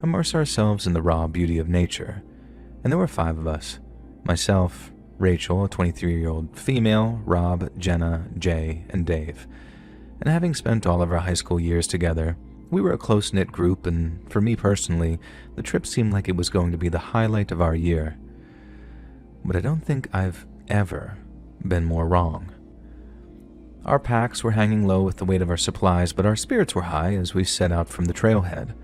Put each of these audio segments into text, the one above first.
immerse ourselves in the raw beauty of nature. And there were 5 of us. Myself, Rachel, a 23-year-old female, Rob, Jenna, Jay, and Dave. And having spent all of our high school years together, we were a close-knit group, and for me personally, the trip seemed like it was going to be the highlight of our year. But I don't think I've ever been more wrong. Our packs were hanging low with the weight of our supplies, but our spirits were high as we set out from the trailhead.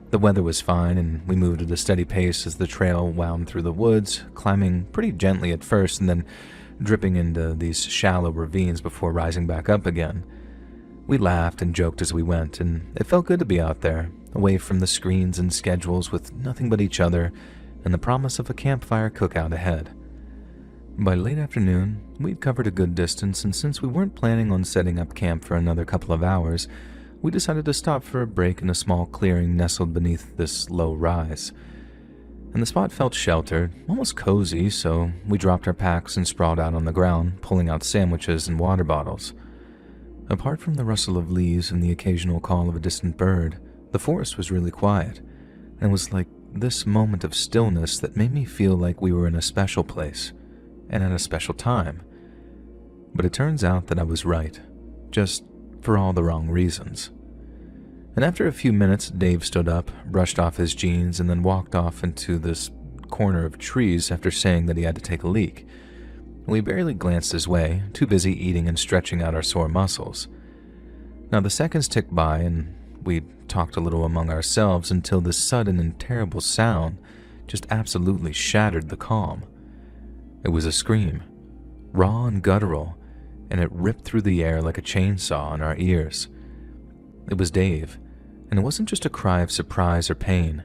The weather was fine, and we moved at a steady pace as the trail wound through the woods, climbing pretty gently at first and then dripping into these shallow ravines before rising back up again. We laughed and joked as we went, and it felt good to be out there, away from the screens and schedules with nothing but each other and the promise of a campfire cookout ahead. By late afternoon, we'd covered a good distance, and since we weren't planning on setting up camp for another couple of hours, we decided to stop for a break in a small clearing nestled beneath this low rise. And the spot felt sheltered, almost cozy, so we dropped our packs and sprawled out on the ground, pulling out sandwiches and water bottles. Apart from the rustle of leaves and the occasional call of a distant bird, the forest was really quiet, and it was like this moment of stillness that made me feel like we were in a special place, and at a special time. But it turns out that I was right, just for all the wrong reasons. And after a few minutes, Dave stood up, brushed off his jeans, and then walked off into this corner of trees after saying that he had to take a leak. We barely glanced his way, too busy eating and stretching out our sore muscles. Now the seconds ticked by, and we talked a little among ourselves until this sudden and terrible sound just absolutely shattered the calm. It was a scream, raw and guttural, and it ripped through the air like a chainsaw in our ears. It was Dave, and it wasn't just a cry of surprise or pain.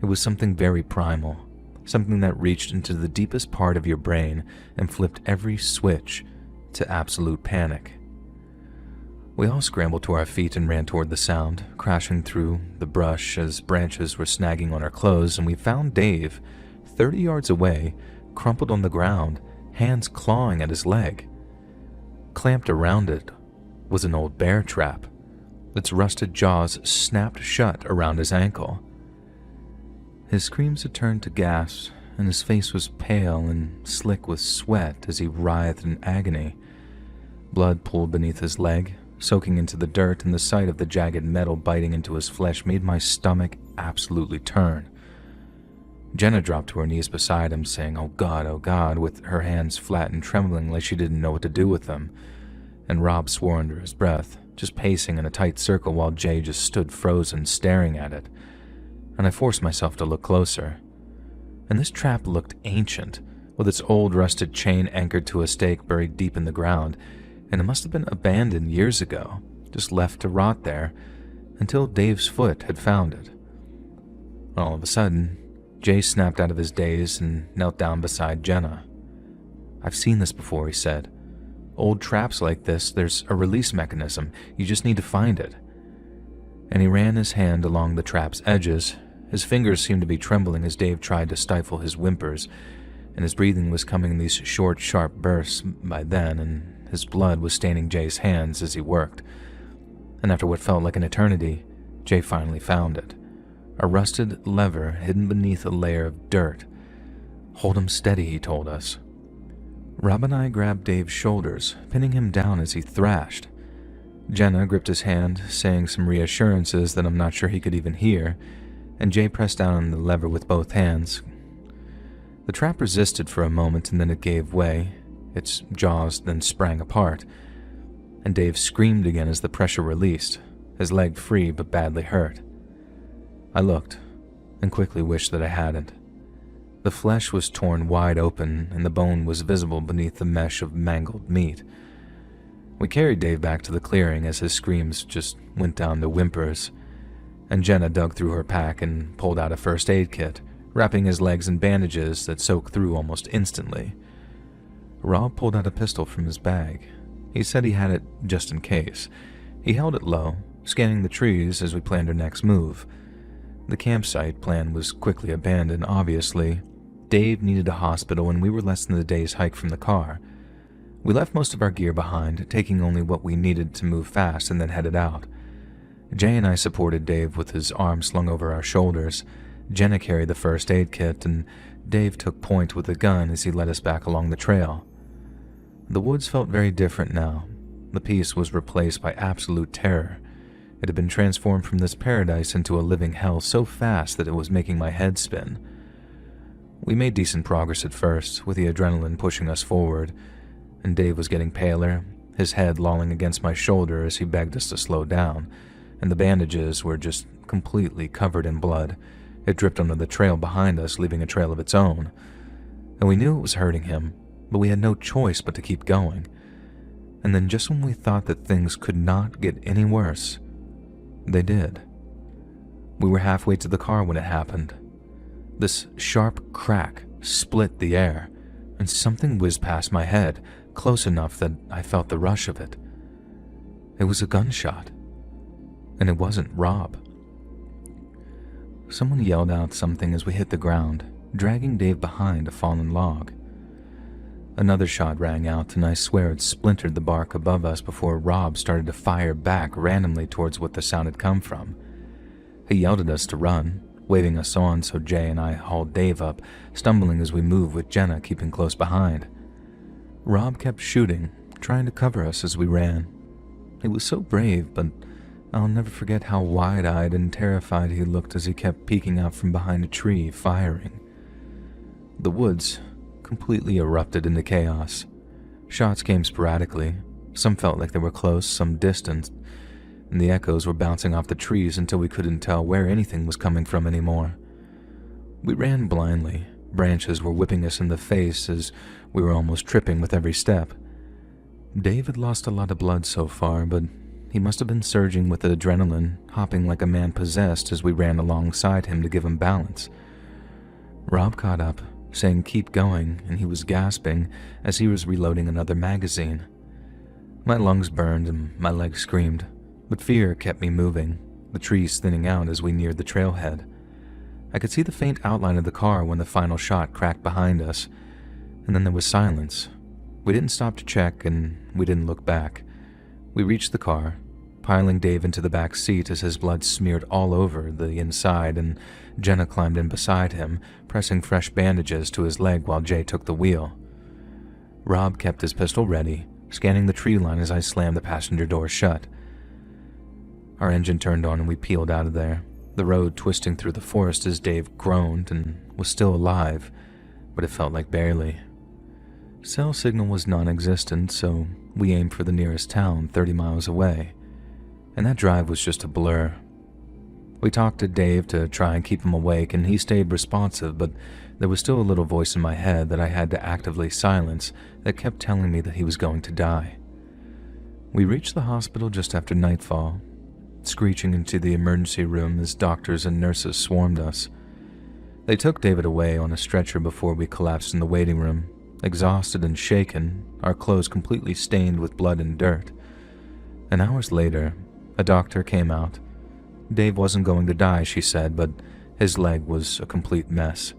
It was something very primal, something that reached into the deepest part of your brain and flipped every switch to absolute panic. We all scrambled to our feet and ran toward the sound, crashing through the brush as branches were snagging on our clothes, and we found Dave, 30 yards away, crumpled on the ground, hands clawing at his leg. Clamped around it was an old bear trap. Its rusted jaws snapped shut around his ankle. His screams had turned to gasps, and his face was pale and slick with sweat as he writhed in agony. Blood pooled beneath his leg, soaking into the dirt, and the sight of the jagged metal biting into his flesh made my stomach absolutely turn. Jenna dropped to her knees beside him, saying, oh God," with her hands flat and trembling like she didn't know what to do with them. And Rob swore under his breath, just pacing in a tight circle while Jay just stood frozen, staring at it. And I forced myself to look closer. And this trap looked ancient, with its old rusted chain anchored to a stake buried deep in the ground, and it must have been abandoned years ago, just left to rot there, until Dave's foot had found it. All of a sudden, Jay snapped out of his daze and knelt down beside Jenna. I've seen this before, he said. Old traps like this, there's a release mechanism. You just need to find it. And he ran his hand along the trap's edges. His fingers seemed to be trembling as Dave tried to stifle his whimpers, and his breathing was coming in these short, sharp bursts by then, and his blood was staining Jay's hands as he worked. And after what felt like an eternity, Jay finally found it. A rusted lever hidden beneath a layer of dirt. Hold him steady, he told us. Rob and I grabbed Dave's shoulders, pinning him down as he thrashed. Jenna gripped his hand, saying some reassurances that I'm not sure he could even hear, and Jay pressed down on the lever with both hands. The trap resisted for a moment, and then it gave way. Its jaws then sprang apart, and Dave screamed again as the pressure released, his leg free but badly hurt. I looked, and quickly wished that I hadn't. The flesh was torn wide open, and the bone was visible beneath the mesh of mangled meat. We carried Dave back to the clearing as his screams just went down to whimpers, and Jenna dug through her pack and pulled out a first aid kit, wrapping his legs in bandages that soaked through almost instantly. Rob pulled out a pistol from his bag. He said he had it just in case. He held it low, scanning the trees as we planned our next move. The campsite plan was quickly abandoned, obviously. Dave needed a hospital, and we were less than a day's hike from the car. We left most of our gear behind, taking only what we needed to move fast, and then headed out. Jay and I supported Dave with his arm slung over our shoulders. Jenna carried the first aid kit, and Dave took point with the gun as he led us back along the trail. The woods felt very different now. The peace was replaced by absolute terror. It had been transformed from this paradise into a living hell so fast that it was making my head spin. We made decent progress at first, with the adrenaline pushing us forward, and Dave was getting paler, his head lolling against my shoulder as he begged us to slow down, and the bandages were just completely covered in blood. It dripped onto the trail behind us, leaving a trail of its own. And we knew it was hurting him, but we had no choice but to keep going. And then just when we thought that things could not get any worse, they did. We were halfway to the car when it happened. This sharp crack split the air, and something whizzed past my head, close enough that I felt the rush of it. It was a gunshot, and it wasn't Rob. Someone yelled out something as we hit the ground, dragging Dave behind a fallen log. Another shot rang out, and I swear it splintered the bark above us before Rob started to fire back randomly towards what the sound had come from. He yelled at us to run, waving us on so Jay and I hauled Dave up, stumbling as we moved with Jenna keeping close behind. Rob kept shooting, trying to cover us as we ran. He was so brave, but I'll never forget how wide-eyed and terrified he looked as he kept peeking out from behind a tree, firing. The woods completely erupted into chaos. Shots came sporadically. Some felt like they were close, some distant, and the echoes were bouncing off the trees until we couldn't tell where anything was coming from anymore. We ran blindly. Branches were whipping us in the face as we were almost tripping with every step. Dave had lost a lot of blood so far, but he must have been surging with adrenaline, hopping like a man possessed as we ran alongside him to give him balance. Rob caught up, saying keep going, and he was gasping as he was reloading another magazine. My lungs burned and my legs screamed, but fear kept me moving, the trees thinning out as we neared the trailhead. I could see the faint outline of the car when the final shot cracked behind us, and then there was silence. We didn't stop to check, and we didn't look back. We reached the car, piling Dave into the back seat as his blood smeared all over the inside, and Jenna climbed in beside him, pressing fresh bandages to his leg while Jay took the wheel. Rob kept his pistol ready, scanning the tree line as I slammed the passenger door shut. Our engine turned on and we peeled out of there, the road twisting through the forest as Dave groaned and was still alive, but it felt like barely. Cell signal was non-existent, so we aimed for the nearest town 30 miles away, and that drive was just a blur. We talked to Dave to try and keep him awake, and he stayed responsive, but there was still a little voice in my head that I had to actively silence that kept telling me that he was going to die. We reached the hospital just after nightfall, screeching into the emergency room as doctors and nurses swarmed us. They took David away on a stretcher before we collapsed in the waiting room, exhausted and shaken, our clothes completely stained with blood and dirt. And hours later, a doctor came out. Dave wasn't going to die, she said, but his leg was a complete mess.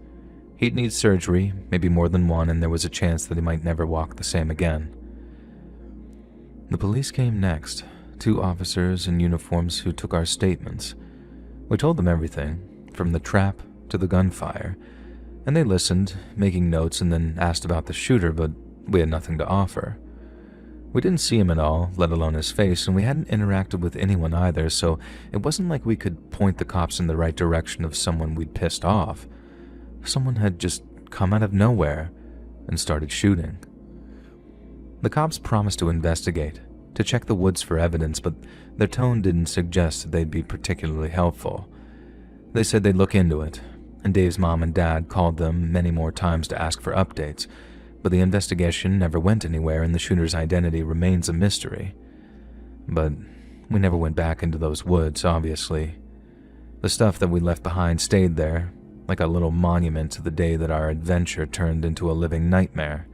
He'd need surgery, maybe more than one, and there was a chance that he might never walk the same again. The police came next, 2 officers in uniforms who took our statements. We told them everything, from the trap to the gunfire, and they listened, making notes, and then asked about the shooter, but we had nothing to offer. We didn't see him at all, let alone his face, and we hadn't interacted with anyone either, so it wasn't like we could point the cops in the right direction of someone we'd pissed off. Someone had just come out of nowhere and started shooting. The cops promised to investigate, to check the woods for evidence, but their tone didn't suggest that they'd be particularly helpful. They said they'd look into it, and Dave's mom and dad called them many more times to ask for updates, but the investigation never went anywhere and the shooter's identity remains a mystery. But we never went back into those woods, obviously. The stuff that we left behind stayed there, like a little monument to the day that our adventure turned into a living nightmare.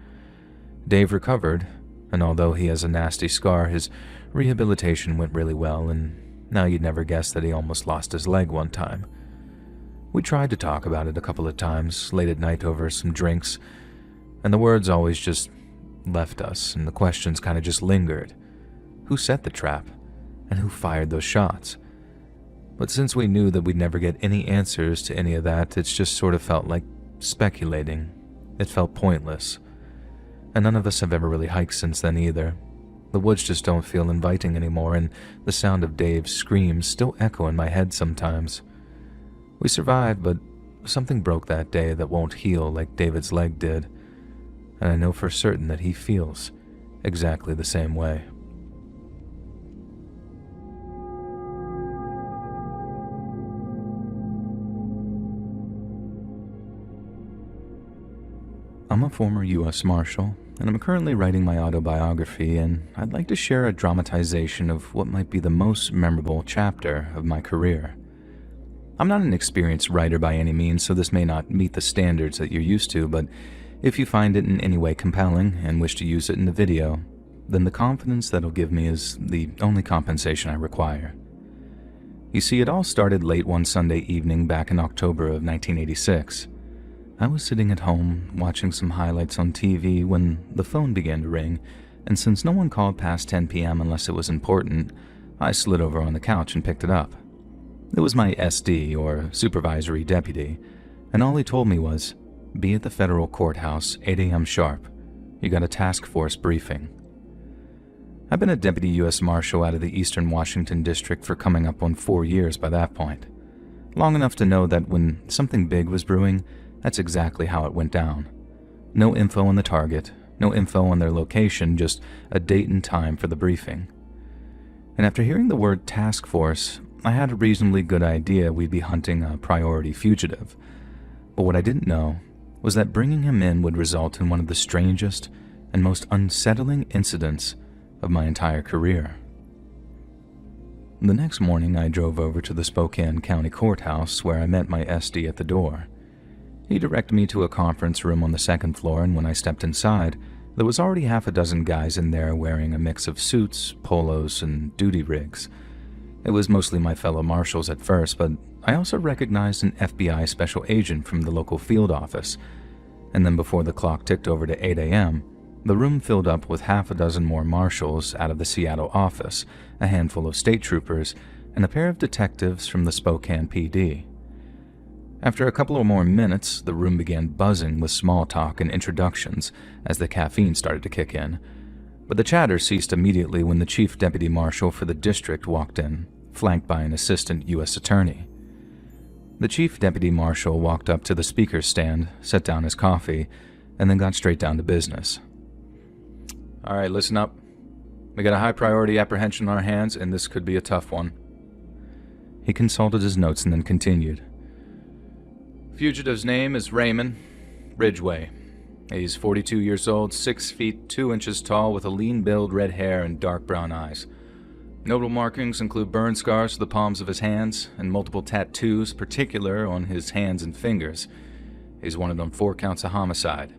Dave recovered, and although he has a nasty scar, his rehabilitation went really well, and now you'd never guess that he almost lost his leg one time. We tried to talk about it a couple of times, late at night over some drinks, and the words always just left us, and the questions kind of just lingered. Who set the trap? And who fired those shots? But since we knew that we'd never get any answers to any of that, it's just sort of felt like speculating. It felt pointless. And none of us have ever really hiked since then either. The woods just don't feel inviting anymore, and the sound of Dave's screams still echo in my head sometimes. We survived, but something broke that day that won't heal like David's leg did, and I know for certain that he feels exactly the same way. I'm a former U.S. Marshal, and I'm currently writing my autobiography, and I'd like to share a dramatization of what might be the most memorable chapter of my career. I'm not an experienced writer by any means, so this may not meet the standards that you're used to, but if you find it in any way compelling and wish to use it in the video, then the confidence that'll give me is the only compensation I require. You see, it all started late one Sunday evening back in October of 1986. I was sitting at home watching some highlights on TV when the phone began to ring, and since no one called past 10 p.m. unless it was important, I slid over on the couch and picked it up. It was my SD, or supervisory deputy, and all he told me was, "Be at the federal courthouse, 8 a.m. sharp. You got a task force briefing." I've been a deputy U.S. Marshal out of the Eastern Washington District for coming up on 4 years by that point. Long enough to know that when something big was brewing, that's exactly how it went down. No info on the target, no info on their location, just a date and time for the briefing. And after hearing the word task force, I had a reasonably good idea we'd be hunting a priority fugitive. But what I didn't know was that bringing him in would result in one of the strangest and most unsettling incidents of my entire career. The next morning, I drove over to the Spokane County Courthouse where I met my SD at the door. He directed me to a conference room on the second floor, and when I stepped inside, there was already half a dozen guys in there wearing a mix of suits, polos, and duty rigs. It was mostly my fellow marshals at first, but I also recognized an FBI special agent from the local field office. And then before the clock ticked over to 8 a.m., the room filled up with half a dozen more marshals out of the Seattle office, a handful of state troopers, and a pair of detectives from the Spokane PD. After a couple of more minutes, the room began buzzing with small talk and introductions as the caffeine started to kick in. But the chatter ceased immediately when the chief deputy marshal for the district walked in, flanked by an assistant U.S. attorney. The chief deputy marshal walked up to the speaker's stand, set down his coffee, and then got straight down to business. "All right, listen up. We got a high priority apprehension on our hands, and this could be a tough one." He consulted his notes and then continued. "Fugitive's name is Raymond Ridgway. He's 42 years old, 6 feet 2 inches tall, with a lean build, red hair, and dark brown eyes. Notable markings include burn scars to the palms of his hands and multiple tattoos, particular on his hands and fingers. He's wanted on 4 counts of homicide,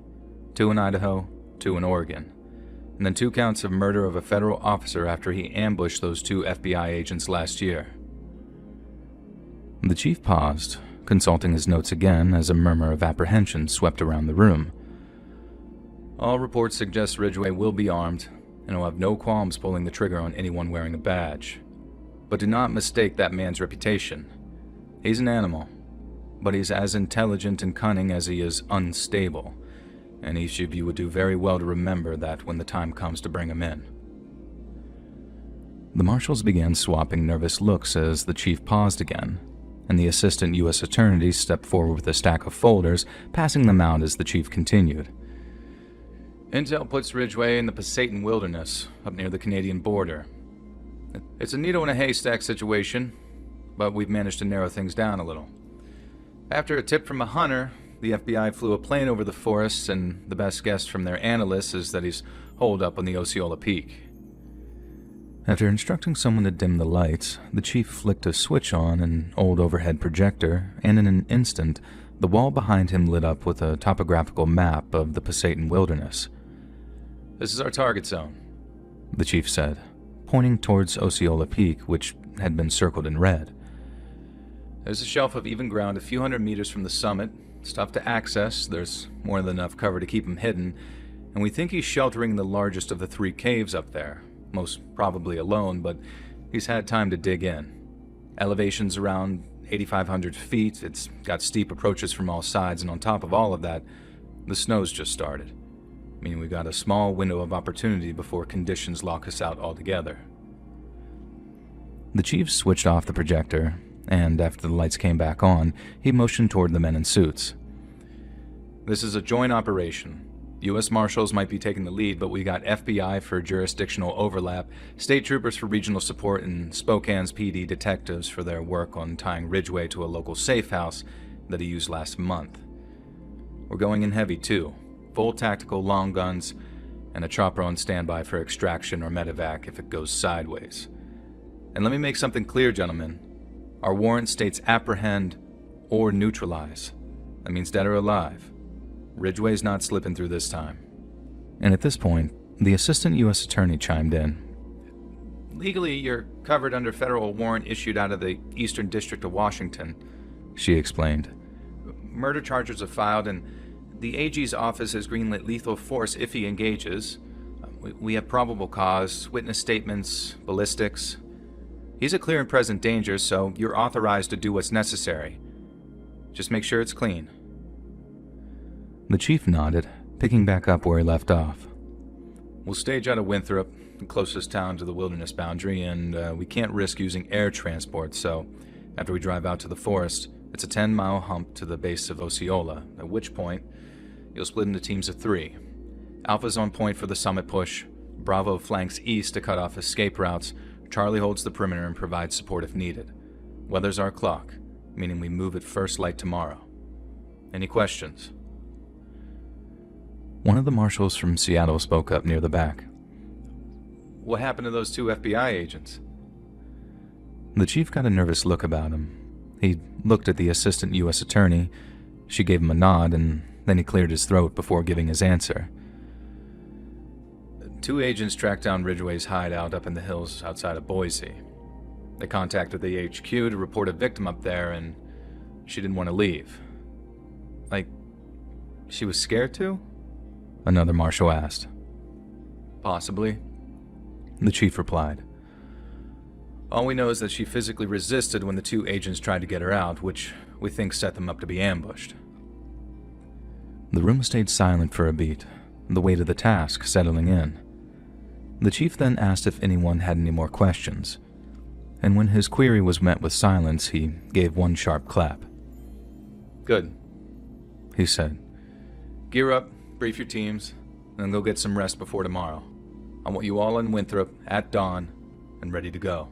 2 in Idaho, 2 in Oregon, and then 2 counts of murder of a federal officer after he ambushed those 2 FBI agents last year." The chief paused, consulting his notes again as a murmur of apprehension swept around the room. "All reports suggest Ridgway will be armed, and will have no qualms pulling the trigger on anyone wearing a badge. But do not mistake that man's reputation. He's an animal, but he's as intelligent and cunning as he is unstable, and each of you would do very well to remember that when the time comes to bring him in." The marshals began swapping nervous looks as the chief paused again, and the assistant U.S. attorney stepped forward with a stack of folders, passing them out as the chief continued. "Intel puts Ridgway in the Pasayten Wilderness, up near the Canadian border. It's a needle in a haystack situation, but we've managed to narrow things down a little. After a tip from a hunter, the FBI flew a plane over the forests, and the best guess from their analysts is that he's holed up on the Osceola Peak." After instructing someone to dim the lights, the chief flicked a switch on an old overhead projector, and in an instant, the wall behind him lit up with a topographical map of the Pasayten Wilderness. "This is our target zone," the chief said, pointing towards Osceola Peak, which had been circled in red. "There's a shelf of even ground a few hundred meters from the summit. It's tough to access, there's more than enough cover to keep him hidden, and we think he's sheltering the largest of the 3 caves up there. Most probably alone, but he's had time to dig in. Elevation's around 8,500 feet, it's got steep approaches from all sides, and on top of all of that, the snow's just started, meaning we've got a small window of opportunity before conditions lock us out altogether. The chief switched off the projector, and after the lights came back on, he motioned toward the men in suits. This is a joint operation. U.S. Marshals might be taking the lead, but we got FBI for jurisdictional overlap, state troopers for regional support, and Spokane's PD detectives for their work on tying Ridgway to a local safe house that he used last month. We're going in heavy, too. Full tactical long guns, and a chopper on standby for extraction or medevac if it goes sideways. And let me make something clear, gentlemen. Our warrant states apprehend or neutralize. That means dead or alive. Ridgway's not slipping through this time. And at this point, the assistant U.S. attorney chimed in. Legally, you're covered under federal warrant issued out of the Eastern District of Washington, she explained. Murder charges are filed, and the AG's office has greenlit lethal force if he engages. We have probable cause, witness statements, ballistics. He's a clear and present danger, so you're authorized to do what's necessary. Just make sure it's clean. The chief nodded, picking back up where he left off. We'll stage out of Winthrop, the closest town to the wilderness boundary, and we can't risk using air transport, so after we drive out to the forest, it's a 10-mile hump to the base of Osceola, at which point you'll split into teams of 3. Alpha's on point for the summit push, Bravo flanks east to cut off escape routes, Charlie holds the perimeter and provides support if needed. Weather's our clock, meaning we move at first light tomorrow. Any questions? One of the marshals from Seattle spoke up near the back. What happened to those 2 FBI agents? The chief got a nervous look about him. He looked at the assistant U.S. attorney. She gave him a nod, and then he cleared his throat before giving his answer. 2 agents tracked down Ridgway's hideout up in the hills outside of Boise. They contacted the HQ to report a victim up there, and she didn't want to leave. Like, she was scared to? Another marshal asked. Possibly, the chief replied. All we know is that she physically resisted when the 2 agents tried to get her out, which we think set them up to be ambushed. The room stayed silent for a beat, the weight of the task settling in. The chief then asked if anyone had any more questions, and when his query was met with silence, he gave one sharp clap. Good, he said. Gear up, brief your teams, and then go get some rest before tomorrow. I want you all in Winthrop at dawn and ready to go.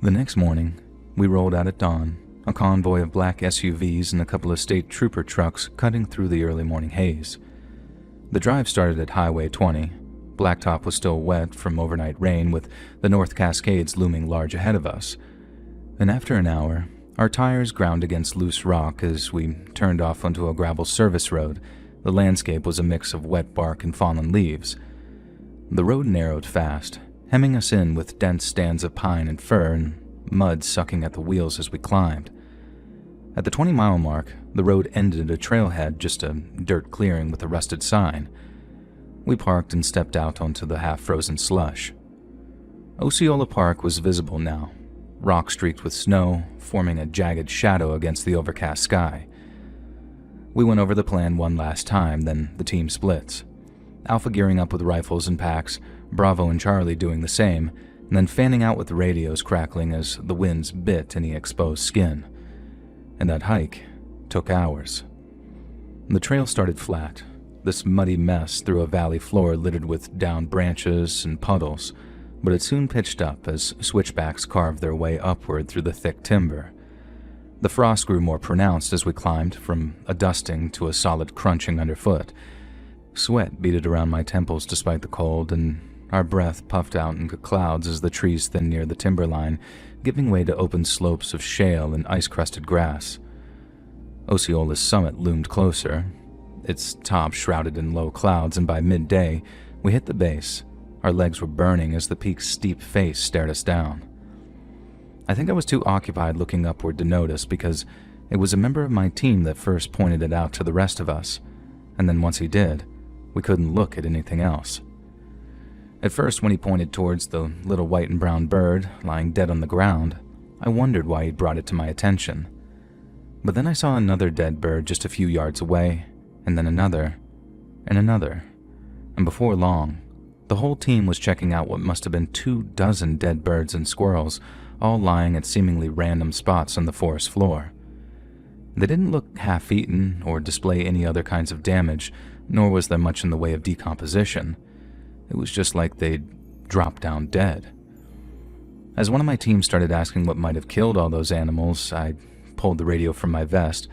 The next morning, we rolled out at dawn, a convoy of black SUVs and a couple of state trooper trucks cutting through the early morning haze. The drive started at Highway 20. Blacktop was still wet from overnight rain, with the North Cascades looming large ahead of us. And after an hour, our tires ground against loose rock as we turned off onto a gravel service road. The landscape was a mix of wet bark and fallen leaves. The road narrowed fast, hemming us in with dense stands of pine and fir and mud sucking at the wheels as we climbed. At the 20-mile mark, the road ended at a trailhead, just a dirt clearing with a rusted sign. We parked and stepped out onto the half-frozen slush. Osceola Park was visible now, rock streaked with snow, forming a jagged shadow against the overcast sky. We went over the plan one last time, then the team splits. Alpha gearing up with rifles and packs, Bravo and Charlie doing the same, and then fanning out with the radios crackling as the winds bit any exposed skin. And that hike took hours. The trail started flat, this muddy mess through a valley floor littered with downed branches and puddles, but it soon pitched up as switchbacks carved their way upward through the thick timber. The frost grew more pronounced as we climbed, from a dusting to a solid crunching underfoot. Sweat beaded around my temples despite the cold, and our breath puffed out into clouds as the trees thinned near the timberline, giving way to open slopes of shale and ice-crusted grass. Osceola's summit loomed closer, its top shrouded in low clouds, and by midday, we hit the base. Our legs were burning as the peak's steep face stared us down. I think I was too occupied looking upward to notice, because it was a member of my team that first pointed it out to the rest of us, and then once he did, we couldn't look at anything else. At first, when he pointed towards the little white and brown bird lying dead on the ground, I wondered why he'd brought it to my attention. But then I saw another dead bird just a few yards away, and then another, and another. And before long, the whole team was checking out what must have been 24 dead birds and squirrels, all lying at seemingly random spots on the forest floor. They didn't look half-eaten or display any other kinds of damage, nor was there much in the way of decomposition. It was just like they'd dropped down dead. As one of my team started asking what might have killed all those animals, I pulled the radio from my vest,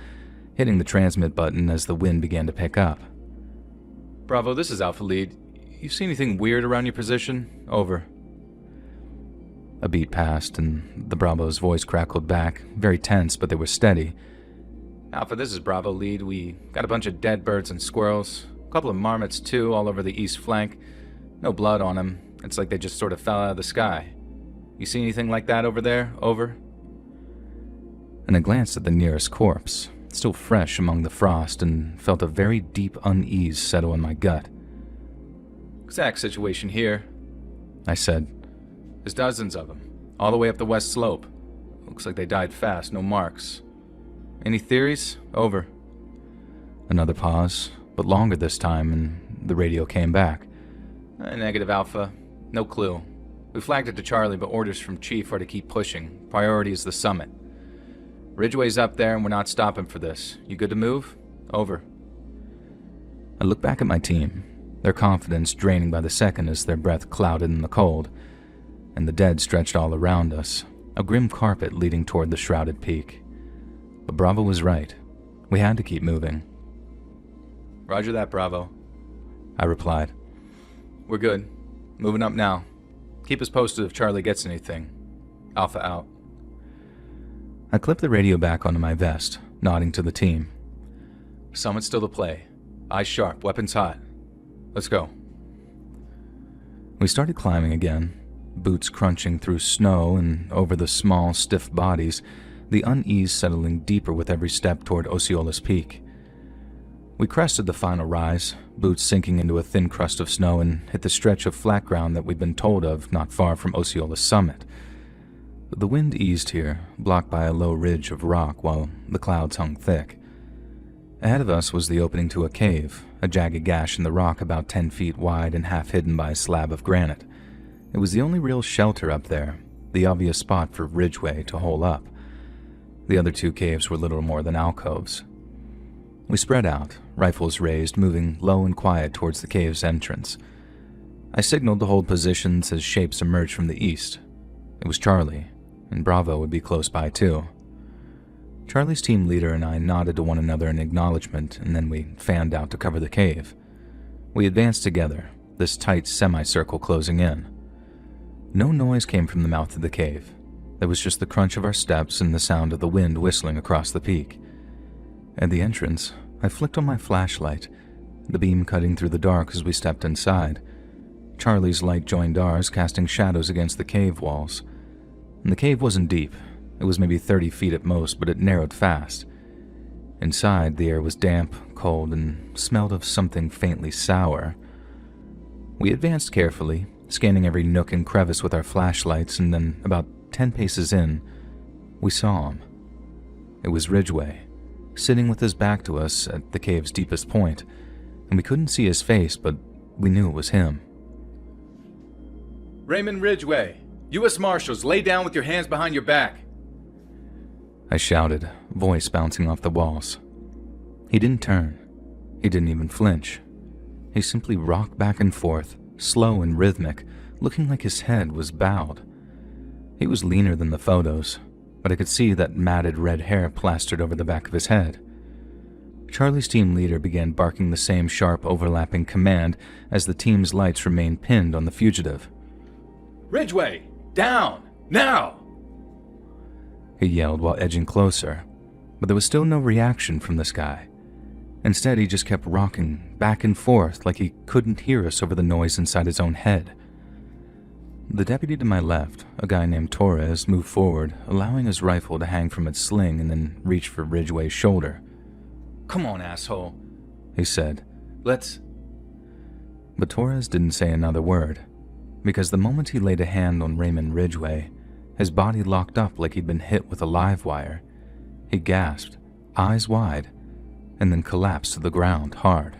hitting the transmit button as the wind began to pick up. Bravo, this is Alpha Lead. You see anything weird around your position? Over. A beat passed, and the Bravo's voice crackled back, very tense, but they were steady. Alpha, this is Bravo Lead. We got a bunch of dead birds and squirrels. A couple of marmots, too, all over the east flank. No blood on them. It's like they just sort of fell out of the sky. You see anything like that over there? Over. And I glanced at the nearest corpse, still fresh among the frost, and felt a very deep unease settle in my gut. Exact situation here, I said. There's dozens of them, all the way up the west slope. Looks like they died fast, no marks. Any theories? Over. Another pause, but longer this time, and the radio came back. Negative, Alpha. No clue. We flagged it to Charlie, but orders from Chief are to keep pushing. Priority is the summit. Ridgeway's up there, and we're not stopping for this. You good to move? Over. I looked back at my team, their confidence draining by the second as their breath clouded in the cold, and the dead stretched all around us, a grim carpet leading toward the shrouded peak. But Bravo was right. We had to keep moving. Roger that, Bravo, I replied. We're good. Moving up now. Keep us posted if Charlie gets anything. Alpha out. I clipped the radio back onto my vest, nodding to the team. Summit's still to play. Eyes sharp, weapons hot. Let's go. We started climbing again, boots crunching through snow and over the small, stiff bodies, the unease settling deeper with every step toward Osceola's Peak. We crested the final rise, boots sinking into a thin crust of snow, and hit the stretch of flat ground that we'd been told of not far from Osceola's summit. The wind eased here, blocked by a low ridge of rock while the clouds hung thick. Ahead of us was the opening to a cave, a jagged gash in the rock about 10 feet wide and half hidden by a slab of granite. It was the only real shelter up there, the obvious spot for Ridgeway to hole up. The other two caves were little more than alcoves. We spread out, rifles raised, moving low and quiet towards the cave's entrance. I signaled to hold positions as shapes emerged from the east. It was Charlie, and Bravo would be close by too. Charlie's team leader and I nodded to one another in acknowledgement, and then we fanned out to cover the cave. We advanced together, this tight semicircle closing in. No noise came from the mouth of the cave. There was just the crunch of our steps and the sound of the wind whistling across the peak. At the entrance, I flicked on my flashlight, the beam cutting through the dark as we stepped inside. Charlie's light joined ours, casting shadows against the cave walls. And the cave wasn't deep. It was maybe 30 feet at most, but it narrowed fast. Inside, the air was damp, cold, and smelled of something faintly sour. We advanced carefully, scanning every nook and crevice with our flashlights, and then, about 10 paces in, we saw him. It was Ridgeway, sitting with his back to us at the cave's deepest point, and we couldn't see his face, but we knew it was him. Raymond Ridgeway, U.S. Marshals, lay down with your hands behind your back. I shouted, voice bouncing off the walls. He didn't turn. He didn't even flinch. He simply rocked back and forth, slow and rhythmic, looking like his head was bowed. He was leaner than the photos, but I could see that matted red hair plastered over the back of his head. Charlie's team leader began barking the same sharp, overlapping command as the team's lights remained pinned on the fugitive. Ridgeway, down, now! He yelled while edging closer, but there was still no reaction from this guy. Instead, he just kept rocking back and forth like he couldn't hear us over the noise inside his own head. The deputy to my left, a guy named Torres, moved forward, allowing his rifle to hang from its sling and then reached for Ridgeway's shoulder. Come on, asshole, he said. Let's... But Torres didn't say another word. because the moment he laid a hand on Raymond Ridgway, his body locked up like he'd been hit with a live wire. He gasped, eyes wide, and then collapsed to the ground hard.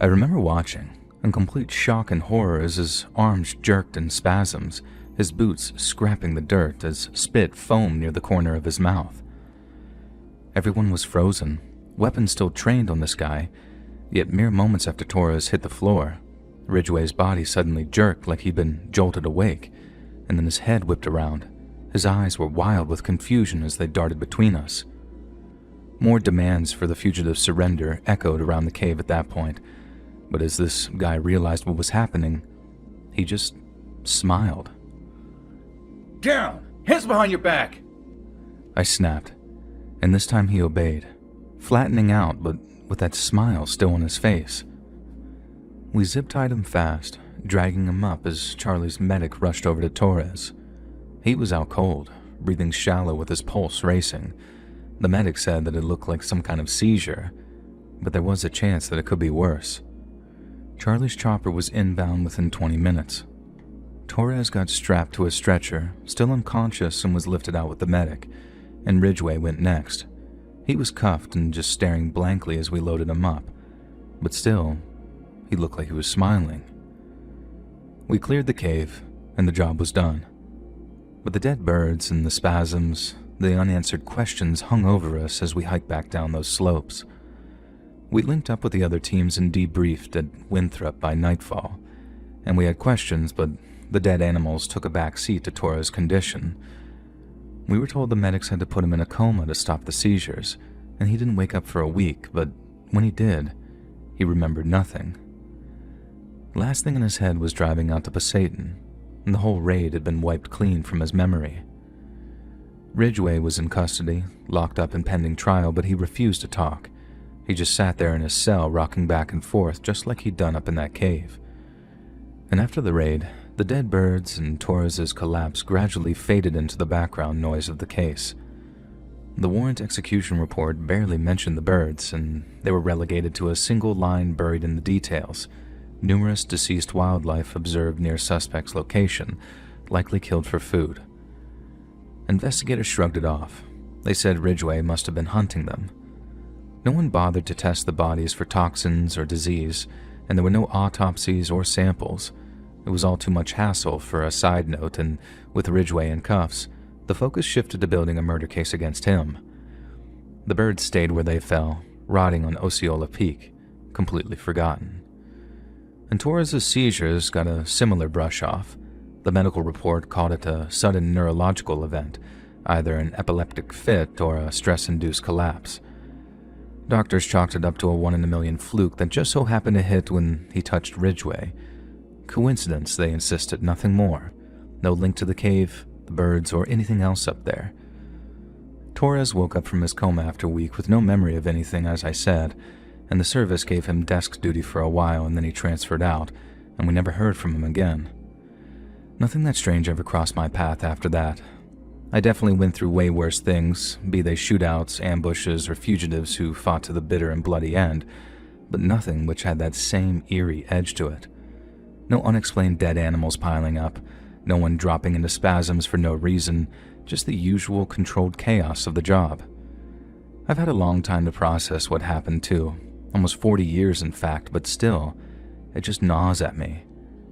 I remember watching, in complete shock and horror as his arms jerked in spasms, his boots scraping the dirt as spit foamed near the corner of his mouth. Everyone was frozen, weapons still trained on this guy, yet mere moments after Torres hit the floor, Ridgway's body suddenly jerked like he'd been jolted awake, and then his head whipped around. His eyes were wild with confusion as they darted between us. More demands for the fugitive's surrender echoed around the cave at that point, but as this guy realized what was happening, he just smiled. Down! Hands behind your back! I snapped, and this time he obeyed, flattening out but with that smile still on his face. We zip-tied him fast, dragging him up as Charlie's medic rushed over to Torres. He was out cold, breathing shallow with his pulse racing. The medic said that it looked like some kind of seizure, but there was a chance that it could be worse. Charlie's chopper was inbound within 20 minutes. Torres got strapped to a stretcher, still unconscious, and was lifted out with the medic, and Ridgway went next. He was cuffed and just staring blankly as we loaded him up, but still, he looked like he was smiling. We cleared the cave, and the job was done. But the dead birds and the spasms, the unanswered questions hung over us as we hiked back down those slopes. We linked up with the other teams and debriefed at Winthrop by nightfall, and we had questions, but the dead animals took a back seat to Torres' condition. We were told the medics had to put him in a coma to stop the seizures, and he didn't wake up for a week, but when he did, he remembered nothing. Last thing in his head was driving out to Pasayten, and the whole raid had been wiped clean from his memory. Ridgway was in custody, locked up in pending trial, but he refused to talk. He just sat there in his cell, rocking back and forth, just like he'd done up in that cave. And after the raid, the dead birds and Torres's collapse gradually faded into the background noise of the case. The warrant execution report barely mentioned the birds, and they were relegated to a single line buried in the details. Numerous deceased wildlife observed near suspect's location, likely killed for food. Investigators shrugged it off. They said Ridgway must have been hunting them. No one bothered to test the bodies for toxins or disease, and there were no autopsies or samples. It was all too much hassle for a side note, and with Ridgway in cuffs, the focus shifted to building a murder case against him. The birds stayed where they fell, rotting on Osceola Peak, completely forgotten. And Torres' seizures got a similar brush-off. The medical report called it a sudden neurological event, either an epileptic fit or a stress-induced collapse. Doctors chalked it up to a 1-in-a-million fluke that just so happened to hit when he touched Ridgway. Coincidence, they insisted, nothing more. No link to the cave, the birds, or anything else up there. Torres woke up from his coma after a week with no memory of anything, as I said, and the service gave him desk duty for a while, and then he transferred out, and we never heard from him again. Nothing that strange ever crossed my path after that. I definitely went through way worse things, be they shootouts, ambushes, or fugitives who fought to the bitter and bloody end, but nothing which had that same eerie edge to it. No unexplained dead animals piling up, no one dropping into spasms for no reason, just the usual controlled chaos of the job. I've had a long time to process what happened too, almost 40 years in fact, but still, it just gnaws at me.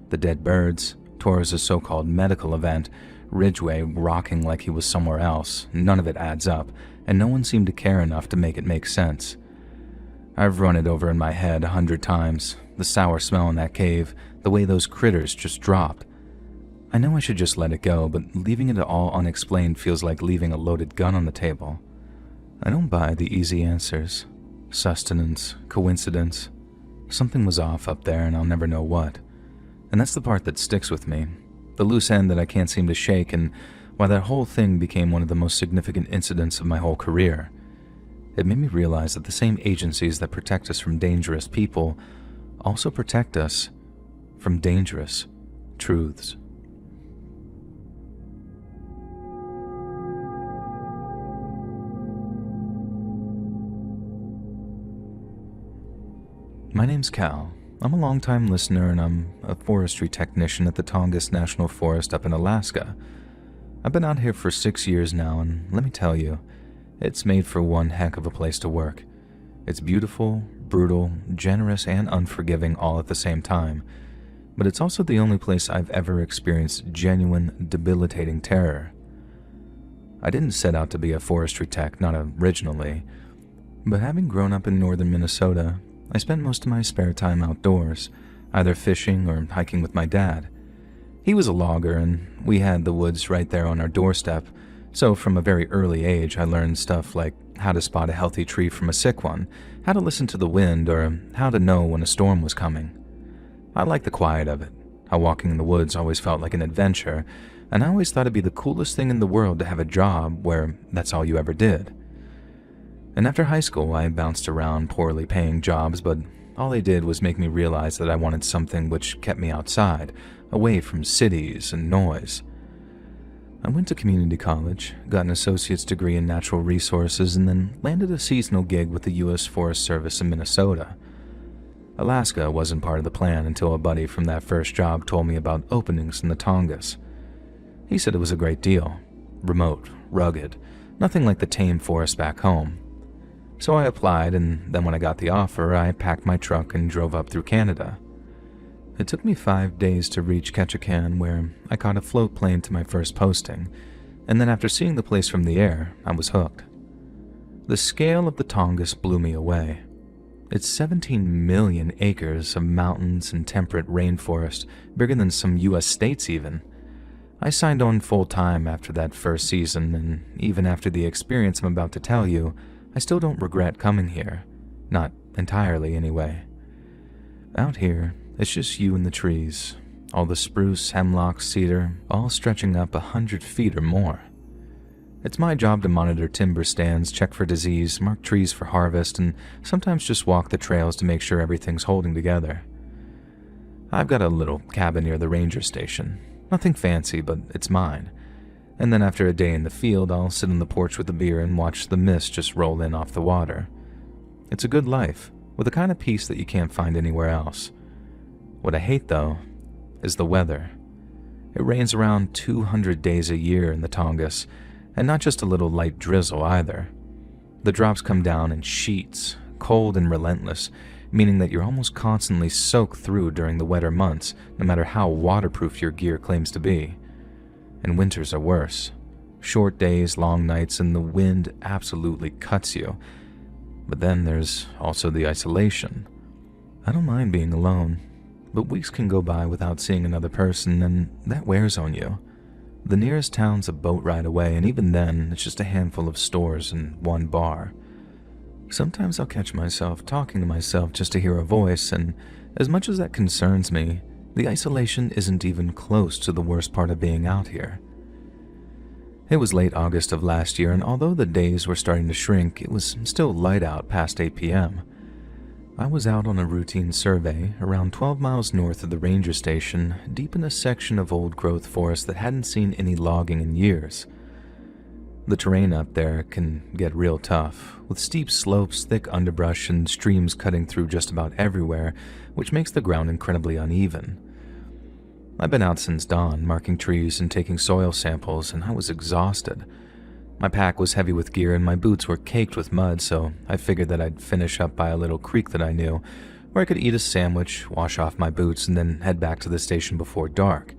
The dead birds, Torres' so-called medical event, Ridgway rocking like he was somewhere else, none of it adds up, and no one seemed to care enough to make it make sense. I've run it over in my head 100 times, the sour smell in that cave, the way those critters just dropped. I know I should just let it go, but leaving it all unexplained feels like leaving a loaded gun on the table. I don't buy the easy answers. Sustenance, coincidence. Something was off up there and I'll never know what. And that's the part that sticks with me. The loose end that I can't seem to shake, and why that whole thing became one of the most significant incidents of my whole career. It made me realize that the same agencies that protect us from dangerous people also protect us from dangerous truths. My name's Cal, I'm a longtime listener and I'm a forestry technician at the Tongass National Forest up in Alaska. I've been out here for 6 years now, and let me tell you, it's made for one heck of a place to work. It's beautiful, brutal, generous, and unforgiving all at the same time, but it's also the only place I've ever experienced genuine, debilitating terror. I didn't set out to be a forestry tech, not originally, but having grown up in northern Minnesota, I spent most of my spare time outdoors, either fishing or hiking with my dad. He was a logger, and we had the woods right there on our doorstep, so from a very early age I learned stuff like how to spot a healthy tree from a sick one, how to listen to the wind, or how to know when a storm was coming. I liked the quiet of it, how walking in the woods always felt like an adventure, and I always thought it'd be the coolest thing in the world to have a job where that's all you ever did. And after high school, I bounced around poorly paying jobs, but all they did was make me realize that I wanted something which kept me outside, away from cities and noise. I went to community college, got an associate's degree in natural resources, and then landed a seasonal gig with the U.S. Forest Service in Minnesota. Alaska wasn't part of the plan until a buddy from that first job told me about openings in the Tongass. He said it was a great deal, remote, rugged, nothing like the tame forest back home. So I applied, and then when I got the offer, I packed my truck and drove up through Canada. It took me 5 days to reach Ketchikan, where I caught a float plane to my first posting, and then after seeing the place from the air, I was hooked. The scale of the Tongass blew me away. It's 17 million acres of mountains and temperate rainforest, bigger than some U.S. states even. I signed on full-time after that first season, and even after the experience I'm about to tell you, I still don't regret coming here. Not entirely, anyway. Out here, it's just you and the trees, all the spruce, hemlock, cedar, all stretching up 100 feet or more. It's my job to monitor timber stands, check for disease, mark trees for harvest, and sometimes just walk the trails to make sure everything's holding together. I've got a little cabin near the ranger station. Nothing fancy, but it's mine. And then after a day in the field, I'll sit on the porch with a beer and watch the mist just roll in off the water. It's a good life, with the kind of peace that you can't find anywhere else. What I hate, though, is the weather. It rains around 200 days a year in the Tongass, and not just a little light drizzle either. The drops come down in sheets, cold and relentless, meaning that you're almost constantly soaked through during the wetter months, no matter how waterproof your gear claims to be. And winters are worse. Short days, long nights, and the wind absolutely cuts you. But then there's also the isolation. I don't mind being alone, but weeks can go by without seeing another person, and that wears on you. The nearest town's a boat ride away, and even then, it's just a handful of stores and one bar. Sometimes I'll catch myself talking to myself just to hear a voice, and as much as that concerns me, the isolation isn't even close to the worst part of being out here. It was late August of last year, and although the days were starting to shrink, it was still light out past 8 p.m. I was out on a routine survey around 12 miles north of the ranger station, deep in a section of old-growth forest that hadn't seen any logging in years. The terrain up there can get real tough, with steep slopes, thick underbrush, and streams cutting through just about everywhere, which makes the ground incredibly uneven. I've been out since dawn, marking trees and taking soil samples, and I was exhausted. My pack was heavy with gear and my boots were caked with mud, so I figured that I'd finish up by a little creek that I knew, where I could eat a sandwich, wash off my boots, and then head back to the station before dark.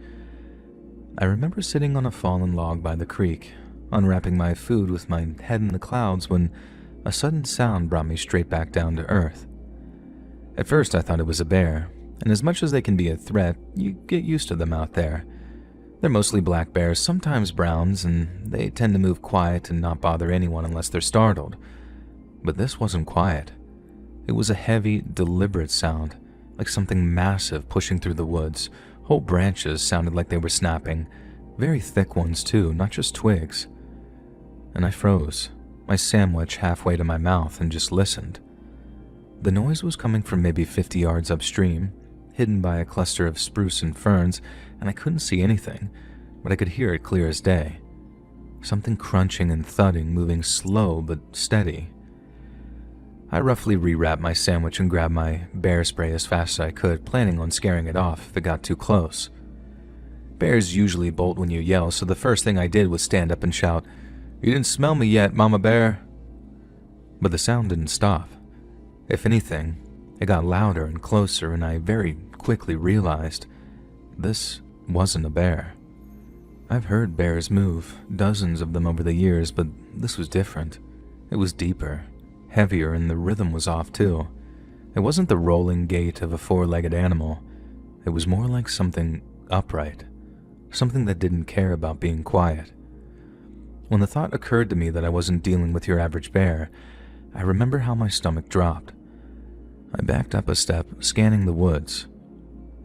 I remember sitting on a fallen log by the creek, unwrapping my food with my head in the clouds when a sudden sound brought me straight back down to earth. At first I thought it was a bear, and as much as they can be a threat, you get used to them out there. They're mostly black bears, sometimes browns, and they tend to move quiet and not bother anyone unless they're startled. But this wasn't quiet. It was a heavy, deliberate sound, like something massive pushing through the woods. Whole branches sounded like they were snapping, very thick ones too, not just twigs. And I froze, my sandwich halfway to my mouth, and just listened. The noise was coming from maybe 50 yards upstream, hidden by a cluster of spruce and ferns, and I couldn't see anything, but I could hear it clear as day. Something crunching and thudding, moving slow but steady. I roughly rewrapped my sandwich and grabbed my bear spray as fast as I could, planning on scaring it off if it got too close. Bears usually bolt when you yell, so the first thing I did was stand up and shout, "You didn't smell me yet, Mama Bear." But the sound didn't stop. If anything, it got louder and closer, and I very quickly realized this wasn't a bear. I've heard bears move, dozens of them over the years, but this was different. It was deeper, heavier, and the rhythm was off too. It wasn't the rolling gait of a four-legged animal. It was more like something upright, something that didn't care about being quiet. When the thought occurred to me that I wasn't dealing with your average bear, I remember how my stomach dropped. I backed up a step, scanning the woods.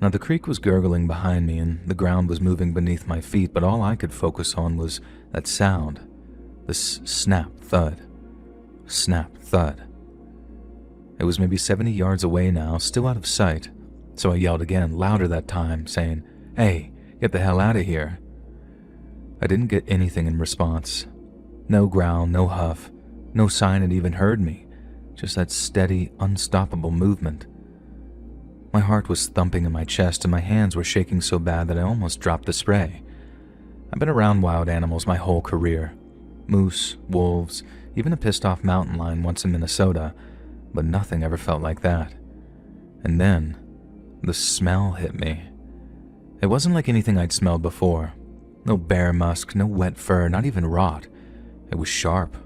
Now the creek was gurgling behind me and the ground was moving beneath my feet, but all I could focus on was that sound. This snap, thud. Snap, thud. It was maybe 70 yards away now, still out of sight, so I yelled again, louder that time, saying, "Hey, get the hell out of here." I didn't get anything in response. No growl, no huff, no sign it even heard me, just that steady, unstoppable movement. My heart was thumping in my chest and my hands were shaking so bad that I almost dropped the spray. I've been around wild animals my whole career. Moose, wolves, even a pissed-off mountain lion once in Minnesota, but nothing ever felt like that. And then, the smell hit me. It wasn't like anything I'd smelled before. No bear musk, no wet fur, not even rot. It was sharp,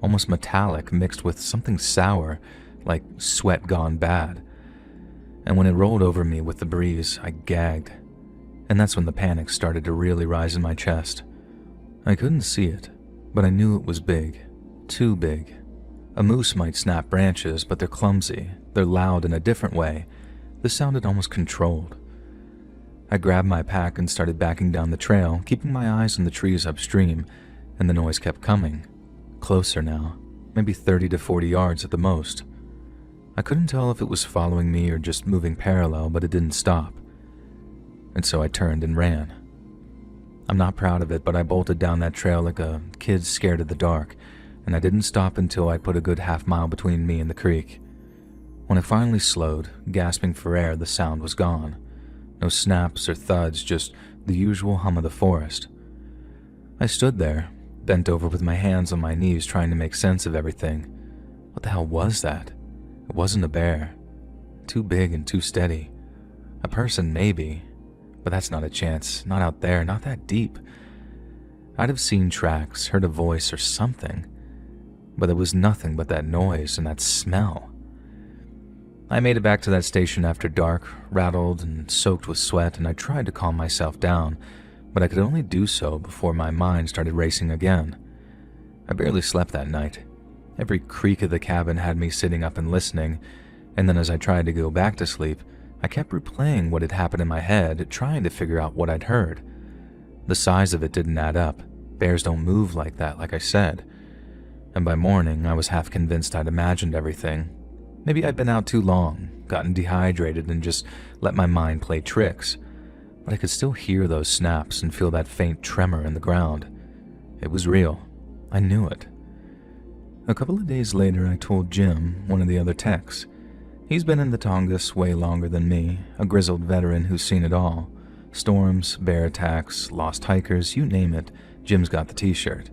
almost metallic, mixed with something sour, like sweat gone bad. And when it rolled over me with the breeze, I gagged. And that's when the panic started to really rise in my chest. I couldn't see it, but I knew it was big. Too big. A moose might snap branches, but they're clumsy. They're loud in a different way. This sounded almost controlled. I grabbed my pack and started backing down the trail, keeping my eyes on the trees upstream, and the noise kept coming. Closer now, maybe 30 to 40 yards at the most. I couldn't tell if it was following me or just moving parallel, but it didn't stop. And so I turned and ran. I'm not proud of it, but I bolted down that trail like a kid scared of the dark, and I didn't stop until I put a good half-mile between me and the creek. When I finally slowed, gasping for air, the sound was gone. No snaps or thuds, just the usual hum of the forest. I stood there, bent over with my hands on my knees trying to make sense of everything. What the hell was that? It wasn't a bear. Too big and too steady. A person, maybe, but that's not a chance. Not out there, not that deep. I'd have seen tracks, heard a voice or something, but there was nothing but that noise and that smell. I made it back to that station after dark, rattled and soaked with sweat, and I tried to calm myself down, but I could only do so before my mind started racing again. I barely slept that night. Every creak of the cabin had me sitting up and listening, and then as I tried to go back to sleep, I kept replaying what had happened in my head, trying to figure out what I'd heard. The size of it didn't add up. Bears don't move like that, like I said. And by morning, I was half convinced I'd imagined everything. Maybe I'd been out too long, gotten dehydrated, and just let my mind play tricks. But I could still hear those snaps and feel that faint tremor in the ground. It was real. I knew it. A couple of days later, I told Jim, one of the other techs. He's been in the Tongass way longer than me, a grizzled veteran who's seen it all. Storms, bear attacks, lost hikers, you name it, Jim's got the t-shirt.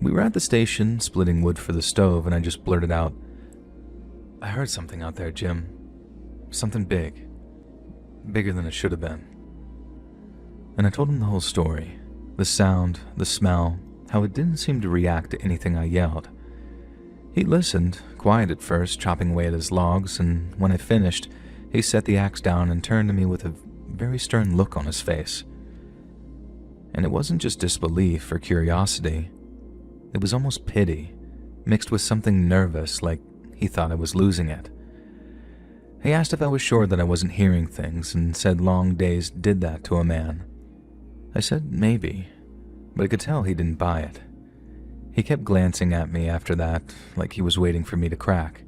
We were at the station, splitting wood for the stove, and I just blurted out, "I heard something out there, Jim. Something big. Bigger than it should have been." And I told him the whole story. The sound, the smell, how it didn't seem to react to anything I yelled. He listened, quiet at first, chopping away at his logs, and when I finished, he set the axe down and turned to me with a very stern look on his face. And it wasn't just disbelief or curiosity. It was almost pity, mixed with something nervous, like he thought I was losing it. He asked if I was sure that I wasn't hearing things, and said long days did that to a man. I said maybe, but I could tell he didn't buy it. He kept glancing at me after that, like he was waiting for me to crack.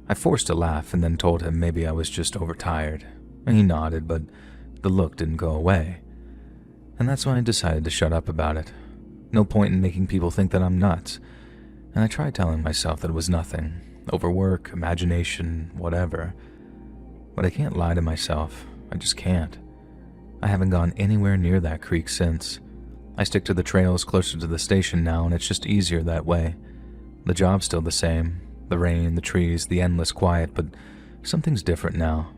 I forced a laugh and then told him maybe I was just overtired, and he nodded, but the look didn't go away. And that's why I decided to shut up about it. No point in making people think that I'm nuts. And I tried telling myself that it was nothing, overwork, imagination, whatever. But I can't lie to myself. I just can't. I haven't gone anywhere near that creek since. I stick to the trails closer to the station now, and it's just easier that way. The job's still the same. The rain, the trees, the endless quiet, but something's different now.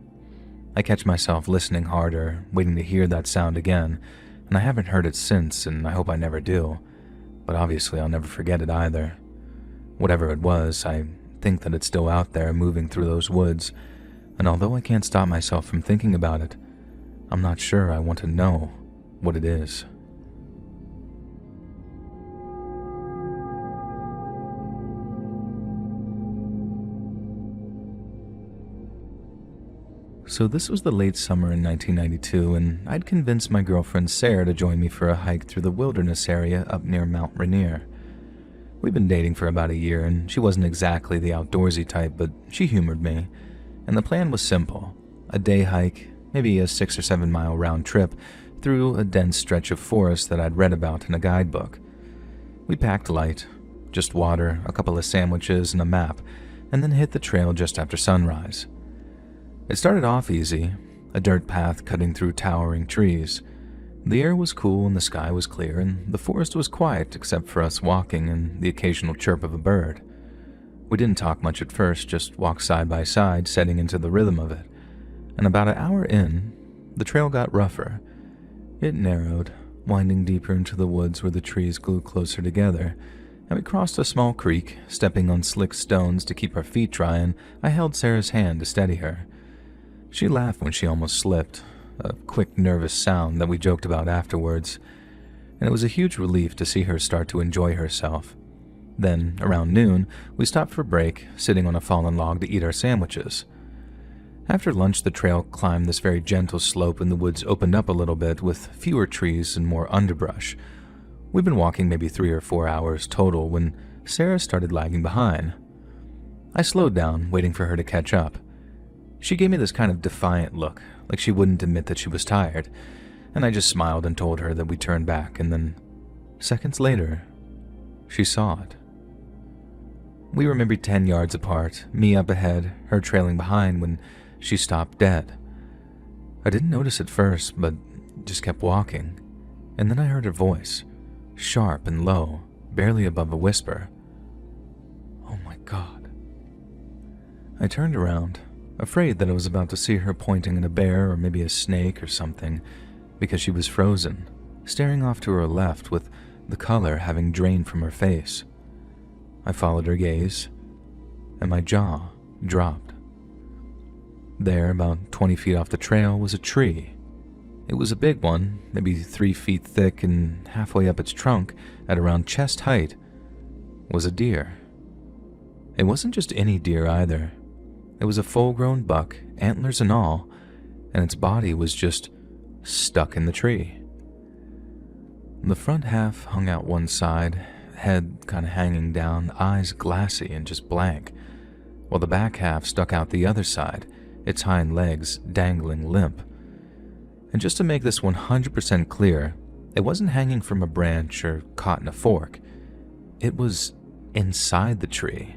I catch myself listening harder, waiting to hear that sound again, and I haven't heard it since, and I hope I never do. But obviously I'll never forget it either. Whatever it was, I think that it's still out there moving through those woods, and although I can't stop myself from thinking about it, I'm not sure I want to know what it is. So this was the late summer in 1992, and I'd convinced my girlfriend Sarah to join me for a hike through the wilderness area up near Mount Rainier. We'd been dating for about a year, and she wasn't exactly the outdoorsy type, but she humored me, and the plan was simple. A day hike, maybe a 6 or 7 mile round trip through a dense stretch of forest that I'd read about in a guidebook. We packed light, just water, a couple of sandwiches, and a map, and then hit the trail just after sunrise. It started off easy, a dirt path cutting through towering trees. The air was cool and the sky was clear, and the forest was quiet except for us walking and the occasional chirp of a bird. We didn't talk much at first, just walked side by side, setting into the rhythm of it. And about an hour in, the trail got rougher. It narrowed, winding deeper into the woods where the trees grew closer together, and we crossed a small creek, stepping on slick stones to keep our feet dry, and I held Sarah's hand to steady her. She laughed when she almost slipped, a quick, nervous sound that we joked about afterwards, and it was a huge relief to see her start to enjoy herself. Then, around noon, we stopped for a break, sitting on a fallen log to eat our sandwiches. After lunch, the trail climbed this very gentle slope and the woods opened up a little bit with fewer trees and more underbrush. We'd been walking maybe 3 or 4 hours total when Sarah started lagging behind. I slowed down, waiting for her to catch up. She gave me this kind of defiant look, like she wouldn't admit that she was tired, and I just smiled and told her that we'd turn back, and then, seconds later, she saw it. We were maybe 10 yards apart, me up ahead, her trailing behind when she stopped dead. I didn't notice at first, but just kept walking, and then I heard her voice, sharp and low, barely above a whisper. "Oh my God." I turned around, afraid that I was about to see her pointing at a bear or maybe a snake or something, because she was frozen, staring off to her left with the color having drained from her face. I followed her gaze, and my jaw dropped. There, about 20 feet off the trail, was a tree. It was a big one, maybe 3 feet thick, and halfway up its trunk, at around chest height, was a deer. It wasn't just any deer either. It was a full-grown buck, antlers and all, and its body was just stuck in the tree. The front half hung out one side, head kind of hanging down, eyes glassy and just blank, while the back half stuck out the other side, its hind legs dangling limp. And just to make this 100% clear, it wasn't hanging from a branch or caught in a fork. It was inside the tree,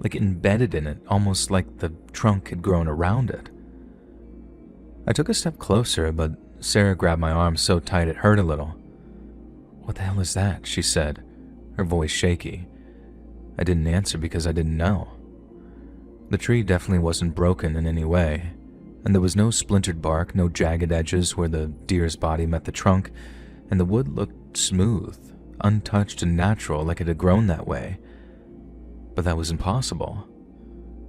like embedded in it, almost like the trunk had grown around it. I took a step closer, but Sarah grabbed my arm so tight it hurt a little. "What the hell is that?" she said, her voice shaky. I didn't answer because I didn't know. The tree definitely wasn't broken in any way, and there was no splintered bark, no jagged edges where the deer's body met the trunk, and the wood looked smooth, untouched and natural, like it had grown that way. But that was impossible.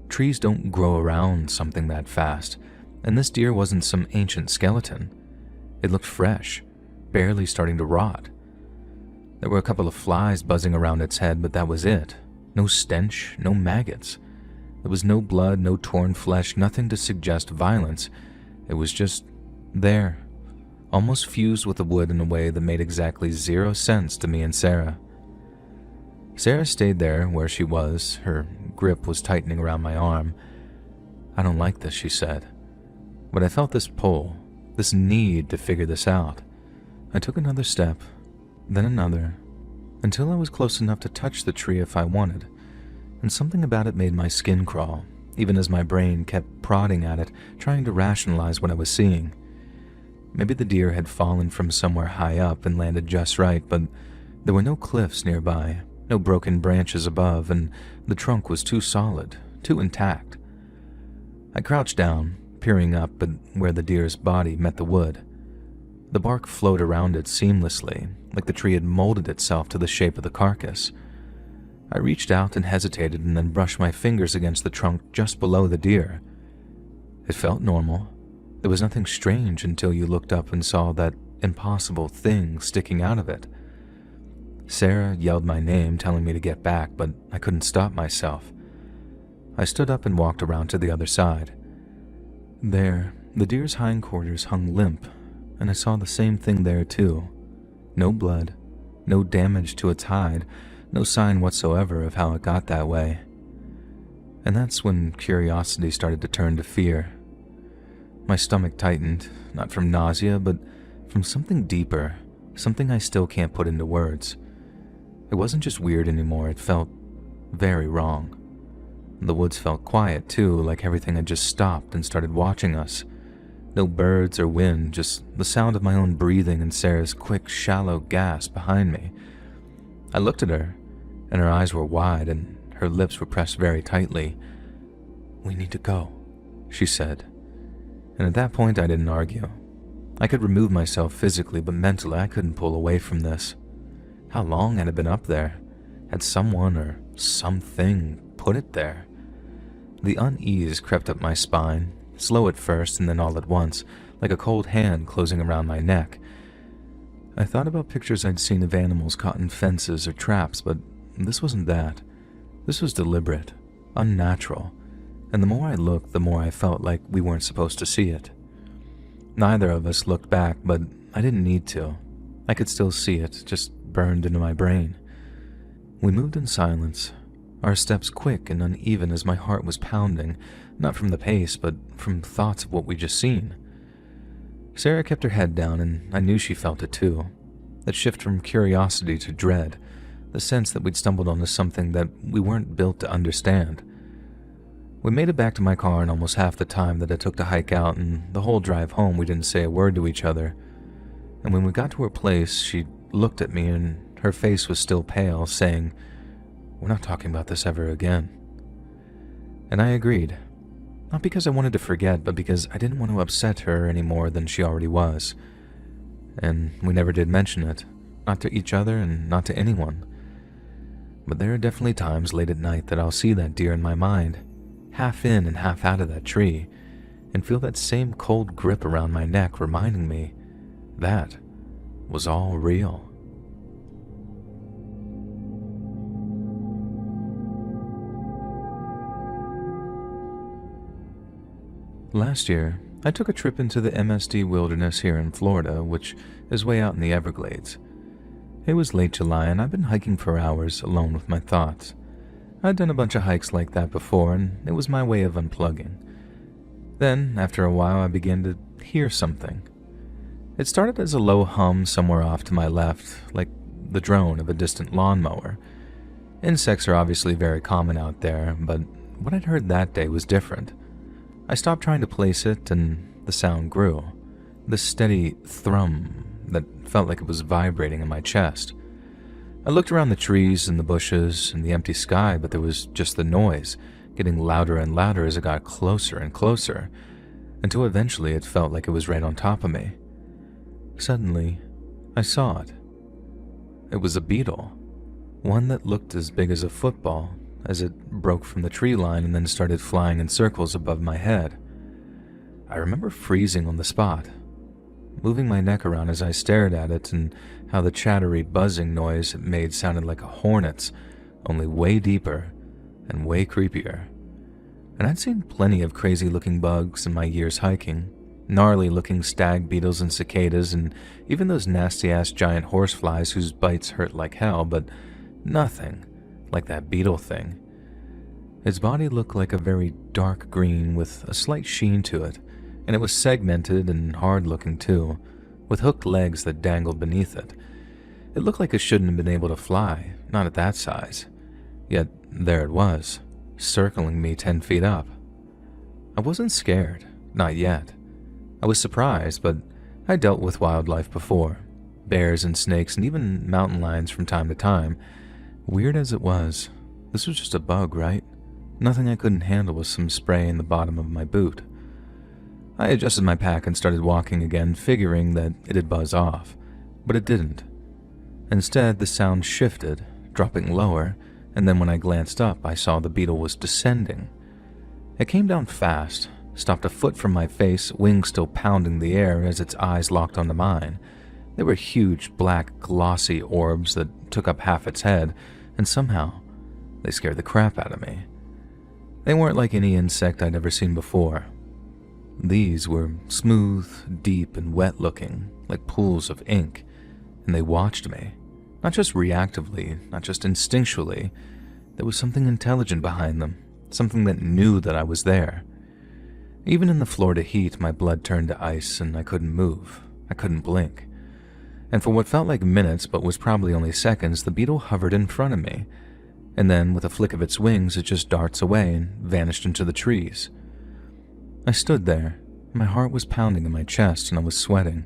Trees don't grow around something that fast, and this deer wasn't some ancient skeleton. It looked fresh, barely starting to rot. There were a couple of flies buzzing around its head, but that was it. No stench, no maggots. There was no blood, no torn flesh, nothing to suggest violence. It was just there, almost fused with the wood in a way that made exactly 0 sense to me and Sarah. Sarah stayed there where she was. Her grip was tightening around my arm. "I don't like this," she said. But I felt this pull, this need to figure this out. I took another step, then another, until I was close enough to touch the tree if I wanted, and something about it made my skin crawl, even as my brain kept prodding at it, trying to rationalize what I was seeing. Maybe the deer had fallen from somewhere high up and landed just right, but there were no cliffs nearby, no broken branches above, and the trunk was too solid, too intact. I crouched down, peering up at where the deer's body met the wood. The bark flowed around it seamlessly, like the tree had molded itself to the shape of the carcass. I reached out and hesitated and then brushed my fingers against the trunk just below the deer. It felt normal. There was nothing strange until you looked up and saw that impossible thing sticking out of it. Sarah yelled my name, telling me to get back, but I couldn't stop myself. I stood up and walked around to the other side. There, the deer's hindquarters hung limp, and I saw the same thing there too. No blood, no damage to its hide, no sign whatsoever of how it got that way. And that's when curiosity started to turn to fear. My stomach tightened, not from nausea, but from something deeper, something I still can't put into words. It wasn't just weird anymore, it felt very wrong. The woods felt quiet too, like everything had just stopped and started watching us. No birds or wind, just the sound of my own breathing and Sarah's quick, shallow gasp behind me. I looked at her, and her eyes were wide and her lips were pressed very tightly. "We need to go," she said. And at that point I didn't argue. I could remove myself physically, but mentally I couldn't pull away from this. How long had it been up there? Had someone or something put it there? The unease crept up my spine, slow at first and then all at once, like a cold hand closing around my neck. I thought about pictures I'd seen of animals caught in fences or traps, but this wasn't that. This was deliberate, unnatural, and the more I looked, the more I felt like we weren't supposed to see it. Neither of us looked back, but I didn't need to. I could still see it, just burned into my brain. We moved in silence, our steps quick and uneven as my heart was pounding, not from the pace, but from thoughts of what we'd just seen. Sarah kept her head down, and I knew she felt it too. That shift from curiosity to dread, the sense that we'd stumbled onto something that we weren't built to understand. We made it back to my car in almost half the time that it took to hike out, and the whole drive home we didn't say a word to each other. And when we got to her place, she looked at me and her face was still pale, saying, "We're not talking about this ever again." And I agreed. Not because I wanted to forget, but because I didn't want to upset her any more than she already was. And we never did mention it, not to each other and not to anyone. But there are definitely times late at night that I'll see that deer in my mind, half in and half out of that tree, and feel that same cold grip around my neck reminding me that was all real. Last year, I took a trip into the MSD wilderness here in Florida, which is way out in the Everglades. It was late July and I'd been hiking for hours alone with my thoughts. I'd done a bunch of hikes like that before and it was my way of unplugging. Then, after a while, I began to hear something. It started as a low hum somewhere off to my left, like the drone of a distant lawnmower. Insects are obviously very common out there, but what I'd heard that day was different. I stopped trying to place it, and the sound grew. This steady thrum that felt like it was vibrating in my chest. I looked around the trees and the bushes and the empty sky, but there was just the noise, getting louder and louder as it got closer and closer, until eventually it felt like it was right on top of me. Suddenly, I saw it. It was a beetle, one that looked as big as a football, as it broke from the tree line and then started flying in circles above my head. I remember freezing on the spot, moving my neck around as I stared at it, and how the chattery buzzing noise it made sounded like a hornet's, only way deeper and way creepier. And I'd seen plenty of crazy-looking bugs in my years hiking, gnarly-looking stag beetles and cicadas, and even those nasty-ass giant horseflies whose bites hurt like hell, but nothing like that beetle thing. Its body looked like a very dark green with a slight sheen to it, and it was segmented and hard-looking too, with hooked legs that dangled beneath it. It looked like it shouldn't have been able to fly, not at that size. Yet there it was, circling me 10 feet up. I wasn't scared, not yet. I was surprised, but I dealt with wildlife before. Bears and snakes and even mountain lions from time to time. Weird as it was, this was just a bug, right? Nothing I couldn't handle with some spray in the bottom of my boot. I adjusted my pack and started walking again, figuring that it'd buzz off, but it didn't. Instead, the sound shifted, dropping lower, and then when I glanced up, I saw the beetle was descending. It came down fast, stopped a foot from my face, wings still pounding the air as its eyes locked onto mine. They were huge, black, glossy orbs that took up half its head, and somehow, they scared the crap out of me. They weren't like any insect I'd ever seen before. These were smooth, deep, and wet-looking, like pools of ink, and they watched me. Not just reactively, not just instinctually. There was something intelligent behind them, something that knew that I was there. Even in the Florida heat, my blood turned to ice and I couldn't move. I couldn't blink. And for what felt like minutes but was probably only seconds, the beetle hovered in front of me. And then, with a flick of its wings, it just darts away and vanished into the trees. I stood there. My heart was pounding in my chest and I was sweating.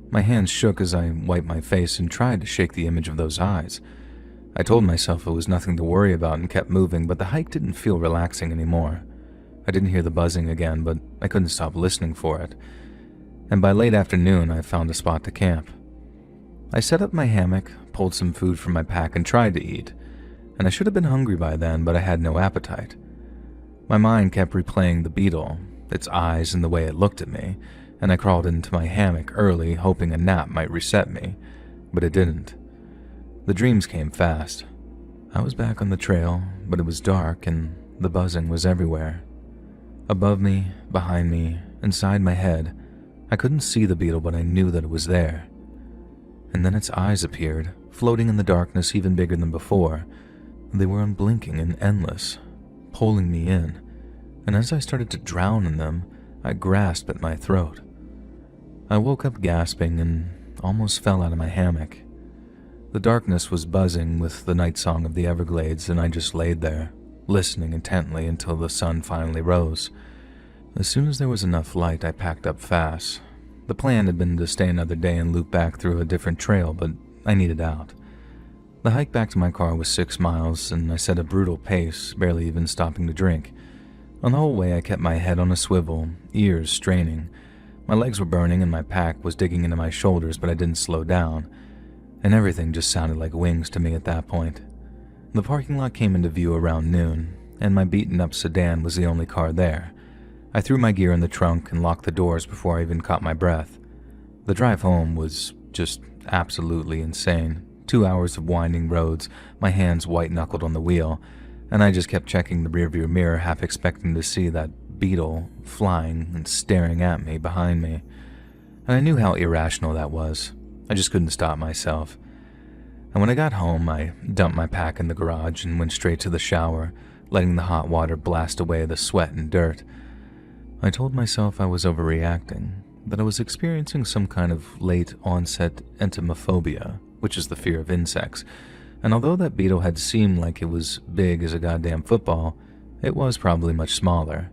My hands shook as I wiped my face and tried to shake the image of those eyes. I told myself it was nothing to worry about and kept moving, but the hike didn't feel relaxing anymore. I didn't hear the buzzing again, but I couldn't stop listening for it. And by late afternoon, I found a spot to camp. I set up my hammock, pulled some food from my pack, and tried to eat. And I should have been hungry by then, but I had no appetite. My mind kept replaying the beetle, its eyes and the way it looked at me, and I crawled into my hammock early, hoping a nap might reset me, but it didn't. The dreams came fast. I was back on the trail, but it was dark and the buzzing was everywhere. Above me, behind me, inside my head, I couldn't see the beetle, but I knew that it was there. And then its eyes appeared, floating in the darkness even bigger than before. They were unblinking and endless, pulling me in, and as I started to drown in them, I grasped at my throat. I woke up gasping and almost fell out of my hammock. The darkness was buzzing with the night song of the Everglades, and I just laid there, listening intently until the sun finally rose. As soon as there was enough light, I packed up fast. The plan had been to stay another day and loop back through a different trail, but I needed out. The hike back to my car was 6 miles, and I set a brutal pace, barely even stopping to drink. On the whole way, I kept my head on a swivel, ears straining. My legs were burning and my pack was digging into my shoulders, but I didn't slow down. And everything just sounded like wings to me at that point. The parking lot came into view around noon, and my beaten-up sedan was the only car there. I threw my gear in the trunk and locked the doors before I even caught my breath. The drive home was just absolutely insane. 2 hours of winding roads, my hands white-knuckled on the wheel, and I just kept checking the rearview mirror, half expecting to see that beetle flying and staring at me behind me. And I knew how irrational that was. I just couldn't stop myself. And when I got home, I dumped my pack in the garage and went straight to the shower, letting the hot water blast away the sweat and dirt. I told myself I was overreacting, that I was experiencing some kind of late-onset entomophobia, which is the fear of insects, and although that beetle had seemed like it was big as a goddamn football, it was probably much smaller.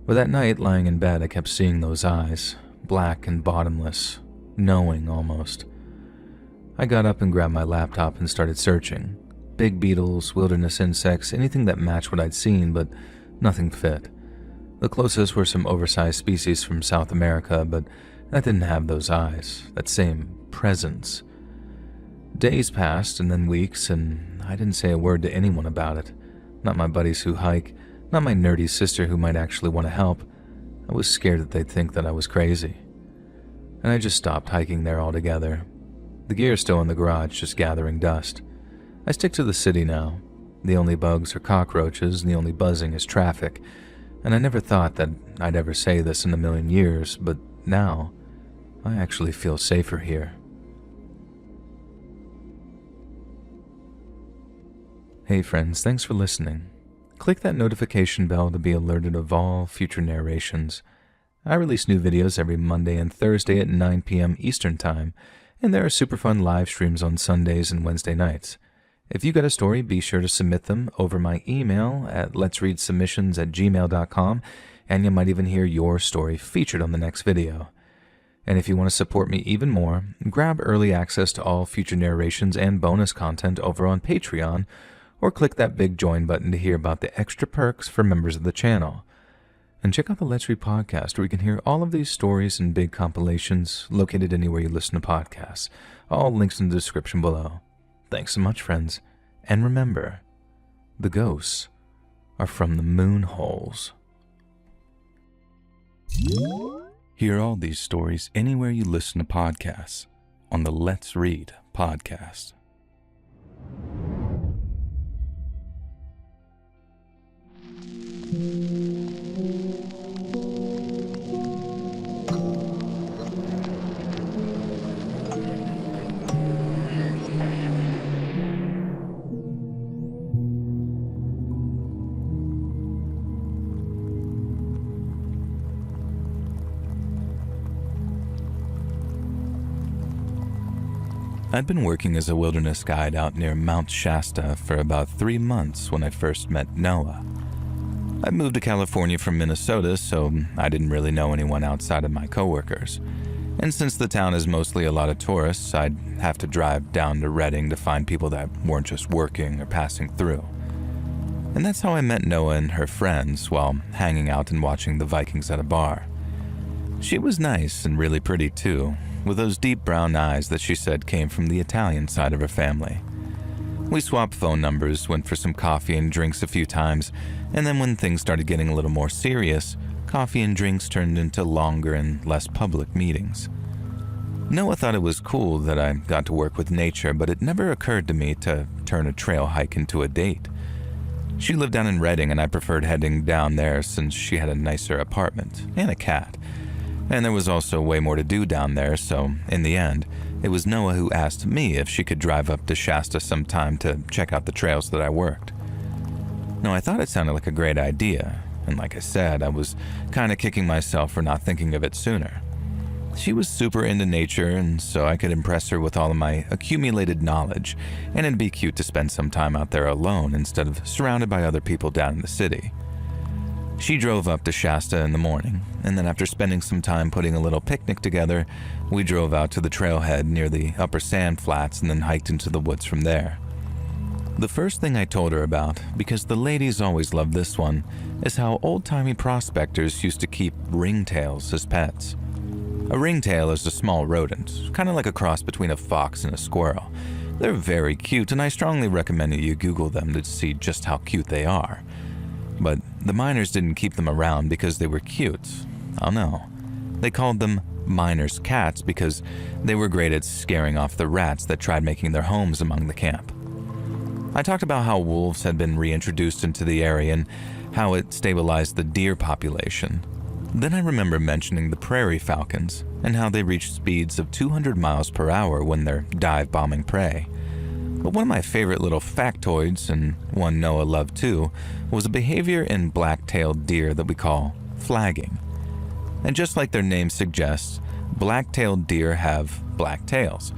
But that night, lying in bed, I kept seeing those eyes, black and bottomless, knowing almost. I got up and grabbed my laptop and started searching. Big beetles, wilderness insects, anything that matched what I'd seen, but nothing fit. The closest were some oversized species from South America, but that didn't have those eyes, that same presence. Days passed and then weeks, and I didn't say a word to anyone about it. Not my buddies who hike, not my nerdy sister who might actually want to help. I was scared that they'd think that I was crazy. And I just stopped hiking there altogether. The gear's still in the garage, just gathering dust. I stick to the city now. The only bugs are cockroaches, and the only buzzing is traffic. And I never thought that I'd ever say this in a million years, but now, I actually feel safer here. Hey friends, thanks for listening. Click that notification bell to be alerted of all future narrations. I release new videos every Monday and Thursday at 9 p.m. Eastern Time, And there are super fun live streams on Sundays and Wednesday nights. If you got a story, be sure to submit them over my email at letsreadsubmissions@gmail.com, and you might even hear your story featured on the next video. And if you want to support me even more, grab early access to all future narrations and bonus content over on Patreon, or click that big join button to hear about the extra perks for members of the channel. And check out the Let's Read podcast, where you can hear all of these stories and big compilations located anywhere you listen to podcasts. All links in the description below. Thanks so much, friends. And remember, the ghosts are from the moon holes. Hear all these stories anywhere you listen to podcasts on the Let's Read podcast. I'd been working as a wilderness guide out near Mount Shasta for about 3 months when I first met Noah. I moved to California from Minnesota, so I didn't really know anyone outside of my coworkers. And since the town is mostly a lot of tourists, I'd have to drive down to Redding to find people that weren't just working or passing through. And that's how I met Noah and her friends while hanging out and watching the Vikings at a bar. She was nice and really pretty too, with those deep brown eyes that she said came from the Italian side of her family. We swapped phone numbers, went for some coffee and drinks a few times, and then when things started getting a little more serious, coffee and drinks turned into longer and less public meetings. Noah thought it was cool that I got to work with nature, but it never occurred to me to turn a trail hike into a date. She lived down in Redding, and I preferred heading down there since she had a nicer apartment and a cat. And there was also way more to do down there, so in the end, it was Noah who asked me if she could drive up to Shasta sometime to check out the trails that I worked. Now, I thought it sounded like a great idea, and like I said, I was kind of kicking myself for not thinking of it sooner. She was super into nature, and so I could impress her with all of my accumulated knowledge, and it'd be cute to spend some time out there alone instead of surrounded by other people down in the city. She drove up to Shasta in the morning, and then after spending some time putting a little picnic together, we drove out to the trailhead near the upper sand flats and then hiked into the woods from there. The first thing I told her about, because the ladies always love this one, is how old-timey prospectors used to keep ringtails as pets. A ringtail is a small rodent, kind of like a cross between a fox and a squirrel. They're very cute, and I strongly recommend that you Google them to see just how cute they are. But the miners didn't keep them around because they were cute. Oh no. They called them miners' cats because they were great at scaring off the rats that tried making their homes among the camp. I talked about how wolves had been reintroduced into the area and how it stabilized the deer population. Then I remember mentioning the prairie falcons and how they reached speeds of 200 miles per hour when they're dive-bombing prey. But one of my favorite little factoids, and one Noah loved too, was a behavior in black-tailed deer that we call flagging. And just like their name suggests, black-tailed deer have black tails,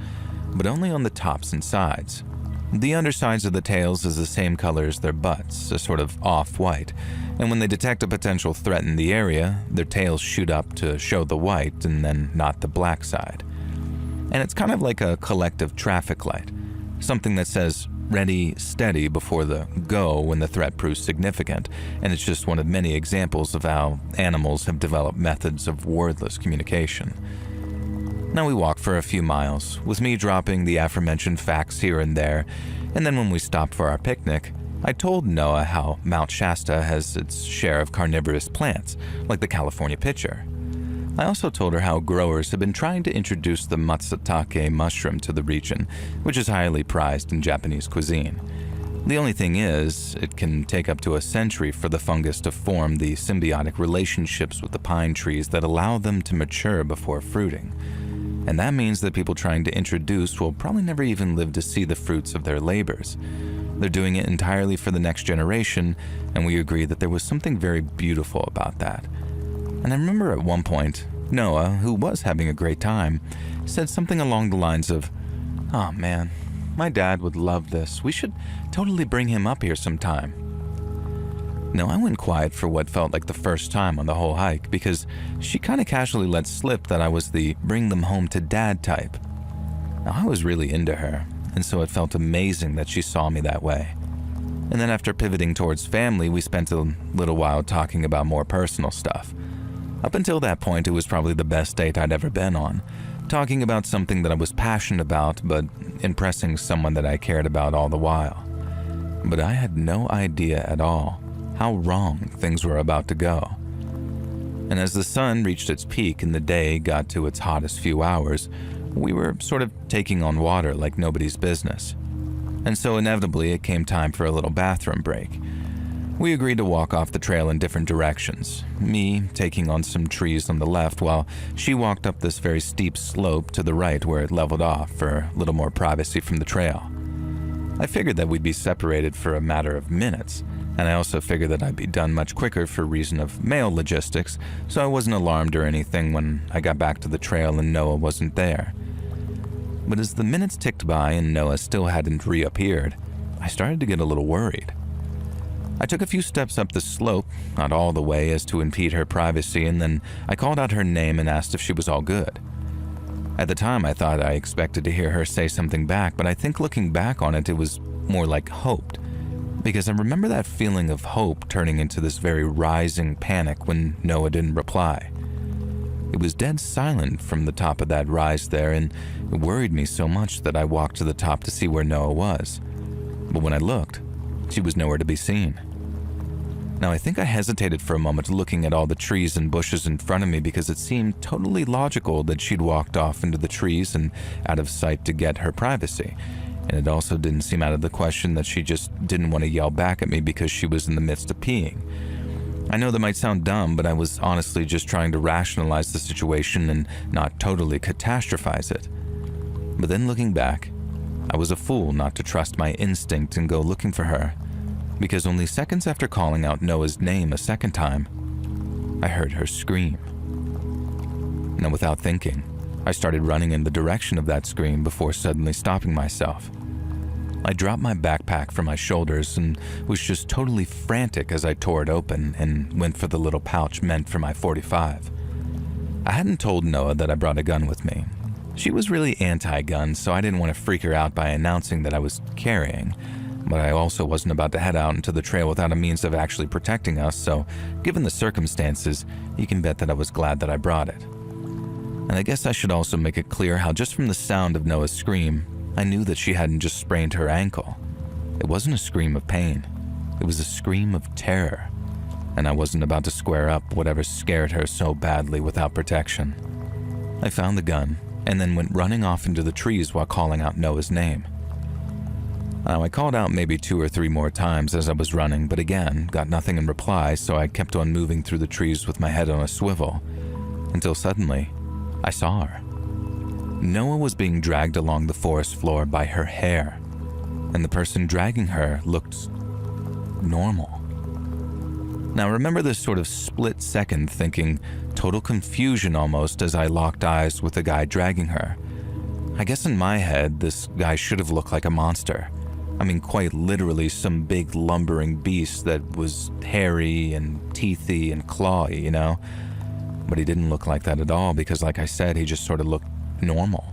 but only on the tops and sides. The undersides of the tails is the same color as their butts, a sort of off-white, and when they detect a potential threat in the area, their tails shoot up to show the white and then not the black side. And it's kind of like a collective traffic light. Something that says ready, steady before the go when the threat proves significant, and it's just one of many examples of how animals have developed methods of wordless communication. Now we walked for a few miles, with me dropping the aforementioned facts here and there, and then when we stopped for our picnic, I told Noah how Mount Shasta has its share of carnivorous plants, like the California pitcher. I also told her how growers have been trying to introduce the matsutake mushroom to the region, which is highly prized in Japanese cuisine. The only thing is, it can take up to a century for the fungus to form the symbiotic relationships with the pine trees that allow them to mature before fruiting. And that means that people trying to introduce will probably never even live to see the fruits of their labors. They're doing it entirely for the next generation, and we agree that there was something very beautiful about that. And I remember at one point, Noah, who was having a great time, said something along the lines of, "Oh man, my dad would love this. We should totally bring him up here sometime." Now, I went quiet for what felt like the first time on the whole hike because she kind of casually let slip that I was the bring them home to dad type. Now, I was really into her, and so it felt amazing that she saw me that way. And then after pivoting towards family, we spent a little while talking about more personal stuff. Up until that point, it was probably the best date I'd ever been on, talking about something that I was passionate about, but impressing someone that I cared about all the while. But I had no idea at all how wrong things were about to go. And as the sun reached its peak and the day got to its hottest few hours, we were sort of taking on water like nobody's business. And so inevitably it came time for a little bathroom break. We agreed to walk off the trail in different directions, me taking on some trees on the left while she walked up this very steep slope to the right where it leveled off for a little more privacy from the trail. I figured that we'd be separated for a matter of minutes, and I also figured that I'd be done much quicker for reason of mail logistics, so I wasn't alarmed or anything when I got back to the trail and Noah wasn't there. But as the minutes ticked by and Noah still hadn't reappeared, I started to get a little worried. I took a few steps up the slope, not all the way as to impede her privacy, and then I called out her name and asked if she was all good. At the time, I thought I expected to hear her say something back, but I think looking back on it, it was more like hoped, because I remember that feeling of hope turning into this very rising panic when Noah didn't reply. It was dead silent from the top of that rise there, and it worried me so much that I walked to the top to see where Noah was. But when I looked, she was nowhere to be seen. Now, I think I hesitated for a moment looking at all the trees and bushes in front of me because it seemed totally logical that she'd walked off into the trees and out of sight to get her privacy. And it also didn't seem out of the question that she just didn't want to yell back at me because she was in the midst of peeing. I know that might sound dumb, but I was honestly just trying to rationalize the situation and not totally catastrophize it. But then looking back, I was a fool not to trust my instinct and go looking for her, because only seconds after calling out Noah's name a second time, I heard her scream. Now, without thinking, I started running in the direction of that scream before suddenly stopping myself. I dropped my backpack from my shoulders and was just totally frantic as I tore it open and went for the little pouch meant for my .45. I hadn't told Noah that I brought a gun with me. She was really anti-gun, so I didn't want to freak her out by announcing that I was carrying, but I also wasn't about to head out into the trail without a means of actually protecting us, so given the circumstances, you can bet that I was glad that I brought it. And I guess I should also make it clear how just from the sound of Noah's scream, I knew that she hadn't just sprained her ankle. It wasn't a scream of pain. It was a scream of terror, and I wasn't about to square up whatever scared her so badly without protection. I found the gun and then went running off into the trees while calling out Noah's name. Now, I called out maybe 2 or 3 more times as I was running, but again, got nothing in reply, so I kept on moving through the trees with my head on a swivel, until suddenly, I saw her. Noah was being dragged along the forest floor by her hair, and the person dragging her looked normal. Now, remember this sort of split second thinking, total confusion almost as I locked eyes with the guy dragging her. I guess in my head, this guy should have looked like a monster. I mean, quite literally some big lumbering beast that was hairy and teethy and clawy, you know? But he didn't look like that at all because, like I said, he just sort of looked normal.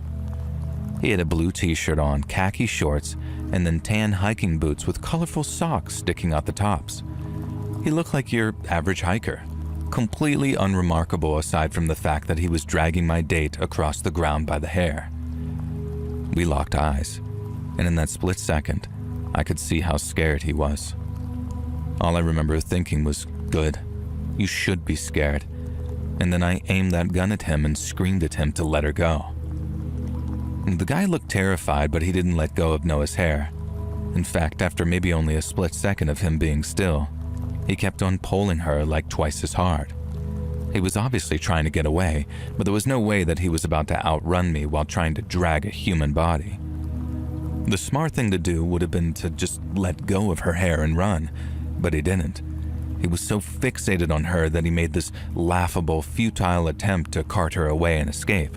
He had a blue t-shirt on, khaki shorts, and then tan hiking boots with colorful socks sticking out the tops. He looked like your average hiker, completely unremarkable aside from the fact that he was dragging my date across the ground by the hair. We locked eyes, and in that split second, I could see how scared he was. All I remember thinking was, good, you should be scared. And then I aimed that gun at him and screamed at him to let her go. And the guy looked terrified, but he didn't let go of Noah's hair. In fact, after maybe only a split second of him being still, he kept on pulling her like twice as hard. He was obviously trying to get away, but there was no way that he was about to outrun me while trying to drag a human body. The smart thing to do would have been to just let go of her hair and run, but he didn't. He was so fixated on her that he made this laughable, futile attempt to cart her away and escape.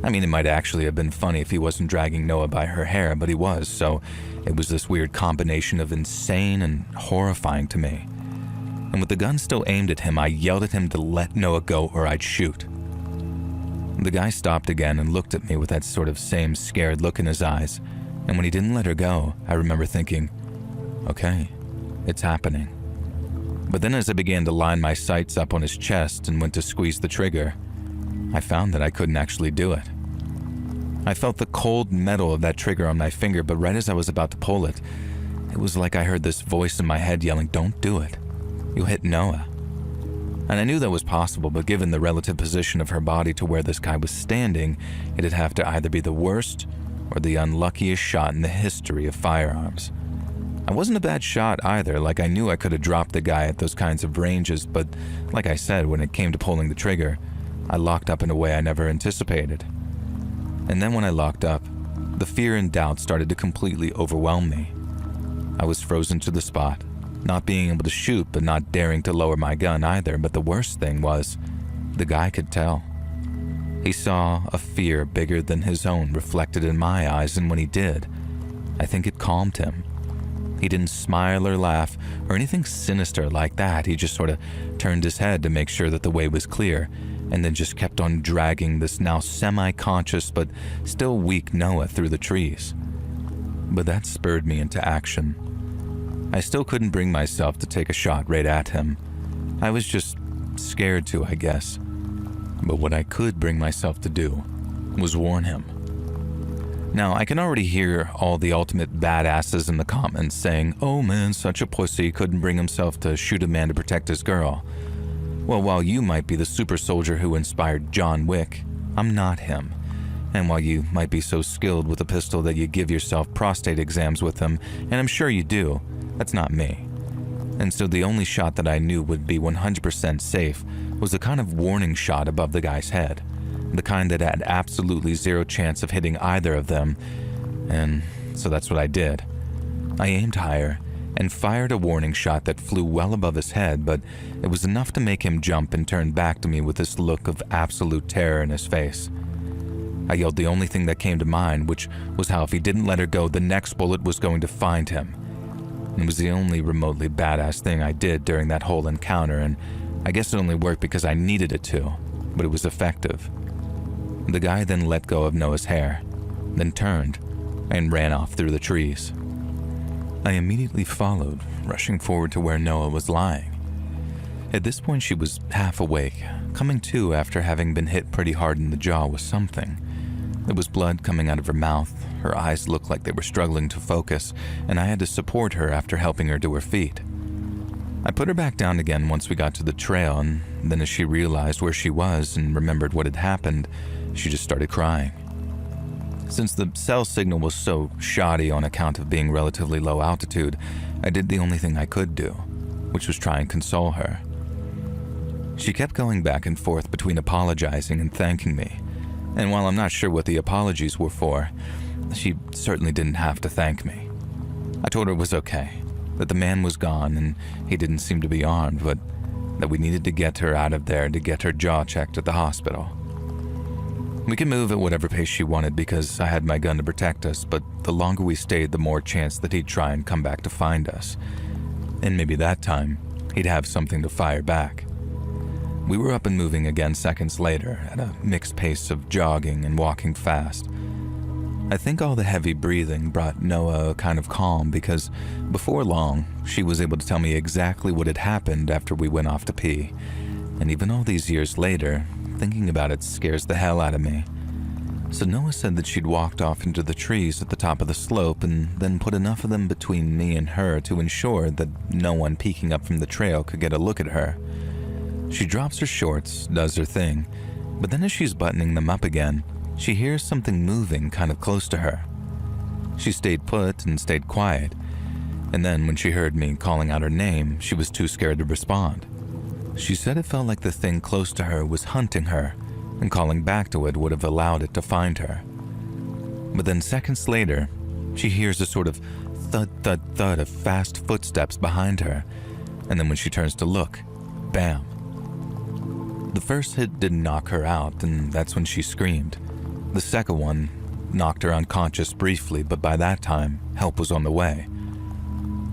I mean, it might actually have been funny if he wasn't dragging Noah by her hair, but he was, so it was this weird combination of insane and horrifying to me. And with the gun still aimed at him, I yelled at him to let Noah go or I'd shoot. The guy stopped again and looked at me with that sort of same scared look in his eyes, and when he didn't let her go, I remember thinking, okay, it's happening. But then as I began to line my sights up on his chest and went to squeeze the trigger, I found that I couldn't actually do it. I felt the cold metal of that trigger on my finger, but right as I was about to pull it, it was like I heard this voice in my head yelling, "Don't do it. You'll hit Noah." And I knew that was possible, but given the relative position of her body to where this guy was standing, it'd have to either be the worst or the unluckiest shot in the history of firearms. I wasn't a bad shot either, like I knew I could have dropped the guy at those kinds of ranges, but like I said, when it came to pulling the trigger, I locked up in a way I never anticipated. And then when I locked up, the fear and doubt started to completely overwhelm me. I was frozen to the spot, not being able to shoot but not daring to lower my gun either, but the worst thing was, the guy could tell. He saw a fear bigger than his own reflected in my eyes, and when he did, I think it calmed him. He didn't smile or laugh or anything sinister like that. He just sort of turned his head to make sure that the way was clear, and then just kept on dragging this now semi-conscious but still weak Noah through the trees. But that spurred me into action. I still couldn't bring myself to take a shot right at him. I was just scared to, I guess. But what I could bring myself to do was warn him. Now, I can already hear all the ultimate badasses in the comments saying, "Oh man, such a pussy, couldn't bring himself to shoot a man to protect his girl." Well, while you might be the super soldier who inspired John Wick, I'm not him. And while you might be so skilled with a pistol that you give yourself prostate exams with them, and I'm sure you do, that's not me. And so the only shot that I knew would be 100% safe was the kind of warning shot above the guy's head. The kind that had absolutely zero chance of hitting either of them, and so that's what I did. I aimed higher and fired a warning shot that flew well above his head, but it was enough to make him jump and turn back to me with this look of absolute terror in his face. I yelled the only thing that came to mind, which was how if he didn't let her go, the next bullet was going to find him. It was the only remotely badass thing I did during that whole encounter, and I guess it only worked because I needed it to, but it was effective. The guy then let go of Noah's hair, then turned and ran off through the trees. I immediately followed, rushing forward to where Noah was lying. At this point, she was half awake, coming to after having been hit pretty hard in the jaw with something. There was blood coming out of her mouth, her eyes looked like they were struggling to focus, and I had to support her after helping her to her feet. I put her back down again once we got to the trail, and then as she realized where she was and remembered what had happened, she just started crying. Since the cell signal was so shoddy on account of being relatively low altitude, I did the only thing I could do, which was try and console her. She kept going back and forth between apologizing and thanking me, and while I'm not sure what the apologies were for, she certainly didn't have to thank me. I told her it was okay, that the man was gone and he didn't seem to be armed, but that we needed to get her out of there to get her jaw checked at the hospital. We could move at whatever pace she wanted because I had my gun to protect us, but the longer we stayed, the more chance that he'd try and come back to find us. And maybe that time, he'd have something to fire back. We were up and moving again seconds later at a mixed pace of jogging and walking fast. I think all the heavy breathing brought Noah a kind of calm because before long, she was able to tell me exactly what had happened after we went off to pee. And even all these years later, thinking about it scares the hell out of me. So Noah said that she'd walked off into the trees at the top of the slope and then put enough of them between me and her to ensure that no one peeking up from the trail could get a look at her. She drops her shorts, does her thing, but then as she's buttoning them up again, she hears something moving kind of close to her. She stayed put and stayed quiet, and then when she heard me calling out her name, she was too scared to respond. She said it felt like the thing close to her was hunting her, and calling back to it would have allowed it to find her. But then seconds later, she hears a sort of thud, thud, thud of fast footsteps behind her, and then when she turns to look, bam. The first hit didn't knock her out, and that's when she screamed. The second one knocked her unconscious briefly, but by that time, help was on the way.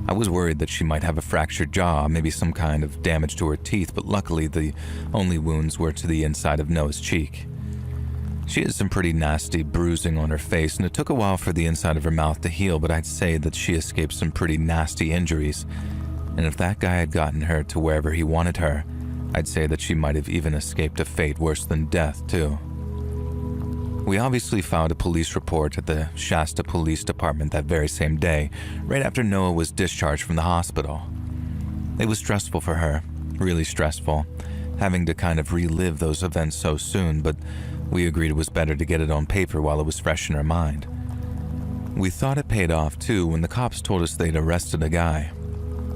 I was worried that she might have a fractured jaw, maybe some kind of damage to her teeth, but luckily the only wounds were to the inside of Noah's cheek. She had some pretty nasty bruising on her face, and it took a while for the inside of her mouth to heal, but I'd say that she escaped some pretty nasty injuries. And if that guy had gotten her to wherever he wanted her, I'd say that she might have even escaped a fate worse than death, too. We obviously filed a police report at the Shasta Police Department that very same day, right after Noah was discharged from the hospital. It was stressful for her, really stressful, having to kind of relive those events so soon, but we agreed it was better to get it on paper while it was fresh in her mind. We thought it paid off too when the cops told us they'd arrested a guy.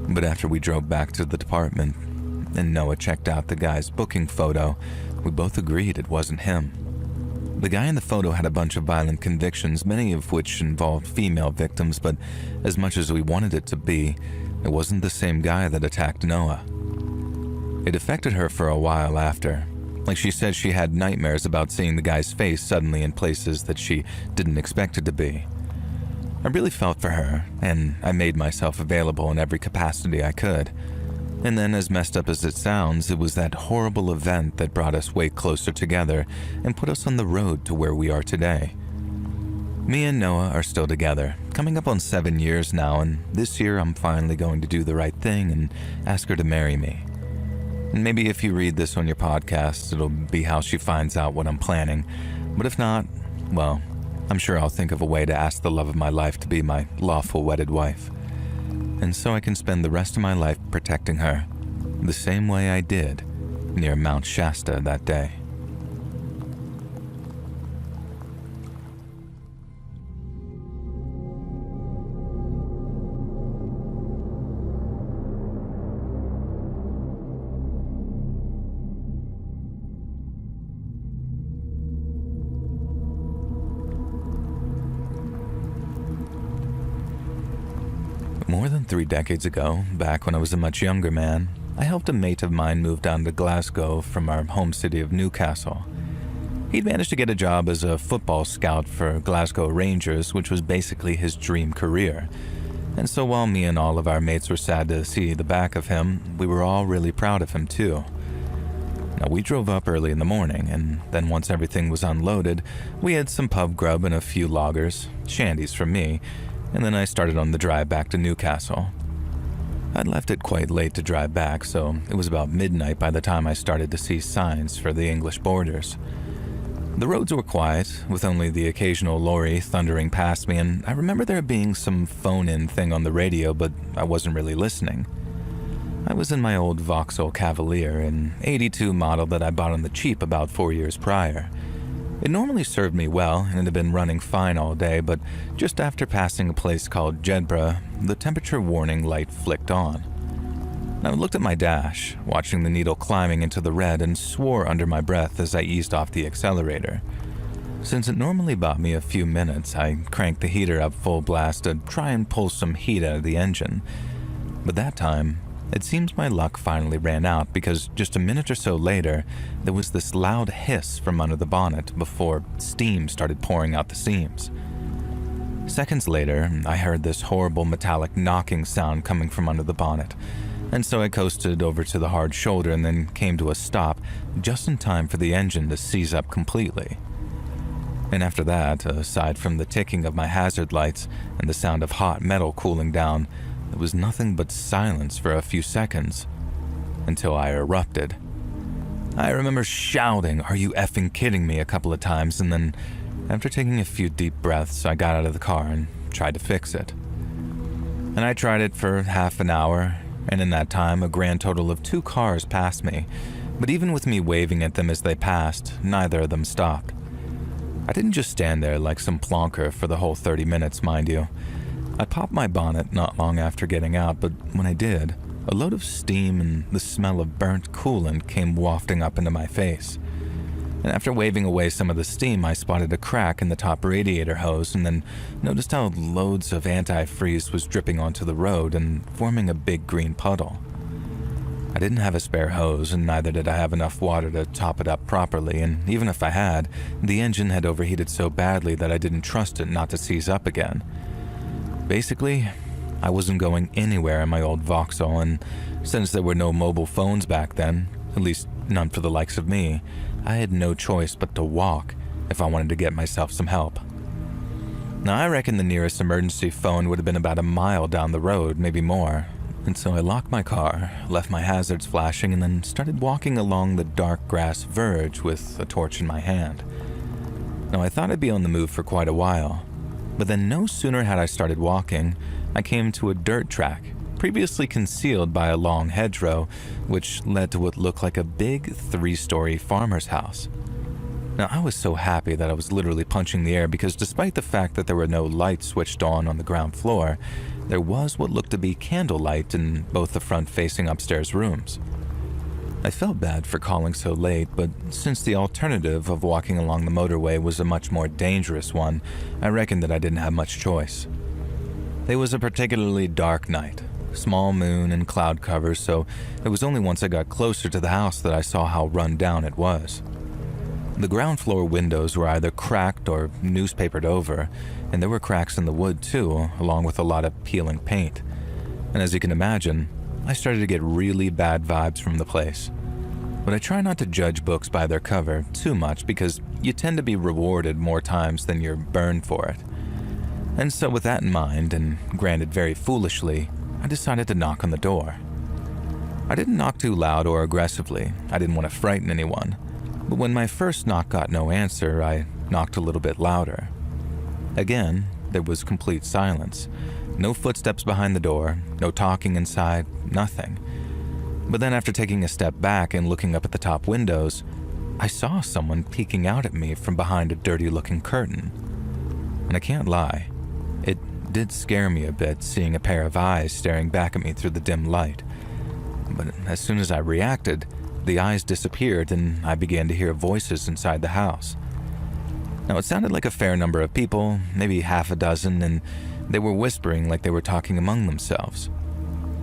But after we drove back to the department and Noah checked out the guy's booking photo, we both agreed it wasn't him. The guy in the photo had a bunch of violent convictions, many of which involved female victims, but as much as we wanted it to be, it wasn't the same guy that attacked Noah. It affected her for a while after. Like she said she had nightmares about seeing the guy's face suddenly in places that she didn't expect it to be. I really felt for her, and I made myself available in every capacity I could. And then, as messed up as it sounds, it was that horrible event that brought us way closer together and put us on the road to where we are today. Me and Noah are still together, coming up on 7 years now, and this year I'm finally going to do the right thing and ask her to marry me. And maybe if you read this on your podcast, it'll be how she finds out what I'm planning. But if not, well, I'm sure I'll think of a way to ask the love of my life to be my lawful wedded wife. And so I can spend the rest of my life protecting her, the same way I did near Mount Shasta that day. More than 3 decades ago, back when I was a much younger man, I helped a mate of mine move down to Glasgow from our home city of Newcastle. He'd managed to get a job as a football scout for Glasgow Rangers, which was basically his dream career. And so while me and all of our mates were sad to see the back of him, we were all really proud of him too. Now, we drove up early in the morning, and then once everything was unloaded, we had some pub grub and a few lagers, shandies for me, and then I started on the drive back to Newcastle. I'd left it quite late to drive back, so it was about midnight by the time I started to see signs for the English borders. The roads were quiet, with only the occasional lorry thundering past me, and I remember there being some phone-in thing on the radio, but I wasn't really listening. I was in my old Vauxhall Cavalier, an '82 model that I bought on the cheap about 4 years prior. It normally served me well, and it had been running fine all day, but just after passing a place called Jedburgh, the temperature warning light flicked on. I looked at my dash, watching the needle climbing into the red, and swore under my breath as I eased off the accelerator. Since it normally bought me a few minutes, I cranked the heater up full blast to try and pull some heat out of the engine. But that time, it seems my luck finally ran out, because just a minute or so later, there was this loud hiss from under the bonnet before steam started pouring out the seams. Seconds later, I heard this horrible metallic knocking sound coming from under the bonnet, and so I coasted over to the hard shoulder and then came to a stop just in time for the engine to seize up completely. And after that, aside from the ticking of my hazard lights and the sound of hot metal cooling down, there was nothing but silence for a few seconds, until I erupted. I remember shouting, "Are you effing kidding me?" a couple of times, and then, after taking a few deep breaths, I got out of the car and tried to fix it. And I tried it for half an hour, and in that time, a grand total of 2 cars passed me, but even with me waving at them as they passed, neither of them stopped. I didn't just stand there like some plonker for the whole 30 minutes, mind you. I popped my bonnet not long after getting out, but when I did, a load of steam and the smell of burnt coolant came wafting up into my face. And after waving away some of the steam, I spotted a crack in the top radiator hose and then noticed how loads of antifreeze was dripping onto the road and forming a big green puddle. I didn't have a spare hose, and neither did I have enough water to top it up properly, and even if I had, the engine had overheated so badly that I didn't trust it not to seize up again. Basically, I wasn't going anywhere in my old Vauxhall, and since there were no mobile phones back then, at least none for the likes of me, I had no choice but to walk if I wanted to get myself some help. Now, I reckon the nearest emergency phone would have been about a mile down the road, maybe more, and so I locked my car, left my hazards flashing, and then started walking along the dark grass verge with a torch in my hand. Now, I thought I'd be on the move for quite a while, but then no sooner had I started walking, I came to a dirt track, previously concealed by a long hedgerow, which led to what looked like a big 3-story farmer's house. Now, I was so happy that I was literally punching the air because despite the fact that there were no lights switched on the ground floor, there was what looked to be candlelight in both the front-facing upstairs rooms. I felt bad for calling so late, but since the alternative of walking along the motorway was a much more dangerous one, I reckoned that I didn't have much choice. It was a particularly dark night, small moon and cloud cover, so it was only once I got closer to the house that I saw how run down it was. The ground floor windows were either cracked or newspapered over, and there were cracks in the wood too, along with a lot of peeling paint. And as you can imagine, I started to get really bad vibes from the place. But I try not to judge books by their cover too much because you tend to be rewarded more times than you're burned for it. And so with that in mind, and granted very foolishly, I decided to knock on the door. I didn't knock too loud or aggressively. I didn't want to frighten anyone. But when my first knock got no answer, I knocked a little bit louder. Again, there was complete silence. No footsteps behind the door, no talking inside, nothing. But then after taking a step back and looking up at the top windows, I saw someone peeking out at me from behind a dirty-looking curtain. And I can't lie, it did scare me a bit seeing a pair of eyes staring back at me through the dim light. But as soon as I reacted, the eyes disappeared and I began to hear voices inside the house. Now, it sounded like a fair number of people, maybe half a dozen, and they were whispering like they were talking among themselves.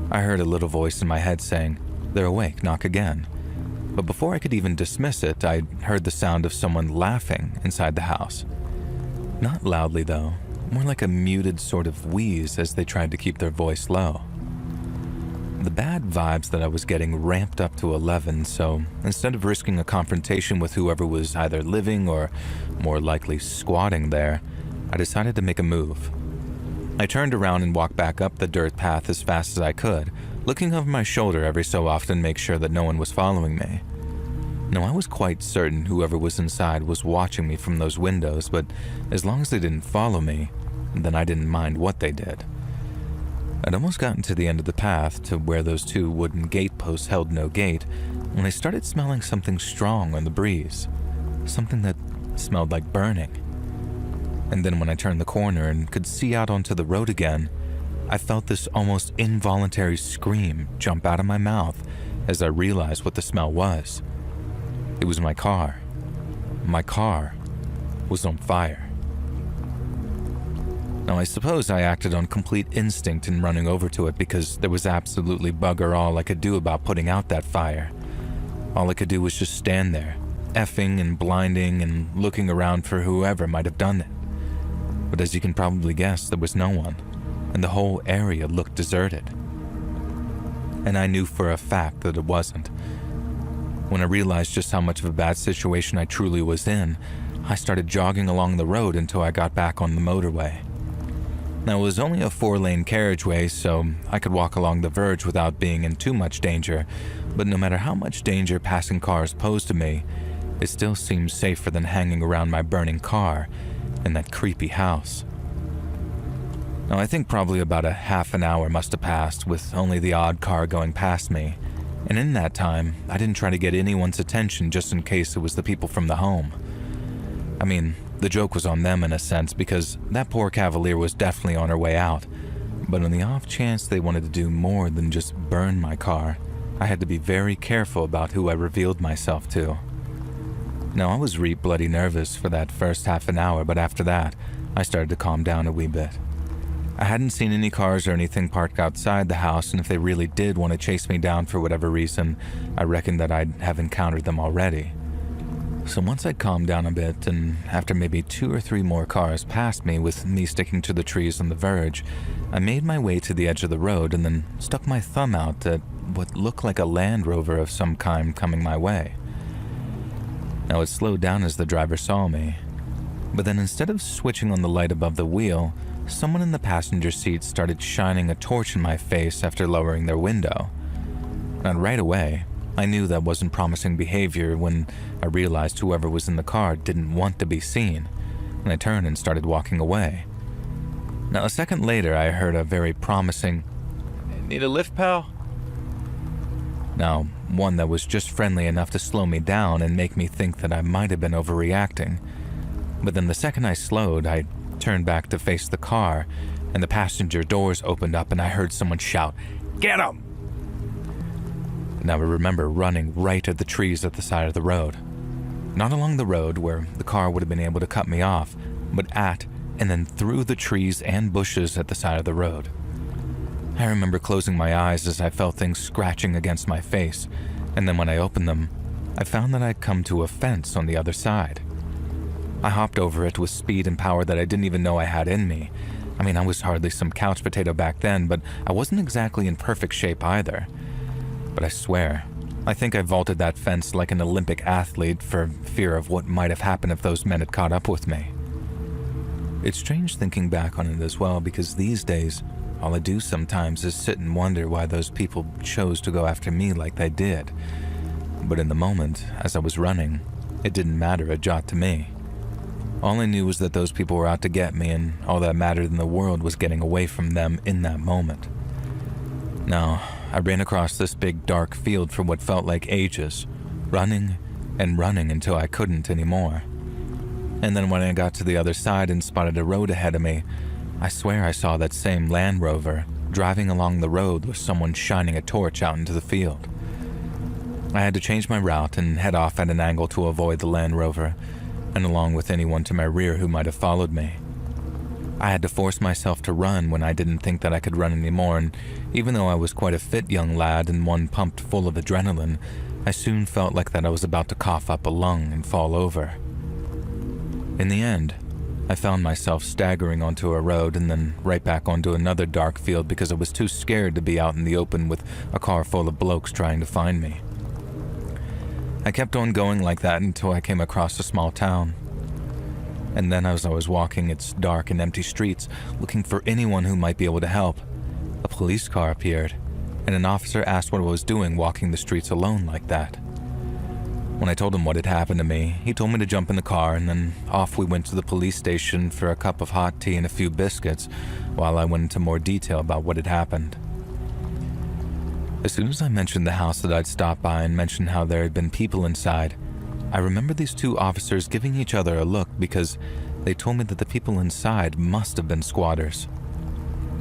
I heard a little voice in my head saying, "They're awake, knock again." But before I could even dismiss it, I heard the sound of someone laughing inside the house. Not loudly though, more like a muted sort of wheeze as they tried to keep their voice low. The bad vibes that I was getting ramped up to 11, so instead of risking a confrontation with whoever was either living or more likely squatting there, I decided to make a move. I turned around and walked back up the dirt path as fast as I could, looking over my shoulder every so often to make sure that no one was following me. Now, I was quite certain whoever was inside was watching me from those windows, but as long as they didn't follow me, then I didn't mind what they did. I'd almost gotten to the end of the path to where those 2 wooden gate posts held no gate when I started smelling something strong on the breeze, something that smelled like burning. And then when I turned the corner and could see out onto the road again, I felt this almost involuntary scream jump out of my mouth as I realized what the smell was. It was my car. My car was on fire. Now, I suppose I acted on complete instinct in running over to it because there was absolutely bugger all I could do about putting out that fire. All I could do was just stand there, effing and blinding and looking around for whoever might have done it. But as you can probably guess, there was no one, and the whole area looked deserted. And I knew for a fact that it wasn't. When I realized just how much of a bad situation I truly was in, I started jogging along the road until I got back on the motorway. Now, it was only a 4-lane carriageway, so I could walk along the verge without being in too much danger, but no matter how much danger passing cars posed to me, it still seemed safer than hanging around my burning car in that creepy house. Now, I think probably about a half an hour must have passed with only the odd car going past me, and in that time, I didn't try to get anyone's attention just in case it was the people from the home. I mean, the joke was on them in a sense because that poor cavalier was definitely on her way out, but on the off chance they wanted to do more than just burn my car, I had to be very careful about who I revealed myself to. Now, I was bloody nervous for that first half an hour, but after that, I started to calm down a wee bit. I hadn't seen any cars or anything parked outside the house, and if they really did want to chase me down for whatever reason, I reckoned that I'd have encountered them already. So once I'd calmed down a bit, and after maybe 2 or 3 more cars passed me with me sticking to the trees on the verge, I made my way to the edge of the road and then stuck my thumb out at what looked like a Land Rover of some kind coming my way. Now it slowed down as the driver saw me, but then instead of switching on the light above the wheel, someone in the passenger seat started shining a torch in my face after lowering their window. And right away, I knew that wasn't promising behavior when I realized whoever was in the car didn't want to be seen, and I turned and started walking away. Now, a second later, I heard a very promising, "Need a lift, pal?" Now, one that was just friendly enough to slow me down and make me think that I might have been overreacting. But then the second I slowed, I turned back to face the car, and the passenger doors opened up and I heard someone shout, "Get him!" Now I remember running right at the trees at the side of the road. Not along the road where the car would have been able to cut me off, but at and then through the trees and bushes at the side of the road. I remember closing my eyes as I felt things scratching against my face, and then when I opened them, I found that I'd come to a fence on the other side. I hopped over it with speed and power that I didn't even know I had in me. I mean, I was hardly some couch potato back then, but I wasn't exactly in perfect shape either. But I swear, I think I vaulted that fence like an Olympic athlete for fear of what might have happened if those men had caught up with me. It's strange thinking back on it as well, because these days, all I do sometimes is sit and wonder why those people chose to go after me like they did. But in the moment, as I was running, it didn't matter a jot to me. All I knew was that those people were out to get me, and all that mattered in the world was getting away from them in that moment. Now, I ran across this big dark field for what felt like ages, running and running until I couldn't anymore. And then when I got to the other side and spotted a road ahead of me, I swear I saw that same Land Rover driving along the road with someone shining a torch out into the field. I had to change my route and head off at an angle to avoid the Land Rover, and along with anyone to my rear who might have followed me. I had to force myself to run when I didn't think that I could run anymore, and even though I was quite a fit young lad and one pumped full of adrenaline, I soon felt like that I was about to cough up a lung and fall over. In the end, I found myself staggering onto a road and then right back onto another dark field because I was too scared to be out in the open with a car full of blokes trying to find me. I kept on going like that until I came across a small town. And then as I was walking its dark and empty streets, looking for anyone who might be able to help, a police car appeared, and an officer asked what I was doing walking the streets alone like that. When I told him what had happened to me, he told me to jump in the car, and then off we went to the police station for a cup of hot tea and a few biscuits, while I went into more detail about what had happened. As soon as I mentioned the house that I'd stopped by and mentioned how there had been people inside, I remember these two officers giving each other a look because they told me that the people inside must have been squatters.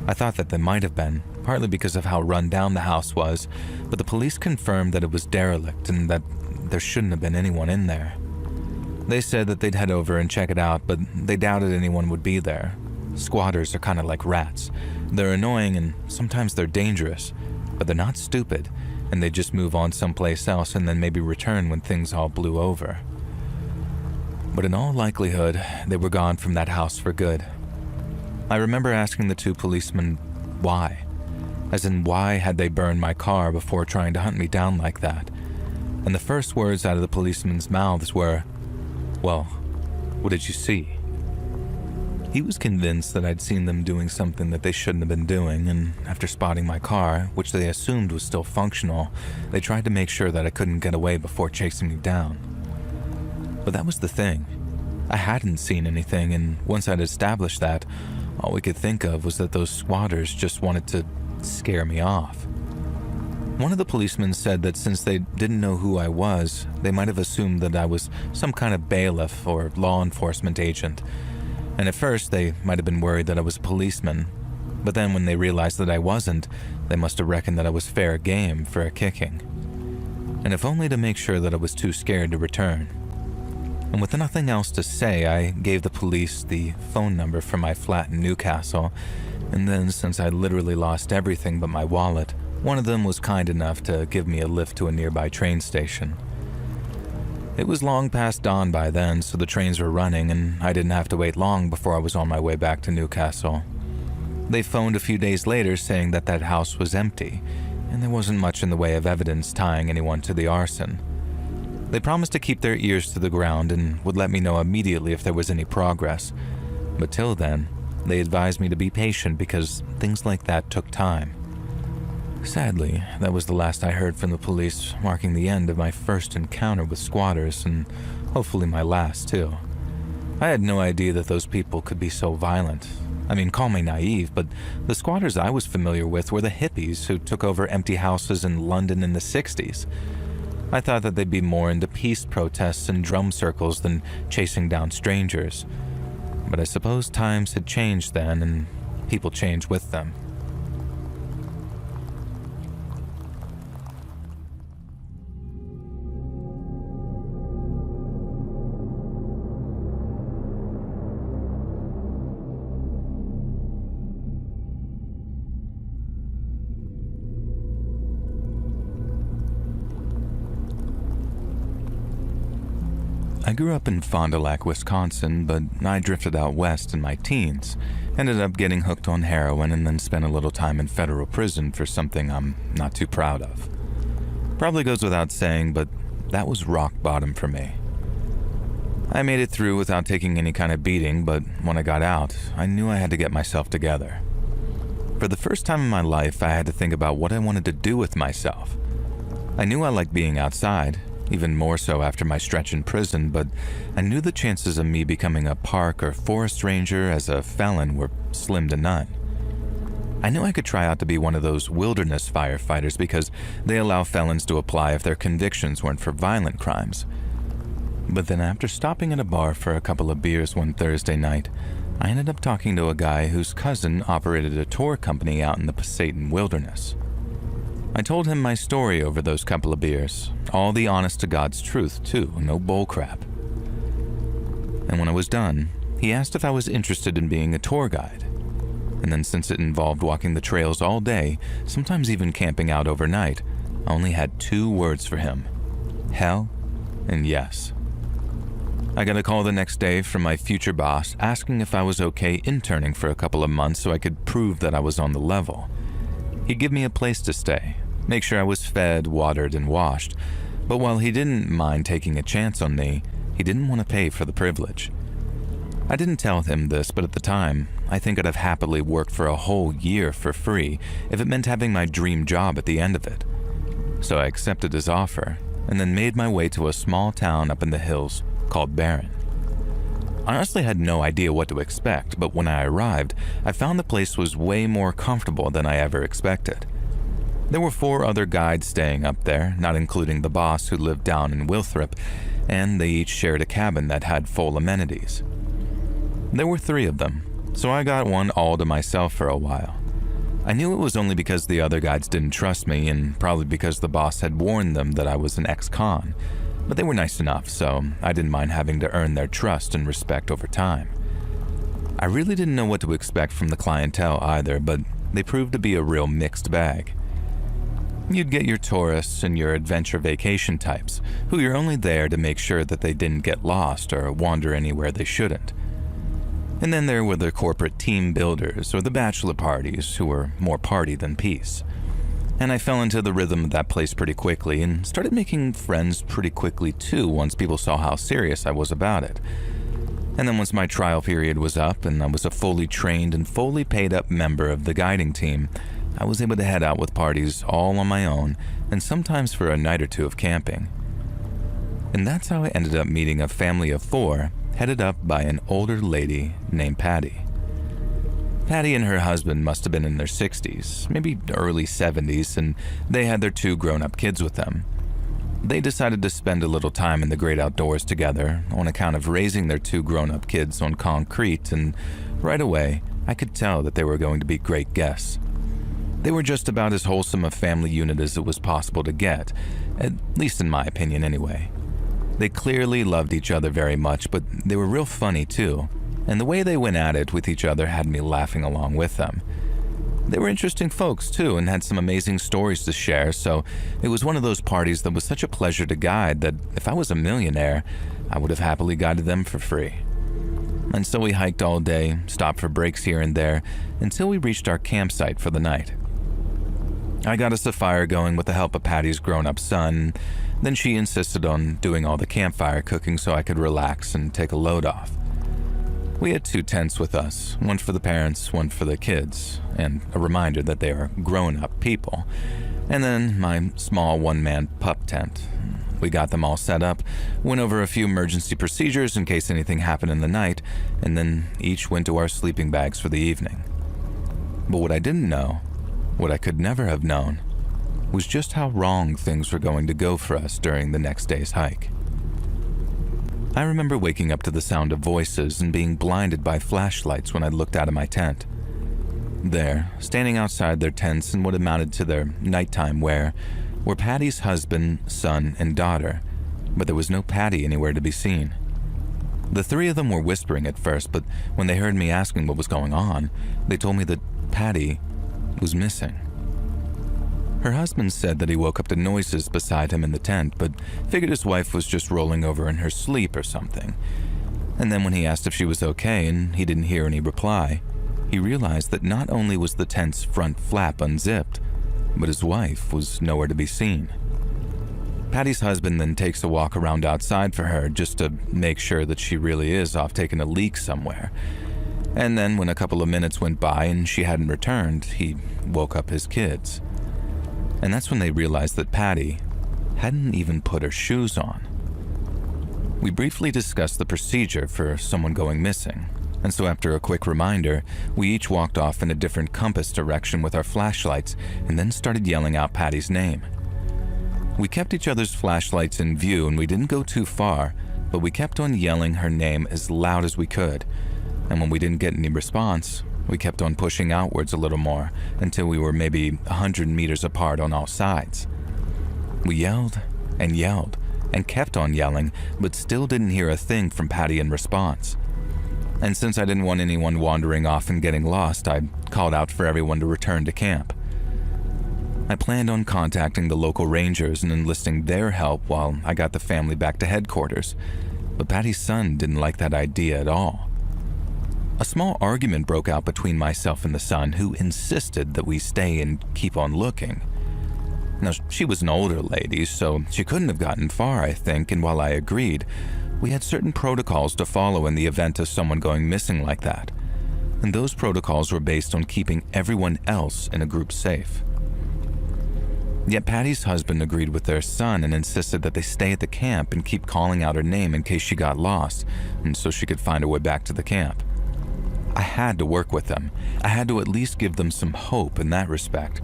I thought that they might have been, partly because of how run down the house was, but the police confirmed that it was derelict and that there shouldn't have been anyone in there. They said that they'd head over and check it out, but they doubted anyone would be there. Squatters are kind of like rats. They're annoying and sometimes they're dangerous, but they're not stupid, and they just move on someplace else and then maybe return when things all blew over. But in all likelihood, they were gone from that house for good. I remember asking the two policemen why. As in, why had they burned my car before trying to hunt me down like that? And the first words out of the policemen's mouths were, "Well, what did you see?" He was convinced that I'd seen them doing something that they shouldn't have been doing, and after spotting my car, which they assumed was still functional, they tried to make sure that I couldn't get away before chasing me down. But that was the thing. I hadn't seen anything, and once I'd established that, all we could think of was that those squatters just wanted to scare me off. One of the policemen said that since they didn't know who I was, they might have assumed that I was some kind of bailiff or law enforcement agent. And at first, they might have been worried that I was a policeman. But then when they realized that I wasn't, they must have reckoned that I was fair game for a kicking. And if only to make sure that I was too scared to return. And with nothing else to say, I gave the police the phone number for my flat in Newcastle, and then, since I literally lost everything but my wallet, one of them was kind enough to give me a lift to a nearby train station. It was long past dawn by then, so the trains were running, and I didn't have to wait long before I was on my way back to Newcastle. They phoned a few days later saying that that house was empty, and there wasn't much in the way of evidence tying anyone to the arson. They promised to keep their ears to the ground and would let me know immediately if there was any progress. But till then, they advised me to be patient because things like that took time. Sadly, that was the last I heard from the police, marking the end of my first encounter with squatters, and hopefully my last too. I had no idea that those people could be so violent. I mean, call me naive, but the squatters I was familiar with were the hippies who took over empty houses in London in the 60s. I thought that they'd be more into peace protests and drum circles than chasing down strangers. But I suppose times had changed then, and people changed with them. I grew up in Fond du Lac, Wisconsin, but I drifted out west in my teens, ended up getting hooked on heroin, and then spent a little time in federal prison for something I'm not too proud of. Probably goes without saying, but that was rock bottom for me. I made it through without taking any kind of beating, but when I got out, I knew I had to get myself together. For the first time in my life, I had to think about what I wanted to do with myself. I knew I liked being outside, even more so after my stretch in prison, but I knew the chances of me becoming a park or forest ranger as a felon were slim to none. I knew I could try out to be one of those wilderness firefighters because they allow felons to apply if their convictions weren't for violent crimes. But then after stopping at a bar for a couple of beers one Thursday night, I ended up talking to a guy whose cousin operated a tour company out in the Pasayten wilderness. I told him my story over those couple of beers, all the honest-to-God's truth, too, no bullcrap. And when I was done, he asked if I was interested in being a tour guide. And then since it involved walking the trails all day, sometimes even camping out overnight, I only had 2 words for him: hell and yes. I got a call the next day from my future boss asking if I was okay interning for a couple of months so I could prove that I was on the level. He'd give me a place to stay, make sure I was fed, watered, and washed, but while he didn't mind taking a chance on me, he didn't want to pay for the privilege. I didn't tell him this, but at the time, I think I'd have happily worked for a whole year for free if it meant having my dream job at the end of it. So I accepted his offer, and then made my way to a small town up in the hills called Barron. I honestly had no idea what to expect, but when I arrived, I found the place was way more comfortable than I ever expected. There were 4 other guides staying up there, not including the boss who lived down in Wilthrop, and they each shared a cabin that had full amenities. There were 3 of them, so I got one all to myself for a while. I knew it was only because the other guides didn't trust me, and probably because the boss had warned them that I was an ex-con. But they were nice enough, so I didn't mind having to earn their trust and respect over time. I really didn't know what to expect from the clientele either, but they proved to be a real mixed bag. You'd get your tourists and your adventure vacation types, who you're only there to make sure that they didn't get lost or wander anywhere they shouldn't. And then there were the corporate team builders or the bachelor parties who were more party than peace. And I fell into the rhythm of that place pretty quickly and started making friends pretty quickly too once people saw how serious I was about it. And then once my trial period was up and I was a fully trained and fully paid up member of the guiding team, I was able to head out with parties all on my own and sometimes for a night or 2 of camping. And that's how I ended up meeting a family of 4 headed up by an older lady named Patty. Patty and her husband must have been in their 60s, maybe early 70s, and they had their 2 grown-up kids with them. They decided to spend a little time in the great outdoors together on account of raising their 2 grown-up kids on concrete, and right away, I could tell that they were going to be great guests. They were just about as wholesome a family unit as it was possible to get, at least in my opinion anyway. They clearly loved each other very much, but they were real funny too, and the way they went at it with each other had me laughing along with them. They were interesting folks too and had some amazing stories to share, so it was one of those parties that was such a pleasure to guide that if I was a millionaire, I would have happily guided them for free. And so we hiked all day, stopped for breaks here and there, until we reached our campsite for the night. I got us a fire going with the help of Patty's grown-up son, then she insisted on doing all the campfire cooking so I could relax and take a load off. We had 2 tents with us, one for the parents, one for the kids, and a reminder that they are grown-up people, and then my small one-man pup tent. We got them all set up, went over a few emergency procedures in case anything happened in the night, and then each went to our sleeping bags for the evening. But what I didn't know, what I could never have known, was just how wrong things were going to go for us during the next day's hike. I remember waking up to the sound of voices and being blinded by flashlights when I looked out of my tent. There, standing outside their tents in what amounted to their nighttime wear, were Patty's husband, son, and daughter, but there was no Patty anywhere to be seen. The 3 of them were whispering at first, but when they heard me asking what was going on, they told me that Patty was missing. Her husband said that he woke up to noises beside him in the tent, but figured his wife was just rolling over in her sleep or something. And then when he asked if she was okay and he didn't hear any reply, he realized that not only was the tent's front flap unzipped, but his wife was nowhere to be seen. Patty's husband then takes a walk around outside for her just to make sure that she really is off taking a leak somewhere. And then when a couple of minutes went by and she hadn't returned, he woke up his kids. And that's when they realized that Patty hadn't even put her shoes on. We briefly discussed the procedure for someone going missing, and so after a quick reminder, we each walked off in a different compass direction with our flashlights and then started yelling out Patty's name. We kept each other's flashlights in view and we didn't go too far, but we kept on yelling her name as loud as we could, and when we didn't get any response, we kept on pushing outwards a little more until we were maybe 100 meters apart on all sides. We yelled and kept on yelling, but still didn't hear a thing from Patty in response. And since I didn't want anyone wandering off and getting lost, I called out for everyone to return to camp. I planned on contacting the local rangers and enlisting their help while I got the family back to headquarters, but Patty's son didn't like that idea at all. A small argument broke out between myself and the son, who insisted that we stay and keep on looking. Now, she was an older lady, so she couldn't have gotten far, I think, and while I agreed, we had certain protocols to follow in the event of someone going missing like that, and those protocols were based on keeping everyone else in a group safe. Yet Patty's husband agreed with their son and insisted that they stay at the camp and keep calling out her name in case she got lost, and so she could find her way back to the camp. I had to work with them. I had to at least give them some hope in that respect,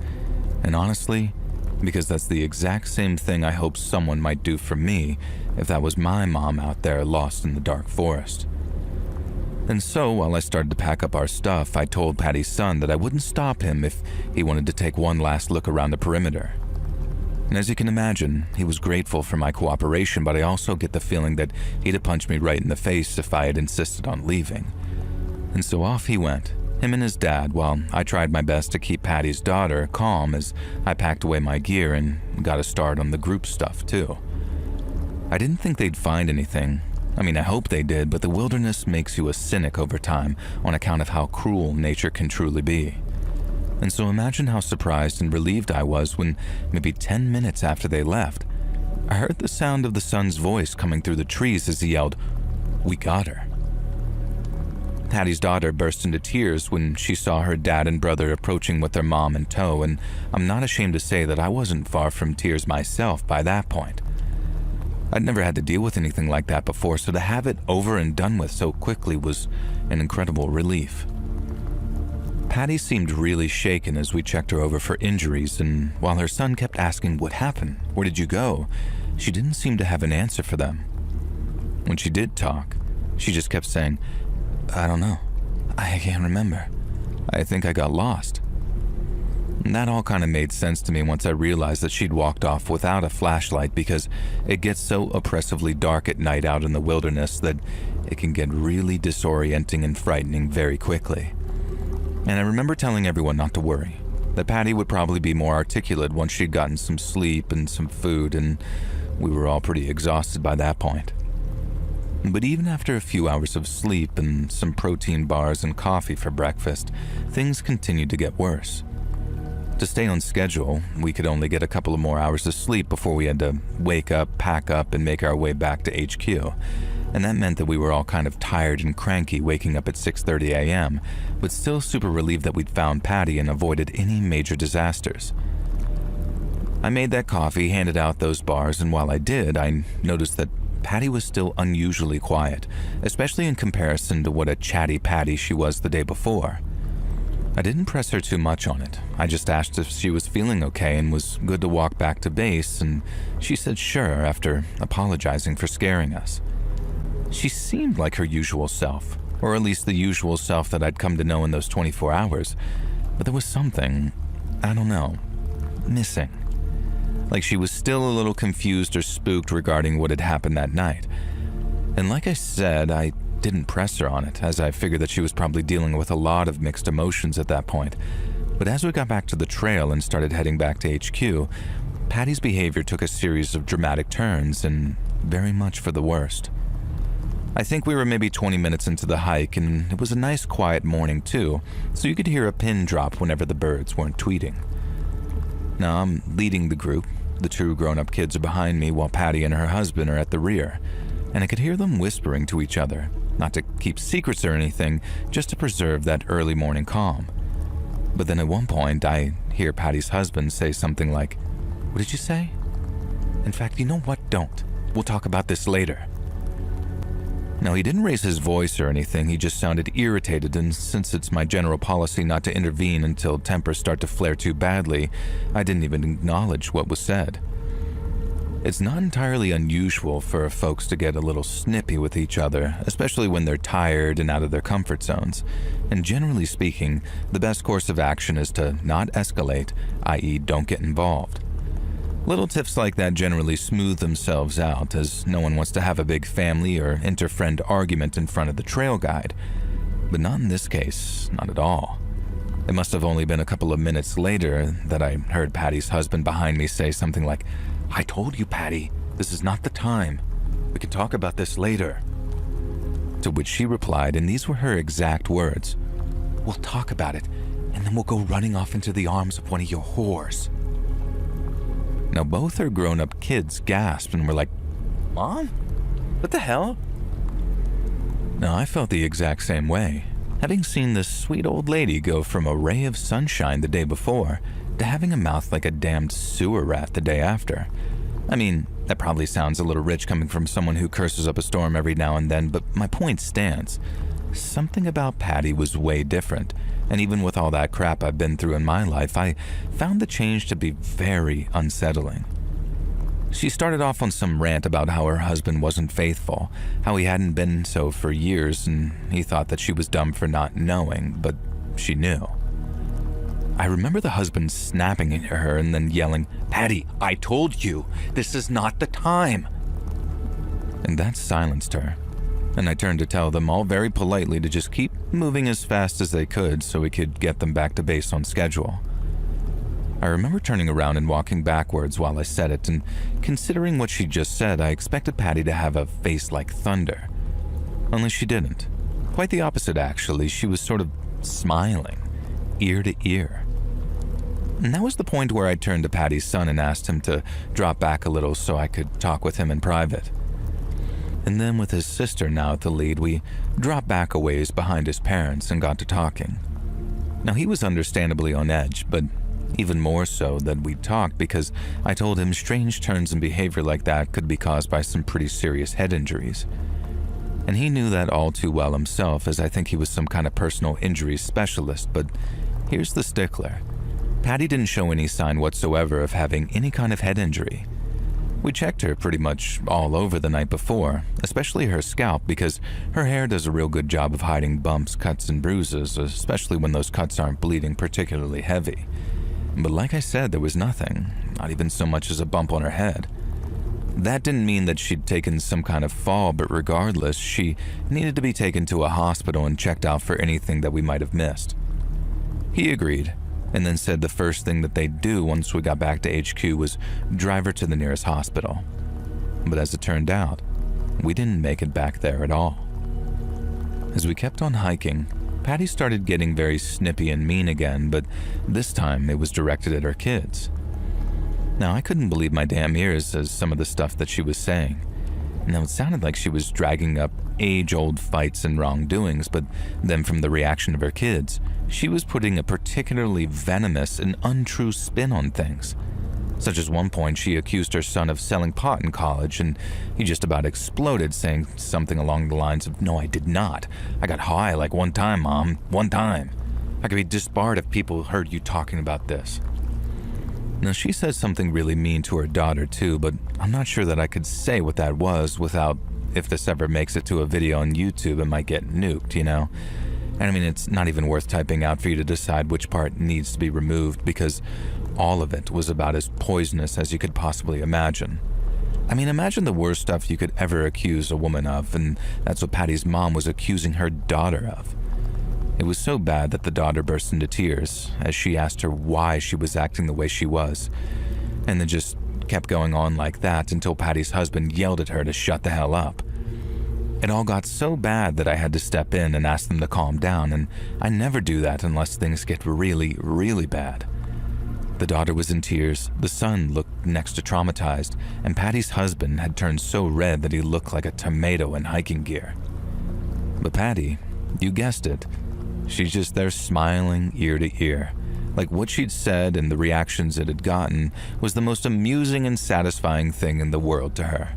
and honestly, because that's the exact same thing I hoped someone might do for me if that was my mom out there lost in the dark forest. And so, while I started to pack up our stuff, I told Patty's son that I wouldn't stop him if he wanted to take one last look around the perimeter. And as you can imagine, he was grateful for my cooperation, but I also get the feeling that he'd have punched me right in the face if I had insisted on leaving. And so off he went, him and his dad, while I tried my best to keep Patty's daughter calm as I packed away my gear and got a start on the group stuff too. I didn't think they'd find anything. I mean, I hope they did, but the wilderness makes you a cynic over time on account of how cruel nature can truly be. And so imagine how surprised and relieved I was when, maybe 10 minutes after they left, I heard the sound of the son's voice coming through the trees as he yelled, "We got her." Patty's daughter burst into tears when she saw her dad and brother approaching with their mom in tow, and I'm not ashamed to say that I wasn't far from tears myself by that point. I'd never had to deal with anything like that before, so to have it over and done with so quickly was an incredible relief. Patty seemed really shaken as we checked her over for injuries, and while her son kept asking what happened, where did you go, she didn't seem to have an answer for them. When she did talk, she just kept saying, "I don't know. I can't remember. I think I got lost." And that all kind of made sense to me once I realized that she'd walked off without a flashlight, because it gets so oppressively dark at night out in the wilderness that it can get really disorienting and frightening very quickly. And I remember telling everyone not to worry, that Patty would probably be more articulate once she'd gotten some sleep and some food, and we were all pretty exhausted by that point. But even after a few hours of sleep and some protein bars and coffee for breakfast, things continued to get worse. To stay on schedule, we could only get a couple of more hours of sleep before we had to wake up, pack up, and make our way back to HQ. And that meant that we were all kind of tired and cranky waking up at 6:30 a.m., but still super relieved that we'd found Patty and avoided any major disasters. I made that coffee, handed out those bars, and while I did, I noticed that Patty was still unusually quiet, especially in comparison to what a chatty Patty she was the day before. I didn't press her too much on it. I just asked if she was feeling okay and was good to walk back to base, and she said sure after apologizing for scaring us. She seemed like her usual self, or at least the usual self that I'd come to know in those 24 hours, but there was something, I don't know, missing. Like she was still a little confused or spooked regarding what had happened that night. And like I said, I didn't press her on it, as I figured that she was probably dealing with a lot of mixed emotions at that point. But as we got back to the trail and started heading back to HQ, Patty's behavior took a series of dramatic turns, and very much for the worst. I think we were maybe 20 minutes into the hike, and it was a nice quiet morning too, so you could hear a pin drop whenever the birds weren't tweeting. Now I'm leading the group. The two grown-up kids are behind me while Patty and her husband are at the rear, and I could hear them whispering to each other, not to keep secrets or anything, just to preserve that early morning calm. But then at one point, I hear Patty's husband say something like, "What did you say? In fact, you know what? Don't. We'll talk about this later." Now, he didn't raise his voice or anything, he just sounded irritated, and since it's my general policy not to intervene until tempers start to flare too badly, I didn't even acknowledge what was said. It's not entirely unusual for folks to get a little snippy with each other, especially when they're tired and out of their comfort zones. And generally speaking, the best course of action is to not escalate, i.e. don't get involved. Little tips like that generally smooth themselves out, as no one wants to have a big family or inter-friend argument in front of the trail guide. But not in this case, not at all. It must have only been a couple of minutes later that I heard Patty's husband behind me say something like, "I told you, Patty, this is not the time. We can talk about this later." To which she replied, and these were her exact words, "We'll talk about it, and then we'll go running off into the arms of one of your whores." Now both her grown-up kids gasped and were like, "Mom? What the hell?" Now I felt the exact same way, having seen this sweet old lady go from a ray of sunshine the day before to having a mouth like a damned sewer rat the day after. I mean, that probably sounds a little rich coming from someone who curses up a storm every now and then, but my point stands. Something about Patty was way different, and even with all that crap I've been through in my life, I found the change to be very unsettling. She started off on some rant about how her husband wasn't faithful, how he hadn't been so for years, and he thought that she was dumb for not knowing, but she knew. I remember the husband snapping at her and then yelling, "Patty, I told you, this is not the time." And that silenced her, and I turned to tell them all very politely to just keep moving as fast as they could so we could get them back to base on schedule. I remember turning around and walking backwards while I said it, and considering what she just said, I expected Patty to have a face like thunder. Only she didn't. Quite the opposite, actually. She was sort of smiling, ear to ear. And that was the point where I turned to Patty's son and asked him to drop back a little so I could talk with him in private. And then with his sister now at the lead, we dropped back a ways behind his parents and got to talking. Now he was understandably on edge, but even more so that we talked because I told him strange turns in behavior like that could be caused by some pretty serious head injuries. And he knew that all too well himself, as I think he was some kind of personal injury specialist, but here's the stickler. Patty didn't show any sign whatsoever of having any kind of head injury. We checked her pretty much all over the night before, especially her scalp, because her hair does a real good job of hiding bumps, cuts, and bruises, especially when those cuts aren't bleeding particularly heavy. But like I said, there was nothing, not even so much as a bump on her head. That didn't mean that she'd taken some kind of fall, but regardless, she needed to be taken to a hospital and checked out for anything that we might have missed. He agreed, and then said the first thing that they'd do once we got back to HQ was drive her to the nearest hospital. But as it turned out, we didn't make it back there at all. As we kept on hiking, Patty started getting very snippy and mean again, but this time it was directed at her kids. Now, I couldn't believe my damn ears as some of the stuff that she was saying. Now, it sounded like she was dragging up age-old fights and wrongdoings, but then from the reaction of her kids, she was putting a particularly venomous and untrue spin on things. Such as one point she accused her son of selling pot in college, and he just about exploded, saying something along the lines of, "No, I did not. I got high like one time, Mom. One time. I could be disbarred if people heard you talking about this." Now, she said something really mean to her daughter too, but I'm not sure that I could say what that was without, if this ever makes it to a video on YouTube, it might get nuked, you know? And I mean, it's not even worth typing out for you to decide which part needs to be removed, because all of it was about as poisonous as you could possibly imagine. I mean, imagine the worst stuff you could ever accuse a woman of, and that's what Patty's mom was accusing her daughter of. It was so bad that the daughter burst into tears as she asked her why she was acting the way she was, and then just kept going on like that until Patty's husband yelled at her to shut the hell up. It all got so bad that I had to step in and ask them to calm down, and I never do that unless things get really, really bad. The daughter was in tears, the son looked next to traumatized, and Patty's husband had turned so red that he looked like a tomato in hiking gear. But Patty, you guessed it, she's just there smiling ear to ear, like what she'd said and the reactions it had gotten was the most amusing and satisfying thing in the world to her.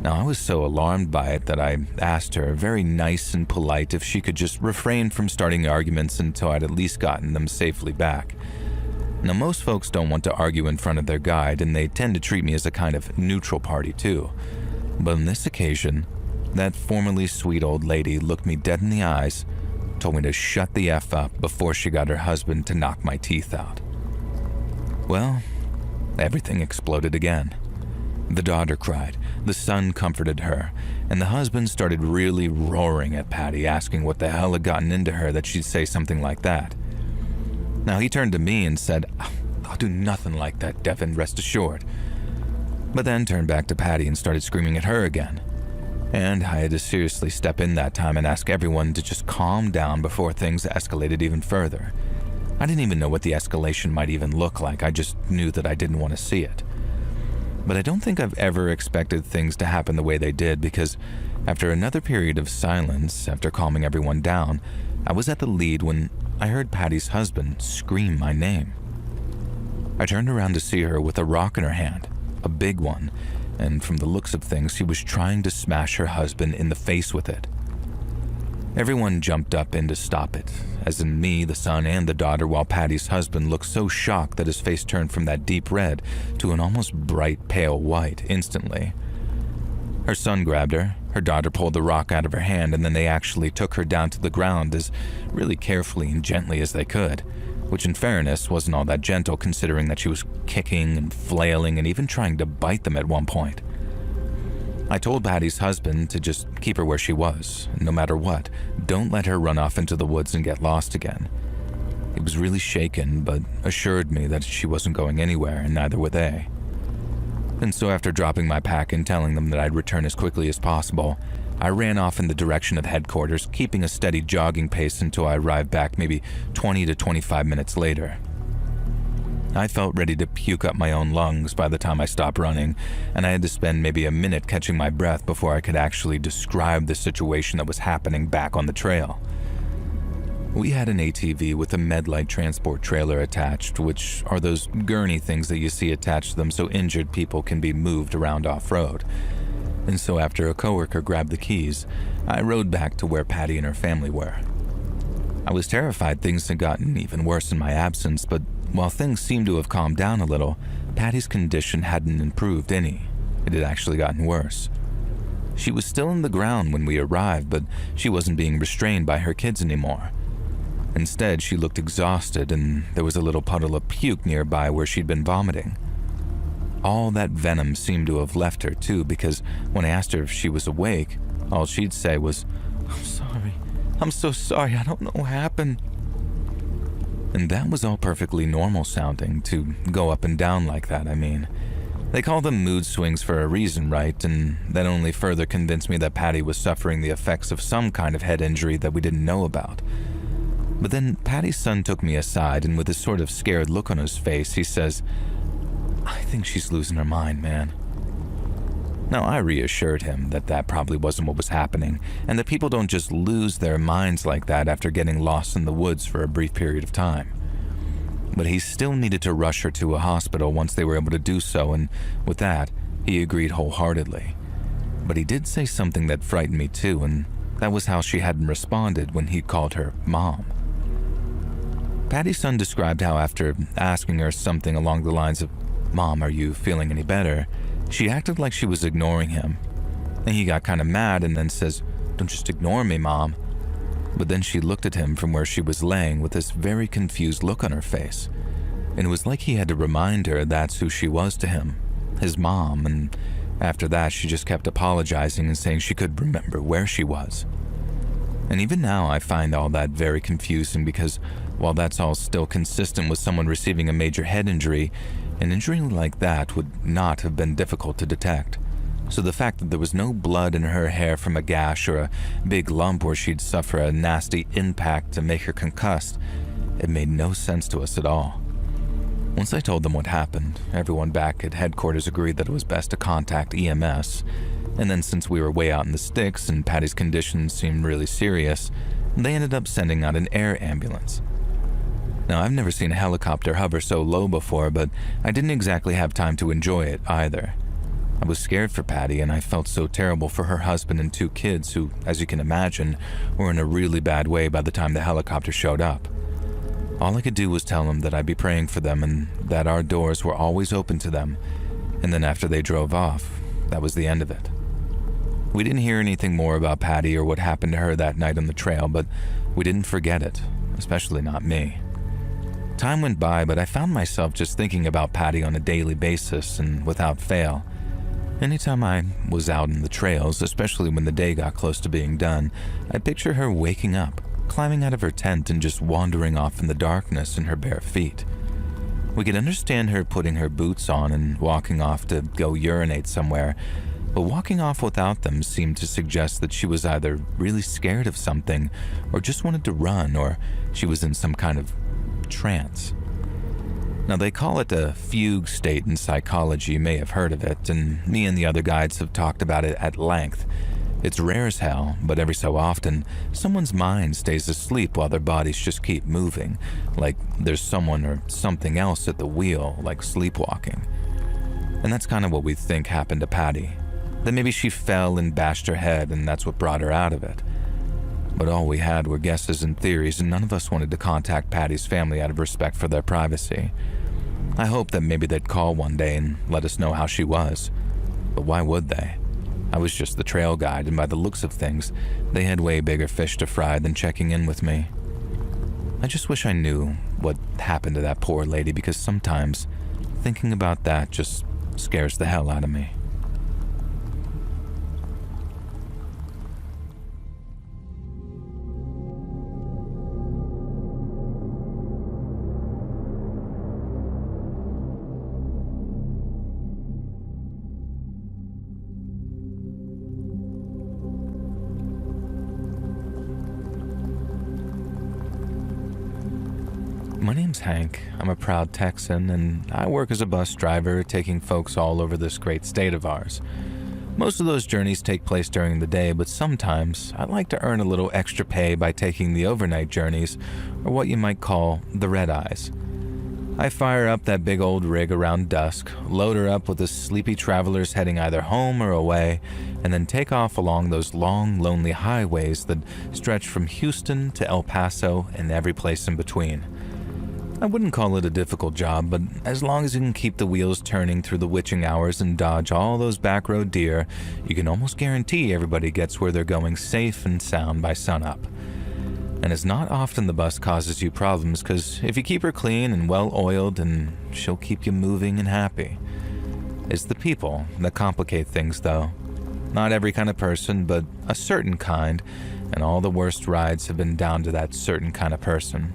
Now, I was so alarmed by it that I asked her, very nice and polite, if she could just refrain from starting arguments until I'd at least gotten them safely back. Now, most folks don't want to argue in front of their guide, and they tend to treat me as a kind of neutral party too. But on this occasion, that formerly sweet old lady looked me dead in the eyes, told me to shut the F up before she got her husband to knock my teeth out. Well, everything exploded again. The daughter cried, the son comforted her, and the husband started really roaring at Patty, asking what the hell had gotten into her that she'd say something like that. Now, he turned to me and said, "I'll do nothing like that, Devin, rest assured." But then turned back to Patty and started screaming at her again. And I had to seriously step in that time and ask everyone to just calm down before things escalated even further. I didn't even know what the escalation might even look like, I just knew that I didn't want to see it. But I don't think I've ever expected things to happen the way they did, because after another period of silence, after calming everyone down, I was at the lead when I heard Patty's husband scream my name. I turned around to see her with a rock in her hand, a big one, and from the looks of things, she was trying to smash her husband in the face with it. Everyone jumped up in to stop it, as in me, the son, and the daughter, while Patty's husband looked so shocked that his face turned from that deep red to an almost bright pale white instantly. Her son grabbed her, her daughter pulled the rock out of her hand, and then they actually took her down to the ground as really carefully and gently as they could, which in fairness wasn't all that gentle considering that she was kicking and flailing and even trying to bite them at one point. I told Patty's husband to just keep her where she was, no matter what. Don't let her run off into the woods and get lost again. He was really shaken, but assured me that she wasn't going anywhere, and neither were they. And so after dropping my pack and telling them that I'd return as quickly as possible, I ran off in the direction of headquarters, keeping a steady jogging pace until I arrived back maybe 20 to 25 minutes later. I felt ready to puke up my own lungs by the time I stopped running, and I had to spend maybe a minute catching my breath before I could actually describe the situation that was happening back on the trail. We had an ATV with a Medlight transport trailer attached, which are those gurney things that you see attached to them so injured people can be moved around off-road. And so after a coworker grabbed the keys, I rode back to where Patty and her family were. I was terrified things had gotten even worse in my absence, but while things seemed to have calmed down a little, Patty's condition hadn't improved any. It had actually gotten worse. She was still in the ground when we arrived, but she wasn't being restrained by her kids anymore. Instead, she looked exhausted and there was a little puddle of puke nearby where she'd been vomiting. All that venom seemed to have left her too, because when I asked her if she was awake, all she'd say was, "I'm sorry. I'm so sorry. I don't know what happened." And that was all perfectly normal sounding, to go up and down like that, I mean. They call them mood swings for a reason, right? And that only further convinced me that Patty was suffering the effects of some kind of head injury that we didn't know about. But then Patty's son took me aside, and with a sort of scared look on his face, he says, "I think she's losing her mind, man." Now, I reassured him that that probably wasn't what was happening, and that people don't just lose their minds like that after getting lost in the woods for a brief period of time. But he still needed to rush her to a hospital once they were able to do so, and with that, he agreed wholeheartedly. But he did say something that frightened me too, and that was how she hadn't responded when he called her Mom. Patty's son described how after asking her something along the lines of, "Mom, are you feeling any better?" she acted like she was ignoring him. And he got kind of mad and then says, "Don't just ignore me, Mom." But then she looked at him from where she was laying with this very confused look on her face. And it was like he had to remind her that's who she was to him, his mom, and after that she just kept apologizing and saying she could remember where she was. And even now I find all that very confusing because while that's all still consistent with someone receiving a major head injury, an injury like that would not have been difficult to detect. So the fact that there was no blood in her hair from a gash or a big lump where she'd suffer a nasty impact to make her concussed, it made no sense to us at all. Once I told them what happened, everyone back at headquarters agreed that it was best to contact EMS, and then since we were way out in the sticks and Patty's condition seemed really serious, they ended up sending out an air ambulance. Now, I've never seen a helicopter hover so low before, but I didn't exactly have time to enjoy it either. I was scared for Patty, and I felt so terrible for her husband and 2 kids who, as you can imagine, were in a really bad way by the time the helicopter showed up. All I could do was tell them that I'd be praying for them and that our doors were always open to them, and then after they drove off, that was the end of it. We didn't hear anything more about Patty or what happened to her that night on the trail, but we didn't forget it, especially not me. Time went by, but I found myself just thinking about Patty on a daily basis and without fail. Anytime I was out in the trails, especially when the day got close to being done, I'd picture her waking up, climbing out of her tent and just wandering off in the darkness in her bare feet. We could understand her putting her boots on and walking off to go urinate somewhere, but walking off without them seemed to suggest that she was either really scared of something or just wanted to run, or she was in some kind of trance. Now, they call it a fugue state in psychology. You may have heard of it, and me and the other guides have talked about it at length. It's rare as hell, but every so often, someone's mind stays asleep while their bodies just keep moving, like there's someone or something else at the wheel, like sleepwalking. And that's kind of what we think happened to Patty. That maybe she fell and bashed her head, and that's what brought her out of it. But all we had were guesses and theories, and none of us wanted to contact Patty's family out of respect for their privacy. I hoped that maybe they'd call one day and let us know how she was. But why would they? I was just the trail guide, and by the looks of things, they had way bigger fish to fry than checking in with me. I just wish I knew what happened to that poor lady, because sometimes thinking about that just scares the hell out of me. My name's Hank. I'm a proud Texan, and I work as a bus driver, taking folks all over this great state of ours. Most of those journeys take place during the day, but sometimes I like to earn a little extra pay by taking the overnight journeys, or what you might call the red eyes. I fire up that big old rig around dusk, load her up with the sleepy travelers heading either home or away, and then take off along those long, lonely highways that stretch from Houston to El Paso and every place in between. I wouldn't call it a difficult job, but as long as you can keep the wheels turning through the witching hours and dodge all those back road deer, you can almost guarantee everybody gets where they're going safe and sound by sunup. And it's not often the bus causes you problems, because if you keep her clean and well-oiled, then she'll keep you moving and happy. It's the people that complicate things, though. Not every kind of person, but a certain kind, and all the worst rides have been down to that certain kind of person,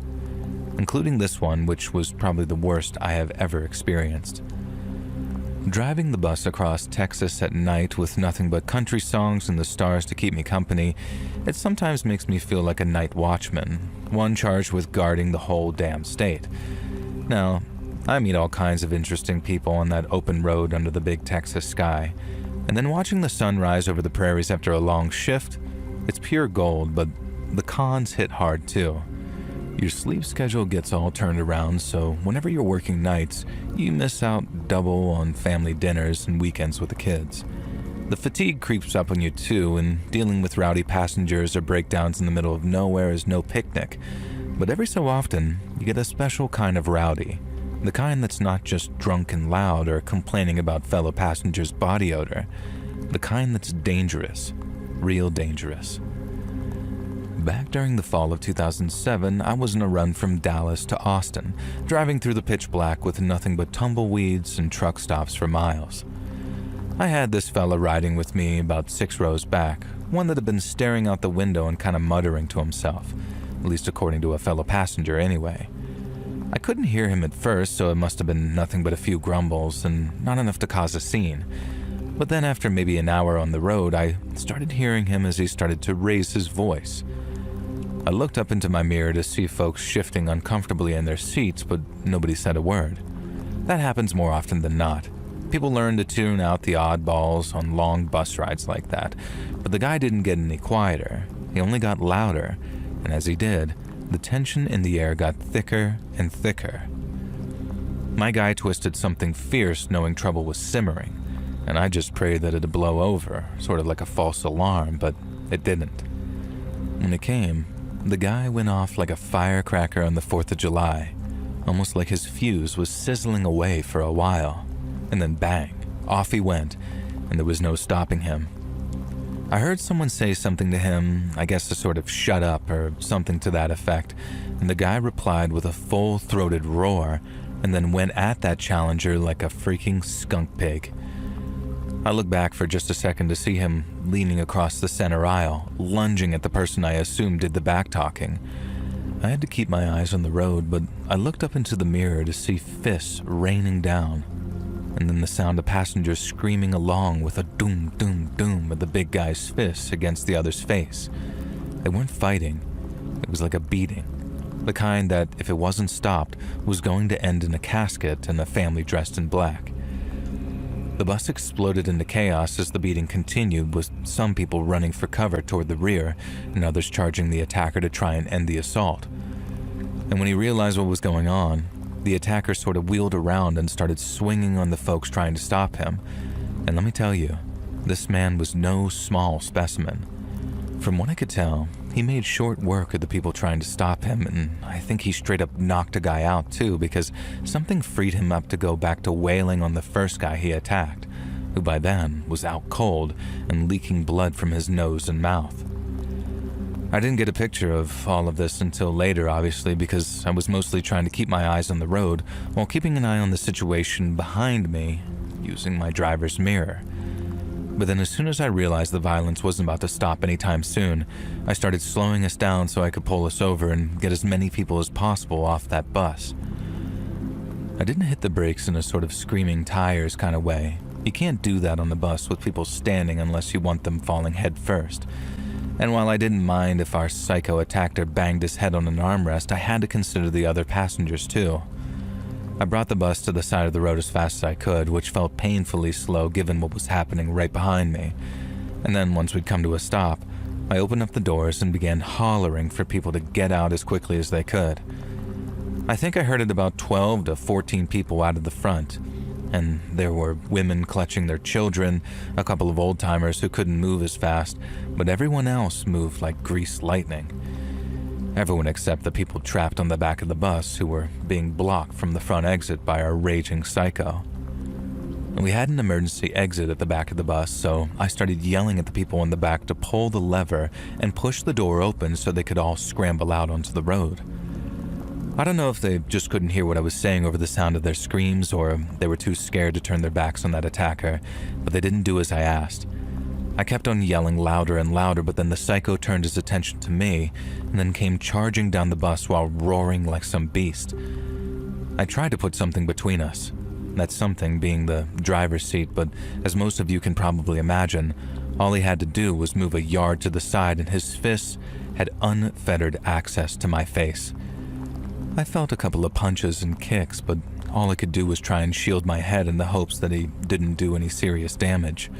including this one, which was probably the worst I have ever experienced. Driving the bus across Texas at night with nothing but country songs and the stars to keep me company, it sometimes makes me feel like a night watchman, one charged with guarding the whole damn state. Now, I meet all kinds of interesting people on that open road under the big Texas sky, and then watching the sun rise over the prairies after a long shift, it's pure gold, but the cons hit hard too. Your sleep schedule gets all turned around, so whenever you're working nights, you miss out double on family dinners and weekends with the kids. The fatigue creeps up on you too, and dealing with rowdy passengers or breakdowns in the middle of nowhere is no picnic. But every so often, you get a special kind of rowdy. The kind that's not just drunk and loud or complaining about fellow passengers' body odor. The kind that's dangerous. Real dangerous. Back during the fall of 2007, I was on a run from Dallas to Austin, driving through the pitch black with nothing but tumbleweeds and truck stops for miles. I had this fella riding with me about 6 rows back, one that had been staring out the window and kind of muttering to himself, at least according to a fellow passenger anyway. I couldn't hear him at first, so it must have been nothing but a few grumbles and not enough to cause a scene. But then after maybe an hour on the road, I started hearing him as he started to raise his voice. I looked up into my mirror to see folks shifting uncomfortably in their seats, but nobody said a word. That happens more often than not. People learn to tune out the oddballs on long bus rides like that, but the guy didn't get any quieter. He only got louder, and as he did, the tension in the air got thicker and thicker. My guy twisted something fierce, knowing trouble was simmering, and I just prayed that it'd blow over, sort of like a false alarm, but it didn't. When it came, the guy went off like a firecracker on the 4th of July, almost like his fuse was sizzling away for a while. And then bang, off he went, and there was no stopping him. I heard someone say something to him, I guess to sort of shut up or something to that effect, and the guy replied with a full-throated roar, and then went at that challenger like a freaking skunk pig. I looked back for just a second to see him leaning across the center aisle, lunging at the person I assumed did the back-talking. I had to keep my eyes on the road, but I looked up into the mirror to see fists raining down, and then the sound of passengers screaming along with a doom, doom, doom of the big guy's fists against the other's face. They weren't fighting. It was like a beating. The kind that, if it wasn't stopped, was going to end in a casket and a family dressed in black. The bus exploded into chaos as the beating continued, with some people running for cover toward the rear and others charging the attacker to try and end the assault. And when he realized what was going on, the attacker sort of wheeled around and started swinging on the folks trying to stop him. And let me tell you, this man was no small specimen. From what I could tell, he made short work of the people trying to stop him, and I think he straight up knocked a guy out too, because something freed him up to go back to wailing on the first guy he attacked, who by then was out cold and leaking blood from his nose and mouth. I didn't get a picture of all of this until later, obviously, because I was mostly trying to keep my eyes on the road while keeping an eye on the situation behind me using my driver's mirror. But then as soon as I realized the violence wasn't about to stop anytime soon, I started slowing us down so I could pull us over and get as many people as possible off that bus. I didn't hit the brakes in a sort of screaming tires kind of way. You can't do that on the bus with people standing unless you want them falling head first. And while I didn't mind if our psycho attacker banged his head on an armrest, I had to consider the other passengers too. I brought the bus to the side of the road as fast as I could, which felt painfully slow given what was happening right behind me. And then once we'd come to a stop, I opened up the doors and began hollering for people to get out as quickly as they could. I think I herded about 12 to 14 people out of the front, and there were women clutching their children, a couple of old-timers who couldn't move as fast, but everyone else moved like greased lightning. Everyone except the people trapped on the back of the bus who were being blocked from the front exit by our raging psycho. We had an emergency exit at the back of the bus, so I started yelling at the people in the back to pull the lever and push the door open so they could all scramble out onto the road. I don't know if they just couldn't hear what I was saying over the sound of their screams, or they were too scared to turn their backs on that attacker, but they didn't do as I asked. I kept on yelling louder and louder, but then the psycho turned his attention to me and then came charging down the bus while roaring like some beast. I tried to put something between us. That something being the driver's seat, but as most of you can probably imagine, all he had to do was move a yard to the side and his fists had unfettered access to my face. I felt a couple of punches and kicks, but all I could do was try and shield my head in the hopes that he didn't do any serious damage.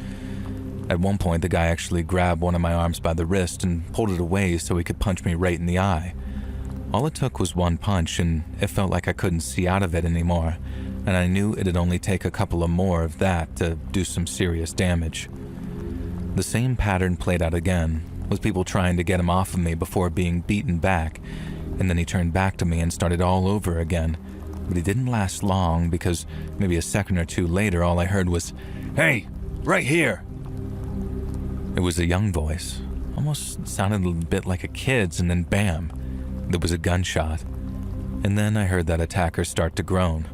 At one point, the guy actually grabbed one of my arms by the wrist and pulled it away so he could punch me right in the eye. All it took was one punch, and it felt like I couldn't see out of it anymore, and I knew it'd only take a couple of more of that to do some serious damage. The same pattern played out again, with people trying to get him off of me before being beaten back, and then he turned back to me and started all over again, but he didn't last long because maybe a second or two later all I heard was, "Hey, right here!" It was a young voice, almost sounded a bit like a kid's, and then bam, there was a gunshot, and then I heard that attacker start to groan.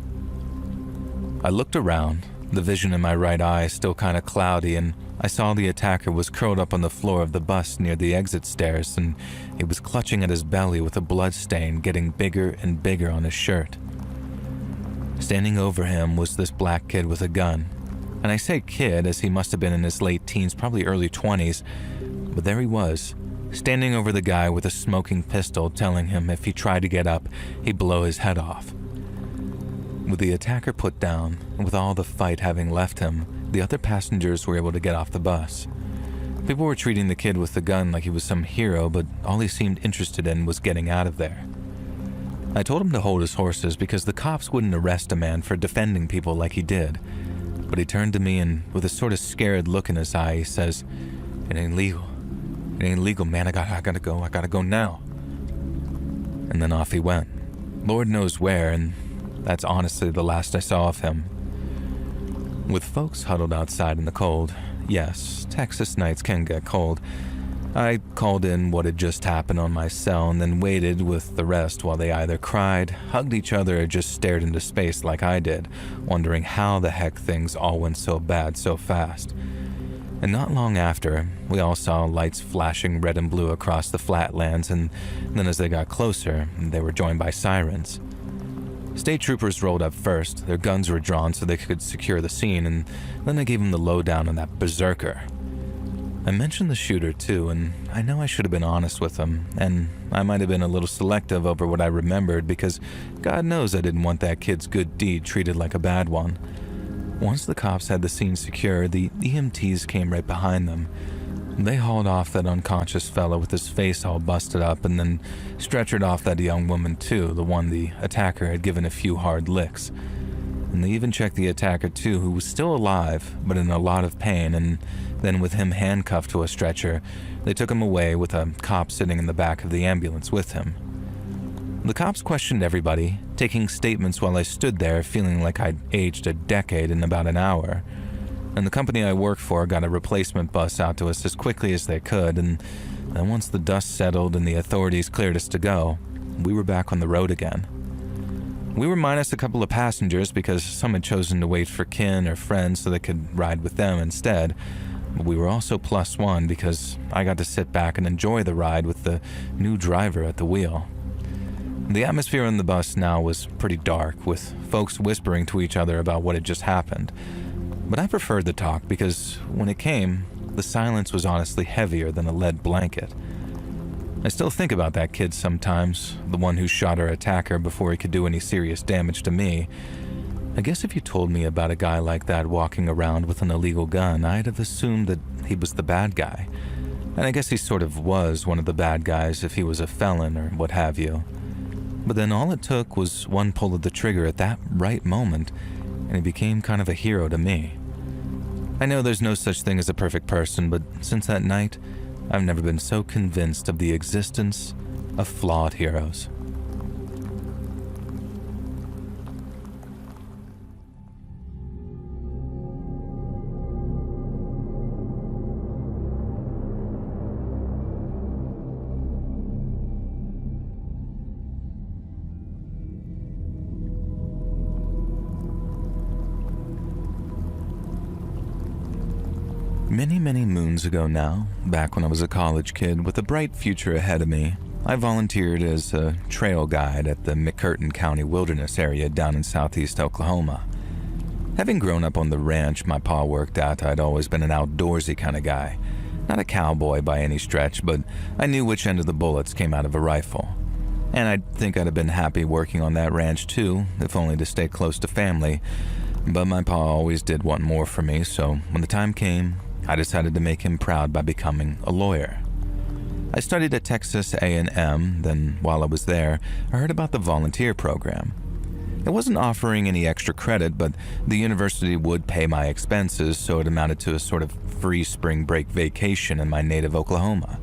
I looked around, the vision in my right eye still kind of cloudy, and I saw the attacker was curled up on the floor of the bus near the exit stairs, and he was clutching at his belly with a blood stain getting bigger and bigger on his shirt. Standing over him was this black kid with a gun, and I say kid as he must have been in his late teens, probably early 20s, but there he was, standing over the guy with a smoking pistol, telling him if he tried to get up, he'd blow his head off. With the attacker put down, and with all the fight having left him, the other passengers were able to get off the bus. People were treating the kid with the gun like he was some hero, but all he seemed interested in was getting out of there. I told him to hold his horses because the cops wouldn't arrest a man for defending people like he did. But he turned to me and, with a sort of scared look in his eye, he says, "It ain't legal. It ain't legal, man. I gotta go now." And then off he went. Lord knows where, and that's honestly the last I saw of him. With folks huddled outside in the cold, yes, Texas nights can get cold, I called in what had just happened on my cell and then waited with the rest while they either cried, hugged each other, or just stared into space like I did, wondering how the heck things all went so bad so fast. And not long after, we all saw lights flashing red and blue across the flatlands, and then as they got closer, they were joined by sirens. State troopers rolled up first. Their guns were drawn so they could secure the scene, and then they gave him the lowdown on that berserker. I mentioned the shooter too, and I know I should have been honest with him, and I might have been a little selective over what I remembered because God knows I didn't want that kid's good deed treated like a bad one. Once the cops had the scene secure, the EMTs came right behind them. They hauled off that unconscious fella with his face all busted up and then stretchered off that young woman too, the one the attacker had given a few hard licks. And they even checked the attacker too, who was still alive, but in a lot of pain, and then with him handcuffed to a stretcher, they took him away with a cop sitting in the back of the ambulance with him. The cops questioned everybody, taking statements while I stood there feeling like I'd aged a decade in about an hour. And the company I work for got a replacement bus out to us as quickly as they could, and then once the dust settled and the authorities cleared us to go, we were back on the road again. We were minus a couple of passengers because some had chosen to wait for kin or friends so they could ride with them instead, but we were also plus one because I got to sit back and enjoy the ride with the new driver at the wheel. The atmosphere on the bus now was pretty dark, with folks whispering to each other about what had just happened. But I preferred the talk because when it came, the silence was honestly heavier than a lead blanket. I still think about that kid sometimes, the one who shot our attacker before he could do any serious damage to me. I guess if you told me about a guy like that walking around with an illegal gun, I'd have assumed that he was the bad guy. And I guess he sort of was one of the bad guys if he was a felon or what have you. But then all it took was one pull of the trigger at that right moment, and he became kind of a hero to me. I know there's no such thing as a perfect person, but since that night, I've never been so convinced of the existence of flawed heroes. Many moons ago now, back when I was a college kid with a bright future ahead of me, I volunteered as a trail guide at the McCurtain County Wilderness area down in southeast Oklahoma. Having grown up on the ranch my pa worked at, I'd always been an outdoorsy kind of guy. Not a cowboy by any stretch, but I knew which end of the bullets came out of a rifle. And I think I'd have been happy working on that ranch too, if only to stay close to family. But my pa always did want more for me, so when the time came, I decided to make him proud by becoming a lawyer. I studied at Texas A&M, then while I was there, I heard about the volunteer program. It wasn't offering any extra credit, but the university would pay my expenses, so it amounted to a sort of free spring break vacation in my native Oklahoma.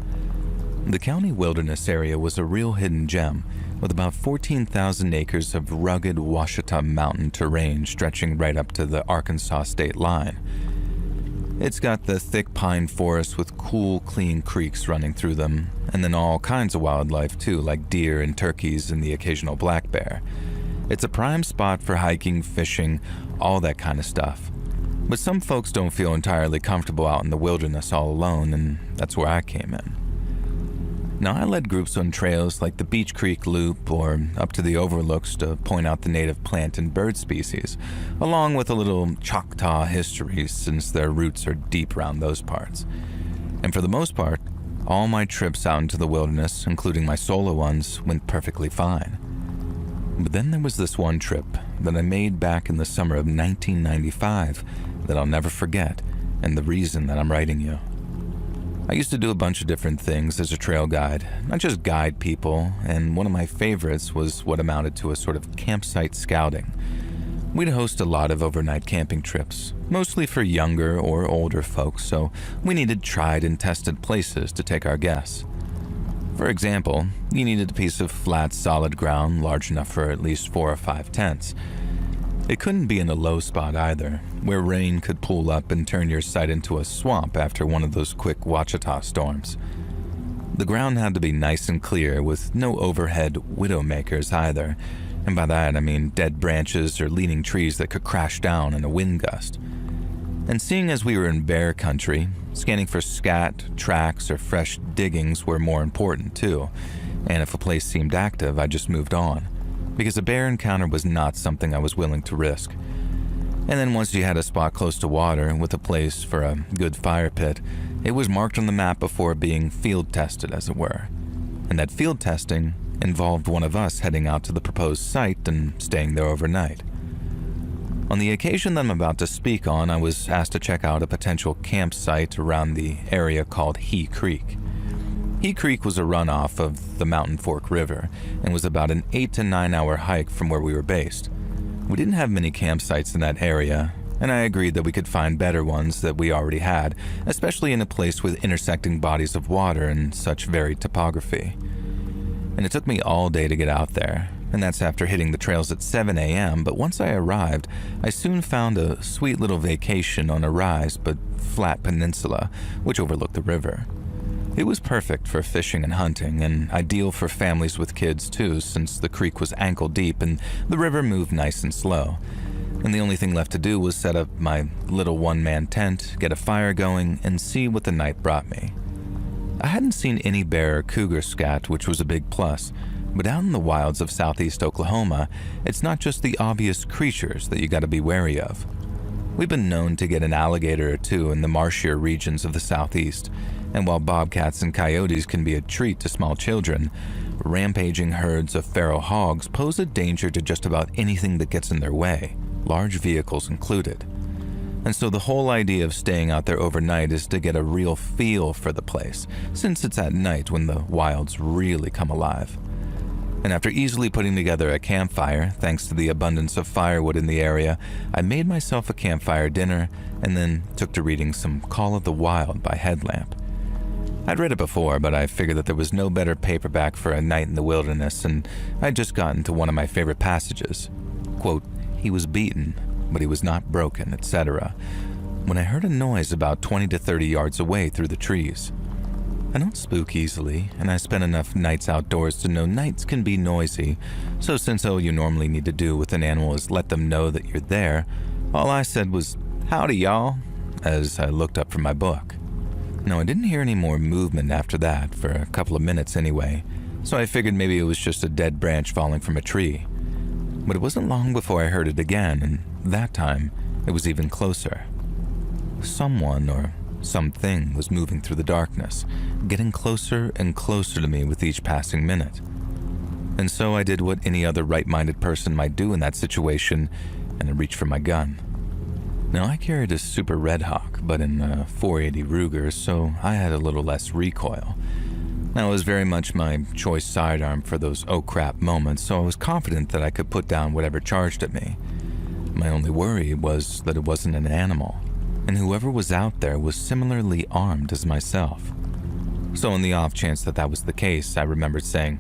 The county wilderness area was a real hidden gem, with about 14,000 acres of rugged Ouachita mountain terrain stretching right up to the Arkansas state line. It's got the thick pine forests with cool, clean creeks running through them, and then all kinds of wildlife too, like deer and turkeys and the occasional black bear. It's a prime spot for hiking, fishing, all that kind of stuff. But some folks don't feel entirely comfortable out in the wilderness all alone, and that's where I came in. Now, I led groups on trails like the Beach Creek Loop or up to the overlooks to point out the native plant and bird species, along with a little Choctaw history since their roots are deep around those parts. And for the most part, all my trips out into the wilderness, including my solo ones, went perfectly fine. But then there was this one trip that I made back in the summer of 1995 that I'll never forget, and the reason that I'm writing you. I used to do a bunch of different things as a trail guide, not just guide people, and one of my favorites was what amounted to a sort of campsite scouting. We'd host a lot of overnight camping trips, mostly for younger or older folks, so we needed tried and tested places to take our guests. For example, you needed a piece of flat, solid ground large enough for at least 4 or 5 tents. It couldn't be in a low spot either, where rain could pool up and turn your site into a swamp after one of those quick Ouachita storms. The ground had to be nice and clear with no overhead widowmakers either, and by that I mean dead branches or leaning trees that could crash down in a wind gust. And seeing as we were in bear country, scanning for scat, tracks, or fresh diggings were more important too, and if a place seemed active, I just moved on, because a bear encounter was not something I was willing to risk. And then once you had a spot close to water with a place for a good fire pit, it was marked on the map before being field tested, as it were. And that field testing involved one of us heading out to the proposed site and staying there overnight. On the occasion that I'm about to speak on, I was asked to check out a potential campsite around the area called He Creek. He Creek was a runoff of the Mountain Fork River and was about an 8 to 9 hour hike from where we were based. We didn't have many campsites in that area, and I agreed that we could find better ones that we already had, especially in a place with intersecting bodies of water and such varied topography. And it took me all day to get out there, and that's after hitting the trails at 7 a.m., but once I arrived, I soon found a sweet little vacation on a rise but flat peninsula which overlooked the river. It was perfect for fishing and hunting, and ideal for families with kids too, since the creek was ankle deep and the river moved nice and slow. And the only thing left to do was set up my little one-man tent, get a fire going, and see what the night brought me. I hadn't seen any bear or cougar scat, which was a big plus, but out in the wilds of southeast Oklahoma, it's not just the obvious creatures that you gotta be wary of. We've been known to get an alligator or two in the marshier regions of the southeast, and while bobcats and coyotes can be a treat to small children, rampaging herds of feral hogs pose a danger to just about anything that gets in their way, large vehicles included. And so the whole idea of staying out there overnight is to get a real feel for the place, since it's at night when the wilds really come alive. And after easily putting together a campfire, thanks to the abundance of firewood in the area, I made myself a campfire dinner and then took to reading some Call of the Wild by Headlamp. I'd read it before, but I figured that there was no better paperback for a night in the wilderness, and I'd just gotten to one of my favorite passages. Quote, "He was beaten, but he was not broken," etc., when I heard a noise about 20 to 30 yards away through the trees. I don't spook easily, and I spent enough nights outdoors to know nights can be noisy, so since all you normally need to do with an animal is let them know that you're there, all I said was, "Howdy, y'all," as I looked up from my book. Now, I didn't hear any more movement after that, for a couple of minutes anyway, so I figured maybe it was just a dead branch falling from a tree. But it wasn't long before I heard it again, and that time, it was even closer. Someone or something was moving through the darkness, getting closer and closer to me with each passing minute. And so I did what any other right-minded person might do in that situation, and I reached for my gun. Now, I carried a Super Red Hawk, but in a .480 Ruger, so I had a little less recoil. Now, it was very much my choice sidearm for those oh crap moments, so I was confident that I could put down whatever charged at me. My only worry was that it wasn't an animal, and whoever was out there was similarly armed as myself. So in the off chance that that was the case, I remembered saying,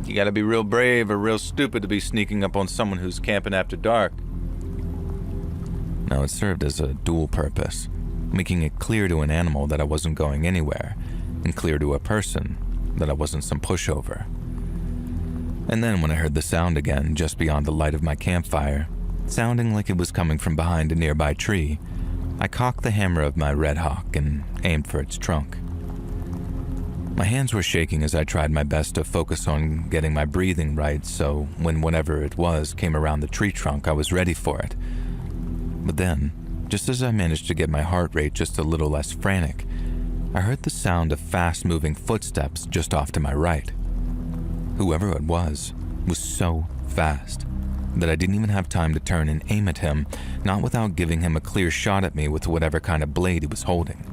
"You gotta be real brave or real stupid to be sneaking up on someone who's camping after dark." Now, it served as a dual purpose, making it clear to an animal that I wasn't going anywhere, and clear to a person that I wasn't some pushover. And then when I heard the sound again just beyond the light of my campfire, sounding like it was coming from behind a nearby tree, I cocked the hammer of my Red Hawk and aimed for its trunk. My hands were shaking as I tried my best to focus on getting my breathing right, so when whatever it was came around the tree trunk, I was ready for it. But then, just as I managed to get my heart rate just a little less frantic, I heard the sound of fast-moving footsteps just off to my right. Whoever it was so fast that I didn't even have time to turn and aim at him, not without giving him a clear shot at me with whatever kind of blade he was holding.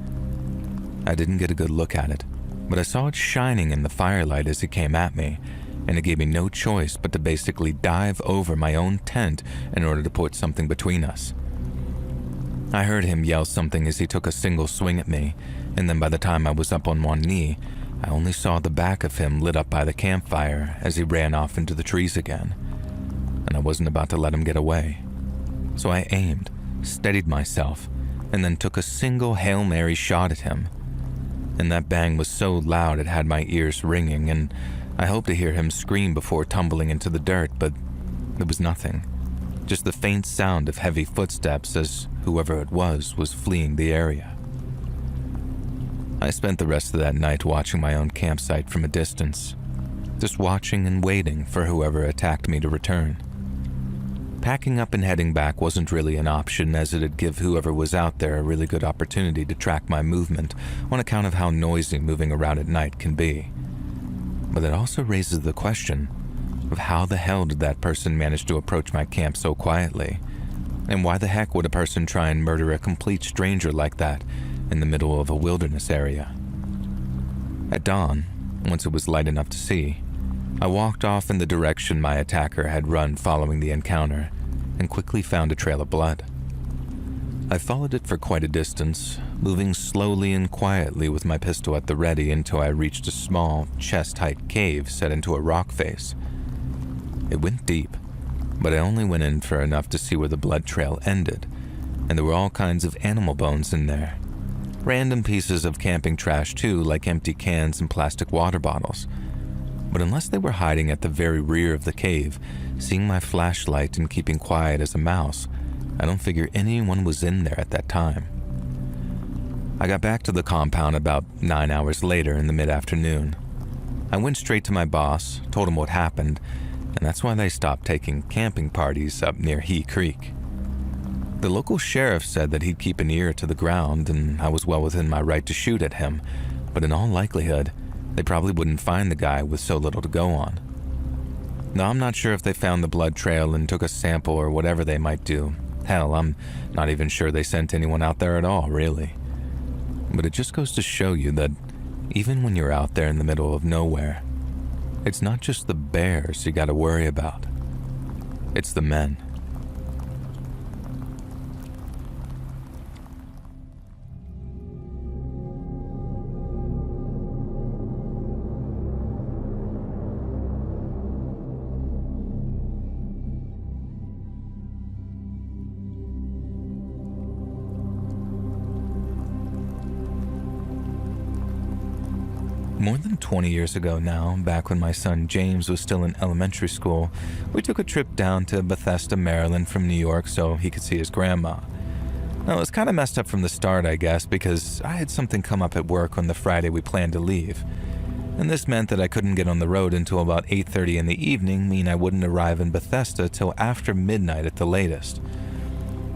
I didn't get a good look at it, but I saw it shining in the firelight as it came at me, and it gave me no choice but to basically dive over my own tent in order to put something between us. I heard him yell something as he took a single swing at me, and then by the time I was up on one knee, I only saw the back of him lit up by the campfire as he ran off into the trees again. And I wasn't about to let him get away. So I aimed, steadied myself, and then took a single Hail Mary shot at him. And that bang was so loud it had my ears ringing, and I hoped to hear him scream before tumbling into the dirt, but there was nothing. Just the faint sound of heavy footsteps as whoever it was fleeing the area. I spent the rest of that night watching my own campsite from a distance, just watching and waiting for whoever attacked me to return. Packing up and heading back wasn't really an option, as it'd give whoever was out there a really good opportunity to track my movement on account of how noisy moving around at night can be. But it also raises the question of how the hell did that person manage to approach my camp so quietly? And why the heck would a person try and murder a complete stranger like that in the middle of a wilderness area? At dawn, once it was light enough to see, I walked off in the direction my attacker had run following the encounter and quickly found a trail of blood. I followed it for quite a distance, moving slowly and quietly with my pistol at the ready until I reached a small, chest-height cave set into a rock face. It went deep, but I only went in for enough to see where the blood trail ended, and there were all kinds of animal bones in there. Random pieces of camping trash too, like empty cans and plastic water bottles. But unless they were hiding at the very rear of the cave, seeing my flashlight and keeping quiet as a mouse, I don't figure anyone was in there at that time. I got back to the compound about 9 hours later in the mid-afternoon. I went straight to my boss, told him what happened, and that's why they stopped taking camping parties up near He Creek. The local sheriff said that he'd keep an ear to the ground and I was well within my right to shoot at him, but in all likelihood, they probably wouldn't find the guy with so little to go on. Now, I'm not sure if they found the blood trail and took a sample or whatever they might do. Hell, I'm not even sure they sent anyone out there at all, really. But it just goes to show you that even when you're out there in the middle of nowhere, it's not just the bears you gotta worry about. It's the men. More than 20 years ago now, back when my son James was still in elementary school, we took a trip down to Bethesda, Maryland from New York so he could see his grandma. Now, it was kind of messed up from the start, I guess, because I had something come up at work on the Friday we planned to leave. And this meant that I couldn't get on the road until about 8:30 in the evening, meaning I wouldn't arrive in Bethesda till after midnight at the latest.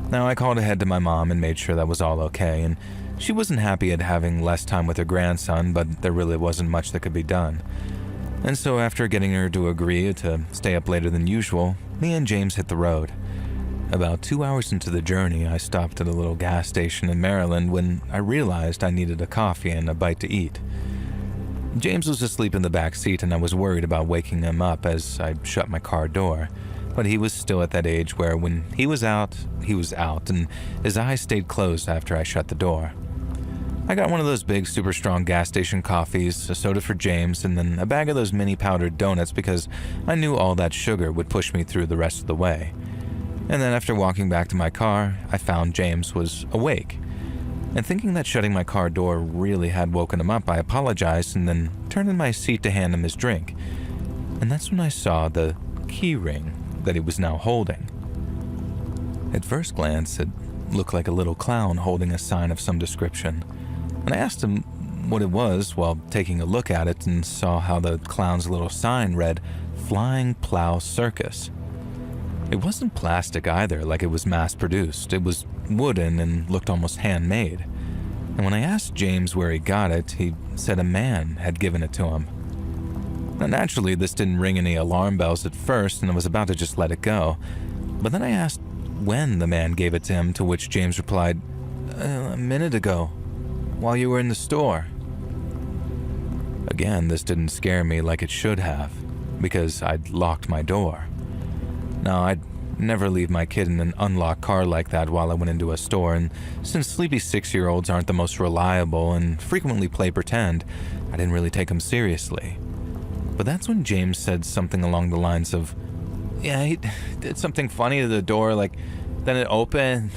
Now, I called ahead to my mom and made sure that was all okay, and she wasn't happy at having less time with her grandson, but there really wasn't much that could be done. And so after getting her to agree to stay up later than usual, me and James hit the road. About 2 hours into the journey, I stopped at a little gas station in Maryland when I realized I needed a coffee and a bite to eat. James was asleep in the back seat and I was worried about waking him up as I shut my car door, but he was still at that age where when he was out, and his eyes stayed closed after I shut the door. I got one of those big super strong gas station coffees, a soda for James, and then a bag of those mini powdered donuts because I knew all that sugar would push me through the rest of the way. And then after walking back to my car, I found James was awake. And thinking that shutting my car door really had woken him up, I apologized and then turned in my seat to hand him his drink. And that's when I saw the key ring that he was now holding. At first glance, it looked like a little clown holding a sign of some description. And I asked him what it was while taking a look at it and saw how the clown's little sign read, "Flying Plow Circus." It wasn't plastic either, like it was mass-produced. It was wooden and looked almost handmade. And when I asked James where he got it, he said a man had given it to him. Now, naturally, this didn't ring any alarm bells at first, and I was about to just let it go. But then I asked when the man gave it to him, to which James replied, "A minute ago, while you were in the store." Again, this didn't scare me like it should have, because I'd locked my door. Now, I'd never leave my kid in an unlocked car like that while I went into a store, and since sleepy 6-year-olds aren't the most reliable and frequently play pretend, I didn't really take them seriously. But that's when James said something along the lines of, "Yeah, he did something funny to the door, like, then it opened,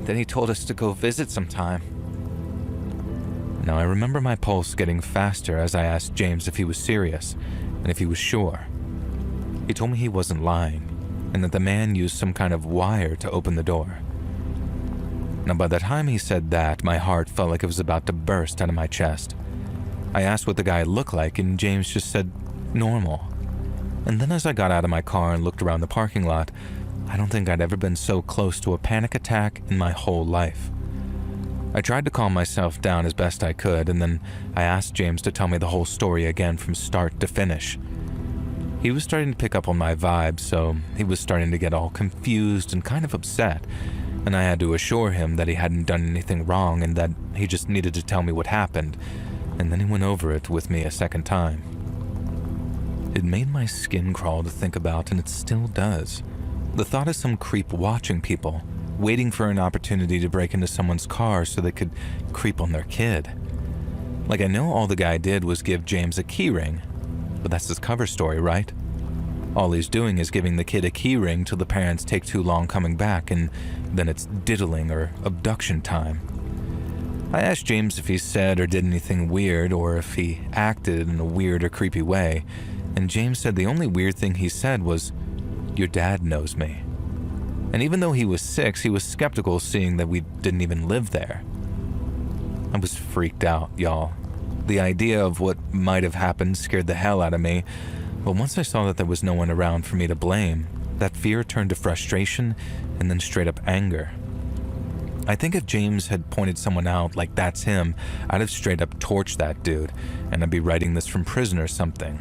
then he told us to go visit sometime." Now, I remember my pulse getting faster as I asked James if he was serious, and if he was sure. He told me he wasn't lying, and that the man used some kind of wire to open the door. Now, by the time he said that, my heart felt like it was about to burst out of my chest. I asked what the guy looked like, and James just said, "Normal." And then as I got out of my car and looked around the parking lot, I don't think I'd ever been so close to a panic attack in my whole life. I tried to calm myself down as best I could, and then I asked James to tell me the whole story again from start to finish. He was starting to pick up on my vibe, so he was starting to get all confused and kind of upset, and I had to assure him that he hadn't done anything wrong and that he just needed to tell me what happened, and then he went over it with me a second time. It made my skin crawl to think about, and it still does. The thought of some creep watching people, waiting for an opportunity to break into someone's car so they could creep on their kid. Like, I know all the guy did was give James a key ring, but that's his cover story, right? All he's doing is giving the kid a key ring till the parents take too long coming back, and then it's diddling or abduction time. I asked James if he said or did anything weird, or if he acted in a weird or creepy way, and James said the only weird thing he said was, "Your dad knows me." And even though he was 6, he was skeptical seeing that we didn't even live there. I was freaked out, y'all. The idea of what might have happened scared the hell out of me, but once I saw that there was no one around for me to blame, that fear turned to frustration and then straight up anger. I think if James had pointed someone out like that's him, I'd have straight up torched that dude, and I'd be writing this from prison or something.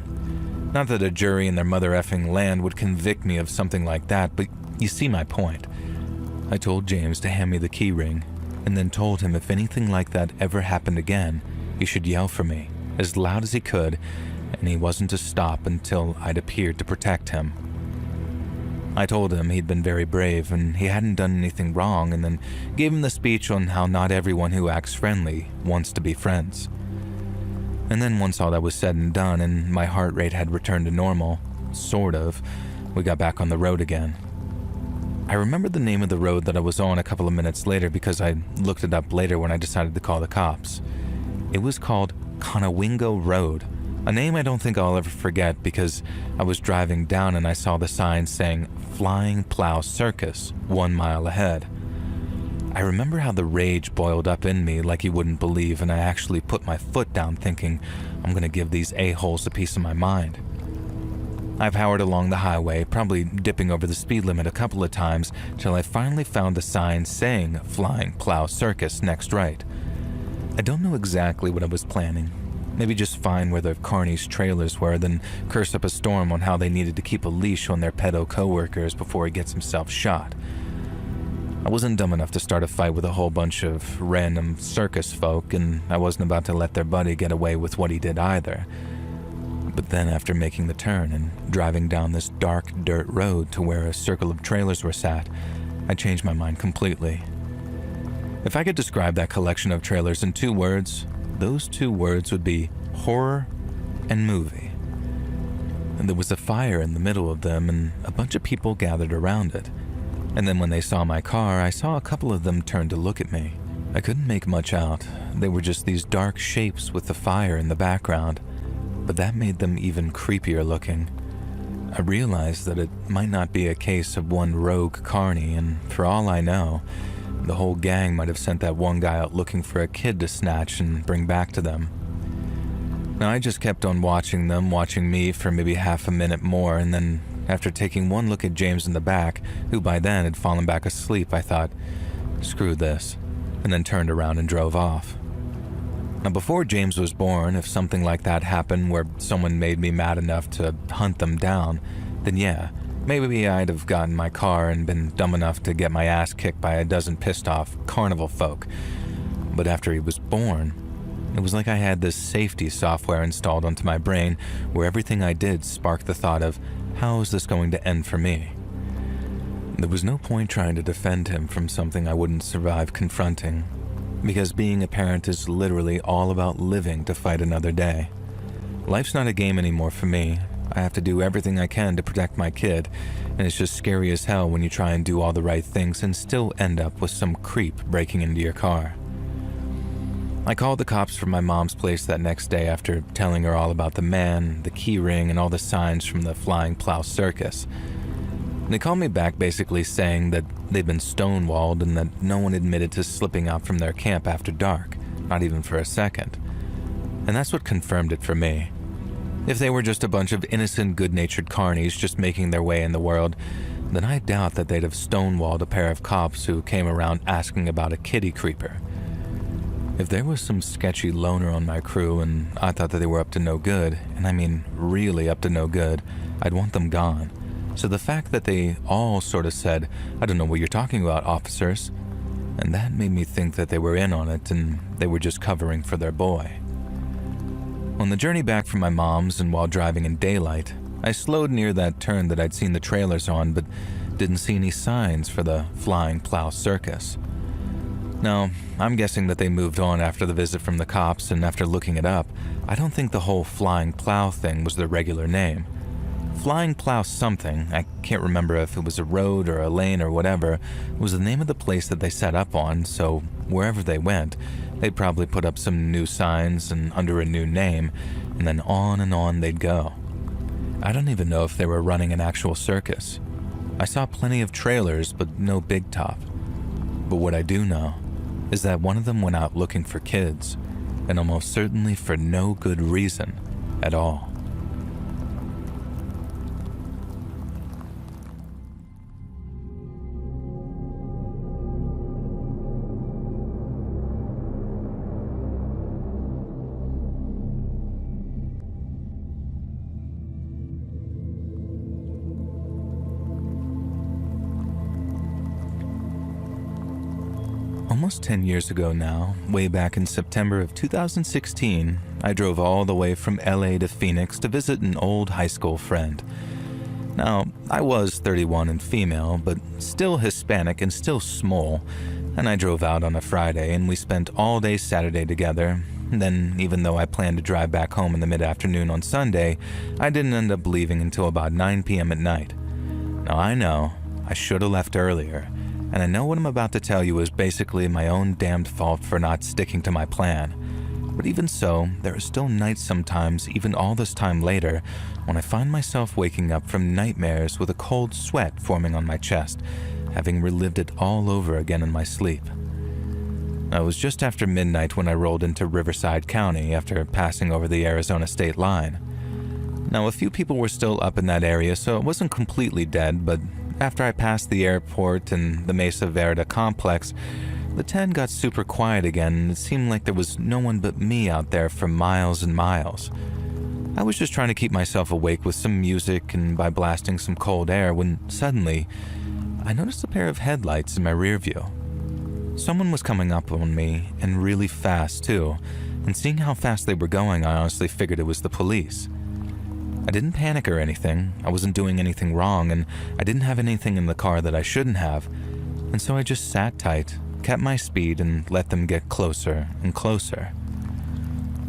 Not that a jury in their mother effing land would convict me of something like that, but you see my point. I told James to hand me the key ring, and then told him if anything like that ever happened again, he should yell for me, as loud as he could, and he wasn't to stop until I'd appeared to protect him. I told him he'd been very brave and he hadn't done anything wrong, and then gave him the speech on how not everyone who acts friendly wants to be friends. And then once all that was said and done and my heart rate had returned to normal, sort of, we got back on the road again. I remembered the name of the road that I was on a couple of minutes later because I looked it up later when I decided to call the cops. It was called Conowingo Road, a name I don't think I'll ever forget because I was driving down and I saw the sign saying Flying Plow Circus 1 mile ahead. I remember how the rage boiled up in me like you wouldn't believe, and I actually put my foot down thinking, I'm gonna give these a-holes a piece of my mind. I powered along the highway, probably dipping over the speed limit a couple of times, till I finally found a sign saying Flying Plow Circus next right. I don't know exactly what I was planning. Maybe just find where the carnies' trailers were, then curse up a storm on how they needed to keep a leash on their pedo coworkers before he gets himself shot. I wasn't dumb enough to start a fight with a whole bunch of random circus folk, and I wasn't about to let their buddy get away with what he did either. But then after making the turn and driving down this dark dirt road to where a circle of trailers were sat, I changed my mind completely. If I could describe that collection of trailers in 2 words, those 2 words would be horror and movie. And there was a fire in the middle of them, and a bunch of people gathered around it. And then when they saw my car, I saw a couple of them turn to look at me. I couldn't make much out. They were just these dark shapes with the fire in the background, but that made them even creepier looking. I realized that it might not be a case of one rogue carny, and for all I know, the whole gang might have sent that one guy out looking for a kid to snatch and bring back to them. Now I just kept on watching them, watching me for maybe half a minute more, and then after taking one look at James in the back, who by then had fallen back asleep, I thought, screw this, and then turned around and drove off. Now before James was born, if something like that happened where someone made me mad enough to hunt them down, then yeah, maybe I'd have gotten my car and been dumb enough to get my ass kicked by a dozen pissed off carnival folk. But after he was born, it was like I had this safety software installed onto my brain where everything I did sparked the thought of, how is this going to end for me? There was no point trying to defend him from something I wouldn't survive confronting, because being a parent is literally all about living to fight another day. Life's not a game anymore for me. I have to do everything I can to protect my kid, and it's just scary as hell when you try and do all the right things and still end up with some creep breaking into your car. I called the cops from my mom's place that next day after telling her all about the man, the key ring, and all the signs from the Flying Plow Circus. They called me back basically saying that they'd been stonewalled and that no one admitted to slipping out from their camp after dark, not even for a second. And that's what confirmed it for me. If they were just a bunch of innocent, good-natured carnies just making their way in the world, then I doubt that they'd have stonewalled a pair of cops who came around asking about a kitty creeper. If there was some sketchy loner on my crew and I thought that they were up to no good, and I mean really up to no good, I'd want them gone. So the fact that they all sort of said, I don't know what you're talking about, officers, and that made me think that they were in on it and they were just covering for their boy. On the journey back from my mom's and while driving in daylight, I slowed near that turn that I'd seen the trailers on but didn't see any signs for the Flying Plow Circus. No, I'm guessing that they moved on after the visit from the cops, and after looking it up, I don't think the whole Flying Plow thing was their regular name. Flying Plow something, I can't remember if it was a road or a lane or whatever, was the name of the place that they set up on, so wherever they went, they'd probably put up some new signs and under a new name, and then on they'd go. I don't even know if they were running an actual circus. I saw plenty of trailers, but no big top. But what I do know is that one of them went out looking for kids, and almost certainly for no good reason at all. Almost 10 years ago now, way back in September of 2016, I drove all the way from LA to Phoenix to visit an old high school friend. Now, I was 31 and female, but still Hispanic and still small, and I drove out on a Friday and we spent all day Saturday together. And then, even though I planned to drive back home in the mid-afternoon on Sunday, I didn't end up leaving until about 9 p.m. at night. Now I know, I should have left earlier, and I know what I'm about to tell you is basically my own damned fault for not sticking to my plan. But even so, there are still nights sometimes, even all this time later, when I find myself waking up from nightmares with a cold sweat forming on my chest, having relived it all over again in my sleep. It was just after midnight when I rolled into Riverside County after passing over the Arizona state line. Now, a few people were still up in that area, so it wasn't completely dead, but after I passed the airport and the Mesa Verde complex, the 10 got super quiet again, and it seemed like there was no one but me out there for miles and miles. I was just trying to keep myself awake with some music and by blasting some cold air when suddenly I noticed a pair of headlights in my rear view. Someone was coming up on me, and really fast too, and seeing how fast they were going, I honestly figured it was the police. I didn't panic or anything, I wasn't doing anything wrong, and I didn't have anything in the car that I shouldn't have, and so I just sat tight, kept my speed, and let them get closer and closer.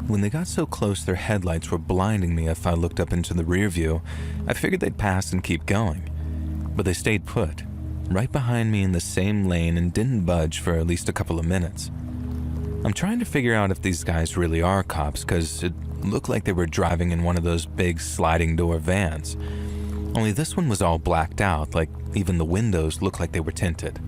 When they got so close their headlights were blinding me if I looked up into the rear view, I figured they'd pass and keep going. But they stayed put, right behind me in the same lane, and didn't budge for at least a couple of minutes. I'm trying to figure out if these guys really are cops, because it looked like they were driving in one of those big sliding door vans. Only this one was all blacked out, like even the windows looked like they were tinted.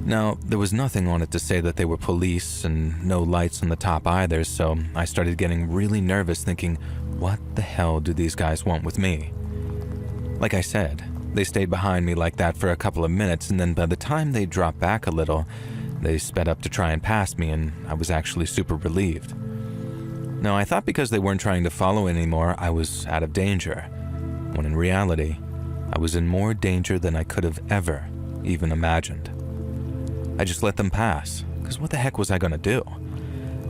Now, there was nothing on it to say that they were police and no lights on the top either, so I started getting really nervous thinking, what the hell do these guys want with me? Like I said, they stayed behind me like that for a couple of minutes, and then by the time they dropped back a little, they sped up to try and pass me, and I was actually super relieved. Now, I thought because they weren't trying to follow anymore, I was out of danger, when in reality, I was in more danger than I could have ever even imagined. I just let them pass, because what the heck was I going to do?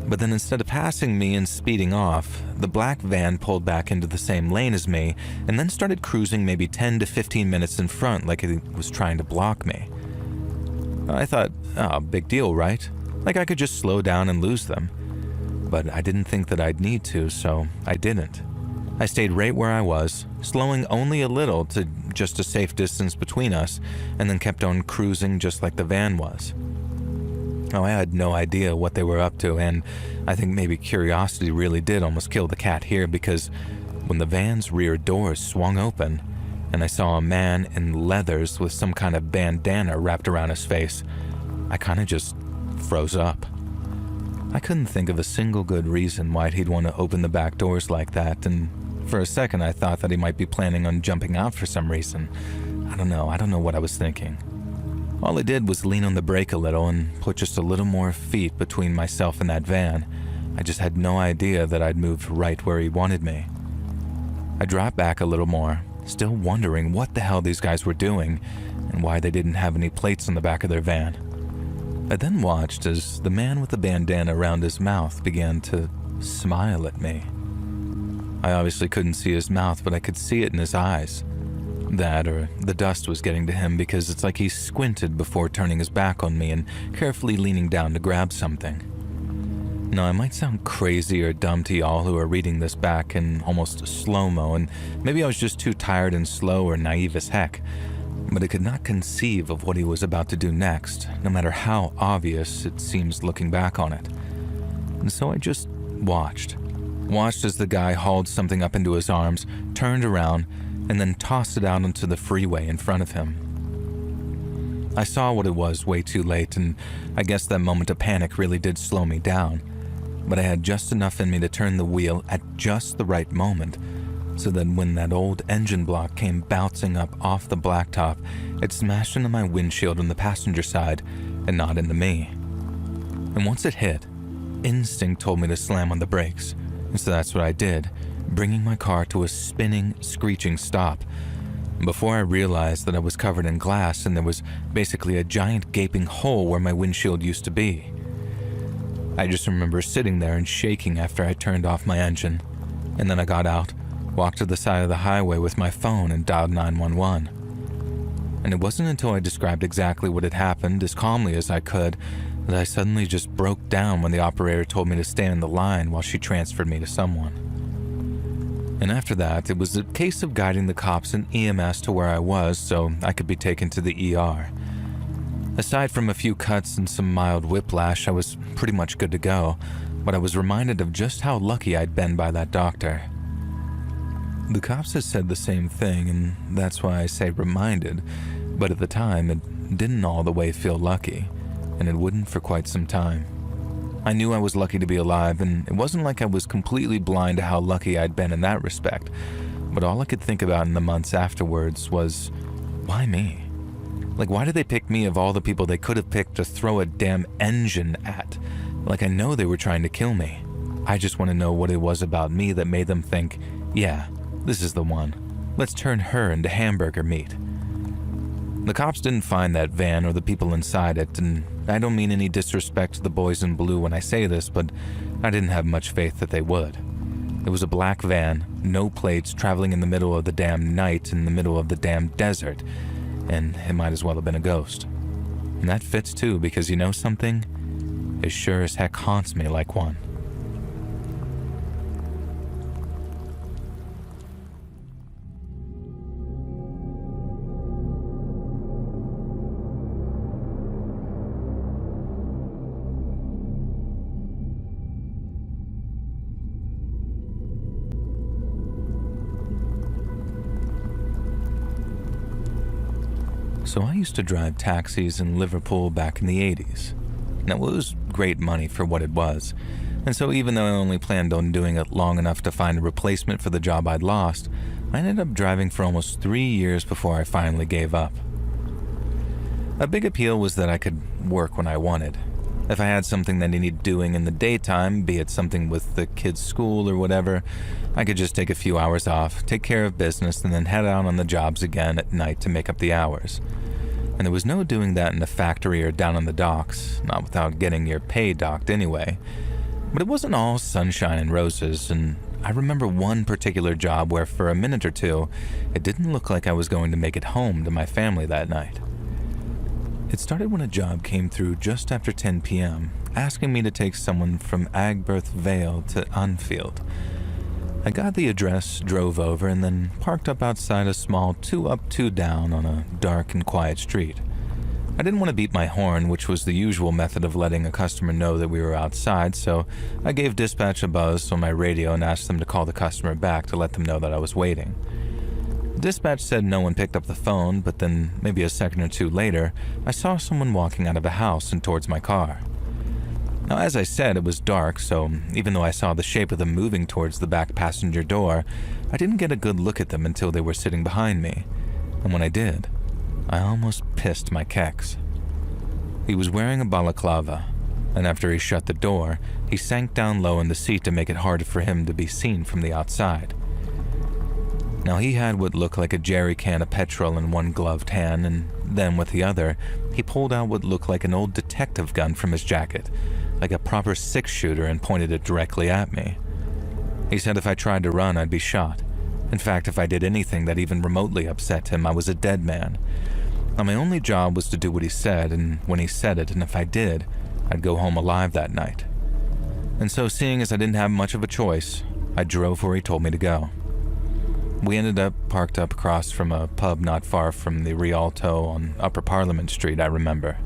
But then instead of passing me and speeding off, the black van pulled back into the same lane as me and then started cruising maybe 10 to 15 minutes in front like it was trying to block me. I thought, oh, big deal, right? Like I could just slow down and lose them. But I didn't think that I'd need to, so I didn't. I stayed right where I was, slowing only a little to just a safe distance between us, and then kept on cruising just like the van was. Oh, I had no idea what they were up to, and I think maybe curiosity really did almost kill the cat here, because when the van's rear doors swung open, and I saw a man in leathers with some kind of bandana wrapped around his face, I kind of just froze up. I couldn't think of a single good reason why he'd want to open the back doors like that, and for a second I thought that he might be planning on jumping out for some reason. I don't know what I was thinking. All I did was lean on the brake a little and put just a little more feet between myself and that van. I just had no idea that I'd moved right where he wanted me. I dropped back a little more, still wondering what the hell these guys were doing and why they didn't have any plates on the back of their van. I then watched as the man with the bandana around his mouth began to smile at me. I obviously couldn't see his mouth, but I could see it in his eyes. That or the dust was getting to him, because it's like he squinted before turning his back on me and carefully leaning down to grab something. Now, I might sound crazy or dumb to y'all who are reading this back in almost slow-mo, and maybe I was just too tired and slow or naive as heck, but I could not conceive of what he was about to do next, no matter how obvious it seems looking back on it. And so I just watched as the guy hauled something up into his arms, turned around, and then tossed it out onto the freeway in front of him. I saw what it was way too late, and I guess that moment of panic really did slow me down, but I had just enough in me to turn the wheel at just the right moment, so that when that old engine block came bouncing up off the blacktop, it smashed into my windshield on the passenger side and not into me. And once it hit, instinct told me to slam on the brakes, and so that's what I did, bringing my car to a spinning, screeching stop. Before I realized that I was covered in glass and there was basically a giant gaping hole where my windshield used to be. I just remember sitting there and shaking after I turned off my engine, and then I got out, walked to the side of the highway with my phone and dialed 911. And it wasn't until I described exactly what had happened as calmly as I could that I suddenly just broke down when the operator told me to stay in the line while she transferred me to someone. And after that, it was a case of guiding the cops and EMS to where I was so I could be taken to the ER. Aside from a few cuts and some mild whiplash, I was pretty much good to go, but I was reminded of just how lucky I'd been by that doctor. The cops had said the same thing, and that's why I say reminded, but at the time, it didn't all the way feel lucky. and it wouldn't for quite some time. I knew I was lucky to be alive, and it wasn't like I was completely blind to how lucky I'd been in that respect, but all I could think about in the months afterwards was, why me? Like, why did they pick me of all the people they could have picked to throw a damn engine at? Like, I know they were trying to kill me. I just want to know what it was about me that made them think, yeah, this is the one. Let's turn her into hamburger meat. The cops didn't find that van or the people inside it, and I don't mean any disrespect to the boys in blue when I say this, but I didn't have much faith that they would. It was a black van, no plates, traveling in the middle of the damn night in the middle of the damn desert, and it might as well have been a ghost. And that fits too, because you know something? It sure as heck haunts me like one. So I used to drive taxis in Liverpool back in the 80s. Now, it was great money for what it was, and so even though I only planned on doing it long enough to find a replacement for the job I'd lost, I ended up driving for almost 3 years before I finally gave up. A big appeal was that I could work when I wanted. If I had something that I needed doing in the daytime, be it something with the kids' school or whatever, I could just take a few hours off, take care of business, and then head out on the jobs again at night to make up the hours. And there was no doing that in a factory or down on the docks, not without getting your pay docked anyway. But it wasn't all sunshine and roses, and I remember one particular job where for a minute or two, it didn't look like I was going to make it home to my family that night. It started when a job came through just after 10 p.m., asking me to take someone from Agberth Vale to Anfield. I got the address, drove over, and then parked up outside a small 2-up, 2-down on a dark and quiet street. I didn't want to beat my horn, which was the usual method of letting a customer know that we were outside, so I gave dispatch a buzz on my radio and asked them to call the customer back to let them know that I was waiting. Dispatch said no one picked up the phone, but then maybe a second or two later, I saw someone walking out of a house and towards my car. Now, as I said, it was dark, so even though I saw the shape of them moving towards the back passenger door, I didn't get a good look at them until they were sitting behind me. And when I did, I almost pissed my kecks. He was wearing a balaclava, and after he shut the door, he sank down low in the seat to make it harder for him to be seen from the outside. Now, he had what looked like a jerry can of petrol in one gloved hand, and then with the other, he pulled out what looked like an old detective gun from his jacket, like a proper six-shooter, and pointed it directly at me. He said if I tried to run, I'd be shot. In fact, if I did anything that even remotely upset him, I was a dead man. Now, my only job was to do what he said, and when he said it, and if I did, I'd go home alive that night. And so, seeing as I didn't have much of a choice, I drove where he told me to go. We ended up parked up across from a pub not far from the Rialto on Upper Parliament Street, I remember.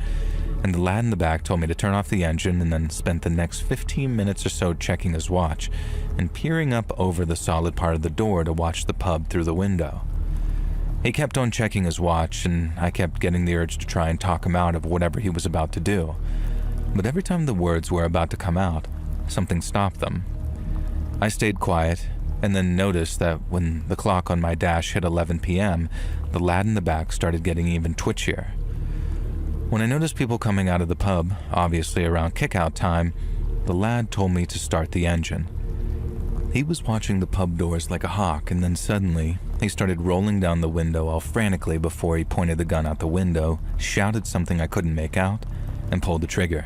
And the lad in the back told me to turn off the engine and then spent the next 15 minutes or so checking his watch and peering up over the solid part of the door to watch the pub through the window. He kept on checking his watch, and I kept getting the urge to try and talk him out of whatever he was about to do. But every time the words were about to come out, something stopped them. I stayed quiet, and then noticed that when the clock on my dash hit 11 p.m., the lad in the back started getting even twitchier. When I noticed people coming out of the pub, obviously around kick-out time, the lad told me to start the engine. He was watching the pub doors like a hawk, and then suddenly, he started rolling down the window all frantically before he pointed the gun out the window, shouted something I couldn't make out, and pulled the trigger.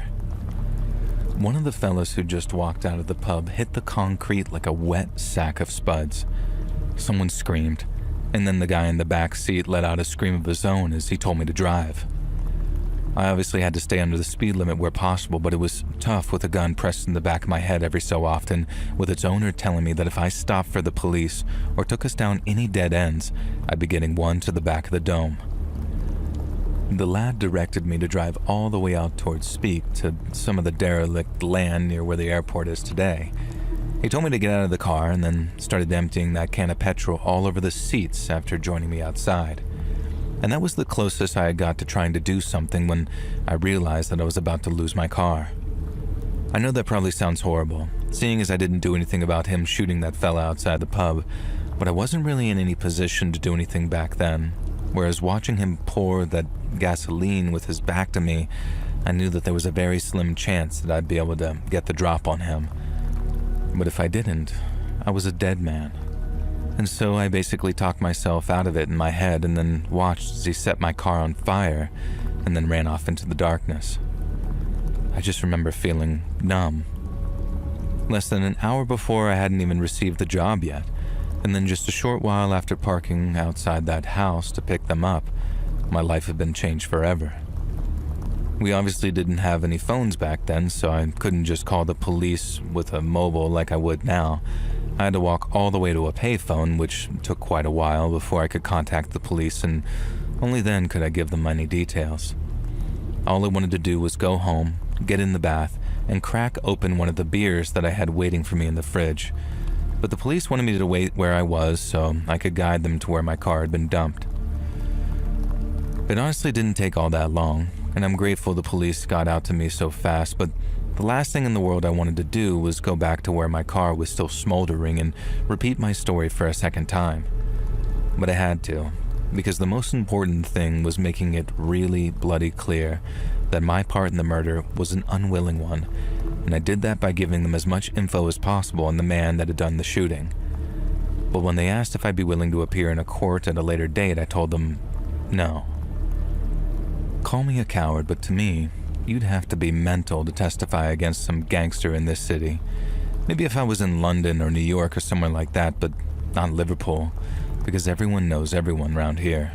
One of the fellas who just walked out of the pub hit the concrete like a wet sack of spuds. Someone screamed, and then the guy in the back seat let out a scream of his own as he told me to drive. I obviously had to stay under the speed limit where possible, but it was tough with a gun pressed in the back of my head every so often, with its owner telling me that if I stopped for the police or took us down any dead ends, I'd be getting one to the back of the dome. The lad directed me to drive all the way out towards Speke to some of the derelict land near where the airport is today. He told me to get out of the car and then started emptying that can of petrol all over the seats after joining me outside. And that was the closest I had got to trying to do something when I realized that I was about to lose my car. I know that probably sounds horrible, seeing as I didn't do anything about him shooting that fella outside the pub, but I wasn't really in any position to do anything back then, whereas watching him pour that gasoline with his back to me, I knew that there was a very slim chance that I'd be able to get the drop on him. But if I didn't, I was a dead man. And so I basically talked myself out of it in my head and then watched as he set my car on fire and then ran off into the darkness. I just remember feeling numb. Less than an hour before, I hadn't even received the job yet, and then just a short while after parking outside that house to pick them up, my life had been changed forever. We obviously didn't have any phones back then, so I couldn't just call the police with a mobile like I would now. I had to walk all the way to a payphone, which took quite a while before I could contact the police, and only then could I give them any details. All I wanted to do was go home, get in the bath, and crack open one of the beers that I had waiting for me in the fridge. But the police wanted me to wait where I was so I could guide them to where my car had been dumped. It honestly didn't take all that long, and I'm grateful the police got out to me so fast, but the last thing in the world I wanted to do was go back to where my car was still smoldering and repeat my story for a second time. But I had to, because the most important thing was making it really bloody clear that my part in the murder was an unwilling one, and I did that by giving them as much info as possible on the man that had done the shooting. But when they asked if I'd be willing to appear in a court at a later date, I told them no. Call me a coward, but to me, you'd have to be mental to testify against some gangster in this city. Maybe if I was in London or New York or somewhere like that, but not Liverpool, because everyone knows everyone around here.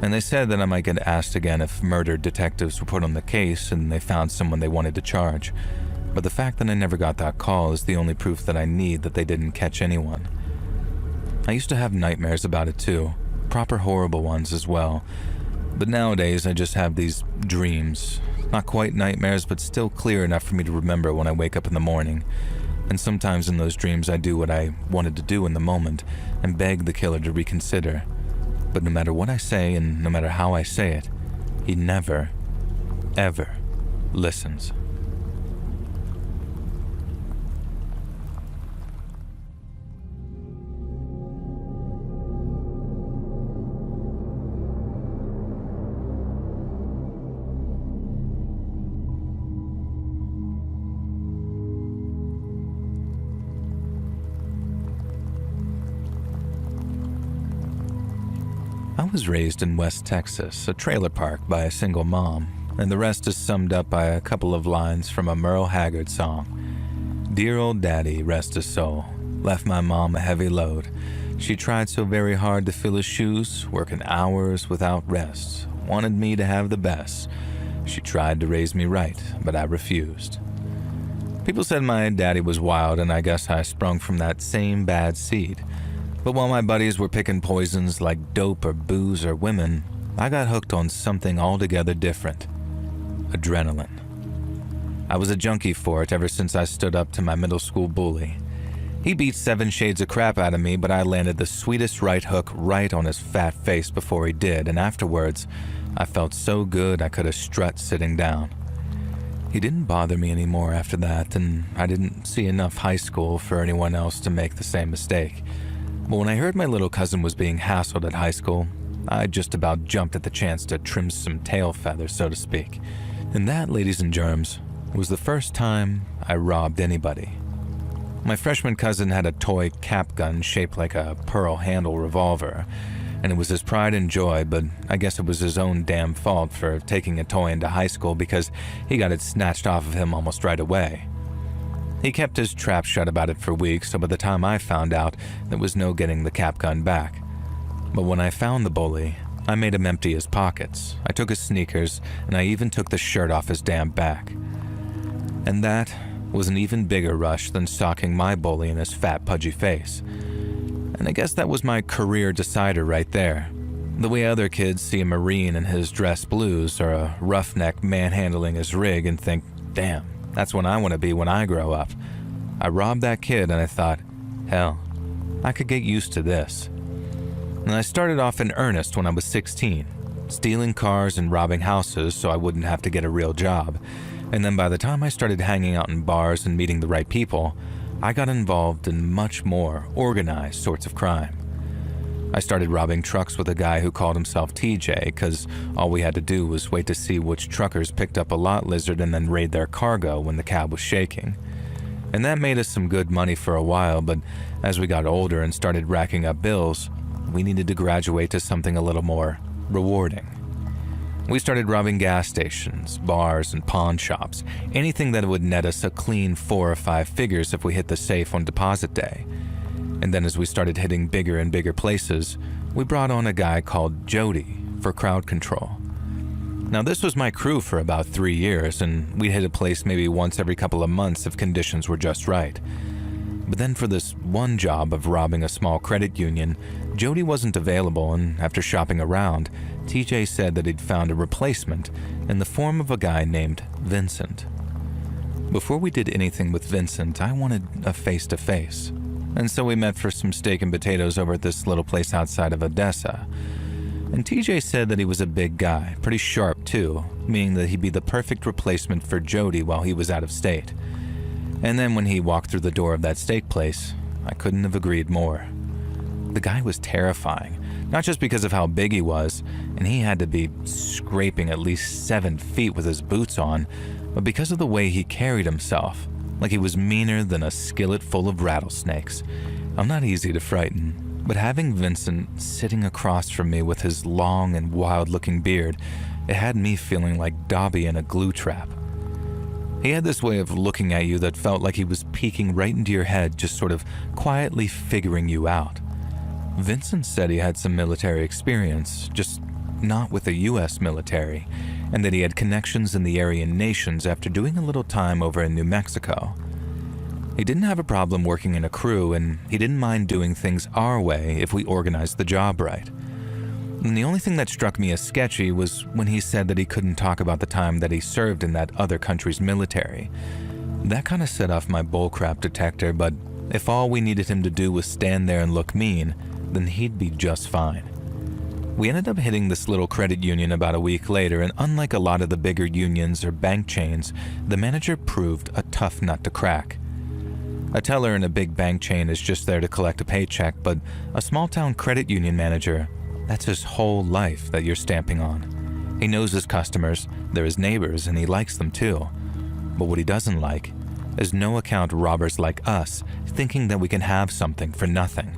And they said that I might get asked again if murder detectives were put on the case and they found someone they wanted to charge. But the fact that I never got that call is the only proof that I need that they didn't catch anyone. I used to have nightmares about it too, proper horrible ones as well. But nowadays I just have these dreams, not quite nightmares, but still clear enough for me to remember when I wake up in the morning. And sometimes in those dreams I do what I wanted to do in the moment and beg the killer to reconsider. But no matter what I say and no matter how I say it, he never, ever listens. I was raised in West Texas, a trailer park by a single mom, and the rest is summed up by a couple of lines from a Merle Haggard song. Dear old daddy, rest his soul, left my mom a heavy load. She tried so very hard to fill his shoes, working hours without rest, wanted me to have the best. She tried to raise me right, but I refused. People said my daddy was wild, and I guess I sprung from that same bad seed. But while my buddies were picking poisons like dope or booze or women, I got hooked on something altogether different. Adrenaline. I was a junkie for it ever since I stood up to my middle school bully. He beat 7 shades of crap out of me, but I landed the sweetest right hook right on his fat face before he did, and afterwards, I felt so good I could have strut sitting down. He didn't bother me anymore after that, and I didn't see enough high school for anyone else to make the same mistake. But when I heard my little cousin was being hassled at high school, I just about jumped at the chance to trim some tail feathers, so to speak. And that, ladies and germs, was the first time I robbed anybody. My freshman cousin had a toy cap gun shaped like a pearl handle revolver, and it was his pride and joy, but I guess it was his own damn fault for taking a toy into high school because he got it snatched off of him almost right away. He kept his trap shut about it for weeks, so by the time I found out, there was no getting the cap gun back. But when I found the bully, I made him empty his pockets. I took his sneakers, and I even took the shirt off his damn back. And that was an even bigger rush than stalking my bully in his fat, pudgy face. And I guess that was my career decider right there. The way other kids see a Marine in his dress blues or a roughneck manhandling his rig and think, damn, that's what I want to be when I grow up. I robbed that kid and I thought, hell, I could get used to this. And I started off in earnest when I was 16, stealing cars and robbing houses so I wouldn't have to get a real job. And then by the time I started hanging out in bars and meeting the right people, I got involved in much more organized sorts of crime. I started robbing trucks with a guy who called himself TJ because all we had to do was wait to see which truckers picked up a lot lizard and then raid their cargo when the cab was shaking. And that made us some good money for a while, but as we got older and started racking up bills, we needed to graduate to something a little more rewarding. We started robbing gas stations, bars, and pawn shops, anything that would net us a clean 4 or 5 figures if we hit the safe on deposit day. And then as we started hitting bigger and bigger places, we brought on a guy called Jody for crowd control. Now this was my crew for about 3 years, and we'd hit a place maybe once every couple of months if conditions were just right. But then for this one job of robbing a small credit union, Jody wasn't available, and after shopping around, TJ said that he'd found a replacement in the form of a guy named Vincent. Before we did anything with Vincent, I wanted a face-to-face. And so we met for some steak and potatoes over at this little place outside of Odessa. And TJ said that he was a big guy, pretty sharp too, meaning that he'd be the perfect replacement for Jody while he was out of state. And then when he walked through the door of that steak place, I couldn't have agreed more. The guy was terrifying, not just because of how big he was, and he had to be scraping at least 7 feet with his boots on, but because of the way he carried himself, like he was meaner than a skillet full of rattlesnakes. I'm not easy to frighten, but having Vincent sitting across from me with his long and wild-looking beard, it had me feeling like Dobby in a glue trap. He had this way of looking at you that felt like he was peeking right into your head, just sort of quietly figuring you out. Vincent said he had some military experience, just not with the US military, and that he had connections in the Aryan nations after doing a little time over in New Mexico. He didn't have a problem working in a crew, and he didn't mind doing things our way if we organized the job right. And the only thing that struck me as sketchy was when he said that he couldn't talk about the time that he served in that other country's military. That kind of set off my bullcrap detector, but if all we needed him to do was stand there and look mean, then he'd be just fine. We ended up hitting this little credit union about a week later, and unlike a lot of the bigger unions or bank chains, the manager proved a tough nut to crack. A teller in a big bank chain is just there to collect a paycheck, but a small-town credit union manager, that's his whole life that you're stamping on. He knows his customers, they're his neighbors, and he likes them too. But what he doesn't like is no-account robbers like us thinking that we can have something for nothing.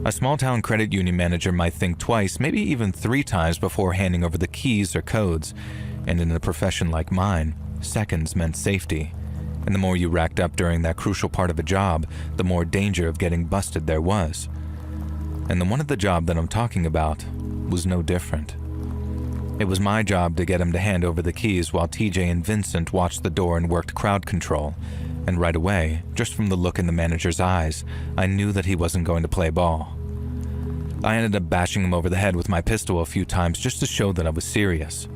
A small-town credit union manager might think twice, maybe even 3 times before handing over the keys or codes, and in a profession like mine, seconds meant safety. And the more you racked up during that crucial part of a job, the more danger of getting busted there was. And the one at the job that I'm talking about was no different. It was my job to get him to hand over the keys while TJ and Vincent watched the door and worked crowd control. And right away, just from the look in the manager's eyes, I knew that he wasn't going to play ball. I ended up bashing him over the head with my pistol a few times just to show that I was serious.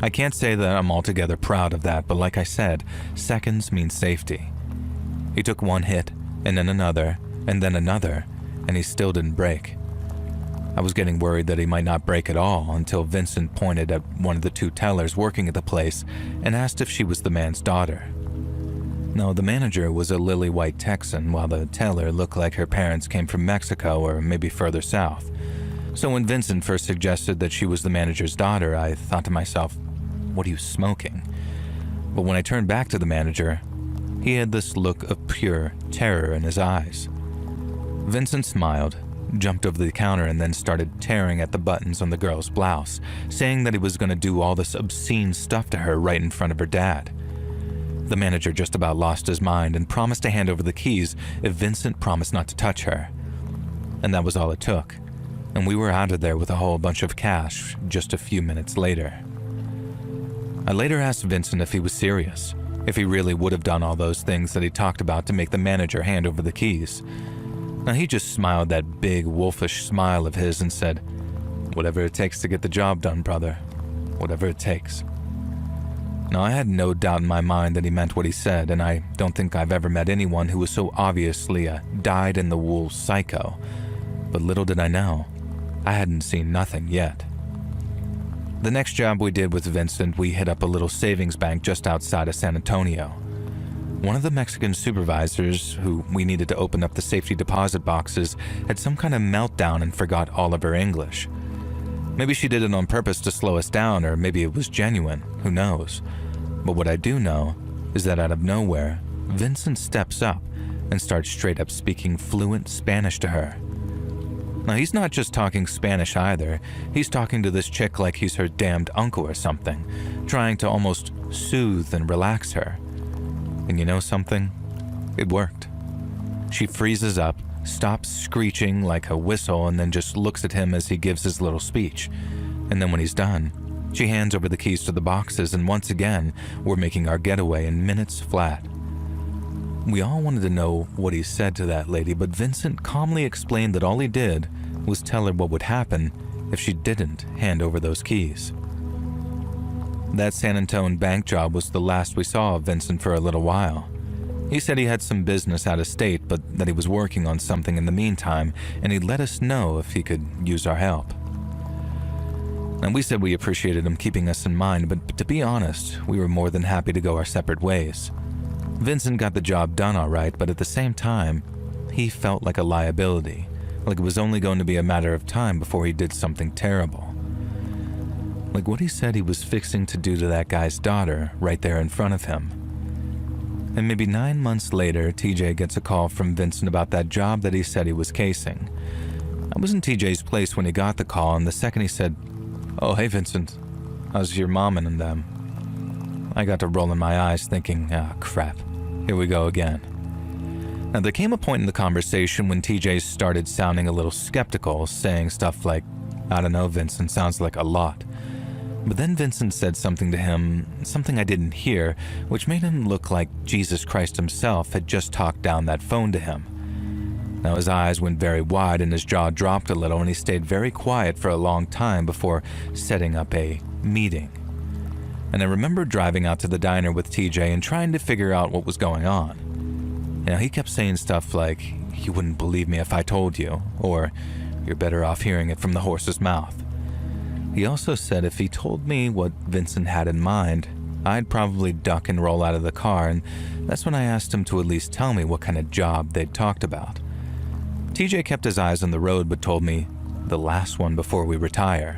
I can't say that I'm altogether proud of that, but like I said, seconds mean safety. He took one hit, and then another, and he still didn't break. I was getting worried that he might not break at all until Vincent pointed at one of the 2 tellers working at the place and asked if she was the man's daughter. No, the manager was a lily-white Texan, while the teller looked like her parents came from Mexico or maybe further south. So when Vincent first suggested that she was the manager's daughter, I thought to myself, what are you smoking? But when I turned back to the manager, he had this look of pure terror in his eyes. Vincent smiled, jumped over the counter, and then started tearing at the buttons on the girl's blouse, saying that he was going to do all this obscene stuff to her right in front of her dad. The manager just about lost his mind and promised to hand over the keys if Vincent promised not to touch her. And that was all it took, and we were out of there with a whole bunch of cash just a few minutes later. I later asked Vincent if he was serious, if he really would have done all those things that he talked about to make the manager hand over the keys. Now he just smiled that big wolfish smile of his and said, "Whatever it takes to get the job done, brother. Whatever it takes." Now I had no doubt in my mind that he meant what he said, and I don't think I've ever met anyone who was so obviously a dyed-in-the-wool psycho. But little did I know, I hadn't seen nothing yet. The next job we did with Vincent, we hit up a little savings bank just outside of San Antonio. One of the Mexican supervisors, who we needed to open up the safety deposit boxes, had some kind of meltdown and forgot all of her English. Maybe she did it on purpose to slow us down, or maybe it was genuine, who knows. But what I do know is that out of nowhere, Vincent steps up and starts straight up speaking fluent Spanish to her. Now, he's not just talking Spanish either. He's talking to this chick like he's her damned uncle or something, trying to almost soothe and relax her. And you know something? It worked. She freezes up, stops screeching like a whistle, and then just looks at him as he gives his little speech. And then when he's done, she hands over the keys to the boxes, and once again, we're making our getaway in minutes flat. We all wanted to know what he said to that lady, but Vincent calmly explained that all he did was tell her what would happen if she didn't hand over those keys. That San Antonio bank job was the last we saw of Vincent for a little while. He said he had some business out of state, but that he was working on something in the meantime, and he'd let us know if he could use our help. And we said we appreciated him keeping us in mind, but to be honest, we were more than happy to go our separate ways. Vincent got the job done all right, but at the same time, he felt like a liability, like it was only going to be a matter of time before he did something terrible. Like what he said he was fixing to do to that guy's daughter right there in front of him. And maybe 9 months later, TJ gets a call from Vincent about that job that he said he was casing. I was in TJ's place when he got the call, and the second he said, "Oh, hey Vincent, how's your mom and them?" I got to rolling my eyes thinking, crap, here we go again. Now there came a point in the conversation when TJ started sounding a little skeptical, saying stuff like, "I don't know, Vincent, sounds like a lot." But then Vincent said something to him, something I didn't hear, which made him look like Jesus Christ himself had just talked down that phone to him. Now his eyes went very wide and his jaw dropped a little, and he stayed very quiet for a long time before setting up a meeting. And I remember driving out to the diner with TJ and trying to figure out what was going on. Now he kept saying stuff like, "You wouldn't believe me if I told you," or "You're better off hearing it from the horse's mouth." He also said if he told me what Vincent had in mind, I'd probably duck and roll out of the car, and that's when I asked him to at least tell me what kind of job they'd talked about. TJ kept his eyes on the road but told me the last one before we retire.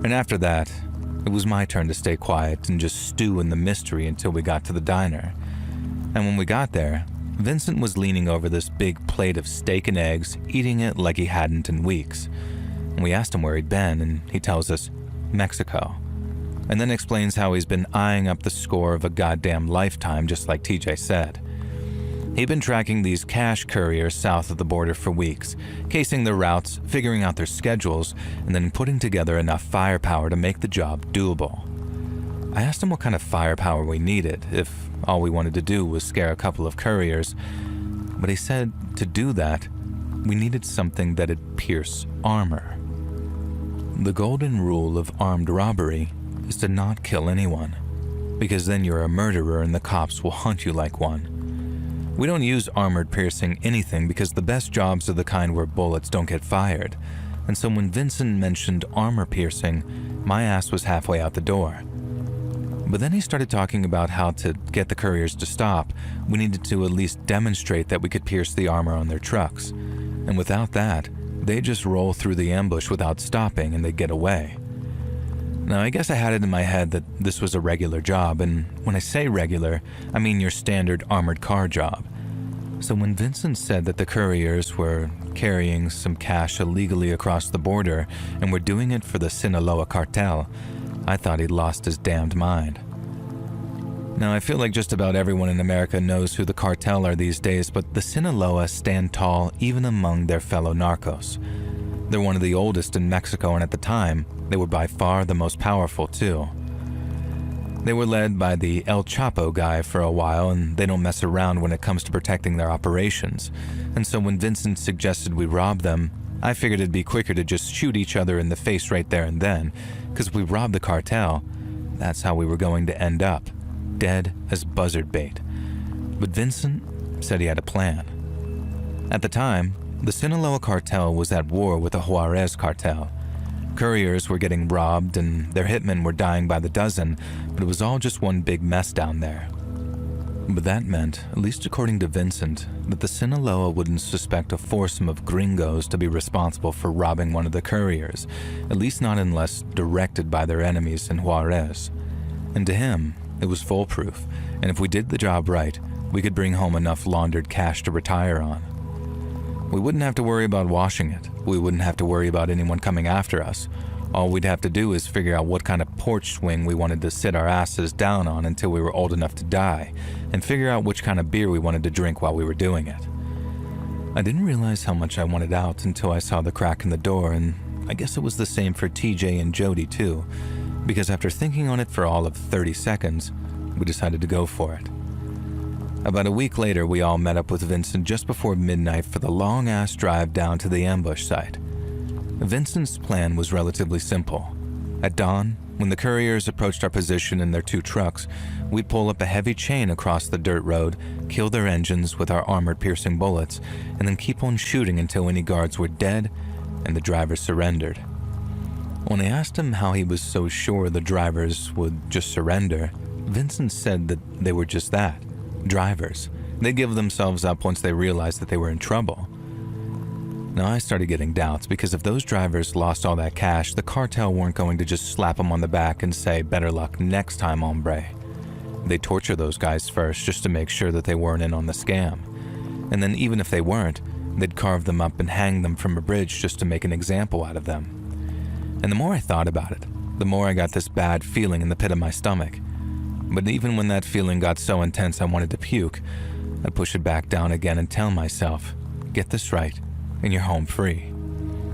And after that, it was my turn to stay quiet and just stew in the mystery until we got to the diner. And when we got there, Vincent was leaning over this big plate of steak and eggs, eating it like he hadn't in weeks. We asked him where he'd been, and he tells us, Mexico, and then explains how he's been eyeing up the score of a goddamn lifetime, just like TJ said. He'd been tracking these cash couriers south of the border for weeks, casing their routes, figuring out their schedules, and then putting together enough firepower to make the job doable. I asked him what kind of firepower we needed, if all we wanted to do was scare a couple of couriers, but he said to do that, we needed something that'd pierce armor. The golden rule of armed robbery is to not kill anyone, because then you're a murderer and the cops will hunt you like one. We don't use armored piercing anything because the best jobs are the kind where bullets don't get fired, and so when Vincent mentioned armor piercing, my ass was halfway out the door. But then he started talking about how to get the couriers to stop, we needed to at least demonstrate that we could pierce the armor on their trucks, and without that, they just roll through the ambush without stopping and they get away. Now, I guess I had it in my head that this was a regular job, and when I say regular, I mean your standard armored car job. So when Vincent said that the couriers were carrying some cash illegally across the border and were doing it for the Sinaloa cartel, I thought he'd lost his damned mind. Now, I feel like just about everyone in America knows who the cartel are these days, but the Sinaloa stand tall even among their fellow narcos. They're one of the oldest in Mexico, and at the time, they were by far the most powerful too. They were led by the El Chapo guy for a while, and they don't mess around when it comes to protecting their operations. And so when Vincent suggested we rob them, I figured it'd be quicker to just shoot each other in the face right there and then, because if we robbed the cartel, that's how we were going to end up. Dead as buzzard bait. But Vincent said he had a plan. At the time, The Sinaloa cartel was at war with the Juarez cartel. Couriers were getting robbed and their hitmen were dying by the dozen, but it was all just one big mess down there. But that meant, at least according to Vincent, that the Sinaloa wouldn't suspect a foursome of gringos to be responsible for robbing one of the couriers, at least not unless directed by their enemies in Juarez. And to him, it was foolproof, and if we did the job right, we could bring home enough laundered cash to retire on. We wouldn't have to worry about washing it. We wouldn't have to worry about anyone coming after us. All we'd have to do is figure out what kind of porch swing we wanted to sit our asses down on until we were old enough to die, and figure out which kind of beer we wanted to drink while we were doing it. I didn't realize how much I wanted out until I saw the crack in the door, and I guess it was the same for TJ and Jody too, because after thinking on it for all of 30 seconds, we decided to go for it. About a week later, we all met up with Vincent just before midnight for the long-ass drive down to the ambush site. Vincent's plan was relatively simple. At dawn, when the couriers approached our position in their 2 trucks, we'd pull up a heavy chain across the dirt road, kill their engines with our armor-piercing bullets, and then keep on shooting until any guards were dead and the drivers surrendered. When I asked him how he was so sure the drivers would just surrender, Vincent said that they were just that, drivers. They'd give themselves up once they realized that they were in trouble. Now I started getting doubts because if those drivers lost all that cash, the cartel weren't going to just slap them on the back and say, "Better luck next time, hombre." They'd torture those guys first just to make sure that they weren't in on the scam. And then even if they weren't, they'd carve them up and hang them from a bridge just to make an example out of them. And the more I thought about it, the more I got this bad feeling in the pit of my stomach. But even when that feeling got so intense I wanted to puke, I'd push it back down again and tell myself, get this right, and you're home free.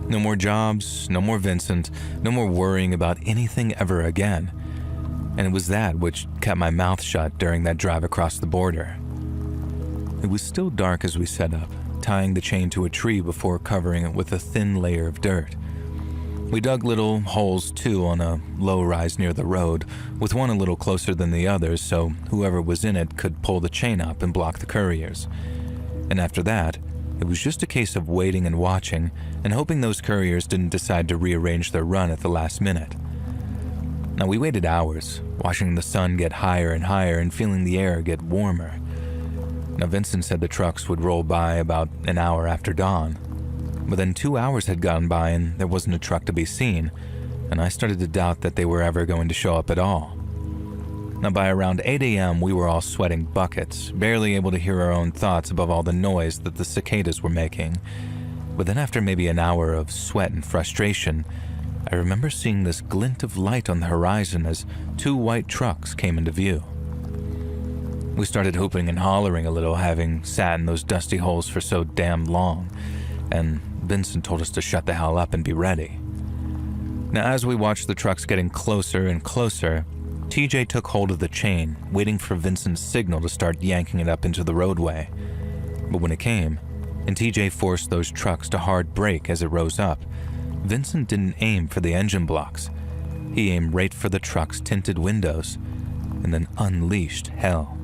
No more jobs, no more Vincent, no more worrying about anything ever again. And it was that which kept my mouth shut during that drive across the border. It was still dark as we set up, tying the chain to a tree before covering it with a thin layer of dirt. We dug little holes too on a low rise near the road, with one a little closer than the others so whoever was in it could pull the chain up and block the couriers. And after that, it was just a case of waiting and watching and hoping those couriers didn't decide to rearrange their run at the last minute. Now we waited hours, watching the sun get higher and higher and feeling the air get warmer. Now Vincent said the trucks would roll by about an hour after dawn. But then 2 hours had gone by and there wasn't a truck to be seen, and I started to doubt that they were ever going to show up at all. Now by around 8 a.m. we were all sweating buckets, barely able to hear our own thoughts above all the noise that the cicadas were making. But then after maybe an hour of sweat and frustration, I remember seeing this glint of light on the horizon as 2 white trucks came into view. We started hooping and hollering a little, having sat in those dusty holes for so damn long, and Vincent told us to shut the hell up and be ready. Now as we watched the trucks getting closer and closer, TJ took hold of the chain, waiting for Vincent's signal to start yanking it up into the roadway. But when it came, and TJ forced those trucks to hard brake as it rose up, Vincent didn't aim for the engine blocks. He aimed right for the truck's tinted windows, and then unleashed hell.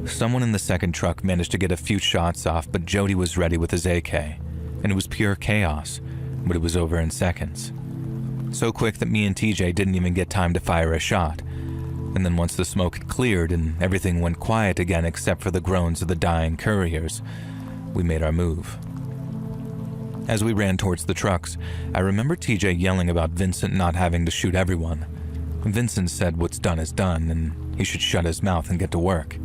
Someone in the second truck managed to get a few shots off, but Jody was ready with his AK, and it was pure chaos, but it was over in seconds. So quick that me and TJ didn't even get time to fire a shot. And then once the smoke had cleared and everything went quiet again except for the groans of the dying couriers, we made our move. As we ran towards the trucks, I remember TJ yelling about Vincent not having to shoot everyone. Vincent said what's done is done, and he should shut his mouth and get to work.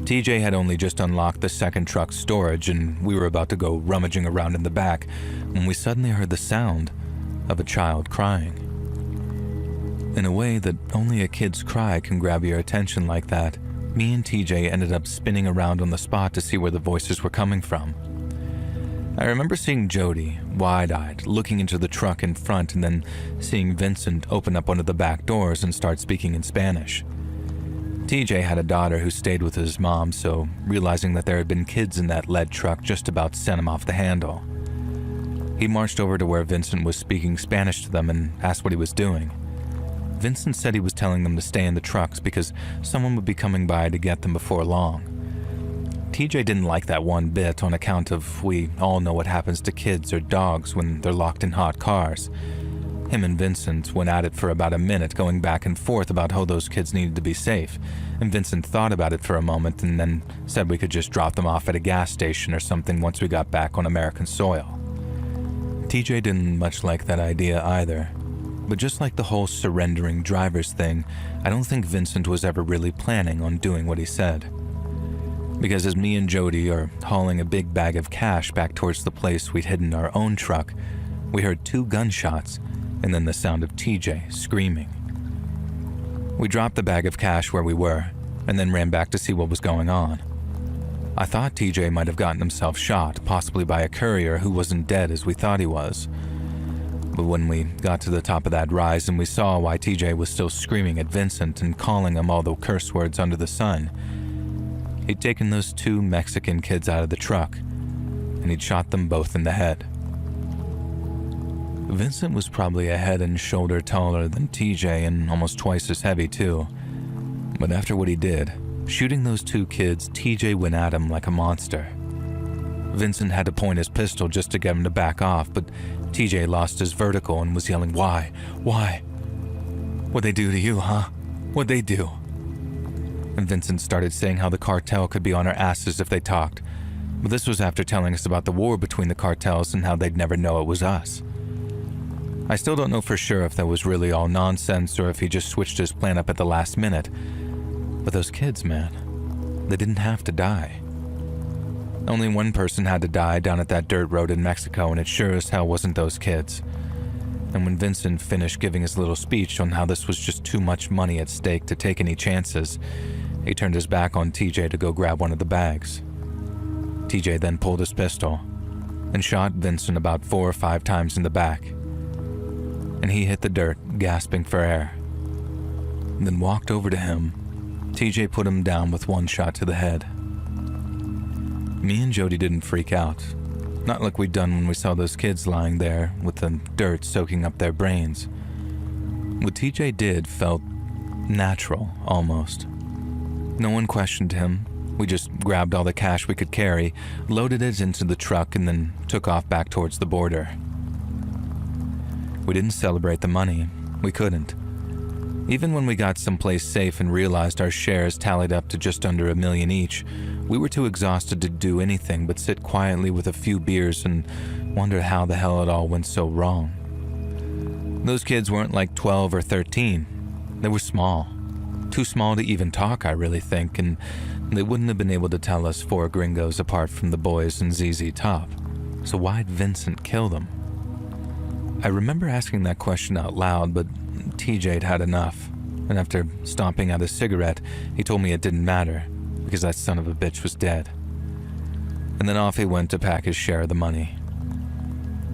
TJ had only just unlocked the second truck's storage, and we were about to go rummaging around in the back when we suddenly heard the sound of a child crying. In a way that only a kid's cry can grab your attention like that, me and TJ ended up spinning around on the spot to see where the voices were coming from. I remember seeing Jody, wide-eyed, looking into the truck in front, and then seeing Vincent open up one of the back doors and start speaking in Spanish. TJ had a daughter who stayed with his mom, so realizing that there had been kids in that lead truck just about sent him off the handle. He marched over to where Vincent was speaking Spanish to them and asked what he was doing. Vincent said he was telling them to stay in the trucks because someone would be coming by to get them before long. TJ didn't like that one bit on account of we all know what happens to kids or dogs when they're locked in hot cars. Him and Vincent went at it for about a minute, going back and forth about how those kids needed to be safe, and Vincent thought about it for a moment and then said we could just drop them off at a gas station or something once we got back on American soil. TJ didn't much like that idea either, but just like the whole surrendering drivers thing, I don't think Vincent was ever really planning on doing what he said. Because as me and Jody are hauling a big bag of cash back towards the place we'd hidden our own truck, we heard 2 gunshots and then the sound of TJ screaming. We dropped the bag of cash where we were and then ran back to see what was going on. I thought TJ might have gotten himself shot, possibly by a courier who wasn't dead as we thought he was. But when we got to the top of that rise and we saw why TJ was still screaming at Vincent and calling him all the curse words under the sun, he'd taken those 2 Mexican kids out of the truck and he'd shot them both in the head. Vincent was probably a head and shoulder taller than TJ and almost twice as heavy too. But after what he did, shooting those 2 kids, TJ went at him like a monster. Vincent had to point his pistol just to get him to back off, but TJ lost his vertical and was yelling, "Why? Why? What'd they do to you, huh? What'd they do?" And Vincent started saying how the cartel could be on our asses if they talked, but this was after telling us about the war between the cartels and how they'd never know it was us. I still don't know for sure if that was really all nonsense or if he just switched his plan up at the last minute, but those kids, man, they didn't have to die. Only one person had to die down at that dirt road in Mexico, and it sure as hell wasn't those kids. And when Vincent finished giving his little speech on how this was just too much money at stake to take any chances, he turned his back on TJ to go grab one of the bags. TJ then pulled his pistol and shot Vincent about 4 or 5 times in the back, and he hit the dirt, gasping for air. Then walked over to him. TJ put him down with 1 shot to the head. Me and Jody didn't freak out, not like we'd done when we saw those kids lying there with the dirt soaking up their brains. What TJ did felt natural, almost. No one questioned him. We just grabbed all the cash we could carry, loaded it into the truck, and then took off back towards the border. We didn't celebrate the money. We couldn't. Even when we got someplace safe and realized our shares tallied up to just under $1 million each, we were too exhausted to do anything but sit quietly with a few beers and wonder how the hell it all went so wrong. Those kids weren't like 12 or 13. They were small. Too small to even talk, I really think, and they wouldn't have been able to tell us 4 gringos apart from the boys in ZZ Top. So why'd Vincent kill them? I remember asking that question out loud, but TJ'd had enough, and after stomping out a cigarette, he told me it didn't matter, because that son of a bitch was dead. And then off he went to pack his share of the money.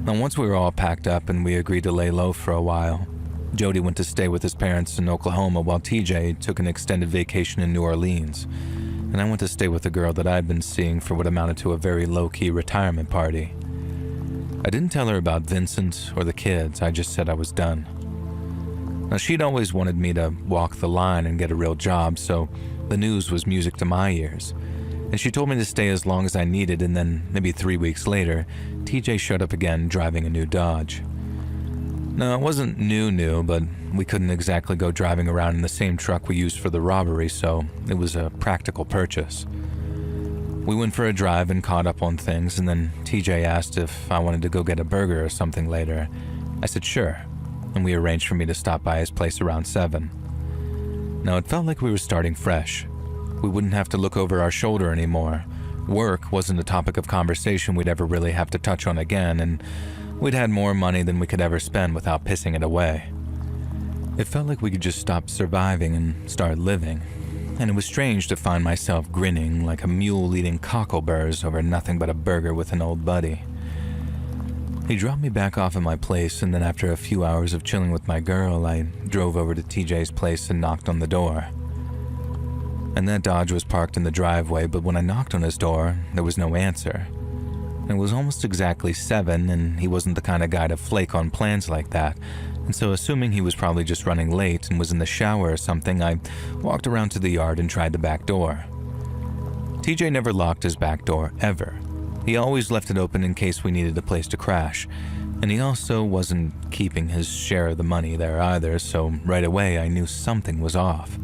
Now once we were all packed up and we agreed to lay low for a while, Jody went to stay with his parents in Oklahoma while TJ took an extended vacation in New Orleans, and I went to stay with a girl that I'd been seeing for what amounted to a very low-key retirement party. I didn't tell her about Vincent or the kids, I just said I was done. Now she'd always wanted me to walk the line and get a real job, so the news was music to my ears. And she told me to stay as long as I needed, and then maybe 3 weeks later, TJ showed up again driving a new Dodge. No, it wasn't new, but we couldn't exactly go driving around in the same truck we used for the robbery, so it was a practical purchase. We went for a drive and caught up on things, and then TJ asked if I wanted to go get a burger or something later. I said sure, and we arranged for me to stop by his place around 7. Now it felt like we were starting fresh. We wouldn't have to look over our shoulder anymore. Work wasn't a topic of conversation we'd ever really have to touch on again, and we'd had more money than we could ever spend without pissing it away. It felt like we could just stop surviving and start living, and it was strange to find myself grinning like a mule eating cockleburs over nothing but a burger with an old buddy. He dropped me back off at my place, and then after a few hours of chilling with my girl, I drove over to TJ's place and knocked on the door. And that Dodge was parked in the driveway, but when I knocked on his door, there was no answer. It was almost exactly 7, and he wasn't the kind of guy to flake on plans like that, and so assuming he was probably just running late and was in the shower or something, I walked around to the yard and tried the back door. TJ never locked his back door, ever. He always left it open in case we needed a place to crash, and he also wasn't keeping his share of the money there either, so right away I knew something was off.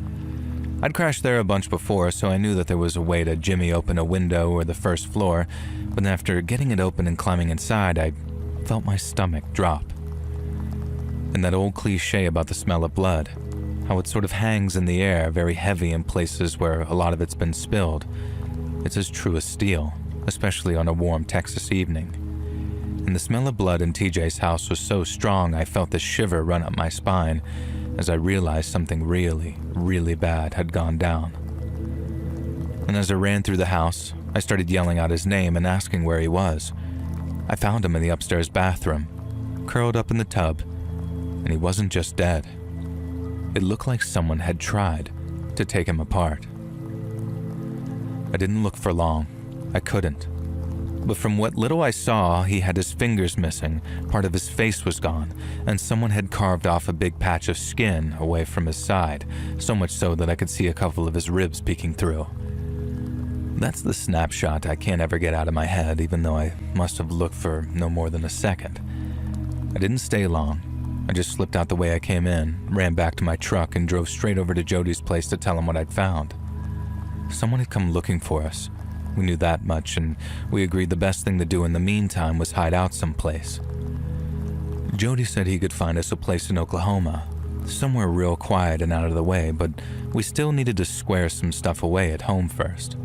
I'd crashed there a bunch before, so I knew that there was a way to jimmy open a window or the first floor, but after getting it open and climbing inside, I felt my stomach drop. And that old cliche about the smell of blood, how it sort of hangs in the air, very heavy in places where a lot of it's been spilled, it's as true as steel, especially on a warm Texas evening. And the smell of blood in TJ's house was so strong I felt the shiver run up my spine as I realized something really, really bad had gone down. And as I ran through the house, I started yelling out his name and asking where he was. I found him in the upstairs bathroom, curled up in the tub, and he wasn't just dead. It looked like someone had tried to take him apart. I didn't look for long. I couldn't. But from what little I saw, he had his fingers missing, part of his face was gone, and someone had carved off a big patch of skin away from his side, so much so that I could see a couple of his ribs peeking through. That's the snapshot I can't ever get out of my head, even though I must have looked for no more than a second. I didn't stay long. I just slipped out the way I came in, ran back to my truck, and drove straight over to Jody's place to tell him what I'd found. Someone had come looking for us. We knew that much, and we agreed the best thing to do in the meantime was hide out someplace. Jody said he could find us a place in Oklahoma, somewhere real quiet and out of the way, but we still needed to square some stuff away at home first.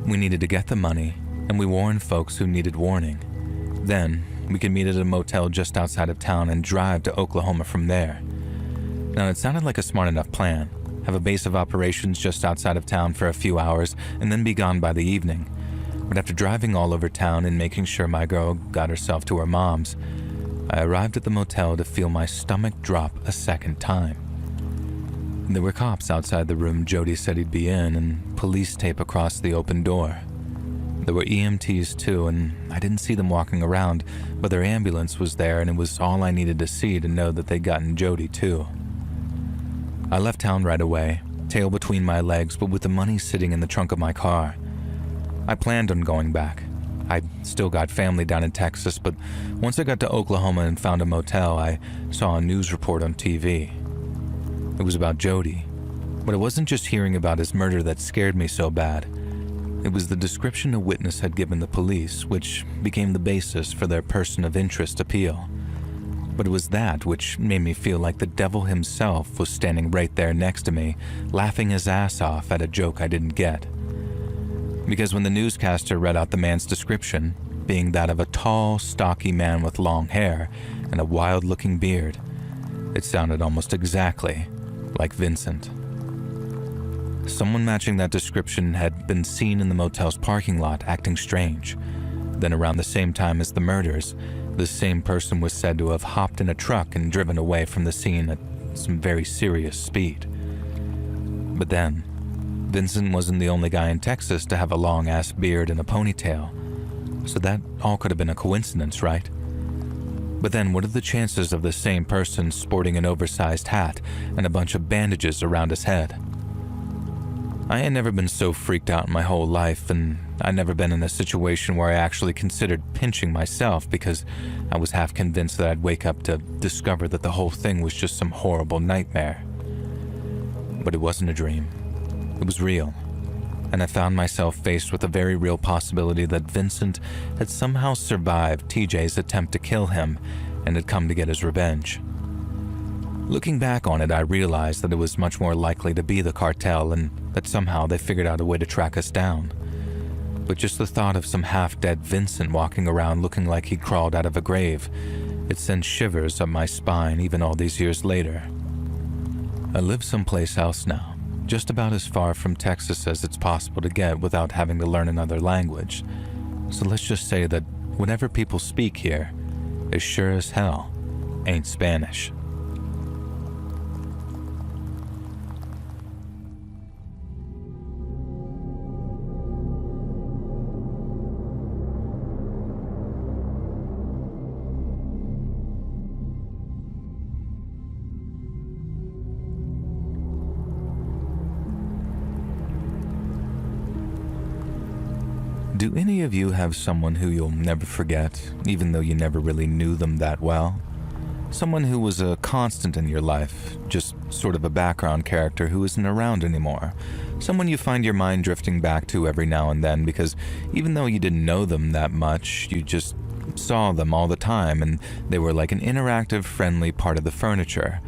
We needed to get the money, and we warned folks who needed warning. Then, we could meet at a motel just outside of town and drive to Oklahoma from there. Now, it sounded like a smart enough plan. Have a base of operations just outside of town for a few hours, and then be gone by the evening. But after driving all over town and making sure my girl got herself to her mom's, I arrived at the motel to feel my stomach drop a second time. There were cops outside the room Jody said he'd be in, and police tape across the open door. There were EMTs too, and I didn't see them walking around, but their ambulance was there, and it was all I needed to see to know that they'd gotten Jody too. I left town right away, tail between my legs, but with the money sitting in the trunk of my car. I planned on going back. I still got family down in Texas, but once I got to Oklahoma and found a motel, I saw a news report on TV. It was about Jody, but it wasn't just hearing about his murder that scared me so bad. It was the description a witness had given the police, which became the basis for their person of interest appeal. But it was that which made me feel like the devil himself was standing right there next to me, laughing his ass off at a joke I didn't get. Because when the newscaster read out the man's description, being that of a tall, stocky man with long hair and a wild-looking beard, it sounded almost exactly like Vincent. Someone matching that description had been seen in the motel's parking lot acting strange. Then around the same time as the murders, the same person was said to have hopped in a truck and driven away from the scene at some very serious speed. But then, Vincent wasn't the only guy in Texas to have a long-ass beard and a ponytail, so that all could have been a coincidence, right? But then what are the chances of the same person sporting an oversized hat and a bunch of bandages around his head? I had never been so freaked out in my whole life, and I'd never been in a situation where I actually considered pinching myself because I was half convinced that I'd wake up to discover that the whole thing was just some horrible nightmare. But it wasn't a dream. It was real, and I found myself faced with a very real possibility that Vincent had somehow survived TJ's attempt to kill him and had come to get his revenge. Looking back on it, I realized that it was much more likely to be the cartel and that somehow they figured out a way to track us down. But just the thought of some half-dead Vincent walking around looking like he'd crawled out of a grave, it sent shivers up my spine even all these years later. I live someplace else now, just about as far from Texas as it's possible to get without having to learn another language. So let's just say that whatever people speak here, as sure as hell, ain't Spanish. Do any of you have someone who you'll never forget, even though you never really knew them that well? Someone who was a constant in your life, just sort of a background character who isn't around anymore. Someone you find your mind drifting back to every now and then because even though you didn't know them that much, you just saw them all the time and they were like an interactive, friendly part of the furniture.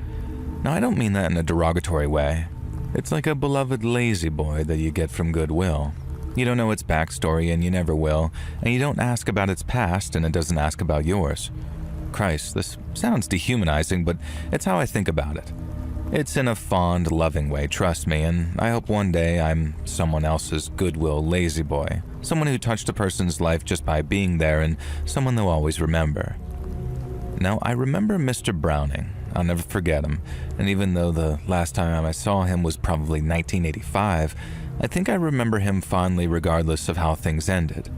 Now, I don't mean that in a derogatory way. It's like a beloved lazy boy that you get from Goodwill. You don't know its backstory and you never will, and you don't ask about its past and it doesn't ask about yours. Christ, this sounds dehumanizing, but it's how I think about it. It's in a fond, loving way, trust me, and I hope one day I'm someone else's Goodwill lazy boy, someone who touched a person's life just by being there and someone they'll always remember. Now, I remember Mr. Browning. I'll never forget him, and even though the last time I saw him was probably 1985, I think I remember him fondly regardless of how things ended.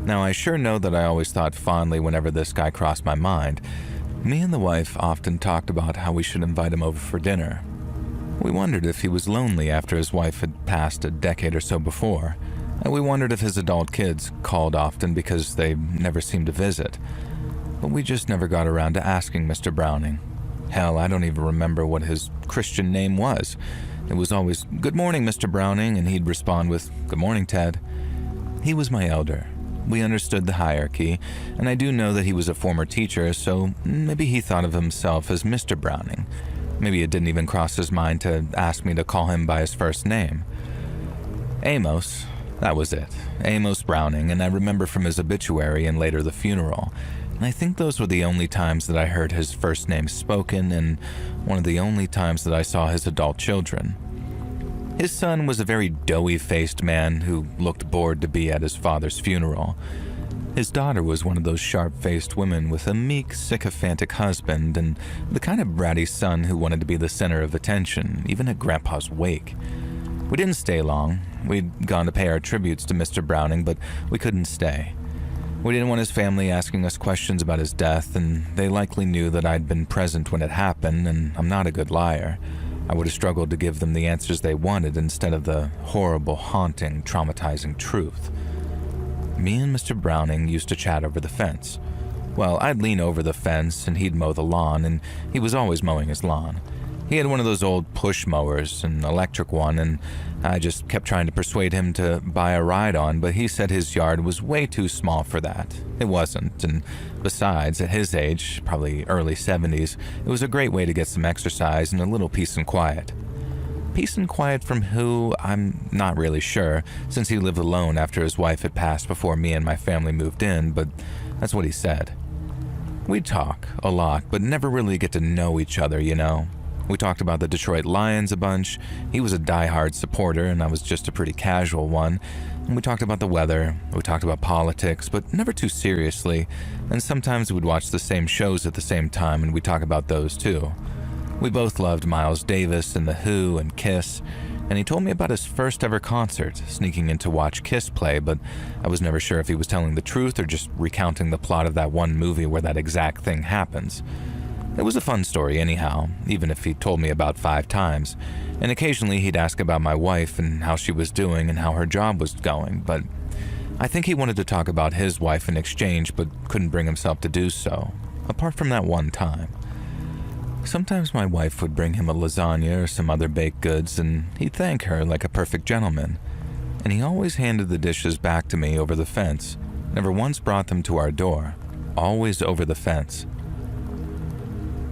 Now, I sure know that I always thought fondly whenever this guy crossed my mind. Me and the wife often talked about how we should invite him over for dinner. We wondered if he was lonely after his wife had passed a decade or so before, and we wondered if his adult kids called often because they never seemed to visit. But we just never got around to asking Mr. Browning. Hell, I don't even remember what his Christian name was. It was always, "Good morning, Mr. Browning," and he'd respond with, "Good morning, Ted." He was my elder. We understood the hierarchy, and I do know that he was a former teacher, so maybe he thought of himself as Mr. Browning. Maybe it didn't even cross his mind to ask me to call him by his first name. Amos, that was it. Amos Browning, and I remember from his obituary and later the funeral. And I think those were the only times that I heard his first name spoken and one of the only times that I saw his adult children. His son was a very doughy-faced man who looked bored to be at his father's funeral. His daughter was one of those sharp-faced women with a meek, sycophantic husband and the kind of bratty son who wanted to be the center of attention, even at Grandpa's wake. We didn't stay long. We'd gone to pay our tributes to Mr. Browning, but we couldn't stay. We didn't want his family asking us questions about his death, and they likely knew that I'd been present when it happened, and I'm not a good liar. I would have struggled to give them the answers they wanted instead of the horrible, haunting, traumatizing truth. Me and Mr. Browning used to chat over the fence. Well, I'd lean over the fence and he'd mow the lawn, and he was always mowing his lawn. He had one of those old push mowers, an electric one, and I just kept trying to persuade him to buy a ride on, but he said his yard was way too small for that. It wasn't, and besides, at his age, probably early 70s, it was a great way to get some exercise and a little peace and quiet. Peace and quiet from who, I'm not really sure, since he lived alone after his wife had passed before me and my family moved in, but that's what he said. We'd talk, a lot, but never really get to know each other, you know? We talked about the Detroit Lions a bunch. He was a die-hard supporter, and I was just a pretty casual one. And we talked about the weather, we talked about politics, but never too seriously. And sometimes we'd watch the same shows at the same time, and we'd talk about those too. We both loved Miles Davis and The Who and Kiss, and he told me about his first ever concert, sneaking in to watch Kiss play, but I was never sure if he was telling the truth or just recounting the plot of that one movie where that exact thing happens. It was a fun story anyhow, even if he told me about 5 times, and occasionally he'd ask about my wife and how she was doing and how her job was going, but I think he wanted to talk about his wife in exchange but couldn't bring himself to do so, apart from that one time. Sometimes my wife would bring him a lasagna or some other baked goods, and he'd thank her like a perfect gentleman, and he always handed the dishes back to me over the fence, never once brought them to our door, always over the fence.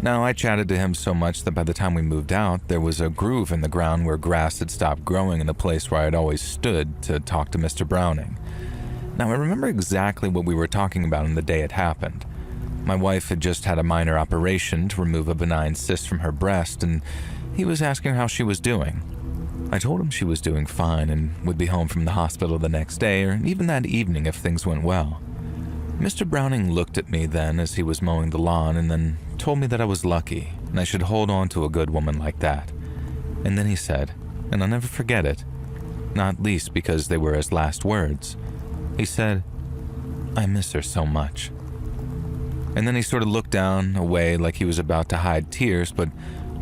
Now, I chatted to him so much that by the time we moved out, there was a groove in the ground where grass had stopped growing in the place where I'd always stood to talk to Mr. Browning. Now, I remember exactly what we were talking about on the day it happened. My wife had just had a minor operation to remove a benign cyst from her breast, and he was asking how she was doing. I told him she was doing fine and would be home from the hospital the next day or even that evening if things went well. Mr. Browning looked at me then as he was mowing the lawn and then told me that I was lucky and I should hold on to a good woman like that. And then he said, and I'll never forget it, not least because they were his last words. He said, "I miss her so much." And then he sort of looked down, away, like he was about to hide tears, but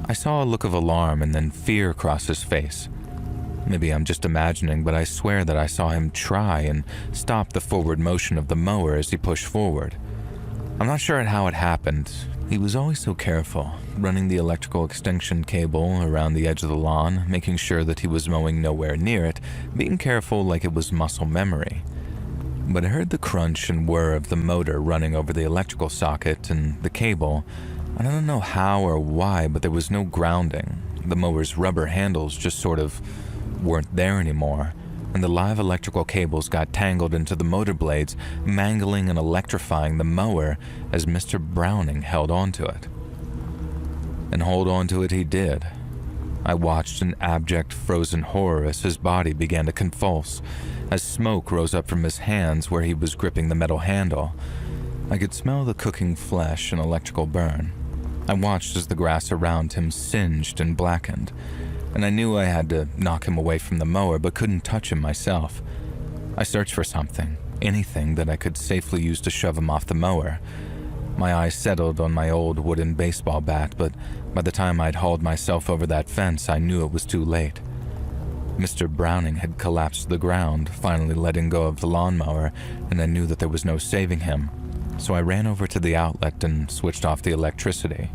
I saw a look of alarm and then fear cross his face. Maybe I'm just imagining, but I swear that I saw him try and stop the forward motion of the mower as he pushed forward. I'm not sure how it happened. He was always so careful, running the electrical extension cable around the edge of the lawn, making sure that he was mowing nowhere near it, being careful like it was muscle memory. But I heard the crunch and whir of the motor running over the electrical socket and the cable. I don't know how or why, but there was no grounding. The mower's rubber handles just sort of weren't there anymore, and the live electrical cables got tangled into the motor blades, mangling and electrifying the mower as Mr. Browning held onto it. And hold onto it he did. I watched in abject frozen horror as his body began to convulse, as smoke rose up from his hands where he was gripping the metal handle. I could smell the cooking flesh and electrical burn. I watched as the grass around him singed and blackened, and I knew I had to knock him away from the mower but couldn't touch him myself. I searched for something, anything that I could safely use to shove him off the mower. My eyes settled on my old wooden baseball bat, but by the time I'd hauled myself over that fence, I knew it was too late. Mr. Browning had collapsed to the ground, finally letting go of the lawnmower, and I knew that there was no saving him, so I ran over to the outlet and switched off the electricity.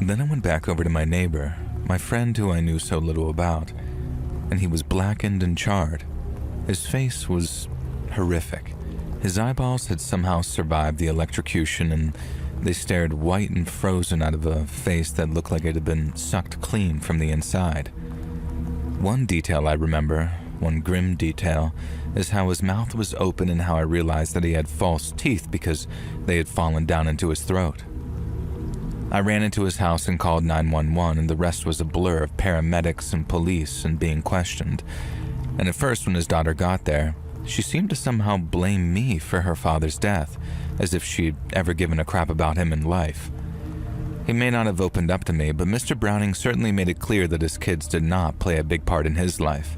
Then I went back over to my neighbor, my friend who I knew so little about, and he was blackened and charred. His face was horrific. His eyeballs had somehow survived the electrocution, and they stared white and frozen out of a face that looked like it had been sucked clean from the inside. One detail I remember, one grim detail, is how his mouth was open and how I realized that he had false teeth because they had fallen down into his throat. I ran into his house and called 911, and the rest was a blur of paramedics and police and being questioned. And at first, when his daughter got there, she seemed to somehow blame me for her father's death, as if she'd ever given a crap about him in life. He may not have opened up to me, but Mr. Browning certainly made it clear that his kids did not play a big part in his life.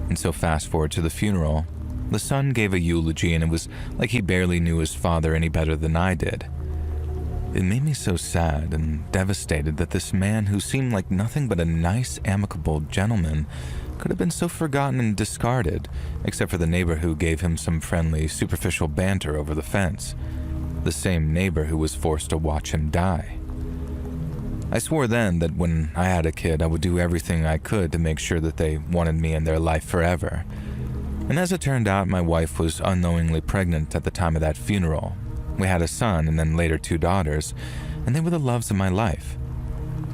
And so fast forward to the funeral, the son gave a eulogy, and it was like he barely knew his father any better than I did. It made me so sad and devastated that this man who seemed like nothing but a nice, amicable gentleman could have been so forgotten and discarded, except for the neighbor who gave him some friendly, superficial banter over the fence. The same neighbor who was forced to watch him die. I swore then that when I had a kid, I would do everything I could to make sure that they wanted me in their life forever. And as it turned out, my wife was unknowingly pregnant at the time of that funeral. We had a son and then later 2 daughters, and they were the loves of my life.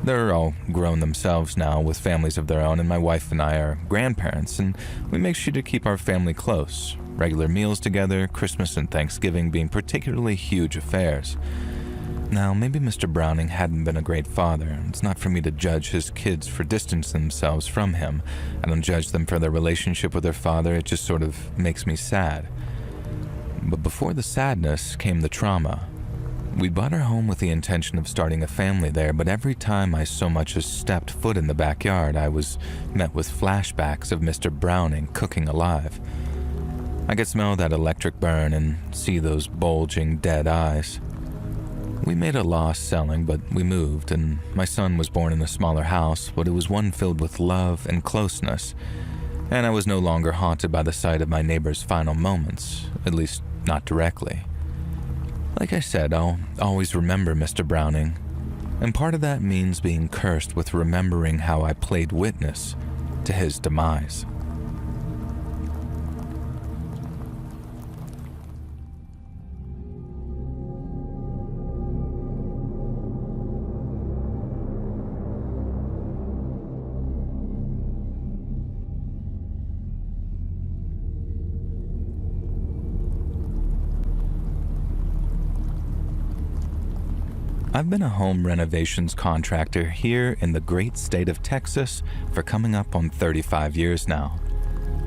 They're all grown themselves now with families of their own, and my wife and I are grandparents, and we make sure to keep our family close. Regular meals together, Christmas and Thanksgiving being particularly huge affairs. Now, maybe Mr. Browning hadn't been a great father. It's not for me to judge his kids for distancing themselves from him. I don't judge them for their relationship with their father. It just sort of makes me sad. But before the sadness came the trauma. We bought our home with the intention of starting a family there, but every time I so much as stepped foot in the backyard, I was met with flashbacks of Mr. Browning cooking alive. I could smell that electric burn and see those bulging dead eyes. We made a loss selling, but we moved, and my son was born in a smaller house, but it was one filled with love and closeness, and I was no longer haunted by the sight of my neighbor's final moments, at least not directly. Like I said, I'll always remember Mr. Browning, and part of that means being cursed with remembering how I played witness to his demise. I've been a home renovations contractor here in the great state of Texas for coming up on 35 years now.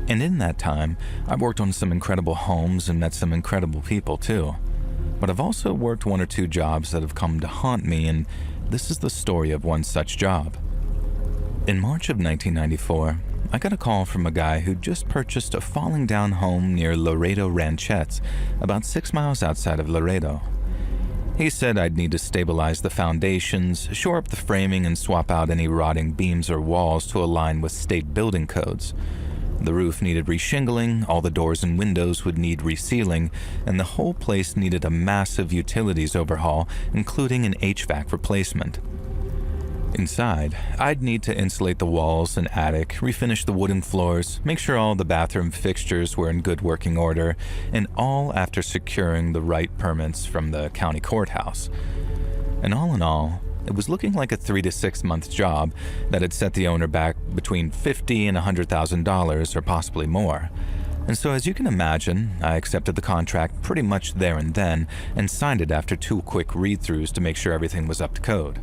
And in that time, I've worked on some incredible homes and met some incredible people too. But I've also worked 1 or 2 jobs that have come to haunt me, and this is the story of one such job. In March of 1994, I got a call from a guy who just purchased a falling down home near Laredo Ranchettes, about 6 miles outside of Laredo. He said I'd need to stabilize the foundations, shore up the framing, and swap out any rotting beams or walls to align with state building codes. The roof needed reshingling, all the doors and windows would need resealing, and the whole place needed a massive utilities overhaul, including an HVAC replacement. Inside, I'd need to insulate the walls and attic, refinish the wooden floors, make sure all the bathroom fixtures were in good working order, and all after securing the right permits from the county courthouse. And all in all, it was looking like a 3 to 6 month job that had set the owner back between $50,000 and $100,000 or possibly more. And so as you can imagine, I accepted the contract pretty much there and then and signed it after 2 quick read-throughs to make sure everything was up to code.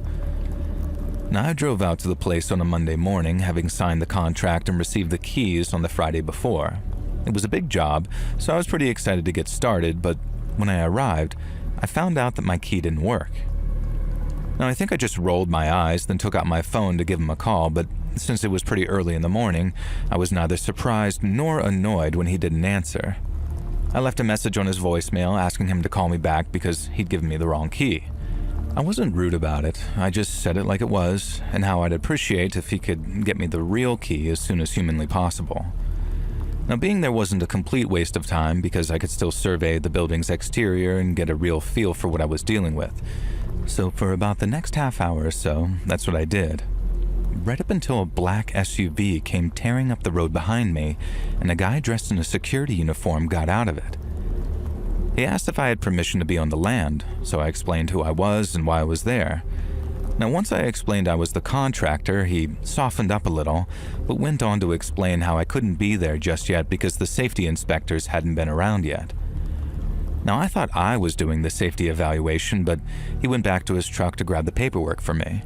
Now, I drove out to the place on a Monday morning, having signed the contract and received the keys on the Friday before. It was a big job, so I was pretty excited to get started, but when I arrived, I found out that my key didn't work. Now, I think I just rolled my eyes, then took out my phone to give him a call, but since it was pretty early in the morning, I was neither surprised nor annoyed when he didn't answer. I left a message on his voicemail asking him to call me back because he'd given me the wrong key. I wasn't rude about it, I just said it like it was, and how I'd appreciate if he could get me the real key as soon as humanly possible. Now, being there wasn't a complete waste of time because I could still survey the building's exterior and get a real feel for what I was dealing with. So for about the next half hour or so, that's what I did. Right up until a black SUV came tearing up the road behind me, and a guy dressed in a security uniform got out of it. He asked if I had permission to be on the land, so I explained who I was and why I was there. Now, once I explained I was the contractor, he softened up a little, but went on to explain how I couldn't be there just yet because the safety inspectors hadn't been around yet. Now, I thought I was doing the safety evaluation, but he went back to his truck to grab the paperwork for me.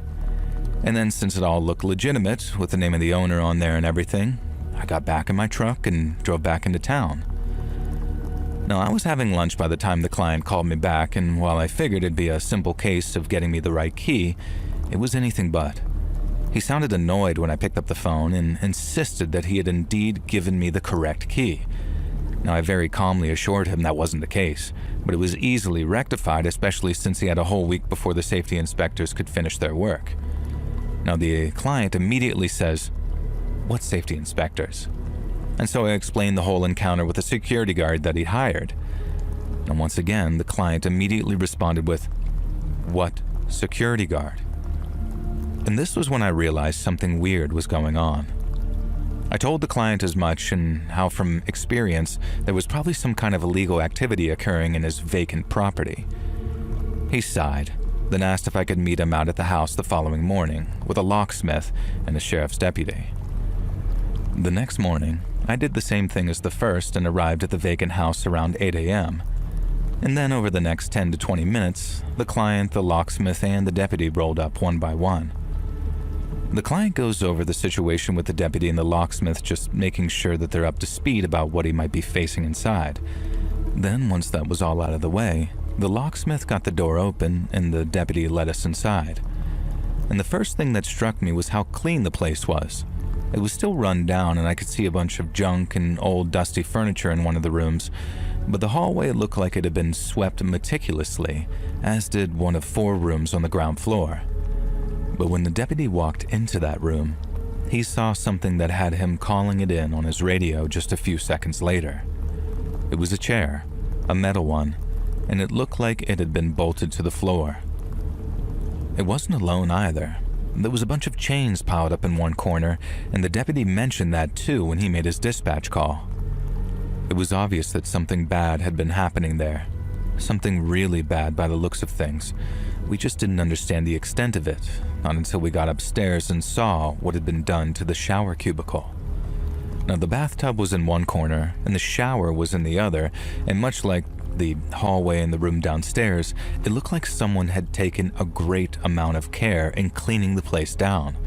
And then, since it all looked legitimate, with the name of the owner on there and everything, I got back in my truck and drove back into town. Now, I was having lunch by the time the client called me back, and while I figured it'd be a simple case of getting me the right key, it was anything but. He sounded annoyed when I picked up the phone and insisted that he had indeed given me the correct key. Now, I very calmly assured him that wasn't the case, but it was easily rectified, especially since he had a whole week before the safety inspectors could finish their work. Now, the client immediately says, "What safety inspectors?" And so I explained the whole encounter with a security guard that he hired. And once again, the client immediately responded with, "What security guard?" And this was when I realized something weird was going on. I told the client as much, and how from experience there was probably some kind of illegal activity occurring in his vacant property. He sighed, then asked if I could meet him out at the house the following morning with a locksmith and a sheriff's deputy. The next morning, I did the same thing as the first and arrived at the vacant house around 8 a.m. And then over the next 10 to 20 minutes, the client, the locksmith, and the deputy rolled up one by one. The client goes over the situation with the deputy and the locksmith, just making sure that they're up to speed about what he might be facing inside. Then, once that was all out of the way, the locksmith got the door open and the deputy let us inside. And the first thing that struck me was how clean the place was. It was still run down and I could see a bunch of junk and old dusty furniture in one of the rooms, but the hallway looked like it had been swept meticulously, as did one of 4 rooms on the ground floor. But when the deputy walked into that room, he saw something that had him calling it in on his radio just a few seconds later. It was a chair, a metal one, and it looked like it had been bolted to the floor. It wasn't alone either. There was a bunch of chains piled up in one corner, and the deputy mentioned that too when he made his dispatch call. It was obvious that something bad had been happening there. Something really bad by the looks of things. We just didn't understand the extent of it, not until we got upstairs and saw what had been done to the shower cubicle. Now, the bathtub was in one corner, and the shower was in the other, and much like the hallway in the room downstairs, it looked like someone had taken a great amount of care in cleaning the place down.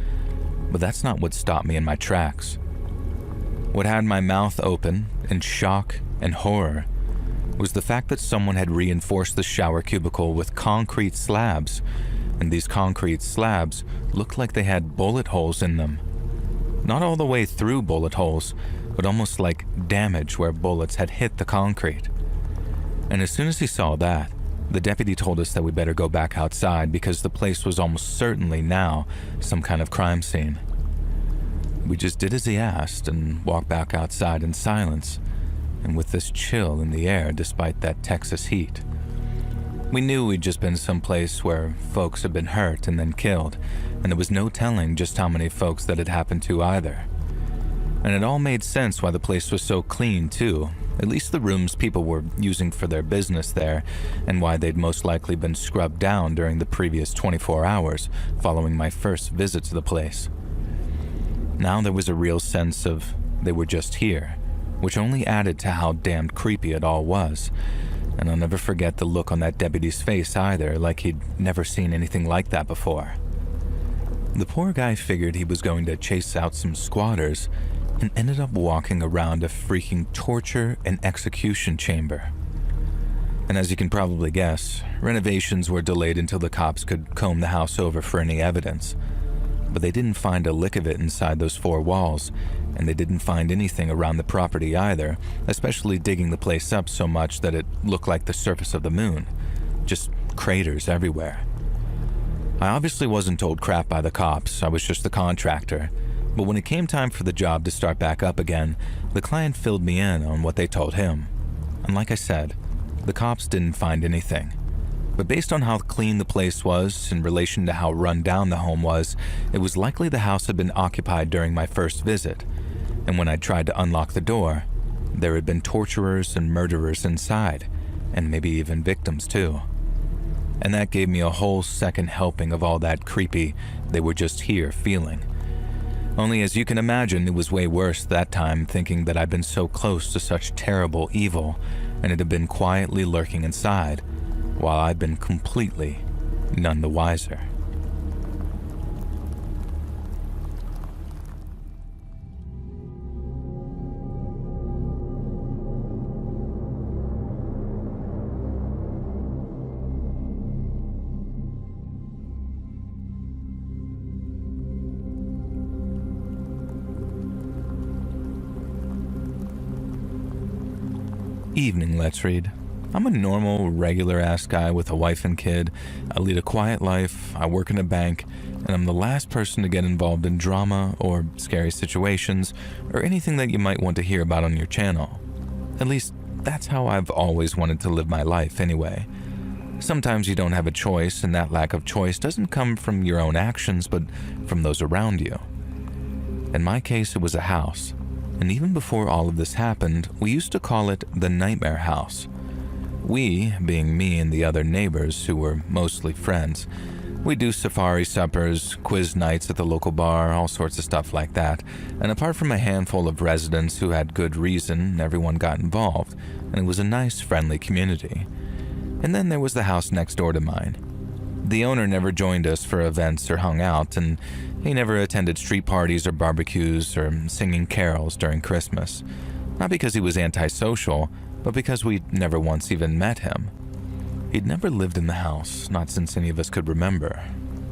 But that's not what stopped me in my tracks. What had my mouth open in shock and horror was the fact that someone had reinforced the shower cubicle with concrete slabs, and these concrete slabs looked like they had bullet holes in them. Not all the way through bullet holes, but almost like damage where bullets had hit the concrete. And as soon as he saw that, The deputy told us that we better go back outside because the place was almost certainly now some kind of crime scene. We just did as he asked and walked back outside in silence, and with this chill in the air despite that Texas heat. We knew we'd just been someplace where folks had been hurt and then killed, and there was no telling just how many folks that had happened to either. And it all made sense why the place was so clean too, at least the rooms people were using for their business there, and why they'd most likely been scrubbed down during the previous 24 hours following my first visit to the place. Now there was a real sense of they were just here, which only added to how damned creepy it all was. And I'll never forget the look on that deputy's face either, like he'd never seen anything like that before. The poor guy figured he was going to chase out some squatters and ended up walking around a freaking torture and execution chamber. And as you can probably guess, renovations were delayed until the cops could comb the house over for any evidence. But they didn't find a lick of it inside those four walls, and they didn't find anything around the property either, especially digging the place up so much that it looked like the surface of the moon. Just craters everywhere. I obviously wasn't told crap by the cops, I was just the contractor. But when it came time for the job to start back up again, the client filled me in on what they told him. And like I said, the cops didn't find anything. But based on how clean the place was in relation to how run down the home was, it was likely the house had been occupied during my first visit. And when I tried to unlock the door, there had been torturers and murderers inside, and maybe even victims too. And that gave me a whole second helping of all that creepy, they were just here feeling. Only as you can imagine, it was way worse that time thinking that I'd been so close to such terrible evil, and it had been quietly lurking inside, while I'd been completely none the wiser. Evening, let's read. I'm a normal, regular-ass guy with a wife and kid. I lead a quiet life, I work in a bank, and I'm the last person to get involved in drama or scary situations or anything that you might want to hear about on your channel. At least, that's how I've always wanted to live my life anyway. Sometimes you don't have a choice, and that lack of choice doesn't come from your own actions, but from those around you. In my case, it was a house. And even before all of this happened, we used to call it the Nightmare House. We, being me and the other neighbors who were mostly friends, we do safari suppers, quiz nights at the local bar, all sorts of stuff like that. And apart from a handful of residents who had good reason, everyone got involved, and it was a nice, friendly community. And then there was the house next door to mine. The owner never joined us for events or hung out, and he never attended street parties or barbecues or singing carols during Christmas. Not because he was antisocial, but because we'd never once even met him. He'd never lived in the house, not since any of us could remember.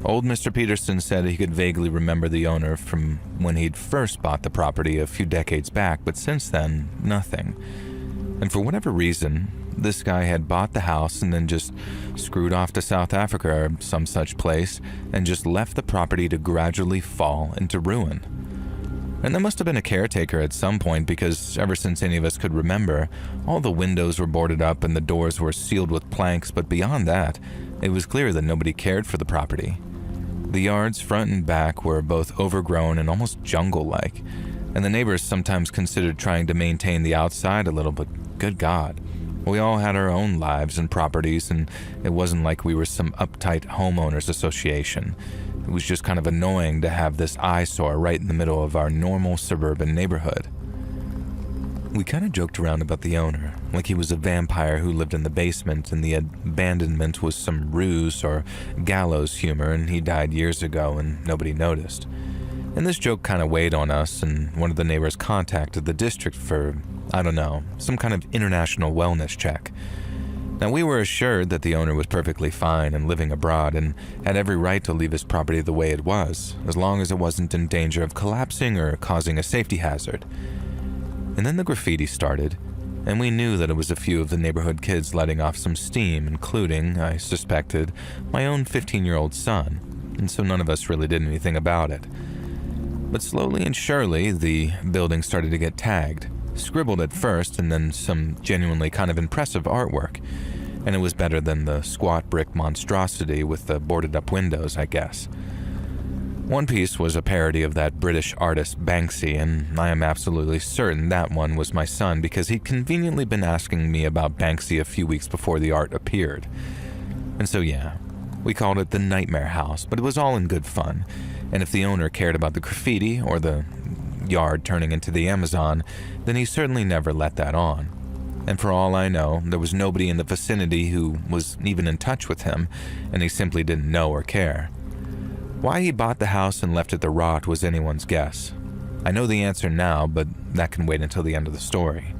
Old Mr. Peterson said he could vaguely remember the owner from when he'd first bought the property a few decades back, but since then, nothing. And for whatever reason, this guy had bought the house and then just screwed off to South Africa or some such place and just left the property to gradually fall into ruin. And there must have been a caretaker at some point because ever since any of us could remember, all the windows were boarded up and the doors were sealed with planks, but beyond that, it was clear that nobody cared for the property. The yards front and back were both overgrown and almost jungle-like, and the neighbors sometimes considered trying to maintain the outside a little, but good God. We all had our own lives and properties, and it wasn't like we were some uptight homeowners association. It was just kind of annoying to have this eyesore right in the middle of our normal suburban neighborhood. We kind of joked around about the owner, like he was a vampire who lived in the basement and the abandonment was some ruse or gallows humor and he died years ago and nobody noticed. And this joke kind of weighed on us, and one of the neighbors contacted the district for, I don't know, some kind of international wellness check. Now, we were assured that the owner was perfectly fine and living abroad and had every right to leave his property the way it was, as long as it wasn't in danger of collapsing or causing a safety hazard. And then the graffiti started, and we knew that it was a few of the neighborhood kids letting off some steam, including, I suspected, my own 15-year-old son, and so none of us really did anything about it. But slowly and surely, the building started to get tagged, scribbled at first, and then some genuinely kind of impressive artwork, and it was better than the squat brick monstrosity with the boarded-up windows, I guess. One piece was a parody of that British artist Banksy, and I am absolutely certain that one was my son because he'd conveniently been asking me about Banksy a few weeks before the art appeared. And so yeah, we called it the Nightmare House, but it was all in good fun, and if the owner cared about the graffiti or the yard turning into the Amazon, then he certainly never let that on. And for all I know, there was nobody in the vicinity who was even in touch with him, and he simply didn't know or care. Why he bought the house and left it to rot was anyone's guess. I know the answer now, but that can wait until the end of the story.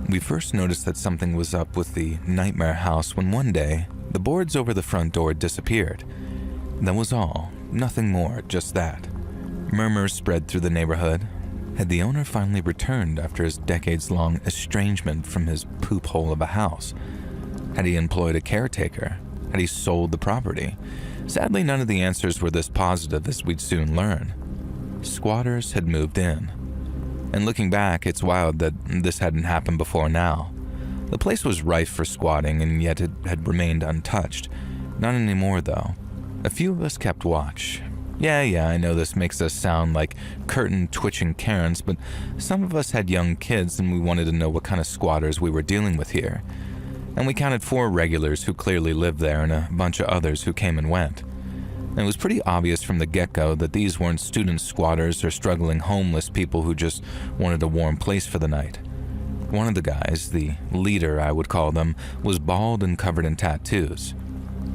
We first noticed that something was up with the Nightmare House when one day, the boards over the front door disappeared. That was all, nothing more, just that. Murmurs spread through the neighborhood. Had the owner finally returned after his decades-long estrangement from his poop hole of a house? Had he employed a caretaker? Had he sold the property? Sadly, none of the answers were this positive, as we'd soon learn. Squatters had moved in. And looking back, it's wild that this hadn't happened before now. The place was rife for squatting, and yet it had remained untouched. Not anymore, though. A few of us kept watch. Yeah, I know this makes us sound like curtain-twitching Karens, but some of us had young kids and we wanted to know what kind of squatters we were dealing with here. And we counted 4 regulars who clearly lived there and a bunch of others who came and went. And it was pretty obvious from the get-go that these weren't student squatters or struggling homeless people who just wanted a warm place for the night. One of the guys, the leader I would call them, was bald and covered in tattoos.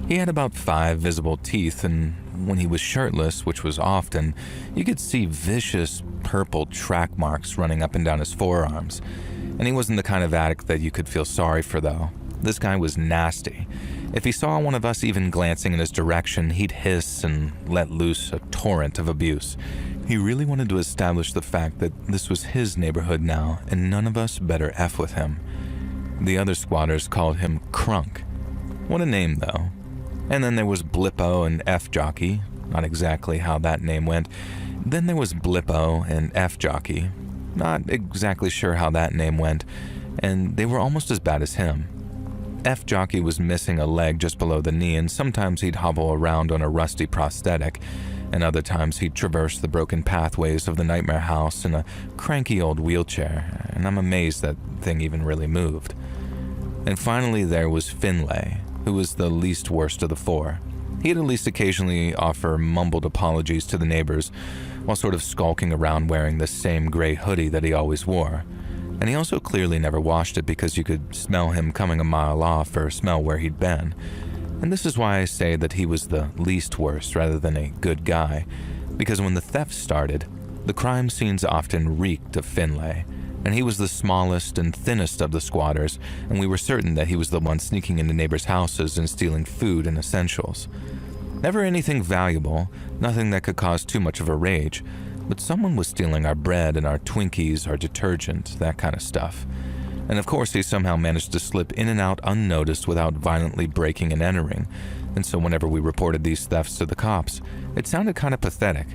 He had about 5 visible teeth, and when he was shirtless, which was often, you could see vicious purple track marks running up and down his forearms. And he wasn't the kind of addict that you could feel sorry for, though. This guy was nasty. If he saw one of us even glancing in his direction, he'd hiss and let loose a torrent of abuse. He really wanted to establish the fact that this was his neighborhood now, and none of us better F with him. The other squatters called him Crunk. What a name, though. And then there was Blippo and F-Jockey. Not exactly how that name went. Then there was Blippo and F-Jockey. Not exactly sure how that name went. And they were almost as bad as him. F-Jockey was missing a leg just below the knee, and sometimes he'd hobble around on a rusty prosthetic, and other times he'd traverse the broken pathways of the Nightmare House in a cranky old wheelchair, and I'm amazed that thing even really moved. And finally there was Finlay, who was the least worst of the 4. He'd at least occasionally offer mumbled apologies to the neighbors, while sort of skulking around wearing the same gray hoodie that he always wore. And he also clearly never washed it because you could smell him coming a mile off or smell where he'd been. And this is why I say that he was the least worst rather than a good guy, because when the thefts started, the crime scenes often reeked of Finlay, and he was the smallest and thinnest of the squatters, and we were certain that he was the one sneaking into neighbors' houses and stealing food and essentials. Never anything valuable, nothing that could cause too much of a rage, but someone was stealing our bread and our Twinkies, our detergent, that kind of stuff. And of course he somehow managed to slip in and out unnoticed without violently breaking and entering, and so whenever we reported these thefts to the cops, it sounded kind of pathetic.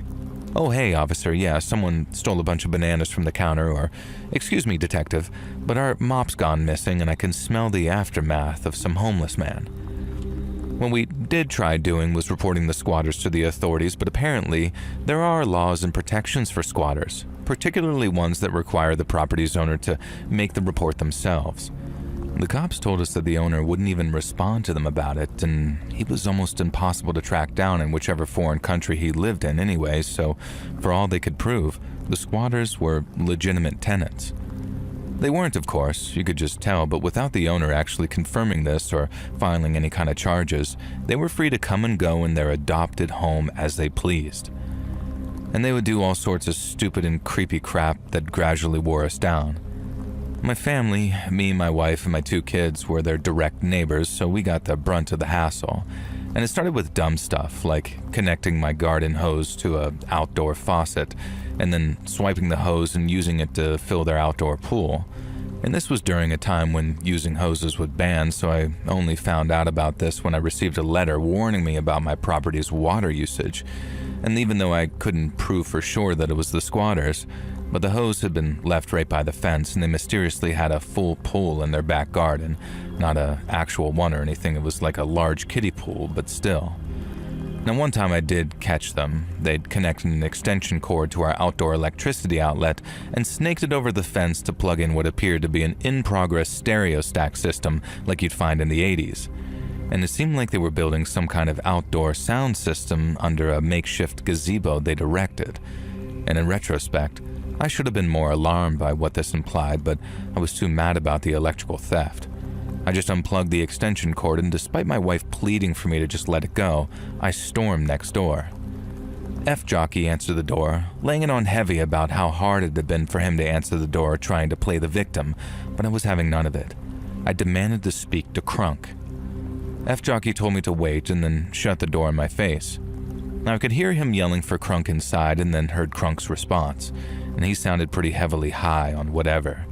"Oh hey officer, yeah, someone stole a bunch of bananas from the counter," or "Excuse me detective, but our mop's gone missing and I can smell the aftermath of some homeless man." What we did try doing was reporting the squatters to the authorities, but apparently there are laws and protections for squatters, particularly ones that require the property's owner to make the report themselves. The cops told us that the owner wouldn't even respond to them about it, and he was almost impossible to track down in whichever foreign country he lived in anyway, so for all they could prove, the squatters were legitimate tenants. They weren't, of course, you could just tell, but without the owner actually confirming this or filing any kind of charges, they were free to come and go in their adopted home as they pleased. And they would do all sorts of stupid and creepy crap that gradually wore us down. My family, me, my wife, and my 2 kids were their direct neighbors, so we got the brunt of the hassle. And it started with dumb stuff, like connecting my garden hose to an outdoor faucet, and then swiping the hose and using it to fill their outdoor pool. And this was during a time when using hoses was banned, so I only found out about this when I received a letter warning me about my property's water usage. And even though I couldn't prove for sure that it was the squatters, but the hose had been left right by the fence and they mysteriously had a full pool in their back garden. Not an actual one or anything, it was like a large kiddie pool, but still. Now one time I did catch them. They'd connected an extension cord to our outdoor electricity outlet and snaked it over the fence to plug in what appeared to be an in-progress stereo stack system like you'd find in the 80s. And it seemed like they were building some kind of outdoor sound system under a makeshift gazebo they'd erected. And in retrospect, I should have been more alarmed by what this implied, but I was too mad about the electrical theft. I just unplugged the extension cord, and despite my wife pleading for me to just let it go, I stormed next door. F-Jockey answered the door, laying it on heavy about how hard it had been for him to answer the door trying to play the victim, but I was having none of it. I demanded to speak to Crunk. F-Jockey told me to wait and then shut the door in my face. Now I could hear him yelling for Crunk inside and then heard Crunk's response, and he sounded pretty heavily high on whatever.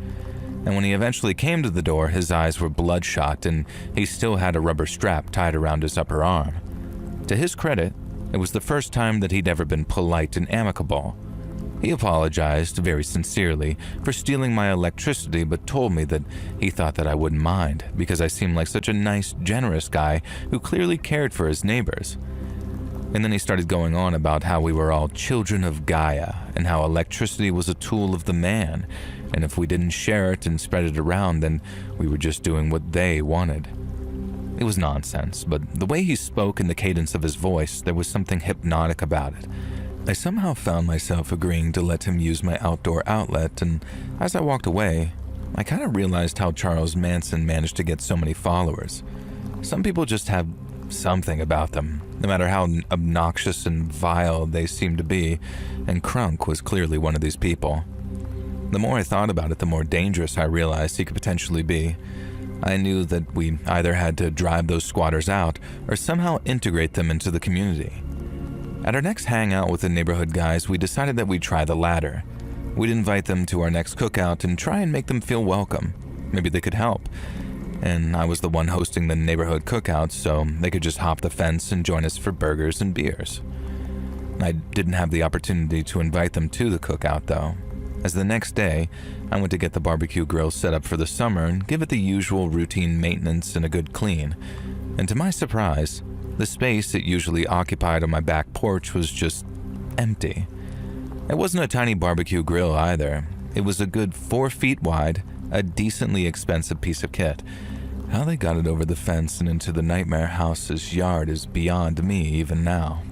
And when he eventually came to the door, his eyes were bloodshot and he still had a rubber strap tied around his upper arm. To his credit, it was the first time that he'd ever been polite and amicable. He apologized very sincerely for stealing my electricity, but told me that he thought that I wouldn't mind because I seemed like such a nice, generous guy who clearly cared for his neighbors. And then he started going on about how we were all children of Gaia and how electricity was a tool of the man, and if we didn't share it and spread it around, then we were just doing what they wanted. It was nonsense, but the way he spoke and the cadence of his voice, there was something hypnotic about it. I somehow found myself agreeing to let him use my outdoor outlet, and as I walked away, I kind of realized how Charles Manson managed to get so many followers. Some people just have something about them, no matter how obnoxious and vile they seem to be, and Crunk was clearly one of these people. The more I thought about it, the more dangerous I realized he could potentially be. I knew that we either had to drive those squatters out or somehow integrate them into the community. At our next hangout with the neighborhood guys, we decided that we'd try the latter. We'd invite them to our next cookout and try and make them feel welcome. Maybe they could help. And I was the one hosting the neighborhood cookouts, so they could just hop the fence and join us for burgers and beers. I didn't have the opportunity to invite them to the cookout, though, as the next day, I went to get the barbecue grill set up for the summer and give it the usual routine maintenance and a good clean. And to my surprise, the space it usually occupied on my back porch was just empty. It wasn't a tiny barbecue grill either. It was a good 4 feet wide, a decently expensive piece of kit. How they got it over the fence and into the Nightmare House's yard is beyond me even now.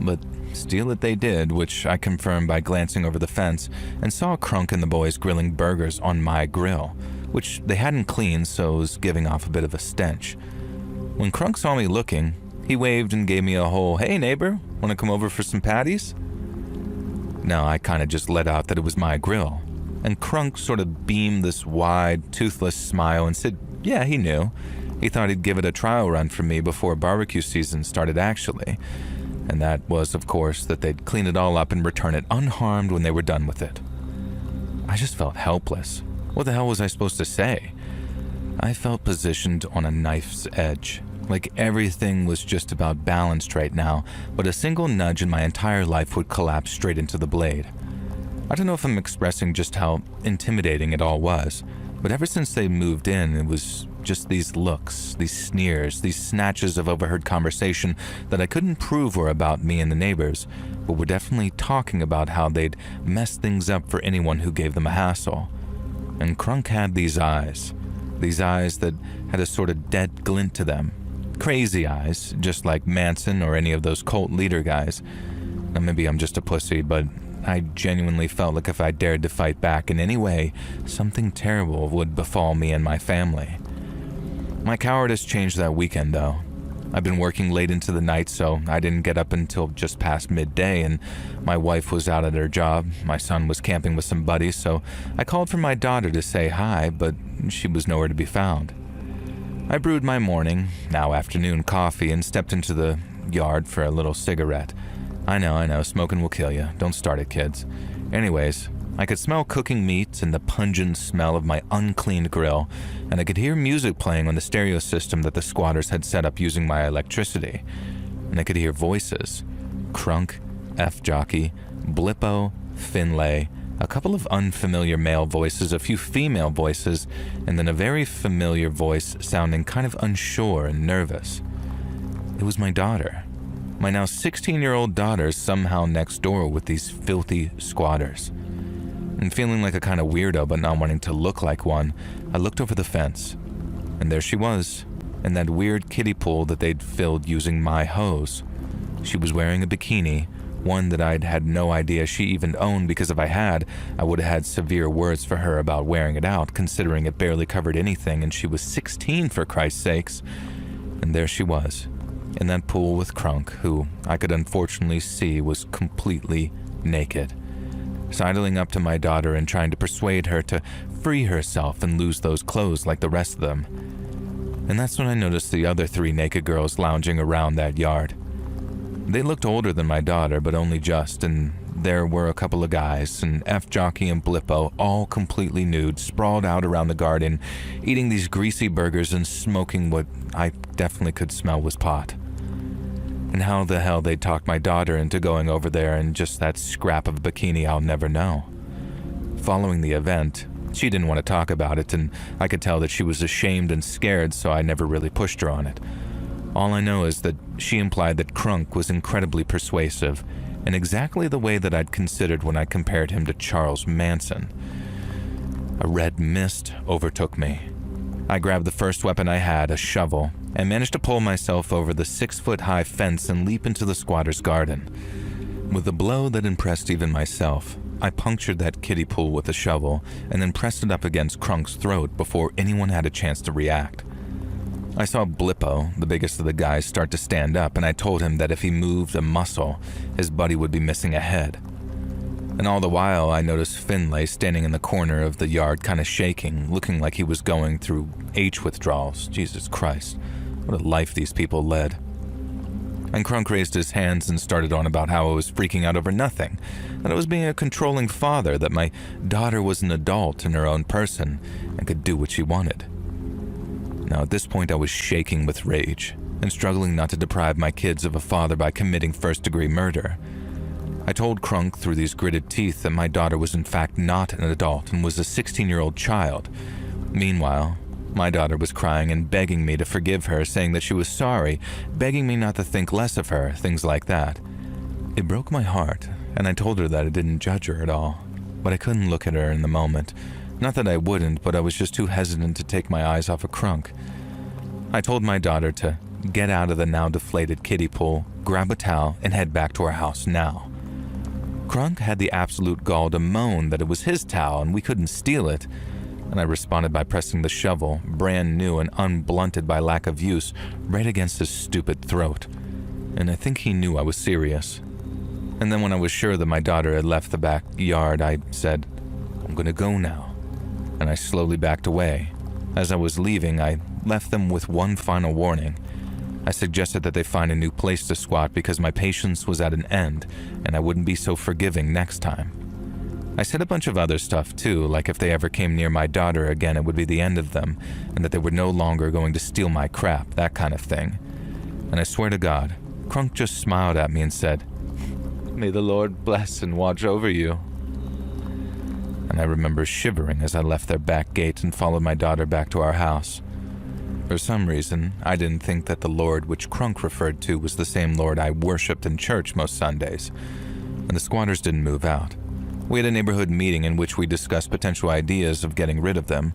But steal it they did, which I confirmed by glancing over the fence and saw Crunk and the boys grilling burgers on my grill, which they hadn't cleaned, so it was giving off a bit of a stench. When Crunk saw me looking, he waved and gave me a whole, "Hey neighbor, wanna come over for some patties?" Now I kinda just let out that it was my grill, and Crunk sort of beamed this wide, toothless smile and said, yeah, he knew. He thought he'd give it a trial run for me before barbecue season started actually. And that was, of course, that they'd clean it all up and return it unharmed when they were done with it. I just felt helpless. What the hell was I supposed to say? I felt positioned on a knife's edge, like everything was just about balanced right now, but a single nudge in my entire life would collapse straight into the blade. I don't know if I'm expressing just how intimidating it all was, but ever since they moved in, it was just these looks, these sneers, these snatches of overheard conversation that I couldn't prove were about me and the neighbors, but were definitely talking about how they'd mess things up for anyone who gave them a hassle. And Crunk had these eyes that had a sort of dead glint to them. Crazy eyes, just like Manson or any of those cult leader guys. Now maybe I'm just a pussy, but I genuinely felt like if I dared to fight back in any way, something terrible would befall me and my family. My cowardice changed that weekend, though. I've been working late into the night, so I didn't get up until just past midday, and my wife was out at her job. My son was camping with some buddies, so I called for my daughter to say hi, but she was nowhere to be found. I brewed my morning, now afternoon coffee, and stepped into the yard for a little cigarette. I know, smoking will kill you. Don't start it, kids. Anyways, I could smell cooking meats and the pungent smell of my uncleaned grill, and I could hear music playing on the stereo system that the squatters had set up using my electricity. And I could hear voices. Crunk, F-Jockey, Blippo, Finlay, a couple of unfamiliar male voices, a few female voices, and then a very familiar voice sounding kind of unsure and nervous. It was my daughter. My now 16-year-old daughter somehow next door with these filthy squatters. And feeling like a kind of weirdo but not wanting to look like one, I looked over the fence. And there she was, in that weird kiddie pool that they'd filled using my hose. She was wearing a bikini, one that I'd had no idea she even owned, because if I had, I would have had severe words for her about wearing it out, considering it barely covered anything and she was 16 for Christ's sakes. And there she was, in that pool with Crunk, who I could unfortunately see was completely naked, sidling up to my daughter and trying to persuade her to free herself and lose those clothes like the rest of them. And that's when I noticed the other 3 naked girls lounging around that yard. They looked older than my daughter, but only just, and there were a couple of guys, and F-Jockey and Blippo, all completely nude, sprawled out around the garden, eating these greasy burgers and smoking what I definitely could smell was pot. And how the hell they talked my daughter into going over there in just that scrap of a bikini, I'll never know. Following the event, she didn't want to talk about it, and I could tell that she was ashamed and scared, so I never really pushed her on it. All I know is that she implied that Crunk was incredibly persuasive, in exactly the way that I'd considered when I compared him to Charles Manson. A red mist overtook me. I grabbed the first weapon I had, a shovel, and managed to pull myself over the 6-foot-high fence and leap into the squatter's garden. With a blow that impressed even myself, I punctured that kiddie pool with a shovel and then pressed it up against Crunk's throat before anyone had a chance to react. I saw Blippo, the biggest of the guys, start to stand up, and I told him that if he moved a muscle, his buddy would be missing a head. And all the while, I noticed Finlay standing in the corner of the yard kind of shaking, looking like he was going through H withdrawals. Jesus Christ, what a life these people led. And Crunk raised his hands and started on about how I was freaking out over nothing, that I was being a controlling father, that my daughter was an adult in her own person and could do what she wanted. Now, at this point, I was shaking with rage and struggling not to deprive my kids of a father by committing first-degree murder. I told Crunk through these gritted teeth that my daughter was in fact not an adult and was a 16-year-old child. Meanwhile, my daughter was crying and begging me to forgive her, saying that she was sorry, begging me not to think less of her, things like that. It broke my heart, and I told her that I didn't judge her at all, but I couldn't look at her in the moment. Not that I wouldn't, but I was just too hesitant to take my eyes off of Crunk. I told my daughter to get out of the now deflated kiddie pool, grab a towel, and head back to our house now. Crunk had the absolute gall to moan that it was his towel and we couldn't steal it, and I responded by pressing the shovel, brand new and unblunted by lack of use, right against his stupid throat. And I think he knew I was serious. And then when I was sure that my daughter had left the backyard, I said, "I'm gonna go now." And I slowly backed away. As I was leaving, I left them with one final warning. I suggested that they find a new place to squat because my patience was at an end and I wouldn't be so forgiving next time. I said a bunch of other stuff too, like if they ever came near my daughter again, it would be the end of them, and that they were no longer going to steal my crap, that kind of thing. And I swear to God, Crunk just smiled at me and said, "May the Lord bless and watch over you." And I remember shivering as I left their back gate and followed my daughter back to our house. For some reason, I didn't think that the Lord which Crunk referred to was the same Lord I worshipped in church most Sundays. And the squatters didn't move out. We had a neighborhood meeting in which we discussed potential ideas of getting rid of them.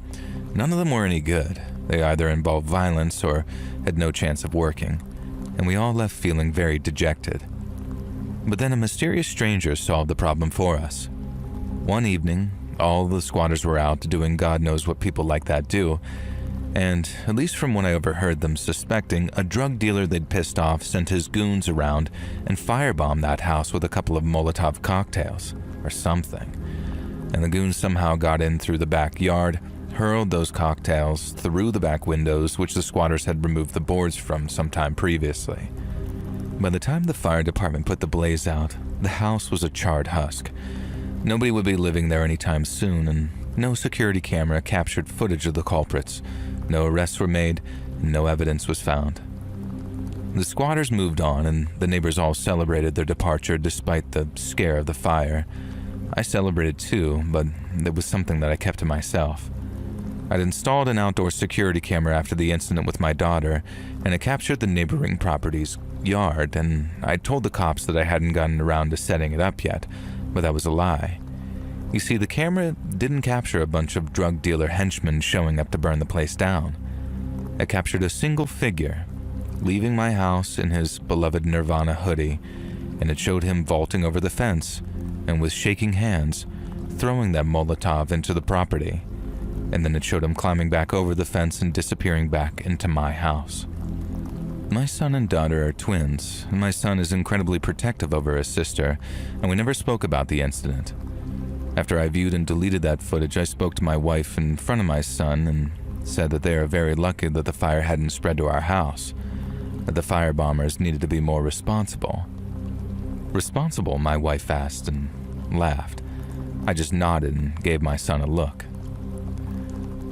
None of them were any good. They either involved violence or had no chance of working. And we all left feeling very dejected. But then a mysterious stranger solved the problem for us. One evening, all the squatters were out doing God knows what people like that do, and, at least from what I overheard them suspecting, a drug dealer they'd pissed off sent his goons around and firebombed that house with a couple of Molotov cocktails, or something. And the goons somehow got in through the backyard, hurled those cocktails through the back windows, which the squatters had removed the boards from sometime previously. By the time the fire department put the blaze out, the house was a charred husk. Nobody would be living there anytime soon, and no security camera captured footage of the culprits. No arrests were made, and no evidence was found. The squatters moved on, and the neighbors all celebrated their departure despite the scare of the fire. I celebrated too, but it was something that I kept to myself. I'd installed an outdoor security camera after the incident with my daughter, and it captured the neighboring property's yard, and I'd told the cops that I hadn't gotten around to setting it up yet, but that was a lie. You see, the camera didn't capture a bunch of drug dealer henchmen showing up to burn the place down. It captured a single figure, leaving my house in his beloved Nirvana hoodie, and it showed him vaulting over the fence and with shaking hands, throwing that Molotov into the property. And then it showed him climbing back over the fence and disappearing back into my house. My son and daughter are twins, and my son is incredibly protective over his sister, and we never spoke about the incident. After I viewed and deleted that footage, I spoke to my wife in front of my son and said that they are very lucky that the fire hadn't spread to our house, that the firebombers needed to be more responsible. Responsible, my wife asked and laughed. I just nodded and gave my son a look.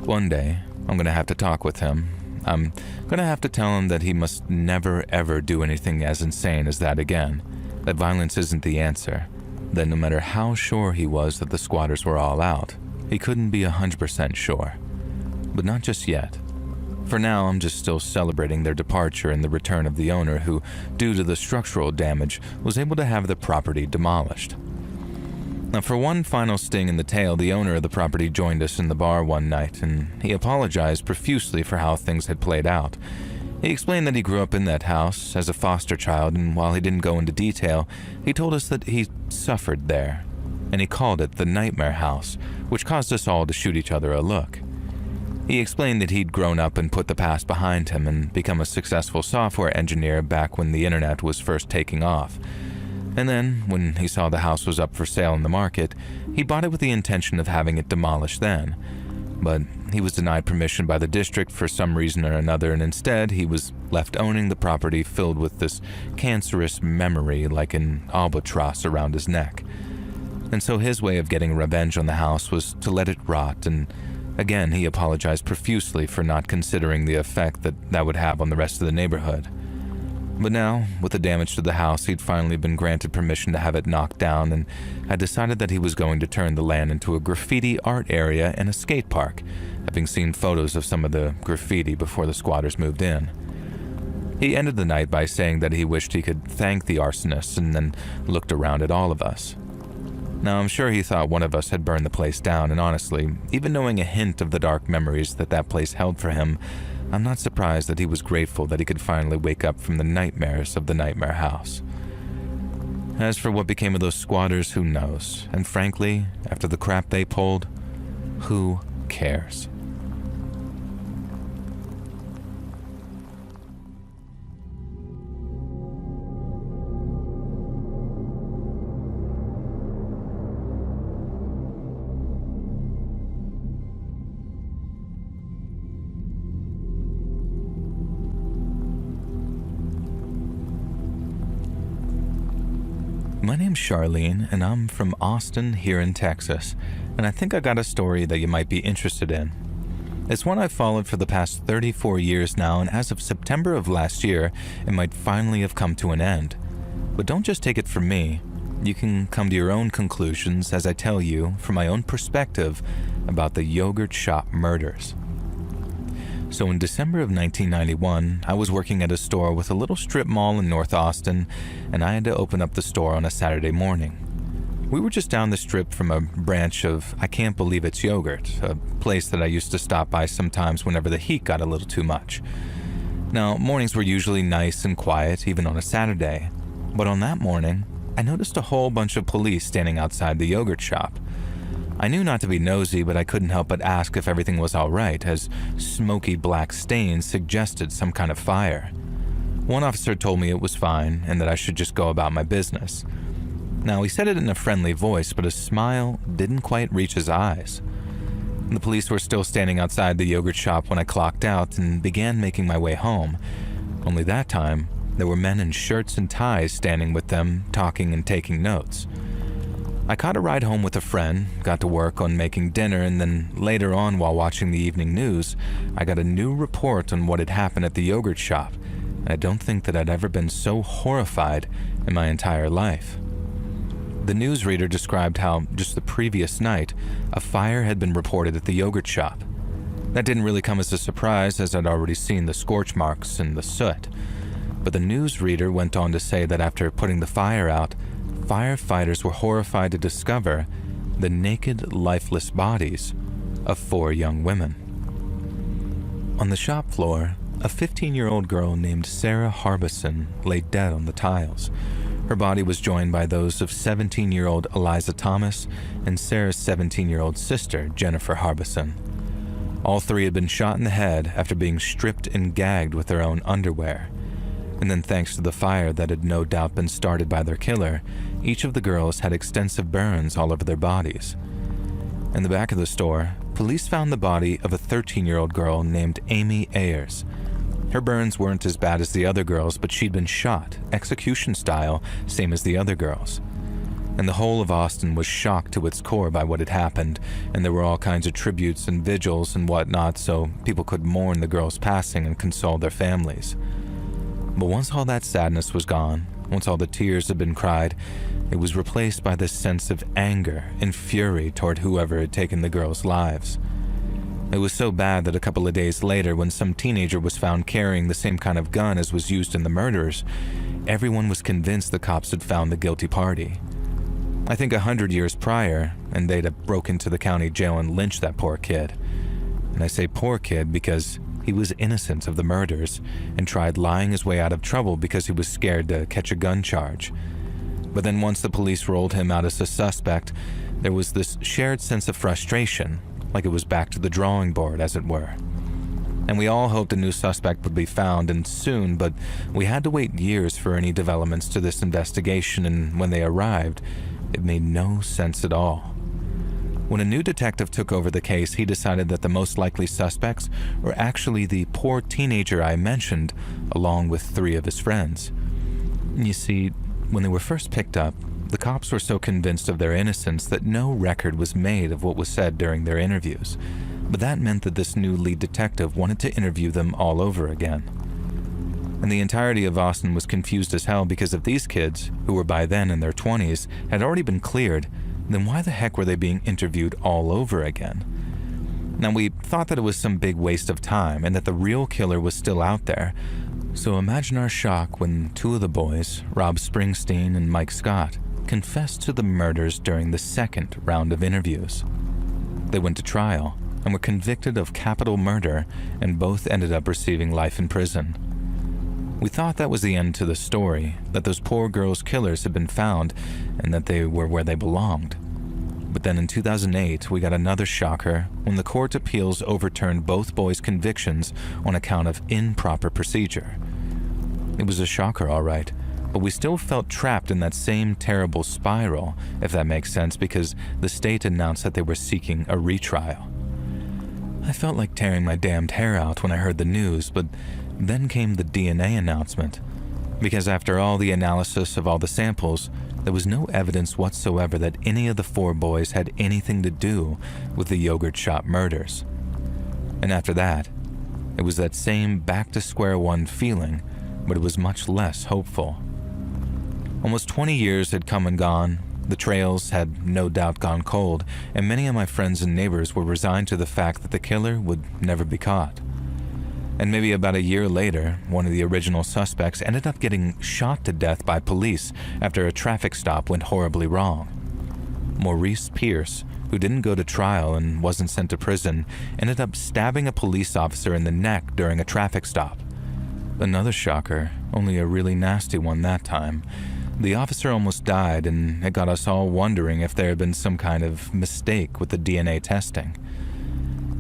One day, I'm going to have to talk with him. I'm going to have to tell him that he must never ever do anything as insane as that again, that violence isn't the answer, that no matter how sure he was that the squatters were all out, he couldn't be 100% sure. But not just yet. For now, I'm just still celebrating their departure and the return of the owner who, due to the structural damage, was able to have the property demolished. Now, for one final sting in the tail, the owner of the property joined us in the bar one night, and he apologized profusely for how things had played out. He explained that he grew up in that house as a foster child, and while he didn't go into detail, he told us that he suffered there, and he called it the Nightmare House, which caused us all to shoot each other a look. He explained that he'd grown up and put the past behind him and become a successful software engineer back when the internet was first taking off. And then, when he saw the house was up for sale in the market, he bought it with the intention of having it demolished then. But he was denied permission by the district for some reason or another, and instead he was left owning the property filled with this cancerous memory like an albatross around his neck. And so his way of getting revenge on the house was to let it rot, and again he apologized profusely for not considering the effect that would have on the rest of the neighborhood. But now, with the damage to the house, he'd finally been granted permission to have it knocked down and had decided that he was going to turn the land into a graffiti art area and a skate park, having seen photos of some of the graffiti before the squatters moved in. He ended the night by saying that he wished he could thank the arsonists and then looked around at all of us. Now, I'm sure he thought one of us had burned the place down, and honestly, even knowing a hint of the dark memories that place held for him, I'm not surprised that he was grateful that he could finally wake up from the nightmares of the Nightmare House. As for what became of those squatters, who knows? And frankly, after the crap they pulled, who cares? My name's Charlene, and I'm from Austin here in Texas, and I think I got a story that you might be interested in. It's one I've followed for the past 34 years now, and as of September of last year, it might finally have come to an end. But don't just take it from me. You can come to your own conclusions as I tell you, from my own perspective, about the yogurt shop murders. So in December of 1991, I was working at a store with a little strip mall in North Austin, and I had to open up the store on a Saturday morning. We were just down the strip from a branch of I Can't Believe It's Yogurt, a place that I used to stop by sometimes whenever the heat got a little too much. Now, mornings were usually nice and quiet, even on a Saturday, but on that morning, I noticed a whole bunch of police standing outside the yogurt shop. I knew not to be nosy, but I couldn't help but ask if everything was all right, as smoky black stains suggested some kind of fire. One officer told me it was fine and that I should just go about my business. Now, he said it in a friendly voice, but a smile didn't quite reach his eyes. The police were still standing outside the yogurt shop when I clocked out and began making my way home. Only that time, there were men in shirts and ties standing with them, talking and taking notes. I caught a ride home with a friend, got to work on making dinner, and then later on while watching the evening news, I got a new report on what had happened at the yogurt shop, and I don't think that I'd ever been so horrified in my entire life. The newsreader described how, just the previous night, a fire had been reported at the yogurt shop. That didn't really come as a surprise, as I'd already seen the scorch marks and the soot. But the newsreader went on to say that after putting the fire out, firefighters were horrified to discover the naked, lifeless bodies of 4 young women. On the shop floor, a 15-year-old girl named Sarah Harbison lay dead on the tiles. Her body was joined by those of 17-year-old Eliza Thomas and Sarah's 17-year-old sister, Jennifer Harbison. All 3 had been shot in the head after being stripped and gagged with their own underwear. And then, thanks to the fire that had no doubt been started by their killer, each of the girls had extensive burns all over their bodies. In the back of the store, police found the body of a 13-year-old girl named Amy Ayers. Her burns weren't as bad as the other girls, but she'd been shot, execution style, same as the other girls. And the whole of Austin was shocked to its core by what had happened, and there were all kinds of tributes and vigils and whatnot so people could mourn the girls' passing and console their families. But once all that sadness was gone, once all the tears had been cried, it was replaced by this sense of anger and fury toward whoever had taken the girls' lives. It was so bad that a couple of days later, when some teenager was found carrying the same kind of gun as was used in the murders, everyone was convinced the cops had found the guilty party. I think 100 years prior, and they'd have broke into the county jail and lynched that poor kid. And I say poor kid because he was innocent of the murders and tried lying his way out of trouble because he was scared to catch a gun charge. But then once the police rolled him out as a suspect, there was this shared sense of frustration, like it was back to the drawing board, as it were. And we all hoped a new suspect would be found, and soon, but we had to wait years for any developments to this investigation, and when they arrived, it made no sense at all. When a new detective took over the case, he decided that the most likely suspects were actually the poor teenager I mentioned, along with 3 of his friends. You see, when they were first picked up, the cops were so convinced of their innocence that no record was made of what was said during their interviews. But that meant that this new lead detective wanted to interview them all over again. And the entirety of Austin was confused as hell because if these kids, who were by then in their 20s, had already been cleared, then why the heck were they being interviewed all over again? Now, we thought that it was some big waste of time and that the real killer was still out there. So imagine our shock when 2 of the boys, Rob Springsteen and Mike Scott, confessed to the murders during the second round of interviews. They went to trial and were convicted of capital murder, and both ended up receiving life in prison. We thought that was the end to the story, that those poor girls' killers had been found and that they were where they belonged. But then in 2008, we got another shocker when the Court of Appeals overturned both boys' convictions on account of improper procedure. It was a shocker, all right, but we still felt trapped in that same terrible spiral, if that makes sense, because the state announced that they were seeking a retrial. I felt like tearing my damned hair out when I heard the news, but then came the DNA announcement, because after all the analysis of all the samples, there was no evidence whatsoever that any of the 4 boys had anything to do with the yogurt shop murders. And after that, it was that same back to square one feeling, but it was much less hopeful. Almost 20 years had come and gone. The trails had no doubt gone cold, and many of my friends and neighbors were resigned to the fact that the killer would never be caught. And maybe about a year later, one of the original suspects ended up getting shot to death by police after a traffic stop went horribly wrong. Maurice Pierce, who didn't go to trial and wasn't sent to prison, ended up stabbing a police officer in the neck during a traffic stop. Another shocker, only a really nasty one that time. The officer almost died, and it got us all wondering if there had been some kind of mistake with the DNA testing.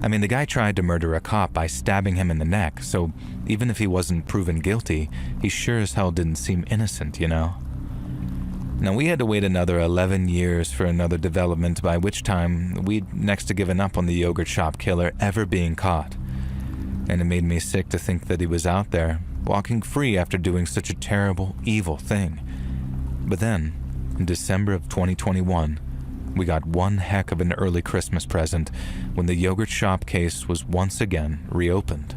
I mean, the guy tried to murder a cop by stabbing him in the neck, so even if he wasn't proven guilty, he sure as hell didn't seem innocent, you know? Now, we had to wait another 11 years for another development, by which time we'd next to given up on the yogurt shop killer ever being caught. And it made me sick to think that he was out there, walking free after doing such a terrible, evil thing. But then, in December of 2021, we got one heck of an early Christmas present when the yogurt shop case was once again reopened.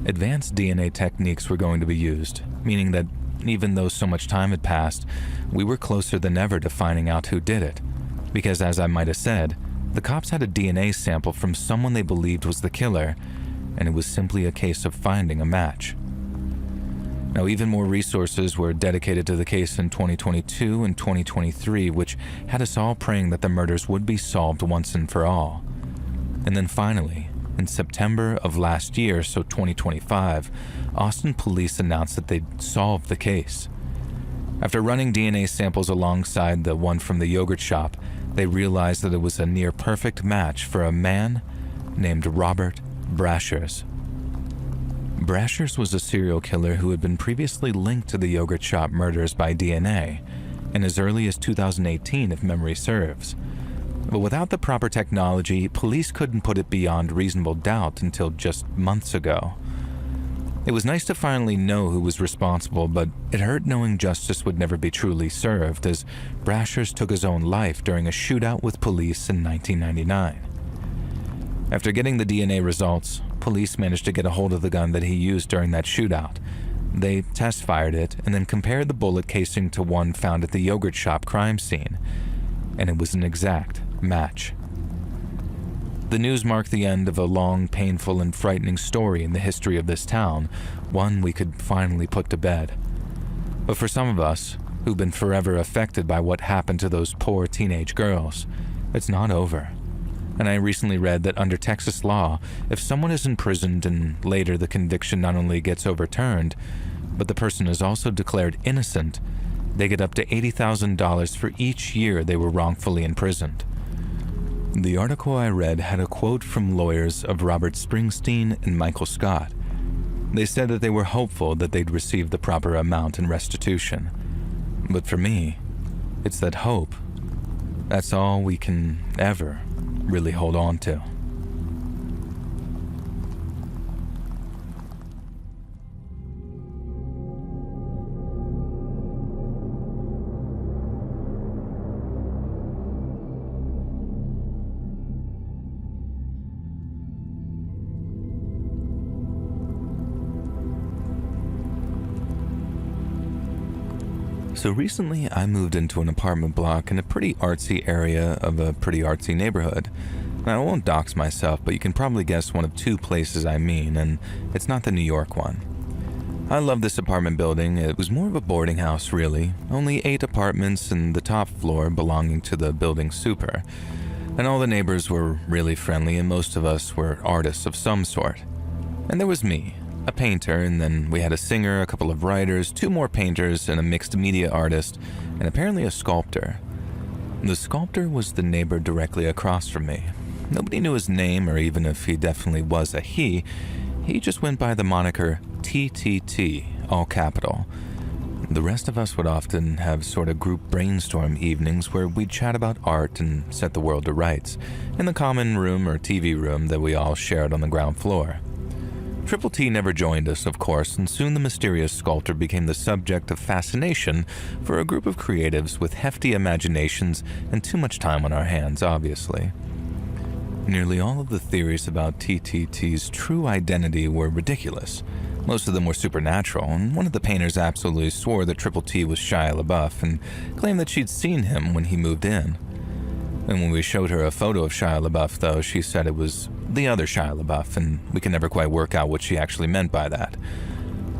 Advanced DNA techniques were going to be used, meaning that even though so much time had passed, we were closer than ever to finding out who did it. Because as I might have said, the cops had a DNA sample from someone they believed was the killer, and it was simply a case of finding a match. Now, even more resources were dedicated to the case in 2022 and 2023, which had us all praying that the murders would be solved once and for all. And then finally, in September of last year, so 2025, Austin police announced that they'd solved the case. After running DNA samples alongside the one from the yogurt shop, they realized that it was a near-perfect match for a man named Robert Brashers. Brashers was a serial killer who had been previously linked to the yogurt shop murders by DNA, and as early as 2018 if memory serves. But without the proper technology, police couldn't put it beyond reasonable doubt until just months ago. It was nice to finally know who was responsible, but it hurt knowing justice would never be truly served, as Brashers took his own life during a shootout with police in 1999. After getting the DNA results, police managed to get a hold of the gun that he used during that shootout. They test-fired it and then compared the bullet casing to one found at the yogurt shop crime scene, and it was an exact match. The news marked the end of a long, painful, and frightening story in the history of this town, one we could finally put to bed. But for some of us, who've been forever affected by what happened to those poor teenage girls, it's not over. And I recently read that under Texas law, if someone is imprisoned and later the conviction not only gets overturned, but the person is also declared innocent, they get up to $80,000 for each year they were wrongfully imprisoned. The article I read had a quote from lawyers of Robert Springsteen and Michael Scott. They said that they were hopeful that they'd receive the proper amount in restitution. But for me, it's that hope. That's all we can ever really hold on to. So recently I moved into an apartment block in a pretty artsy area of a pretty artsy neighborhood. Now, I won't dox myself, but you can probably guess one of two places I mean, and it's not the New York one. I love this apartment building. It was more of a boarding house, really. Only 8 apartments and the top floor belonging to the building super. And all the neighbors were really friendly, and most of us were artists of some sort. And there was me, a painter, and then we had a singer, a couple of writers, 2 more painters, and a mixed media artist, and apparently a sculptor. The sculptor was the neighbor directly across from me. Nobody knew his name, or even if he definitely was a he. He just went by the moniker TTT, all capital. The rest of us would often have sort of group brainstorm evenings where we'd chat about art and set the world to rights, in the common room or TV room that we all shared on the ground floor. Triple T never joined us, of course, and soon the mysterious sculptor became the subject of fascination for a group of creatives with hefty imaginations and too much time on our hands, obviously. Nearly all of the theories about TTT's true identity were ridiculous. Most of them were supernatural, and one of the painters absolutely swore that Triple T was Shia LaBeouf and claimed that she'd seen him when he moved in. And when we showed her a photo of Shia LaBeouf, though, she said it was the other Shia LaBeouf, and we could never quite work out what she actually meant by that.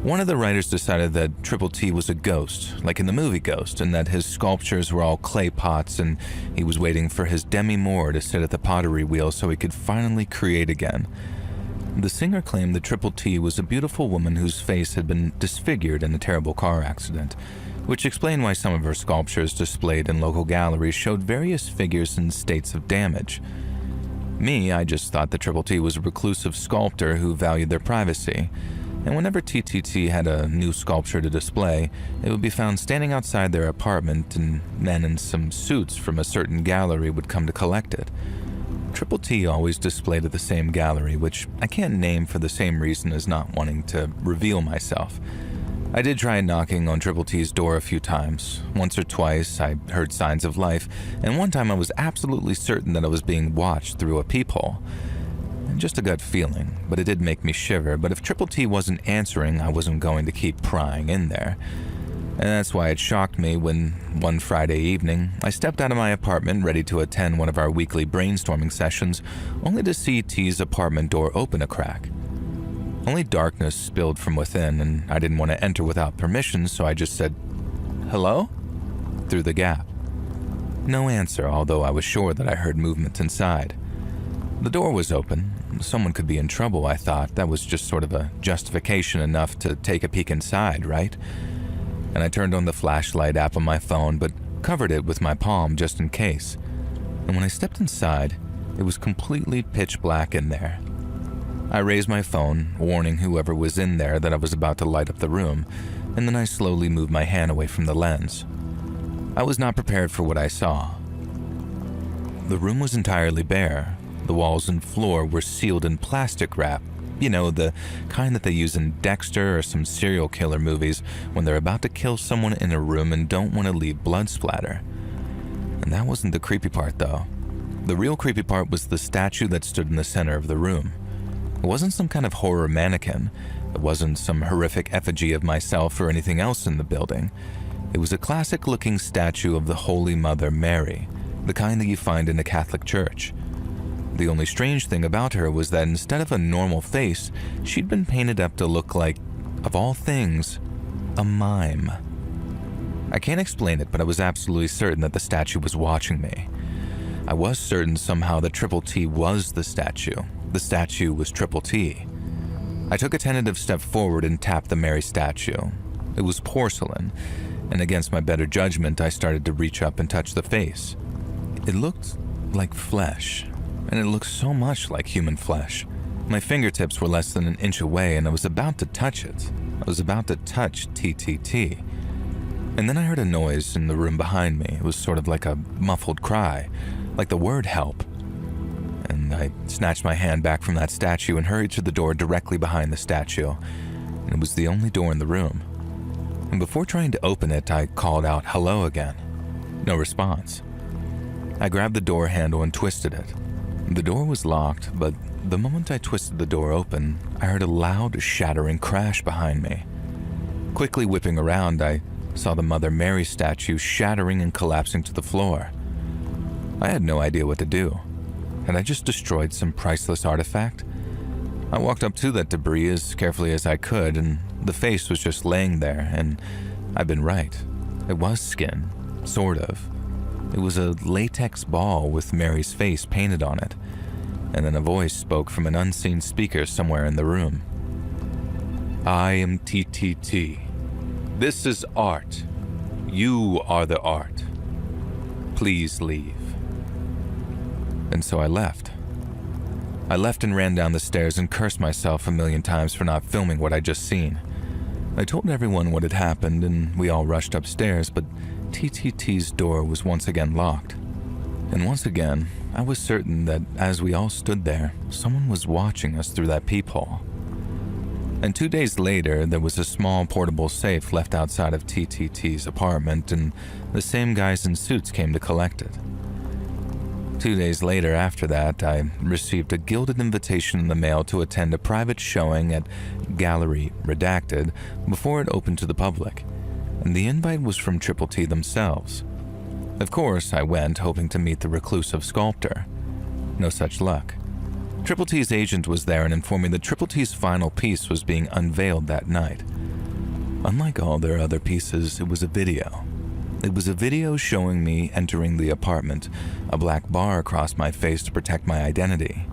One of the writers decided that Triple T was a ghost, like in the movie Ghost, and that his sculptures were all clay pots and he was waiting for his Demi Moore to sit at the pottery wheel so he could finally create again. The singer claimed that Triple T was a beautiful woman whose face had been disfigured in a terrible car accident, which explained why some of her sculptures displayed in local galleries showed various figures in states of damage. Me, I just thought that Triple T was a reclusive sculptor who valued their privacy, and whenever TTT had a new sculpture to display, it would be found standing outside their apartment, and men in some suits from a certain gallery would come to collect it. Triple T always displayed at the same gallery, which I can't name for the same reason as not wanting to reveal myself. I did try knocking on Triple T's door a few times. Once or twice, I heard signs of life, and one time I was absolutely certain that I was being watched through a peephole. Just a gut feeling, but it did make me shiver. But if Triple T wasn't answering, I wasn't going to keep prying in there. And that's why it shocked me when, one Friday evening, I stepped out of my apartment ready to attend one of our weekly brainstorming sessions, only to see T's apartment door open a crack. Only darkness spilled from within, and I didn't want to enter without permission, so I just said, "Hello?" through the gap. No answer, although I was sure that I heard movement inside. The door was open. Someone could be in trouble, I thought. That was just sort of a justification enough to take a peek inside, right? And I turned on the flashlight app on my phone, but covered it with my palm just in case. And when I stepped inside, it was completely pitch black in there. I raised my phone, warning whoever was in there that I was about to light up the room, and then I slowly moved my hand away from the lens. I was not prepared for what I saw. The room was entirely bare. The walls and floor were sealed in plastic wrap. You know, the kind that they use in Dexter or some serial killer movies when they're about to kill someone in a room and don't want to leave blood splatter. And that wasn't the creepy part, though. The real creepy part was the statue that stood in the center of the room. It wasn't some kind of horror mannequin. It wasn't some horrific effigy of myself or anything else in the building. It was a classic-looking statue of the Holy Mother Mary, the kind that you find in a Catholic church. The only strange thing about her was that instead of a normal face, she'd been painted up to look like, of all things, a mime. I can't explain it, but I was absolutely certain that the statue was watching me. I was certain somehow that Triple T was the statue. The statue was Triple T. I took a tentative step forward and tapped the Mary statue. It was porcelain, and against my better judgment, I started to reach up and touch the face. It looked like flesh, and it looked so much like human flesh. My fingertips were less than an inch away, and I was about to touch it. I was about to touch TTT. And then I heard a noise in the room behind me. It was sort of like a muffled cry, like the word help. And I snatched my hand back from that statue and hurried to the door directly behind the statue. And it was the only door in the room. And before trying to open it, I called out hello again. No response. I grabbed the door handle and twisted it. The door was locked, but the moment I twisted the door open, I heard a loud, shattering crash behind me. Quickly whipping around, I saw the Mother Mary statue shattering and collapsing to the floor. I had no idea what to do. Had I just destroyed some priceless artifact? I walked up to that debris as carefully as I could, and the face was just laying there, and I'd been right. It was skin, sort of. It was a latex ball with Mary's face painted on it, and then a voice spoke from an unseen speaker somewhere in the room. "I am TTT. This is art. You are the art. Please leave." And so I left. I left and ran down the stairs and cursed myself a million times for not filming what I'd just seen. I told everyone what had happened, and we all rushed upstairs, but TTT's door was once again locked. And once again, I was certain that as we all stood there, someone was watching us through that peephole. And 2 days later, there was a small portable safe left outside of TTT's apartment, and the same guys in suits came to collect it. 2 days later after that, I received a gilded invitation in the mail to attend a private showing at Gallery Redacted before it opened to the public, and the invite was from Triple T themselves. Of course, I went, hoping to meet the reclusive sculptor. No such luck. Triple T's agent was there and informed me that Triple T's final piece was being unveiled that night. Unlike all their other pieces, it was a video. It was a video showing me entering the apartment, a black bar across my face to protect my identity.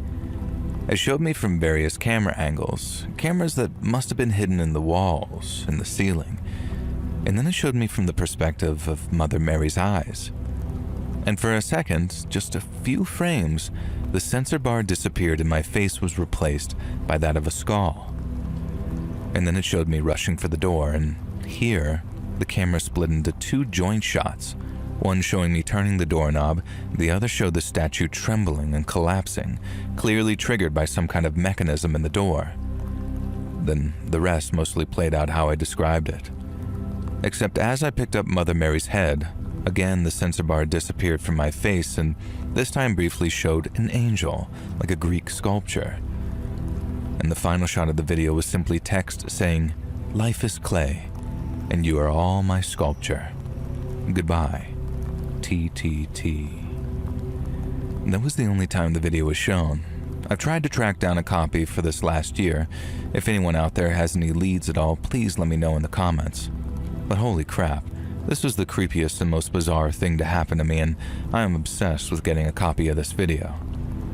It showed me from various camera angles, cameras that must have been hidden in the walls, in the ceiling. And then it showed me from the perspective of Mother Mary's eyes. And for a second, just a few frames, the sensor bar disappeared and my face was replaced by that of a skull. And then it showed me rushing for the door, and here, the camera split into 2 joint shots, one showing me turning the doorknob, the other showed the statue trembling and collapsing, clearly triggered by some kind of mechanism in the door. then the rest mostly played out how I described it. Except as I picked up Mother Mary's head, again the sensor bar disappeared from my face and this time briefly showed an angel, like a Greek sculpture. And the final shot of the video was simply text saying, "Life is clay, and you are all my sculpture. Goodbye, TTT." That was the only time the video was shown. I've tried to track down a copy for this last year. If anyone out there has any leads at all, please let me know in the comments. But holy crap, this was the creepiest and most bizarre thing to happen to me, and I am obsessed with getting a copy of this video.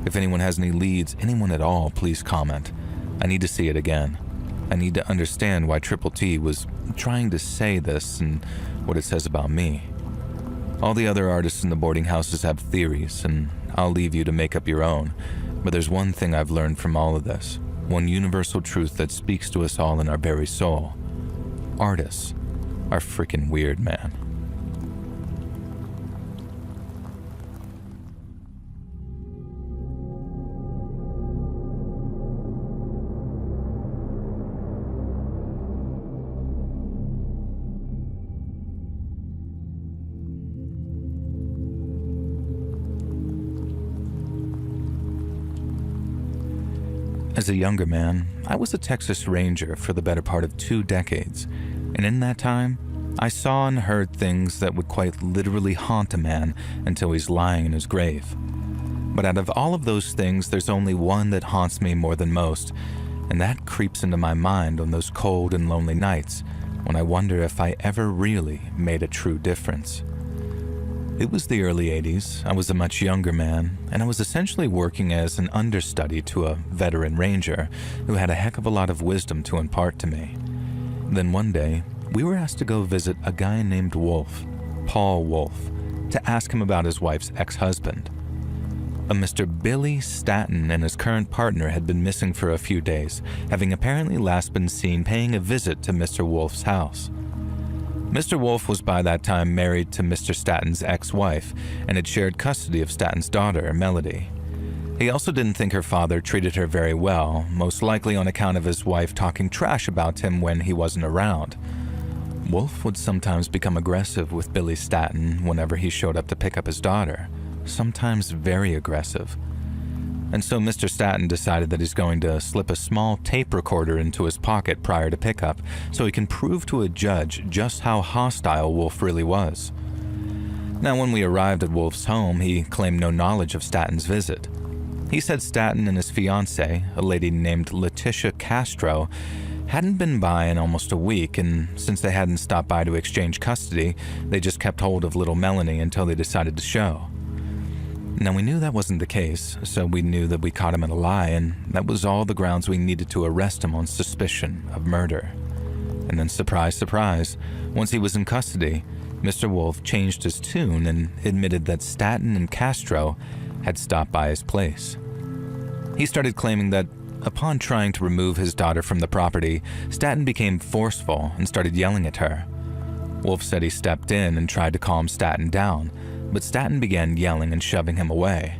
If anyone has any leads, anyone at all, please comment. I need to see it again. I need to understand why Triple T was trying to say this and what it says about me. All the other artists in the boarding houses have theories, and I'll leave you to make up your own. But there's one thing I've learned from all of this, one universal truth that speaks to us all in our very soul. Artists are freaking weird, man. As a younger man, I was a Texas Ranger for the better part of 2 decades, and in that time, I saw and heard things that would quite literally haunt a man until he's lying in his grave. But out of all of those things, there's only one that haunts me more than most, and that creeps into my mind on those cold and lonely nights when I wonder if I ever really made a true difference. It was the early 80s, I was a much younger man, and I was essentially working as an understudy to a veteran ranger who had a heck of a lot of wisdom to impart to me. Then one day, we were asked to go visit a guy named Wolf, Paul Wolf, to ask him about his wife's ex-husband. A Mr. Billy Staton and his current partner had been missing for a few days, having apparently last been seen paying a visit to Mr. Wolf's house. Mr. Wolf was by that time married to Mr. Staton's ex-wife and had shared custody of Staton's daughter, Melody. He also didn't think her father treated her very well, most likely on account of his wife talking trash about him when he wasn't around. Wolf would sometimes become aggressive with Billy Staton whenever he showed up to pick up his daughter, sometimes very aggressive. And so Mr. Staton decided that he's going to slip a small tape recorder into his pocket prior to pickup so he can prove to a judge just how hostile Wolf really was. Now, when we arrived at Wolf's home, he claimed no knowledge of Staton's visit. He said Staton and his fiancée, a lady named Letitia Castro, hadn't been by in almost a week, and since they hadn't stopped by to exchange custody, they just kept hold of little Melanie until they decided to show. Now, we knew that wasn't the case, so we knew that we caught him in a lie, and that was all the grounds we needed to arrest him on suspicion of murder. And then, surprise, surprise, once he was in custody, Mr. Wolf changed his tune and admitted that Staton and Castro had stopped by his place. He started claiming that upon trying to remove his daughter from the property, Staton became forceful and started yelling at her. Wolf said he stepped in and tried to calm Staton down, but Staton began yelling and shoving him away.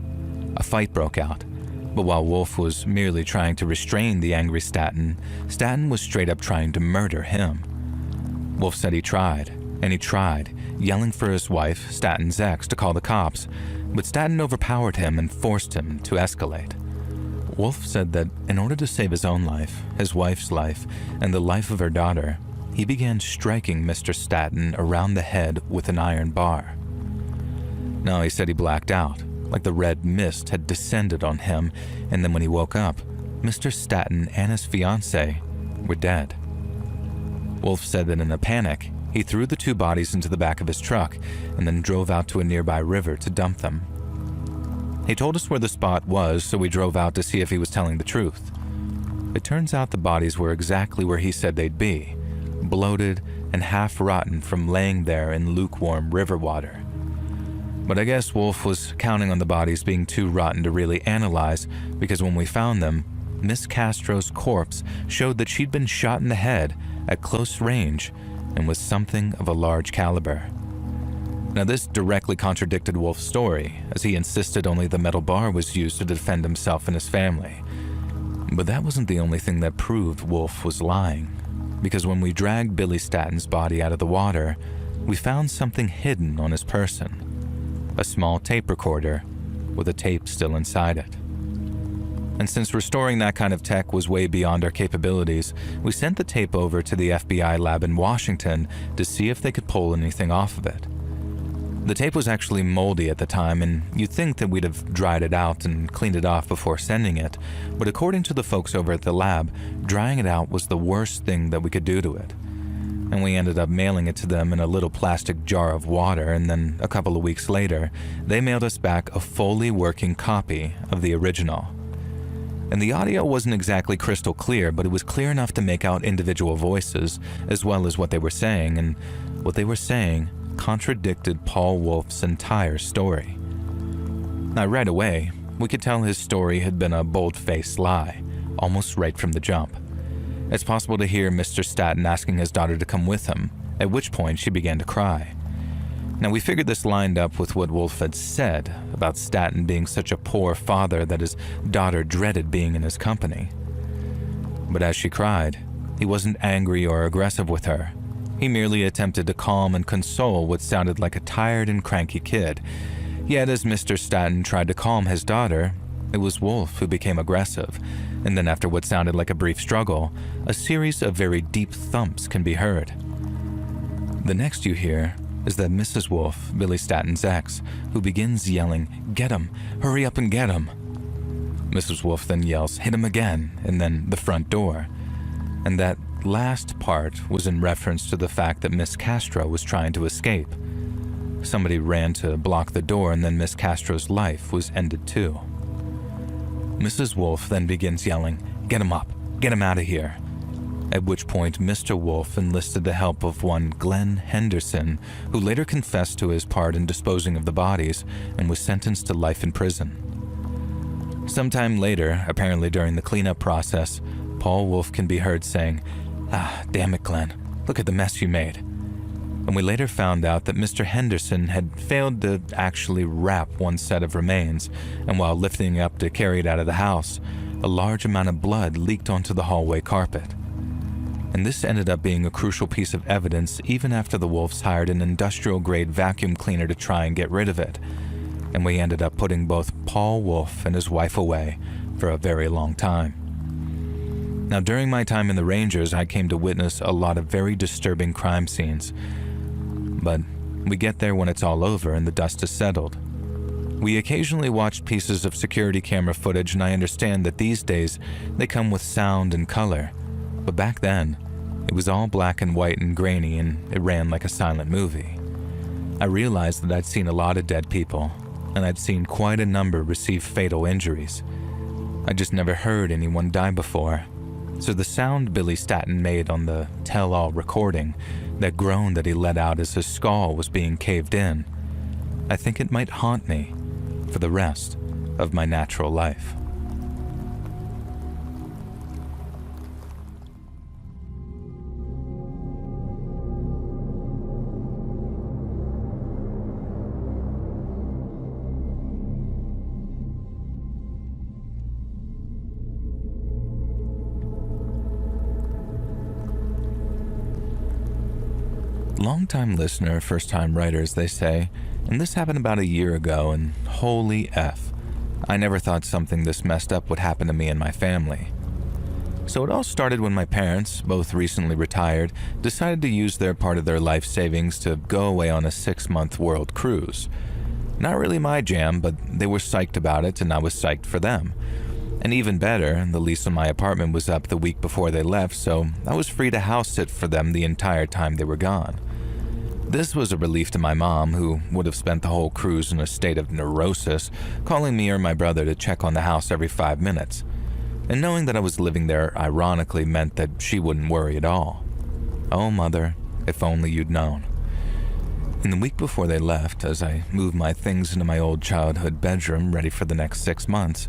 A fight broke out, but while Wolf was merely trying to restrain the angry Staton, Staton was straight up trying to murder him. Wolf said he tried, and he tried, yelling for his wife, Staton's ex, to call the cops, but Staton overpowered him and forced him to escalate. Wolf said that in order to save his own life, his wife's life, and the life of her daughter, he began striking Mr. Staton around the head with an iron bar. Now, he said he blacked out, like the red mist had descended on him, and then when he woke up, Mr. Staton and his fiancée were dead. Wolf said that in a panic, he threw the 2 bodies into the back of his truck and then drove out to a nearby river to dump them. He told us where the spot was, so we drove out to see if he was telling the truth. It turns out the bodies were exactly where he said they'd be, bloated and half rotten from laying there in lukewarm river water. But I guess Wolf was counting on the bodies being too rotten to really analyze, because when we found them, Miss Castro's corpse showed that she'd been shot in the head at close range and with something of a large caliber. Now, this directly contradicted Wolf's story, as he insisted only the metal bar was used to defend himself and his family. But that wasn't the only thing that proved Wolf was lying, because when we dragged Billy Statton's body out of the water, we found something hidden on his person, a small tape recorder with a tape still inside it. And since restoring that kind of tech was way beyond our capabilities, we sent the tape over to the FBI lab in Washington to see if they could pull anything off of it. The tape was actually moldy at the time, and you'd think that we'd have dried it out and cleaned it off before sending it, but according to the folks over at the lab, drying it out was the worst thing that we could do to it. And we ended up mailing it to them in a little plastic jar of water, and then a couple of weeks later, they mailed us back a fully working copy of the original. And the audio wasn't exactly crystal clear, but it was clear enough to make out individual voices, as well as what they were saying, and what they were saying contradicted Paul Wolf's entire story. Now, right away, we could tell his story had been a bold-faced lie, almost right from the jump. It's possible to hear Mr. Statton asking his daughter to come with him, at which point she began to cry. Now, we figured this lined up with what Wolf had said about Statton being such a poor father that his daughter dreaded being in his company. But as she cried, he wasn't angry or aggressive with her. He merely attempted to calm and console what sounded like a tired and cranky kid. Yet as Mr. Statton tried to calm his daughter, it was Wolf who became aggressive, and then after what sounded like a brief struggle, a series of very deep thumps can be heard. The next you hear is that Mrs. Wolf, Billy Statton's ex, who begins yelling, "Get him! Hurry up and get him!" Mrs. Wolf then yells, "Hit him again," and then the front door. And that last part was in reference to the fact that Miss Castro was trying to escape. Somebody ran to block the door, and then Miss Castro's life was ended too. Mrs. Wolf then begins yelling, "Get him up! Get him out of here!" At which point Mr. Wolf enlisted the help of one Glenn Henderson, who later confessed to his part in disposing of the bodies and was sentenced to life in prison. Sometime later, apparently during the cleanup process, Paul Wolf can be heard saying, "Ah, damn it, Glenn, look at the mess you made." And we later found out that Mr. Henderson had failed to actually wrap one set of remains, and while lifting up to carry it out of the house, a large amount of blood leaked onto the hallway carpet. And this ended up being a crucial piece of evidence even after the Wolves hired an industrial-grade vacuum cleaner to try and get rid of it. And we ended up putting both Paul Wolf and his wife away for a very long time. Now, during my time in the Rangers, I came to witness a lot of very disturbing crime scenes. But we get there when it's all over and the dust has settled. We occasionally watched pieces of security camera footage, and I understand that these days they come with sound and color. But back then, it was all black and white and grainy, and it ran like a silent movie. I realized that I'd seen a lot of dead people, and I'd seen quite a number receive fatal injuries. I just never heard anyone die before. So the sound Billy Statton made on the tell-all recording, that groan that he let out as his skull was being caved in, I think it might haunt me for the rest of my natural life. Long-time listener, first-time writers, they say, and this happened about a year ago, and holy F, I never thought something this messed up would happen to me and my family. So it all started when my parents, both recently retired, decided to use their part of their life savings to go away on a 6-month world cruise. Not really my jam, but they were psyched about it, and I was psyched for them. And even better, the lease on my apartment was up the week before they left, so I was free to house sit for them the entire time they were gone. This was a relief to my mom, who would have spent the whole cruise in a state of neurosis, calling me or my brother to check on the house every 5 minutes. And knowing that I was living there ironically meant that she wouldn't worry at all. Oh, Mother, if only you'd known. In the week before they left, as I moved my things into my old childhood bedroom ready for the next 6 months,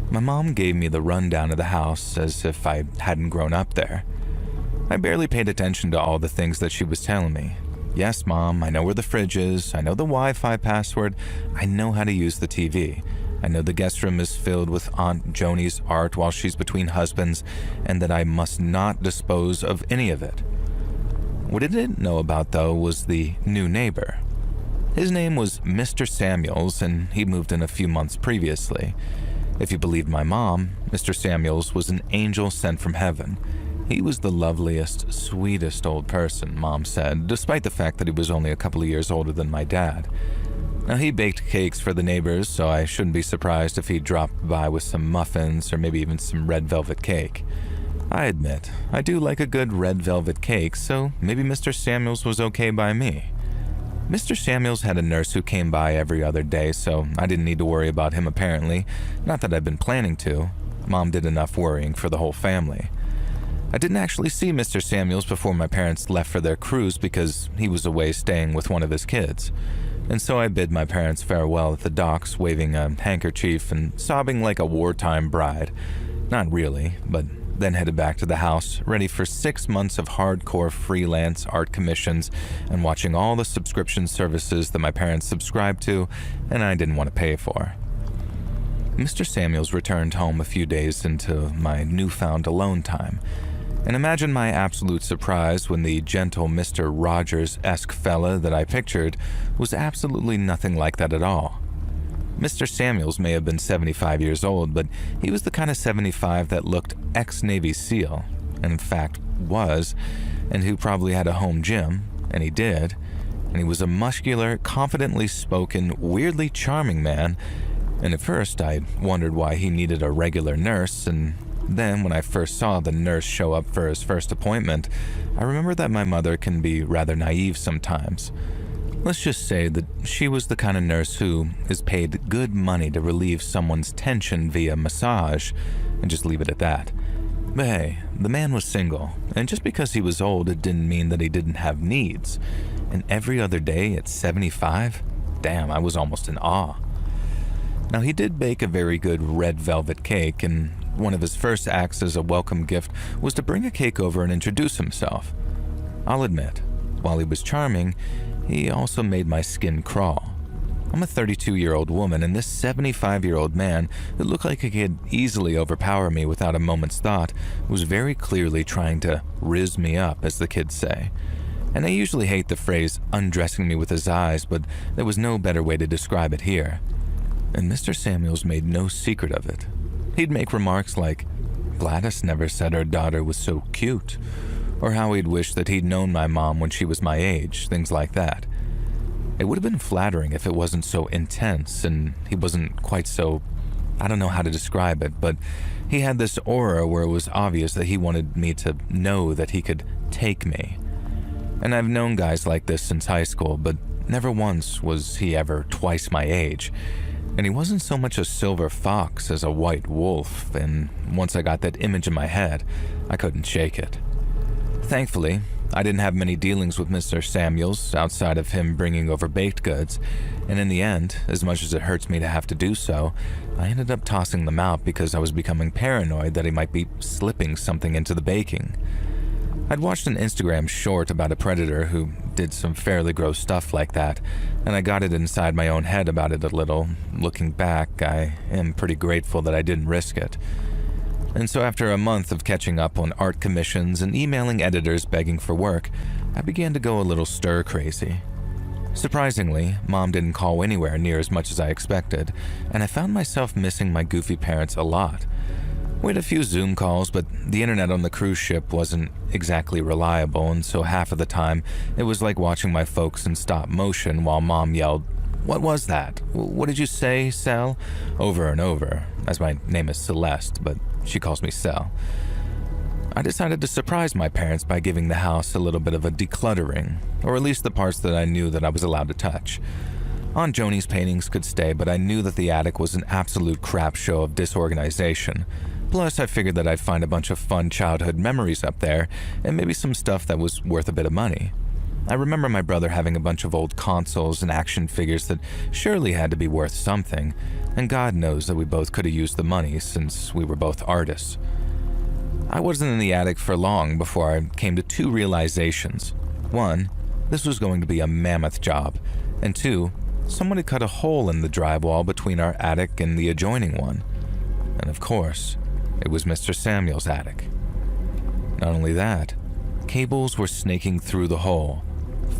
my mom gave me the rundown of the house as if I hadn't grown up there. I barely paid attention to all the things that she was telling me. Yes, Mom, I know where the fridge is, I know the Wi-Fi password, I know how to use the TV, I know the guest room is filled with Aunt Joni's art while she's between husbands, and that I must not dispose of any of it. What I didn't know about, though, was the new neighbor. His name was Mr. Samuels, and he moved in a few months previously. If you believed my mom, Mr. Samuels was an angel sent from heaven. He was the loveliest, sweetest old person, Mom said, despite the fact that he was only a couple of years older than my dad. Now, he baked cakes for the neighbors, so I shouldn't be surprised if he dropped by with some muffins or maybe even some red velvet cake. I admit, I do like a good red velvet cake, so maybe Mr. Samuels was okay by me. Mr. Samuels had a nurse who came by every other day, so I didn't need to worry about him apparently. Not that I'd been planning to. Mom did enough worrying for the whole family. I didn't actually see Mr. Samuels before my parents left for their cruise because he was away staying with one of his kids. And so I bid my parents farewell at the docks, waving a handkerchief and sobbing like a wartime bride. Not really, but then headed back to the house, ready for 6 months of hardcore freelance art commissions and watching all the subscription services that my parents subscribed to and I didn't want to pay for. Mr. Samuels returned home a few days into my newfound alone time, and imagine my absolute surprise when the gentle Mr. Rogers-esque fella that I pictured was absolutely nothing like that at all. Mr. Samuels may have been 75 years old, but he was the kind of 75 that looked ex-Navy SEAL, and in fact was, and who probably had a home gym, and he did, and he was a muscular, confidently spoken, weirdly charming man, and at first I wondered why he needed a regular nurse, and then when I first saw the nurse show up for his first appointment, I remembered that my mother can be rather naive sometimes. Let's just say that she was the kind of nurse who is paid good money to relieve someone's tension via massage, and just leave it at that. But hey, the man was single, and just because he was old, it didn't mean that he didn't have needs. And every other day at 75? Damn, I was almost in awe. Now, he did bake a very good red velvet cake, and one of his first acts as a welcome gift was to bring a cake over and introduce himself. I'll admit, while he was charming, he also made my skin crawl. I'm a 32-year-old woman, and this 75-year-old man, who looked like he could easily overpower me without a moment's thought, was very clearly trying to rizz me up, as the kids say. And I usually hate the phrase undressing me with his eyes, but there was no better way to describe it here. And Mr. Samuels made no secret of it. He'd make remarks like, "Gladys never said her daughter was so cute," or how he'd wish that he'd known my mom when she was my age, things like that. It would have been flattering if it wasn't so intense and he wasn't quite so, I don't know how to describe it, but he had this aura where it was obvious that he wanted me to know that he could take me. And I've known guys like this since high school, but never once was he ever twice my age. And he wasn't so much a silver fox as a white wolf, and once I got that image in my head, I couldn't shake it. Thankfully, I didn't have many dealings with Mr. Samuels outside of him bringing over baked goods, and in the end, as much as it hurts me to have to do so, I ended up tossing them out because I was becoming paranoid that he might be slipping something into the baking. I'd watched an Instagram short about a predator who did some fairly gross stuff like that, and I got it inside my own head about it a little. Looking back, I am pretty grateful that I didn't risk it. And so after a month of catching up on art commissions and emailing editors begging for work, I began to go a little stir-crazy. Surprisingly, Mom didn't call anywhere near as much as I expected, and I found myself missing my goofy parents a lot. We had a few Zoom calls, but the internet on the cruise ship wasn't exactly reliable, and so half of the time, it was like watching my folks in stop motion while Mom yelled, "What was that? What did you say, Sel?" over and over, as my name is Celeste, but she calls me Sel. I decided to surprise my parents by giving the house a little bit of a decluttering, or at least the parts that I knew that I was allowed to touch. Aunt Joni's paintings could stay, but I knew that the attic was an absolute crap show of disorganization. Plus, I figured that I'd find a bunch of fun childhood memories up there, and maybe some stuff that was worth a bit of money. I remember my brother having a bunch of old consoles and action figures that surely had to be worth something, and God knows that we both could have used the money since we were both artists. I wasn't in the attic for long before I came to two realizations. One, this was going to be a mammoth job, and two, someone had cut a hole in the drywall between our attic and the adjoining one. And of course, it was Mr. Samuel's attic. Not only that, cables were snaking through the hole,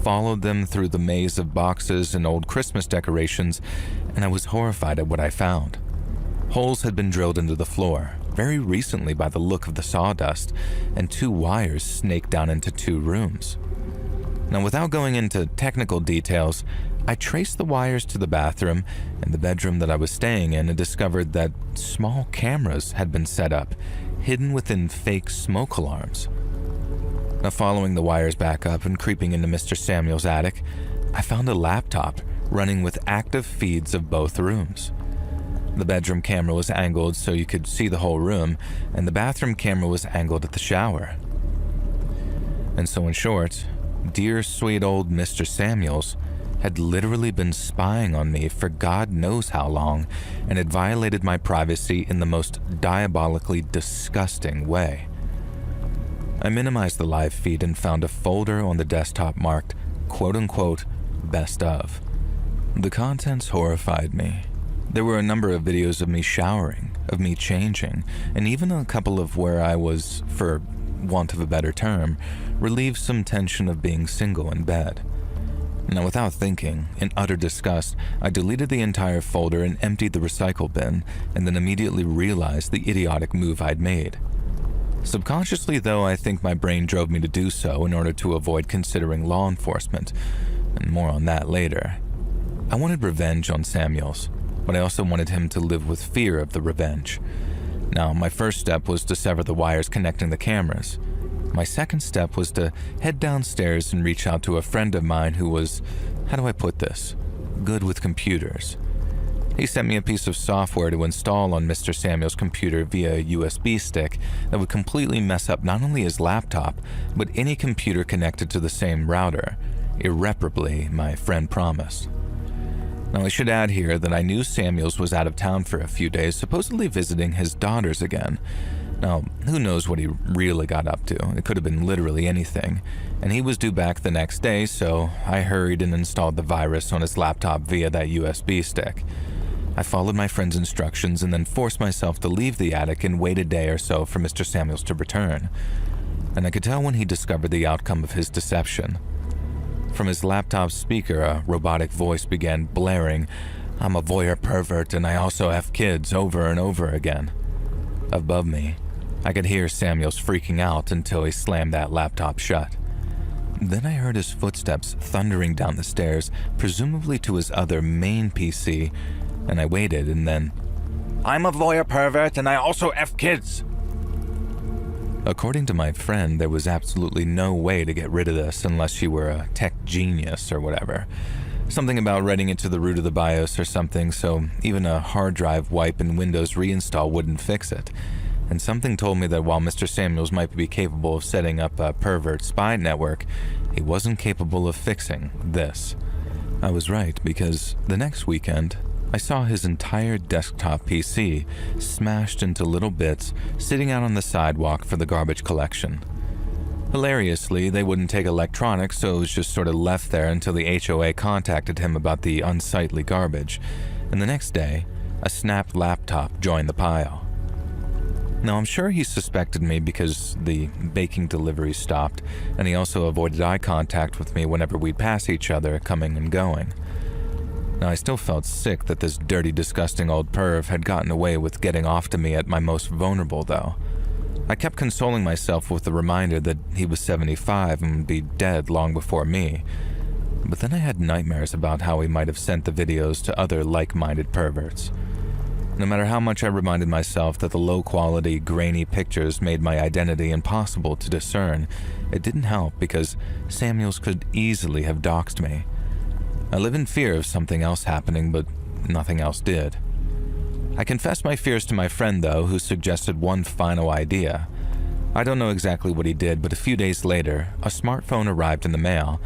followed them through the maze of boxes and old Christmas decorations, and I was horrified at what I found. Holes had been drilled into the floor, very recently by the look of the sawdust, and 2 wires snaked down into 2 rooms. Now, without going into technical details, I traced the wires to the bathroom and the bedroom that I was staying in and discovered that small cameras had been set up, hidden within fake smoke alarms. Now, following the wires back up and creeping into Mr. Samuel's attic, I found a laptop running with active feeds of both rooms. The bedroom camera was angled so you could see the whole room, and the bathroom camera was angled at the shower. And so, in short, dear sweet old Mr. Samuels had literally been spying on me for God knows how long and had violated my privacy in the most diabolically disgusting way. I minimized the live feed and found a folder on the desktop marked quote-unquote best of. The contents horrified me. There were a number of videos of me showering, of me changing, and even a couple of where I was, for want of a better term, relieved some tension of being single in bed. Now, without thinking, in utter disgust, I deleted the entire folder and emptied the recycle bin, and then immediately realized the idiotic move I'd made. Subconsciously, though, I think my brain drove me to do so in order to avoid considering law enforcement, and more on that later. I wanted revenge on Samuels, but I also wanted him to live with fear of the revenge. Now, my first step was to sever the wires connecting the cameras. My second step was to head downstairs and reach out to a friend of mine who was, how do I put this, good with computers. He sent me a piece of software to install on Mr. Samuel's computer via a USB stick that would completely mess up not only his laptop, but any computer connected to the same router. Irreparably, my friend promised. Now, I should add here that I knew Samuels was out of town for a few days, supposedly visiting his daughters again. Now, who knows what he really got up to? It could have been literally anything. And he was due back the next day, so I hurried and installed the virus on his laptop via that USB stick. I followed my friend's instructions and then forced myself to leave the attic and wait a day or so for Mr. Samuels to return. And I could tell when he discovered the outcome of his deception. From his laptop speaker, a robotic voice began blaring, "I'm a voyeur pervert and I also have kids," over and over again. Above me, I could hear Samuels freaking out until he slammed that laptop shut. Then I heard his footsteps thundering down the stairs, presumably to his other main PC, and I waited and then, "I'm a voyeur pervert and I also have kids." According to my friend, there was absolutely no way to get rid of this unless you were a tech genius or whatever. Something about writing it to the root of the BIOS or something, so even a hard drive wipe and Windows reinstall wouldn't fix it. And something told me that while Mr. Samuels might be capable of setting up a pervert spy network, he wasn't capable of fixing this. I was right, because the next weekend, I saw his entire desktop PC smashed into little bits sitting out on the sidewalk for the garbage collection. Hilariously, they wouldn't take electronics, so it was just sort of left there until the HOA contacted him about the unsightly garbage, and the next day, a snapped laptop joined the pile. Now, I'm sure he suspected me because the baking delivery stopped, and he also avoided eye contact with me whenever we'd pass each other, coming and going. Now, I still felt sick that this dirty, disgusting old perv had gotten away with getting off to me at my most vulnerable, though. I kept consoling myself with the reminder that he was 75 and would be dead long before me. But then I had nightmares about how he might have sent the videos to other like-minded perverts. No matter how much I reminded myself that the low-quality, grainy pictures made my identity impossible to discern, it didn't help because Samuels could easily have doxed me. I live in fear of something else happening, but nothing else did. I confessed my fears to my friend, though, who suggested one final idea. I don't know exactly what he did, but a few days later, a smartphone arrived in the mail.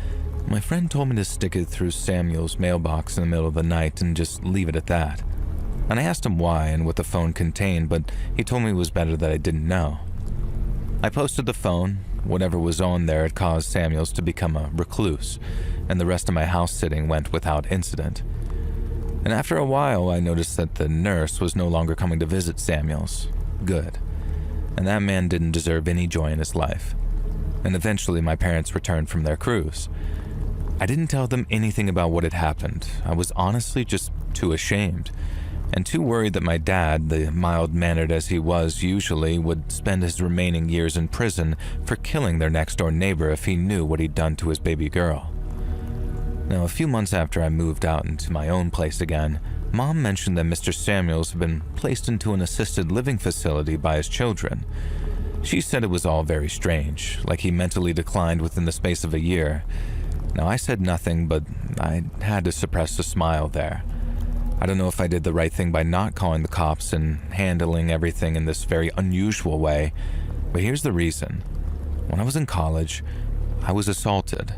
My friend told me to stick it through Samuel's mailbox in the middle of the night and just leave it at that. And I asked him why and what the phone contained, but he told me it was better that I didn't know. I posted the phone. Whatever was on there had caused Samuels to become a recluse, and the rest of my house sitting went without incident. And after a while, I noticed that the nurse was no longer coming to visit Samuels. Good. And that man didn't deserve any joy in his life. And eventually my parents returned from their cruise. I didn't tell them anything about what had happened. I was honestly just too ashamed, and too worried that my dad, the mild-mannered as he was usually, would spend his remaining years in prison for killing their next-door neighbor if he knew what he'd done to his baby girl. Now, a few months after I moved out into my own place again, Mom mentioned that Mr. Samuels had been placed into an assisted living facility by his children. She said it was all very strange, like he mentally declined within the space of a year. Now, I said nothing, but I had to suppress a smile there. I don't know if I did the right thing by not calling the cops and handling everything in this very unusual way, but here's the reason. When I was in college, I was assaulted.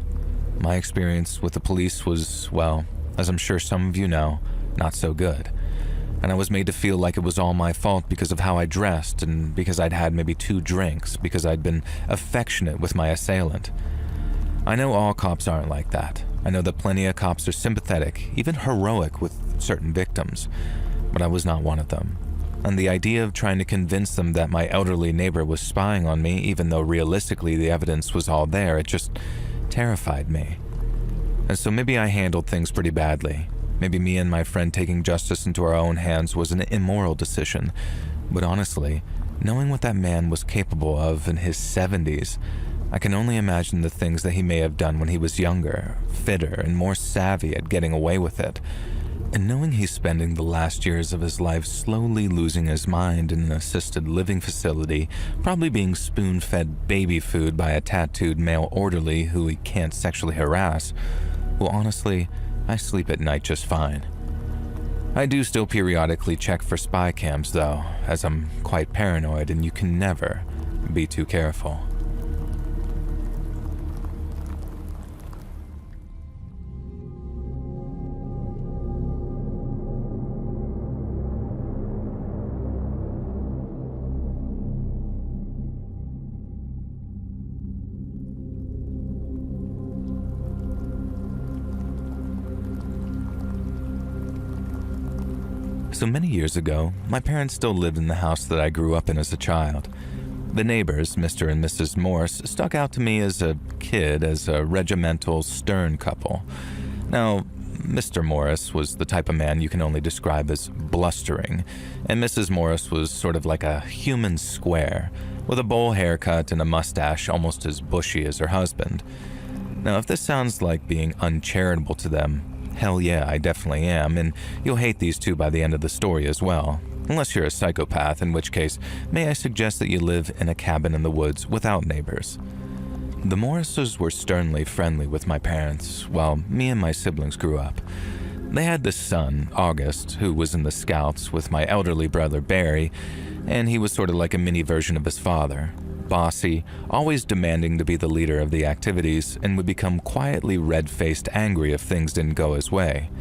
My experience with the police was, well, as I'm sure some of you know, not so good. And I was made to feel like it was all my fault because of how I dressed and because I'd had maybe 2 drinks, because I'd been affectionate with my assailant. I know all cops aren't like that. I know that plenty of cops are sympathetic, even heroic with certain victims, but I was not one of them. And the idea of trying to convince them that my elderly neighbor was spying on me, even though realistically the evidence was all there, it just terrified me. And so maybe I handled things pretty badly. Maybe me and my friend taking justice into our own hands was an immoral decision. But honestly, knowing what that man was capable of in his 70s, I can only imagine the things that he may have done when he was younger, fitter, and more savvy at getting away with it. And knowing he's spending the last years of his life slowly losing his mind in an assisted living facility, probably being spoon-fed baby food by a tattooed male orderly who he can't sexually harass, well, honestly, I sleep at night just fine. I do still periodically check for spy cams, though, as I'm quite paranoid and you can never be too careful. So many years ago, my parents still lived in the house that I grew up in as a child. The neighbors, Mr. and Mrs. Morse, stuck out to me as a kid as a regimental, stern couple. Now, Mr. Morris was the type of man you can only describe as blustering, and Mrs. Morris was sort of like a human square, with a bowl haircut and a mustache almost as bushy as her husband. Now, if this sounds like being uncharitable to them, hell yeah, I definitely am, and you'll hate these two by the end of the story as well. Unless you're a psychopath, in which case, may I suggest that you live in a cabin in the woods without neighbors. The Morrises were sternly friendly with my parents, while me and my siblings grew up. They had this son, August, who was in the Scouts with my elderly brother Barry, and he was sort of like a mini version of his father. Bossy, always demanding to be the leader of the activities, and would become quietly red-faced angry if things didn't go his way.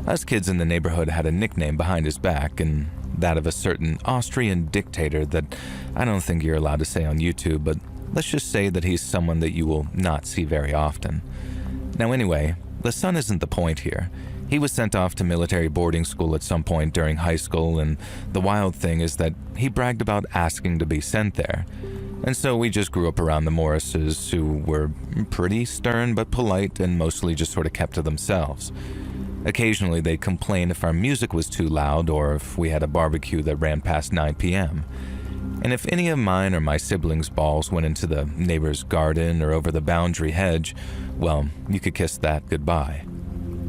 Us kids in the neighborhood had a nickname behind his back, and that of a certain Austrian dictator that I don't think you're allowed to say on YouTube, but let's just say that he's someone that you will not see very often. Now anyway, the son isn't the point here. He was sent off to military boarding school at some point during high school, and the wild thing is that he bragged about asking to be sent there. And so we just grew up around the Morrises, who were pretty stern but polite and mostly just sort of kept to themselves. Occasionally they'd complain if our music was too loud or if we had a barbecue that ran past 9 p.m. And if any of mine or my siblings' balls went into the neighbor's garden or over the boundary hedge, well, you could kiss that goodbye.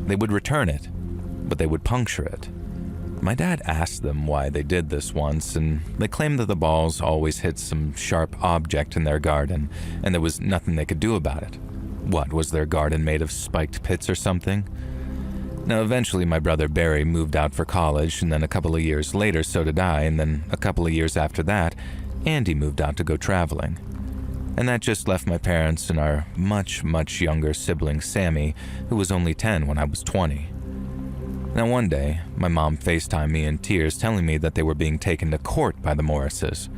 They would return it, but they would puncture it. My dad asked them why they did this once, and they claimed that the balls always hit some sharp object in their garden, and there was nothing they could do about it. What, was their garden made of spiked pits or something? Now, eventually my brother Barry moved out for college, and then a couple of years later so did I, and then a couple of years after that, Andy moved out to go traveling. And that just left my parents and our much, much younger sibling Sammy, who was only 10 when I was 20. Now one day, my mom FaceTimed me in tears telling me that they were being taken to court by the Morrises.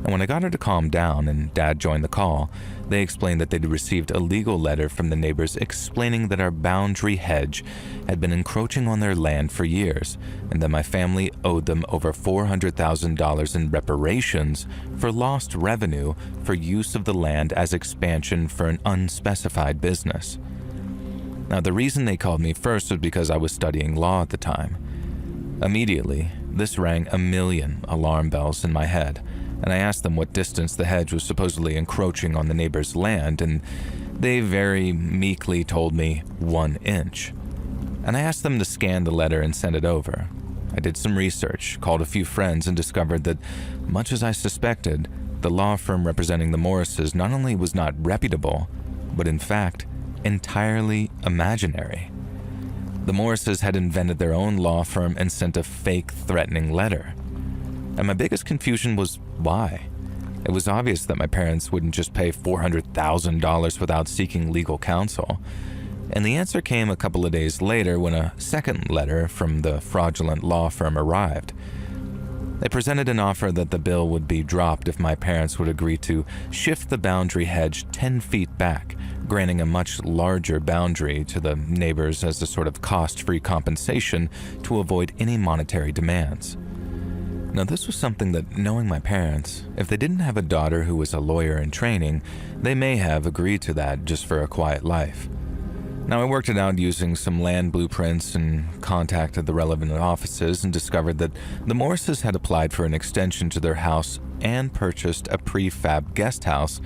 And when I got her to calm down and Dad joined the call, they explained that they'd received a legal letter from the neighbors explaining that our boundary hedge had been encroaching on their land for years, and that my family owed them over $400,000 in reparations for lost revenue for use of the land as expansion for an unspecified business. Now, the reason they called me first was because I was studying law at the time. Immediately, this rang a million alarm bells in my head, and I asked them what distance the hedge was supposedly encroaching on the neighbor's land, and they very meekly told me 1 inch. And I asked them to scan the letter and send it over. I did some research, called a few friends, and discovered that, much as I suspected, the law firm representing the Morrises not only was not reputable, but in fact, entirely imaginary. The Morrises had invented their own law firm and sent a fake threatening letter. And my biggest confusion was why. It was obvious that my parents wouldn't just pay $400,000 without seeking legal counsel. And the answer came a couple of days later when a second letter from the fraudulent law firm arrived. They presented an offer that the bill would be dropped if my parents would agree to shift the boundary hedge 10 feet back, granting a much larger boundary to the neighbors as a sort of cost-free compensation to avoid any monetary demands. Now, this was something that, knowing my parents, if they didn't have a daughter who was a lawyer in training, they may have agreed to that just for a quiet life. Now, I worked it out using some land blueprints and contacted the relevant offices and discovered that the Morrises had applied for an extension to their house and purchased a prefab guest house,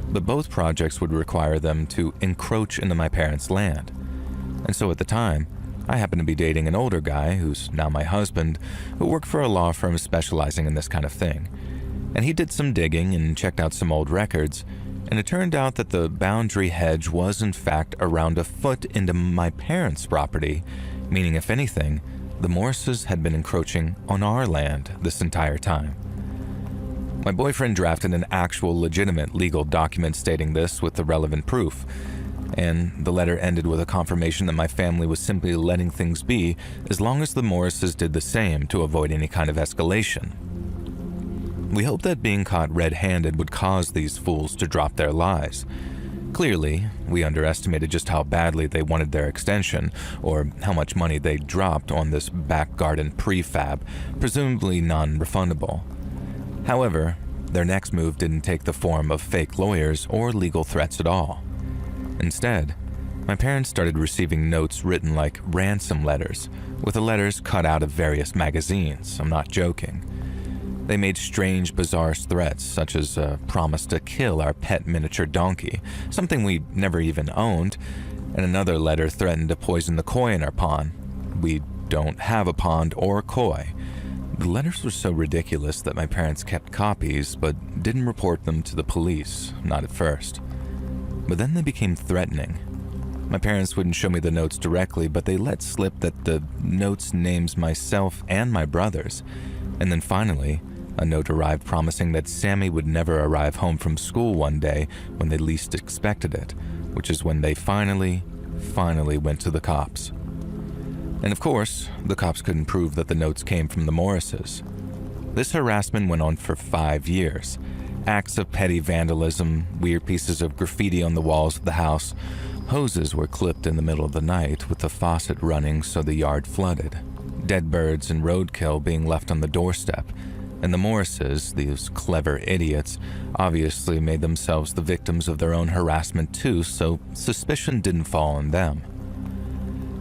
but both projects would require them to encroach into my parents' land. And so at the time, I happened to be dating an older guy, who's now my husband, who worked for a law firm specializing in this kind of thing. And he did some digging and checked out some old records, and it turned out that the boundary hedge was in fact around a foot into my parents' property, meaning if anything, the Morrises had been encroaching on our land this entire time. My boyfriend drafted an actual legitimate legal document stating this with the relevant proof, and the letter ended with a confirmation that my family was simply letting things be as long as the Morrises did the same to avoid any kind of escalation. We hoped that being caught red-handed would cause these fools to drop their lies. Clearly, we underestimated just how badly they wanted their extension, or how much money they dropped on this back garden prefab, presumably non-refundable. However, their next move didn't take the form of fake lawyers or legal threats at all. Instead, my parents started receiving notes written like ransom letters, with the letters cut out of various magazines. I'm not joking. They made strange, bizarre threats, such as a promise to kill our pet miniature donkey, something we never even owned, and another letter threatened to poison the koi in our pond. We don't have a pond or koi. The letters were so ridiculous that my parents kept copies, but didn't report them to the police, not at first. But then they became threatening. My parents wouldn't show me the notes directly, but they let slip that the notes names myself and my brothers. And then finally, a note arrived promising that Sammy would never arrive home from school one day when they least expected it, which is when they finally went to the cops. And of course, the cops couldn't prove that the notes came from the Morrises. This harassment went on for 5 years. Acts of petty vandalism, weird pieces of graffiti on the walls of the house, hoses were clipped in the middle of the night with the faucet running so the yard flooded, dead birds and roadkill being left on the doorstep, and the Morrises, these clever idiots, obviously made themselves the victims of their own harassment too, so suspicion didn't fall on them.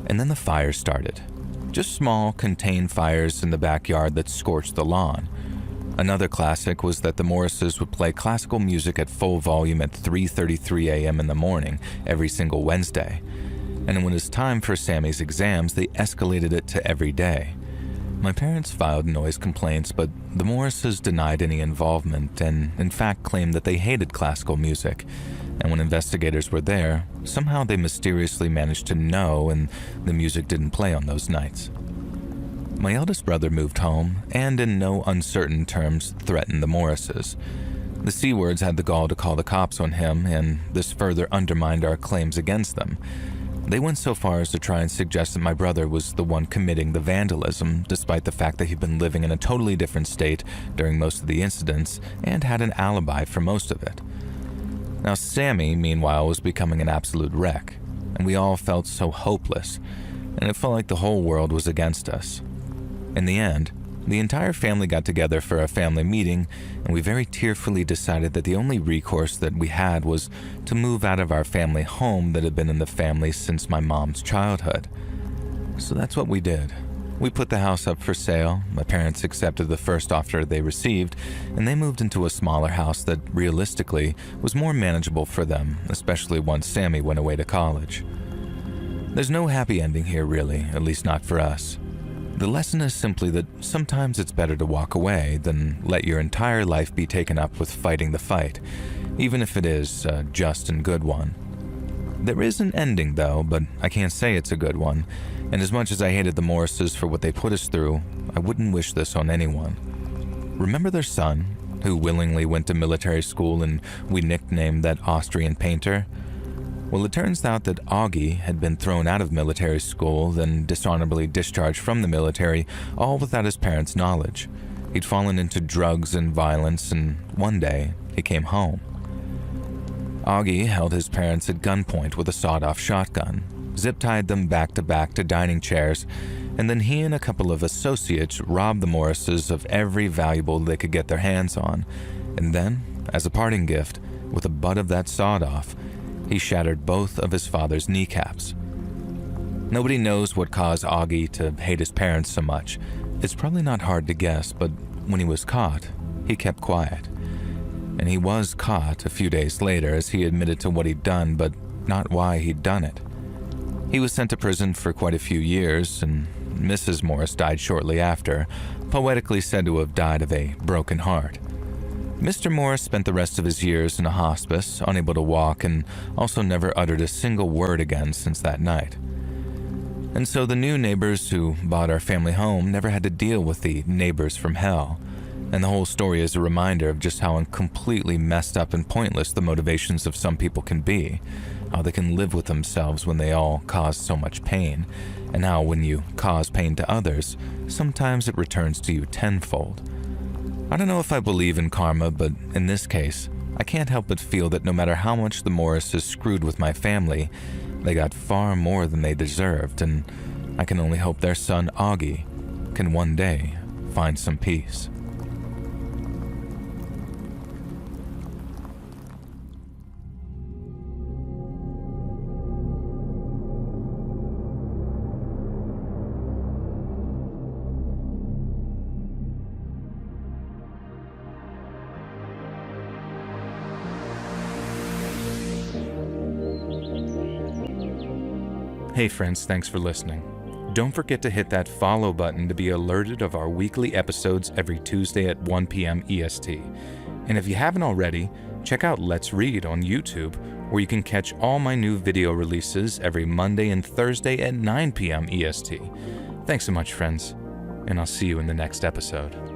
And then the fires started. Just small, contained fires in the backyard that scorched the lawn. Another classic was that the Morrises would play classical music at full volume at 3:33 a.m. in the morning every single Wednesday. And when it was time for Sammy's exams, they escalated it to every day. My parents filed noise complaints, but the Morrises denied any involvement and, in fact, claimed that they hated classical music. And when investigators were there, somehow they mysteriously managed to know, and the music didn't play on those nights. My eldest brother moved home and, in no uncertain terms, threatened the Morrises. The C words had the gall to call the cops on him, and this further undermined our claims against them. They went so far as to try and suggest that my brother was the one committing the vandalism, despite the fact that he'd been living in a totally different state during most of the incidents and had an alibi for most of it. Now, Sammy, meanwhile, was becoming an absolute wreck, and we all felt so hopeless, and it felt like the whole world was against us. In the end, the entire family got together for a family meeting, and we very tearfully decided that the only recourse that we had was to move out of our family home that had been in the family since my mom's childhood. So that's what we did. We put the house up for sale, my parents accepted the first offer they received, and they moved into a smaller house that, realistically, was more manageable for them, especially once Sammy went away to college. There's no happy ending here, really, at least not for us. The lesson is simply that sometimes it's better to walk away than let your entire life be taken up with fighting the fight, even if it is a just and good one. There is an ending, though, but I can't say it's a good one, and as much as I hated the Morrises for what they put us through, I wouldn't wish this on anyone. Remember their son, who willingly went to military school and we nicknamed that Austrian painter? Well, it turns out that Augie had been thrown out of military school, then dishonorably discharged from the military, all without his parents' knowledge. He'd fallen into drugs and violence, and one day, he came home. Augie held his parents at gunpoint with a sawed-off shotgun, zip-tied them back-to-back to dining chairs, and then he and a couple of associates robbed the Morrises of every valuable they could get their hands on, and then, as a parting gift, with the butt of that sawed-off, he shattered both of his father's kneecaps. Nobody knows what caused Augie to hate his parents so much. It's probably not hard to guess, but when he was caught, he kept quiet. And he was caught a few days later as he admitted to what he'd done, but not why he'd done it. He was sent to prison for quite a few years, and Mrs. Morris died shortly after, poetically said to have died of a broken heart. Mr. Morris spent the rest of his years in a hospice, unable to walk, and also never uttered a single word again since that night. And so the new neighbors who bought our family home never had to deal with the neighbors from hell, and the whole story is a reminder of just how completely messed up and pointless the motivations of some people can be, how they can live with themselves when they all cause so much pain, and how when you cause pain to others, sometimes it returns to you tenfold. I don't know if I believe in karma, but in this case, I can't help but feel that no matter how much the Morrises screwed with my family, they got far more than they deserved, and I can only hope their son, Augie, can one day find some peace. Hey friends, thanks for listening. Don't forget to hit that follow button to be alerted of our weekly episodes every Tuesday at 1 p.m. EST. And if you haven't already, check out Let's Read on YouTube, where you can catch all my new video releases every Monday and Thursday at 9 p.m. EST. Thanks so much, friends, and I'll see you in the next episode.